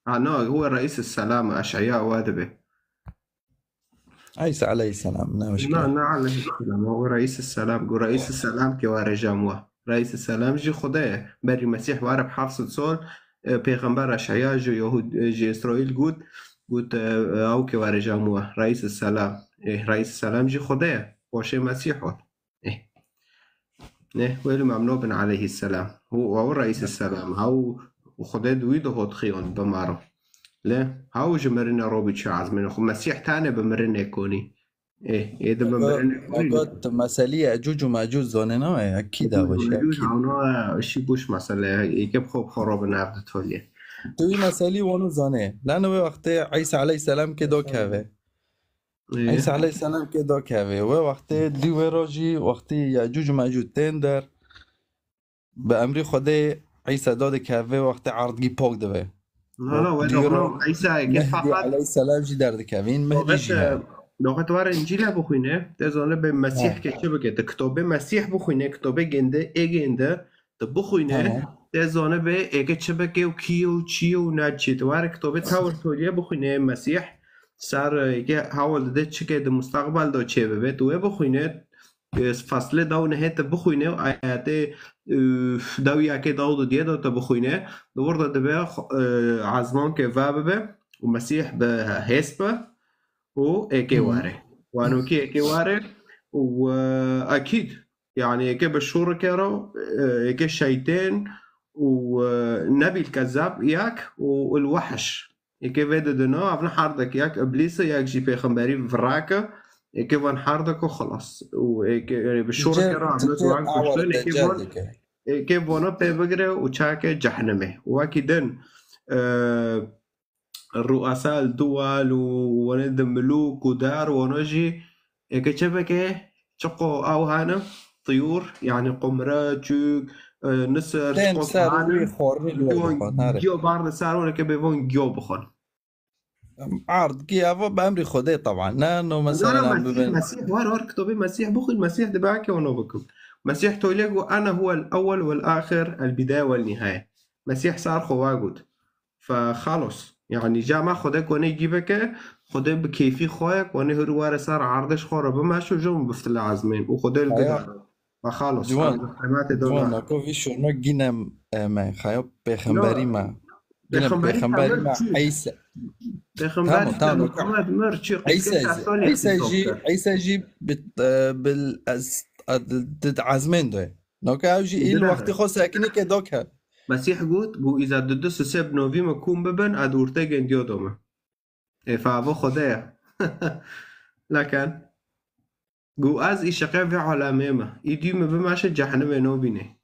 هو رئيس السلام أشعياء وادبه عيسى عليه السلام لا مشكلة لا عليه السلام هو رئيس السلام قو رئيس السلام كواري جاموه رئيس السلام جي خداه بري مسيح وعرب حافظ صول پیغمبر أشعياء جي يهود جي إسرائيل قد أو كواري جاموه رئيس السلام رئيس السلام جي خداه وشي مسيحه ويلو ممنوع بن عليه السلام هو رئيس السلام هو وخداه دويده هو تخيون بمارو لا هاو جمرنا روبي شعزمين خو مسيح تاني بمرنا يكوني إذا بمرنا قلت مسالية أجوج ومأجوج زوننا أكيد أول شيء أكيد هاونا شي بوش مسألة يكب خوب خراب نافذ تولي توي مسالي وانو زانه لأنه وقت عيسى عليه السلام كدو كافي عيسى عليه السلام كدو كافي وقت دي راجي وقت يأجوج ومأجوج تندر بأمري خده عيسى داد كافي وقت عرض باق دوه لا وين عيسى كيف عليه السلام جي درد كافين مهدي جي لغت وار انجیل بخوینه تزانه به مسیح که چه بگه کتاب مسیح بخوینه کتاب گنده گنده تو بخوینه تزانه به اگه چه بگه و کی و چی و نچی تو وار کتاب تاور تولیه بخوینه مسیح سر اگه حوال ده چه که ده مستقبل دا چه ببه تو بخوینه فصل داو نهایت بخوینه و آیات داوی که داو دیه دا تا بخوینه دور ده به عزمان که و ببه و مسیح به حسبه و ايكيواري وانو كي ايكيواري واكيد يعني ايكي بالشور كيرو ايكي الشيطان والنبي الكذاب ياك والوحش ايكي فيدا دنا عفنا حاردك ياك ابليس ياك جي بيخمباري فراكا ايكي فان حاردك وخلاص وايكي يعني بالشور كيرو عملت وعن كشتن ايكي فانا بيبقري وشاكي جحنمي واكيدن الرؤساء الدول وند الملوك ودار ونجي كتشبكة شقو أو هانا طيور يعني قمرة جوك نسر جيو بارد سارون كبيفون جيو بخون عرض كيافو بأمر خدي طبعا لأنه مثلا مسيح وار كتبي مسيح بخو المسيح دباك ونوبكم مسيح توليقو أنا هو الأول والآخر البداية والنهاية مسيح صار خواجود فخلص يعني جامع خدا كوني جيبك خدا بكيفي خويك واني هروار صار عرضش خورا بماشو جوم بفتل عزمين وخدا القدر فخلص جوان كوفي شو نجينا ما خياب بخمبري ما بخمبري ما عيسى عيسى جي عزمين ده نوكا جي الوقت خاص اكني كدوكا مسيح قو إذا ددس سب نوفي مكون ببن أدورته جنديو دوما فعفو خدايا لكن قو از إشقه في عالمه ما إديو مبماش جحنم نو بينه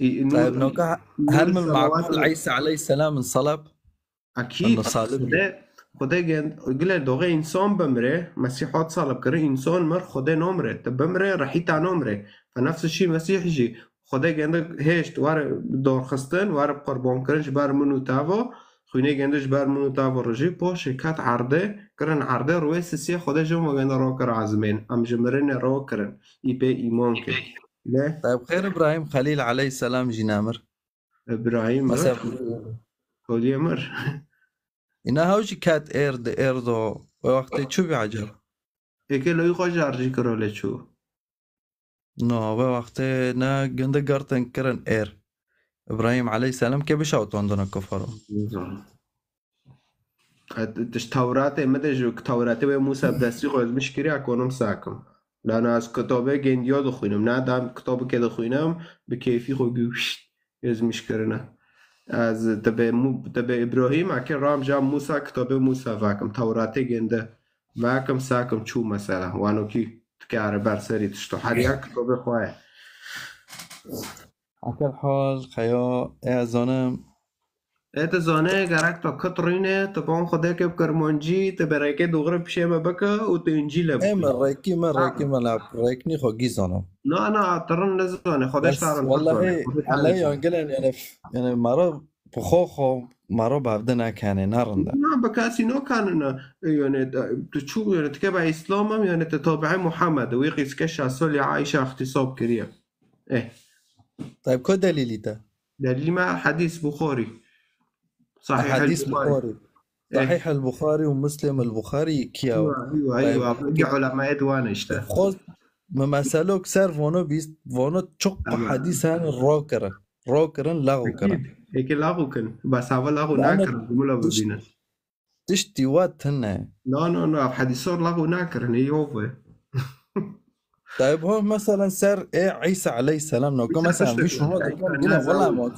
طيب نوكا هل من المعقول عيسى عليه السلام انصلب؟ أكيد خدا جند قل دوغه إنسان بمره مسيحات صلب كره إنسان مر خدا نمره تبمره رحيتا نمره فنفس الشيء مسيح جي خدا گنده هشت وار دارخستن وار قربان کرنش بر منو تاوا خوینه گندش بر منو تاوا رجی پاش کات عرضه کرن عرضه روی سیسی خدا جمع گنده را کر عزمین ام جمرن را کرن ای به ایمان که لا طيب خير ابراهيم خليل عليه السلام جينامر ابراهيم مثلا خليل مر إنها هوجي كات ايردو وقت شو بيعجر اكي لو يخجر جي كرولة شو نو وقت نا جنده قرتن كرن اير ابراهيم عليه السلام كيف شاوت عندنا كفارو تش توراتي مدى جو توراتي موسى بدسي خوز مشكري اكونم ساكم لأن از کتابه گندیا دخوینم نه دام کتابه که دخوینم به کیفی خو گوشت یزمیش کرنه از تبع ابراهيم اكل رام جام موسى كتاب موسى فاكم توراتي جنده فاكم ساكم شو مثلا وانو كي تكار برسري تشتو حريا كتاب خواه عكل حال خيا اعزانم ایت زانه گرک تا کترینه تبان خدا که بکرمانجی تبرکه دوغره پیشه ما بکا و تو انجیل بکن رايكي ما رايكني خوغي زانم نه ترن نزانه خودش ترن والله علي ينقلن يعني مرة بخوخو مرة بعد نکنه نرنده نه بکاسی نکنه يعني تشوف يعني تكبع اسلام يعني تتابع محمد ويقيس كش سال عائشة اختصاب كريه ايه طيب كو دليلي ده دليل ما حديث بخاري صحيح حديث بخاري صحيح البخاري ومسلم البخاري كياو ايوه طيب. علماء دوانه اشته خود مسألوك سر وانو çok حديث هن راكرن لغو كرن هيك لغو كن بس اول لغو ناكرن جمله ببينه تشتي وات هن لا حديثور لغو ناكرن يوفي طيب هو مثلا سر عيسى عليه السلام نوكو مثلا في شنو قلنا والله ما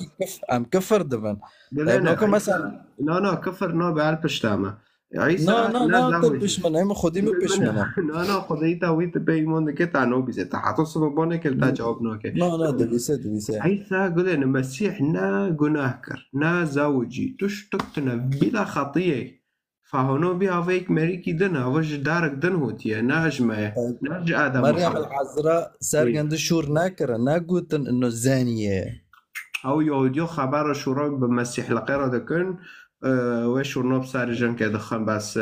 ام كفر دبن طيب نوكو مثلا لا كفر نو بعرفش تمام عيسى لا بشمن هم خودی می بشمن نه خودی تا ویت بیمون که تانو بیزه تا حتی سببانه که تا جواب نکه نه دویسه عيسى قال ان المسيح نا جناهكر نا زوجي تشتقتنا بلا خطيه فهونو بها فيك مريكي دنا وش دارك دن هوتيه ناجمه ناج ادم مريم العذراء سرگند شور نکره نگوتن انه زانیه او يهوديو خبر شورا بمسيح لقيرا دكن وشورنا بسارجن كدخن بس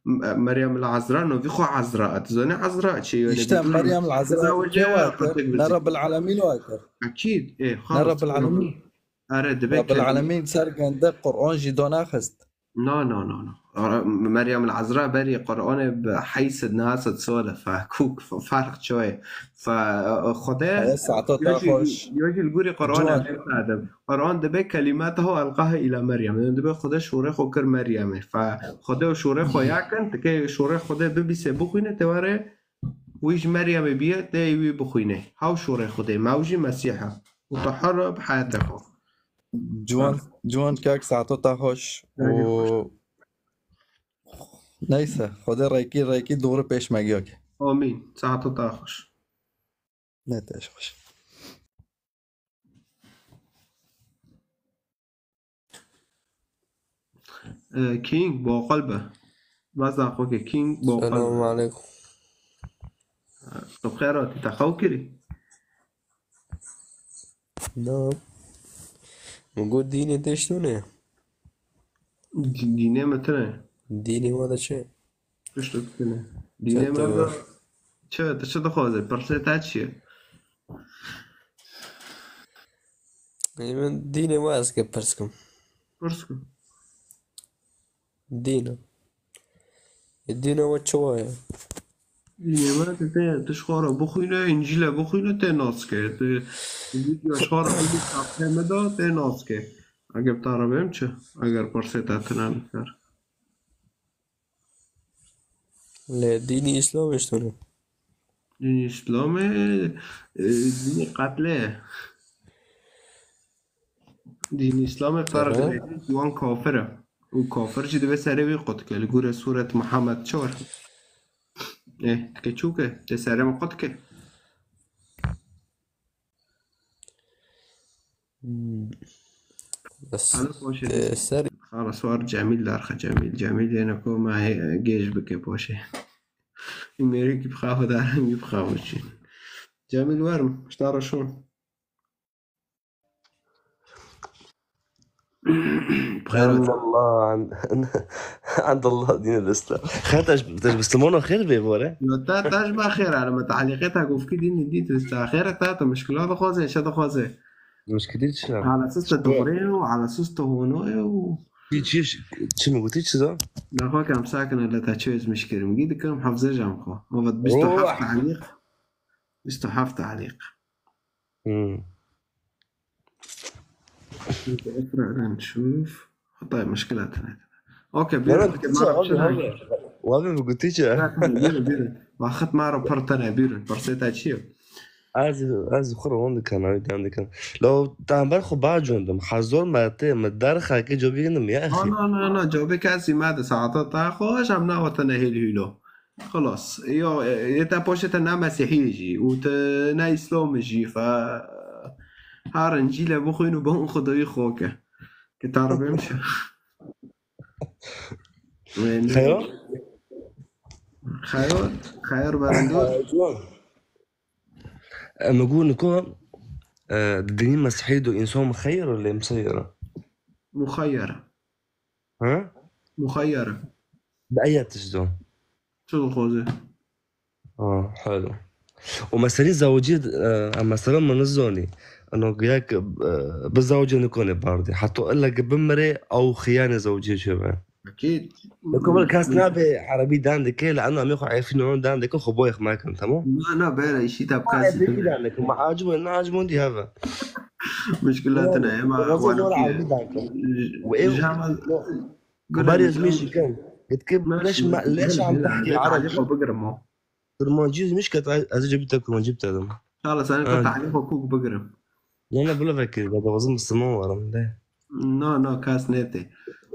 مريم العذراء نو بيخو عذراء تزني عذراء شيء يشتى مريم العذراء رب العالمين واكر اكيد ايه خالص رب العالمين رب العالمين سرگند قرآن جدانا خست لا مريم العذراء بري قرآن بحيث انها تسولف فكوك فرق شوي فخدا يجي الجوري قرآن قرآن دبي كلماته ألقاها إلى مريم دبي خدا شوري خوكر مريم فخدا شوري خوياكن تكي شوري خدا ببي سبخوينه تواره ويش مريم بيه تيوي بخوينه هاو شوري خدا موجي مسيحة وتحرر بحياتك جوان كاك ساعتو تاخوش و نيسا خدا رايكي دور پیش مگیاک آمین ساعتو تاخوش نتاش خوش كينج با قلبه وزن خوكي كينج با قلبه السلام عليكم طب خيراتي تخو كري نعم موجود ديني انت شلونه ديني مثلا ديني ماذا شيء ايش تقول ديني ماذا شو دخوزه برسيتات شيء من ديني واسك برسكم دينا الدينا وشوايا ديني ما تشخاره بخوينه انجيله بخوينه تناسكه يشخاره اللي صافي مدى تناسكه اگر بتعرفهم چه اگر برسيتات نانكر لا ديني اسلام شلونه ديني اسلام ديني قتله دين اسلام فرق جوان كافره وكافر جدي بس عربي قتك لقول سورة محمد شور ايه تكتشوكه تسارم قتك بس خلاص وار جميل دارخ جميل يعني كو ما هي جيش بك بوشه امريكي بخاف دارم بخاف شي جميل ورم اشترى شون عند الله عند الله دين الاسلام خاطر بسلمونه خير بيبوره تاج ما خير على متعلقتها قف كي دين دي تستاخير تاعته مشكله خوازه شد خوازه مشكلتش على اساس الدغري وعلى اساس هونو تيجيش شنو قلتيش ذا لا هو كان ساكن ولا تاچوز مشكله مجيد كم حافظه جامخو ما بيستحف تعليق بيستحف تعليق نشوف طيب مشكلتنا اوكي والله ما قلتيش باخت مارو برتنا بيرن برسيتا تشيو از خور اون دکن دکن لو تعمل خو باجوندم حضور ماته مدار خاکی جو بينم يا اخي لا جوابي كاسي ماذا ساعات خوش عم ناوتنا هيلو خلاص يتا بوشتا نا مسيحيجي وتنا اسلامجي ف هارنجيلا بخوينو بون خدوي خوكا كتعرف يمشي خير برندور نقول نكون الدين المسيحي دو إنسان مخير ولا مسيرة؟ مخيرة. ها؟ مخيرة. بأي تجدون؟ شو الخوزة؟ حلو. ومثلا زوجي مثلا من الزوني انه وياك بالزوجة نكون باردي حتى الا بمري او خيانة زوجية شبه اكيد قبل كاس نابي عربي داندك لانه عم ياخذ عارفين نوع داندك خبويخ معكم تمام انا بلا شيء تاب كاس داندك ما عاجبه انا عاجبون دي هذا مشكلتنا يا ما وايه كبار زميلي كان يتكب ليش عم تحكي عربي بقرم كرمانجي مش كنت عايز جبتها كرمانجي بتاعهم خلاص انا كنت عليه كوك بقرم لا بلا فكر هذا وزن السماء ورا ده نو كاس نيتي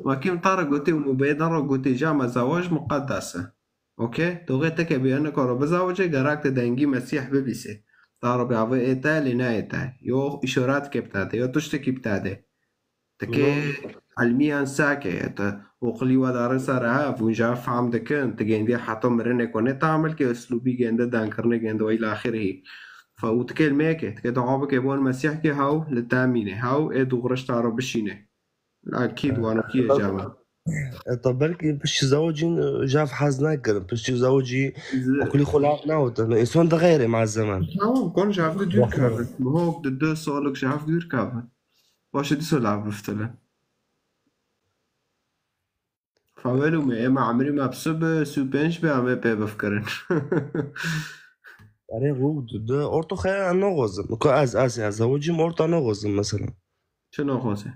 وكيم طارق قلتي ومبيدن رو قلتي جامع زواج مقدسة اوكي توغيتك بأنك رو بزواجه قراك تدنجي مسيح ببسي طارو بيعوي ايتا لنا ايتا يو اشارات كبتاده يو تشتكي بتاده تكي علميا ساكي وقلي ودار سارها فونجا فهم دكن تجندي حتى مرنه كونه تعمل كي اسلوبي جنده دانكرنه جنده والى اخره فوتكي الميكه تكي دعوبك يبون مسيح كي هاو للتامينه هاو اي دغرش تعرف بشينه اكيد وانا كي جامع طب بالك باش زوجي جاف حزناك باش زوجي وكل خلاق ناوت الانسان ده غيري مع الزمان تمام كون جاف دير كافت ما هو دو سولك جاف دير كافت واش دي سولاب بفتله فاولو ما عمري ما بسب سوبنش بعمل بفكرن أري رود ده أورتو خير أنا غازم كو از زوجي أورتو أنا غازم مثلا شنو غازم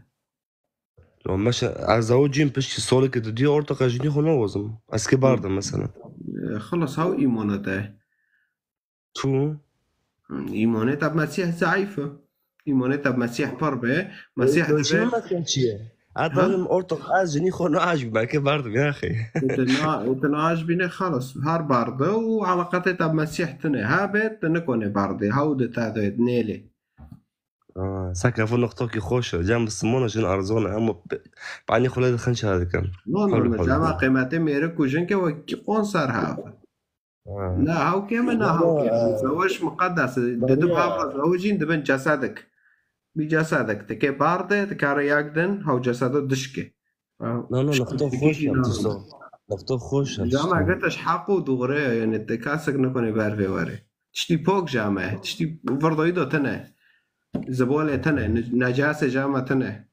لو مش زوجي بش سولك دي أورتو خجني خنا غازم اسكي بارده مثلا خلص هاو إيمانته شو إيمانته بمسيح ضعيفة إيمانته بمسيح بربه مسيح ده ما كان شيء أتعلم أورتو أجني خنا عاجب معك بارده يا أخي أنت عاجبني خلص هار بارده وعلاقتي بمسيح تنه هابت نكونه بارده هاود تاعه نيلي ساكن في النقطة كي خوش جنب السمونة جن أرزونا أما بعدني خلاد الخنش هذا كان لا جامع قيمته ميرك وجنك وكي قنصر هذا لا هاو كيما لا هاو كيما زواج مقدس ددب هاو زوجين دبن جسدك بجسدك تكي بارده تكاري يقدن هاو جسده دشكي لا نقطة خوش نقطة خوش جامع قلتش حقه دغريه يعني تكاسك نكوني بعرفي واري تشتي بوك جامع تشتي برضو يدو تنه زبولة تنه نجاسة جامع تنه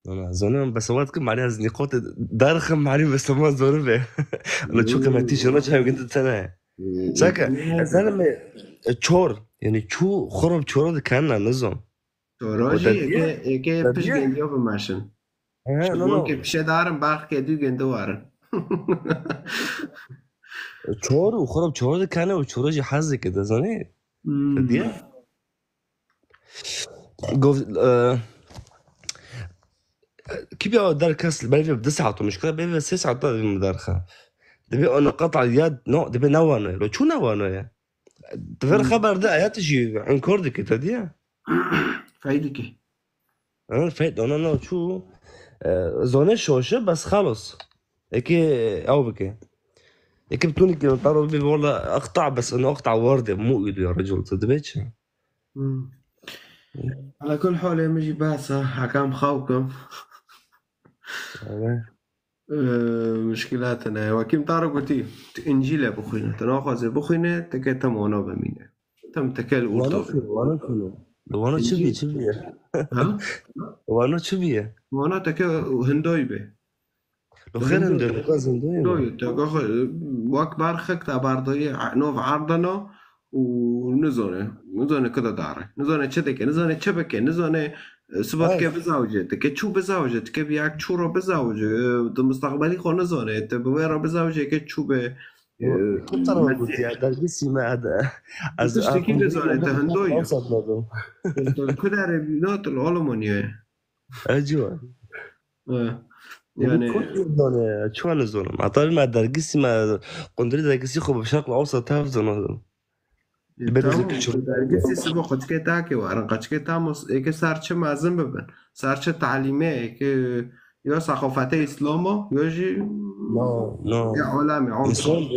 أنا زمان بس وقتكم عليها نقاط دارخم معلي بس ما زوربه أنا شو كمان تيجي رجع وقت تنه ساكا زلمة تشور يعني شو خرب تشور ده كان نظام تشوراجي كي بيش جنديو بماشن ممكن بيش دارم باخ كدو جندوارن تشور وخرب تشور ده كان وتشوراجي حظ كده زني دي قف كيف يا دار كاس البلفي بدسعته مشكلة بلفي سيسعة طال المدارخة دبي أنا قطع اليد نو دبي نوانه لو شو نوانه يا تفر خبر ده يا تجي عن كردك تديا فايدك فايد أنا شو زونه شوشة بس خلاص هيك أو بك هيك بتوني كده طاروا بي والله أقطع بس إنه أقطع وردة مو إيده يا رجل تدبيتش على كل حال يمجي باسا حكام خوكم مشكلاتنا وكيم طارق قلتي إنجيل بخوينا تناخذ بخوينا تكتم وانا بمينه تم تكل وانا شبيه ها وانا شبيه وانا تك هندوي به لو خير هندوي تاخذ وقت بارخك تباردي نوف عرضنا ونزونه كده داره نزونه چدك نزونه چبك نزونه سبات كيف بزوجه تك شو بزوجه تك بياك شو رو بزوجه مستقبلي خو نزونه تبويرا بزوجه ك شو به كنت أنا قلت يا درجسي ما هذا تشتكي لزون انت هندويو أوسط نظام كده ربينات الألمانيا أجوا يعني زون شو أنا زون مع طال ما درجسي ما قندري درجسي خو بالشرق الأوسط تاف زون درجسي سبق قد كتاكي وأنا قد كتامس إيك سارتش ما زنببن سارتش تعليمي إيك يو ثقافتي إسلامه يجي نو يا علامي إنسان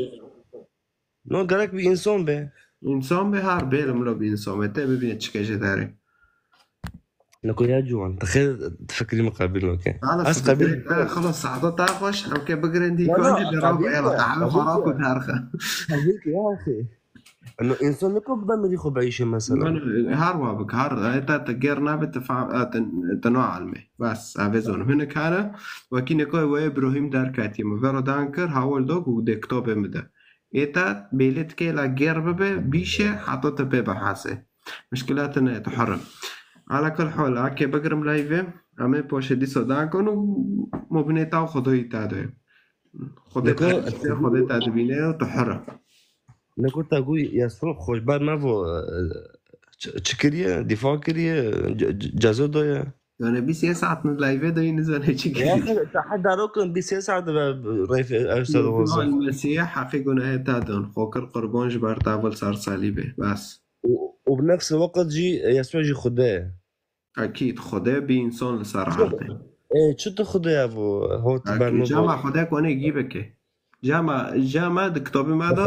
نو قالك بإنسان به إنسان به هر بيلم لو بإنسان به تبي ببين تشكيش داري نقول يا جوان تخيل تفكري مقابلنا اوكي خلاص ساعات تعرفش او كي بقرندي كونجي دراب يلا تعال خراك وتارخه هذيك يا اخي انه انسان نكون بمري خو بعيش مثلا هار بك هار انت تغيرنا بتفع تنوع علمي بس افزون هنا كان وكين كوي و ابراهيم داركاتي مفرو دانكر هاول دوغ ودكتوب مده ايتا بيلت كي لا غيربه بيشه حطت بحاسه مشكلاتنا تحرم على كل حال اكي بقرم لايفه اما باشه دي صداقون ومبنيتا خدوي تاده خدت تدبينه وتحرم نقول تقول يا صبح خوش بعد ما فو تشكريه دفاع كريه جازو دويا يعني بي سي ساعه من لايفه ده ينزل هيك يا اخي تحدى ركن بي سي ساعه ريف استاذ وزير المسيح حقيقه تادون خوكر قربان جبر تاول صار صليبه بس وبنفس الوقت جي يسوع جي خداه اكيد خداه بانسان لصار عرضه ايه شو تاخذ يا ابو هو تبع جامع خداك وانا يجيبك جامع كتابي ماذا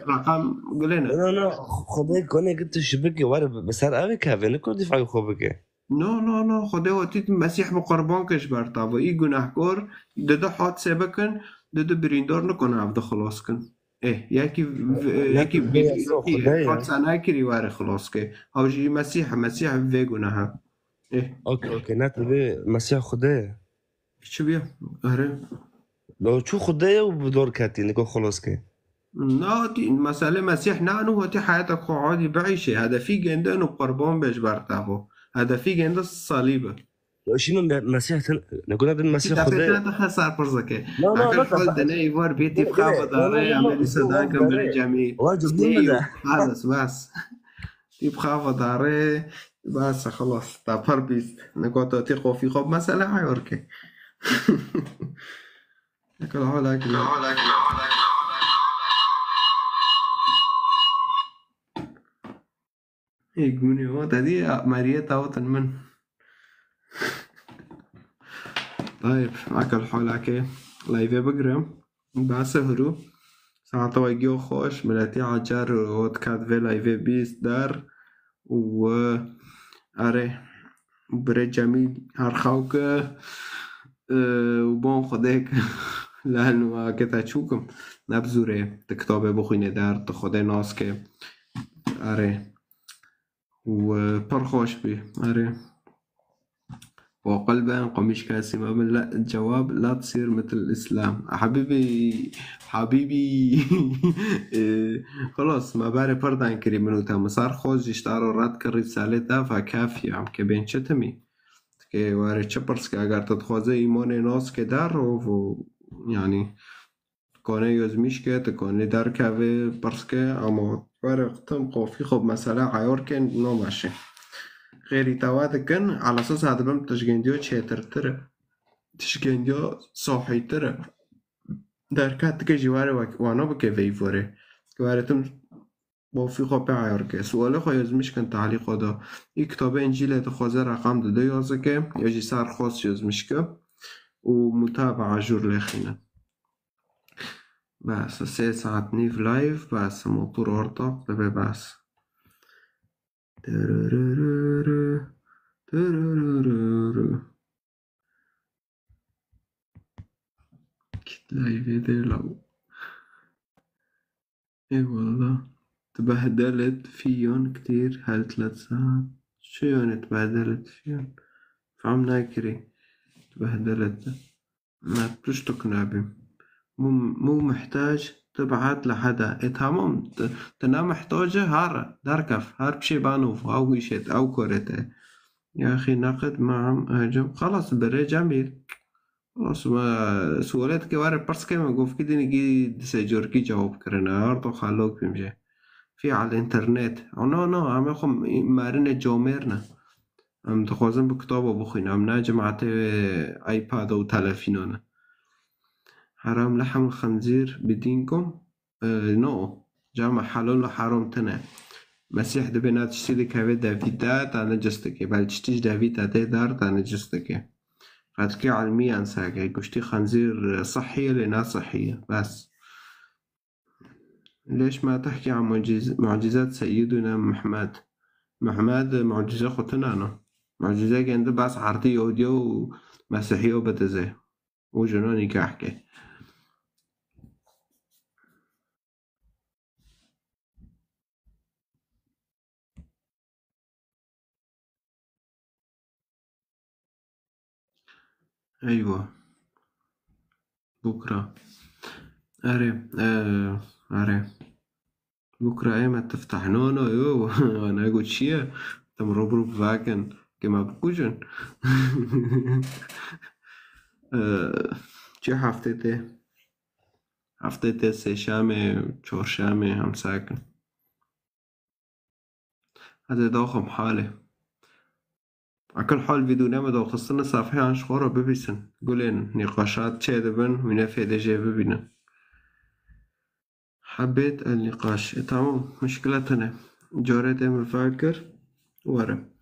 رقم قلنا لا خداك وانا قلت شبكي وانا بس انا ابيك هذا نكون دفاع خوبك نو خداه وقت مسيح بقربان كش برتاو اي گناهکار دده حاد سبکن دده بریندار نکنه عبد خلاص کن یکی حاد سنه کری واره خلاص که هاوجی مسیح وی گناه اوكي ناتبي مسيح خداه شو بيا اره لو شو خداه وبدور كاتي نكون خلاص كي ناتي مسألة مسيح نعنو هاتي حياتك خو عادي بعيشة هذا في جنده انو قربان بيش برتاهو هذا في جنده الصليبة شي من مسيح نقول هذا المسيح خداه دخل صار برزكي لكن حول دنا يوار بيتي بخافة داري عملي صدان كمبري جميع خلاص بس بخافة داري بس خلاص تابر بيست نقاط تيقو في خوب مسألة عيوركي لكن هولاك يقولي هو تدي ماريا تاوتن من طيب معك الحولاك لايفي بقرم باسهرو ساعة ويجيو خوش ملاتي عجر ودكات في لايفي بيست دار و اره بري جميل هرخوك وبون خديك لانه كتا تشوكم نبزوره تكتابه بخوينه در تخده ناس که اره و پرخوش بي اره وقلبا قميش كاسي ما من لا الجواب لا تصير مثل الإسلام حبيبي خلاص ما باري پردان كري منوتا مسار خوز جشتارو رد كر رسالتا فكافية عم كبين چتمي که واره چه پرس که اگر تدخوازه ایمان ناس که در و يعني کنه یزمیش که تکنه در که پرس که اما واره قطم قوفی خب مثلا عیار که نامشه غيري توادكن على اساس هذا بم تشجنديو تشيتر تشجنديو صاحي ترى دركات كي جواره وانا بك فيفوري كوارتم بوفي خو بعيرك سؤال خو يزمش كان تعليق هذا كتاب انجيل تخوزه رقم داده يازه که يجي سر خاص يزمش که ومتابعه جور لخينه بس 3 ساعات نيف لايف بس موتور ارتاق ده بس كت لايفي دير لو اي والله تبهدلت فيون كتير هال 3 ساعات شو يعني تبهدلت فيون فعم ناكري تبهدلت ما تبش تقنع بي مو محتاج تبعت لحدا تمام تنا محتاجة هار دركف هار بشي بانوف أو ويشت أو كورته يا أخي نقد معهم هجم خلاص بري جميل خلاص ما سوالات که وارد پرس که من گفت که دینگی دسه جورکی جواب کرنه هر خالوک بمشه في على الانترنت نه هم خو مارن جومر نه هم دخوازم بكتابه بخوين هم ناجمعت ايباد او تلفينونه حرام لحم الخنزير بدينكم نو جامع حلال وحرام تنه مسيح دبنا تشتري كافي دافيدات انا جستكي بل تشتيش دافيدات دارت انا جستكي فاتكي علميا انساكي كشتي خنزير صحية لناس صحية بس ليش ما تحكي عن معجزات سيدنا محمد معجزة ختنانه معجزة كان بس عرضي يهودية ومسيحية وبتزه وجنوني كحكي أيوة بكرة أري بكرة إيمة تفتح نونو يو أنا أقول شيء تم ربرب فاكن كما بكوجن چه هفته ته سه شنبه چهارشنبه هم ساکن هذا داخم حاله على كل حال فيديو ما خصنا صفحة عن شخورة ببسن قولين نقاشات چه دبن ونفيد جي ببينن حبيت النقاش تمام مشكلتنا جارت مفكر ورا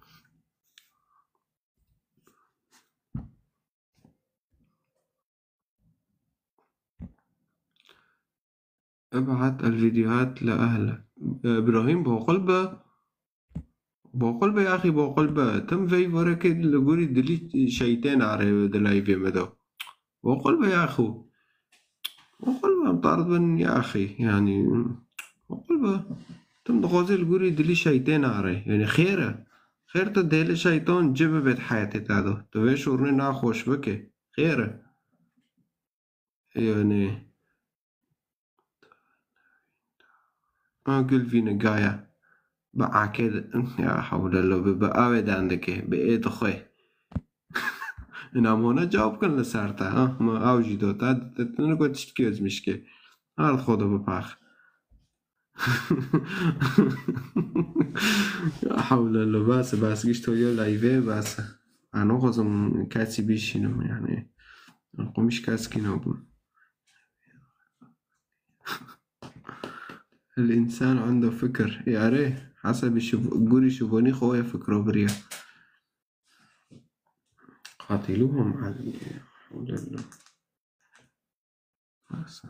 ابعت الفيديوهات لأهله إبراهيم بقلبه يا أخي بقلبه تم في ورك لقولي دلي شيطان عري دلاي في مدو بقلبه يا أخو بقلبه مطارد بن يا أخي يعني بقلبه تم دخوزي لقولي دلي شيطان عري يعني خير تدهل شيطان جيب بيت حياتي تادو توي شورني ناخوش بكي خيره يعني أقول فينا قايا بقى كده يا حول الله بقى عندك بقى دخوي إنما هنا جواب كن لسرتا ما أوجي دوتا تنو قد تشتكيز مشكي هذا خدا بباخ يا حول الله بس قشت ويا لايفي بس أنا خزم كاسي بيشينو يعني قمش كاسكينو بون الإنسان عنده فكر يعرف حسب قولي شوفوني خويا فكره بريا قاتلوهم على حول الله بس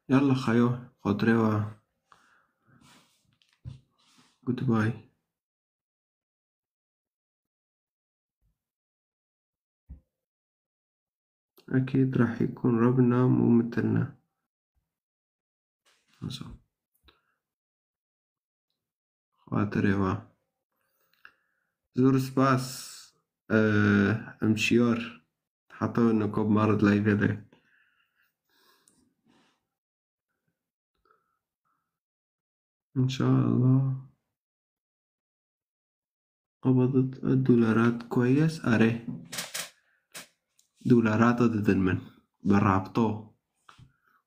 يلا خيو خضروا goodbye أكيد راح يكون ربنا مو مثلنا خاطروا زور سباس امشيار حطوا نكوب مرض لايفيلي إن شاء الله قبضت الدولارات كويس أري دولارات ددن من برابطو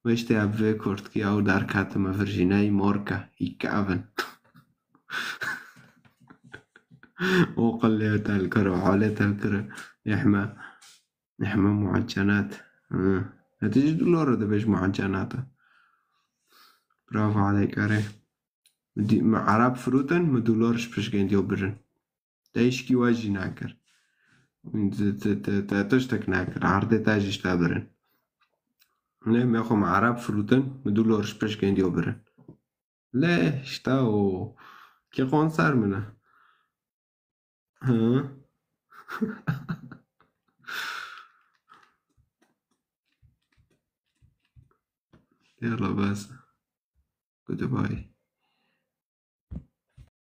ويش تعب فيكورت كي أو دار كاتما فرجيناي موركا هيك أفن وقال تالكر وحالي تالكر يحمى معجنات هتجي دولار ده بيش معجنات برافو عليك أري مع عرب فروتن ما دولارش بش جين ديو برن دايش كي واجي ناكر تشتك ناكر عرضي تاجيش تابرن نعم ياخو مع عرب فروتن ما دولارش بش جين ديو برن لا اشتاو كي قون صار منه ها يلا بس goodbye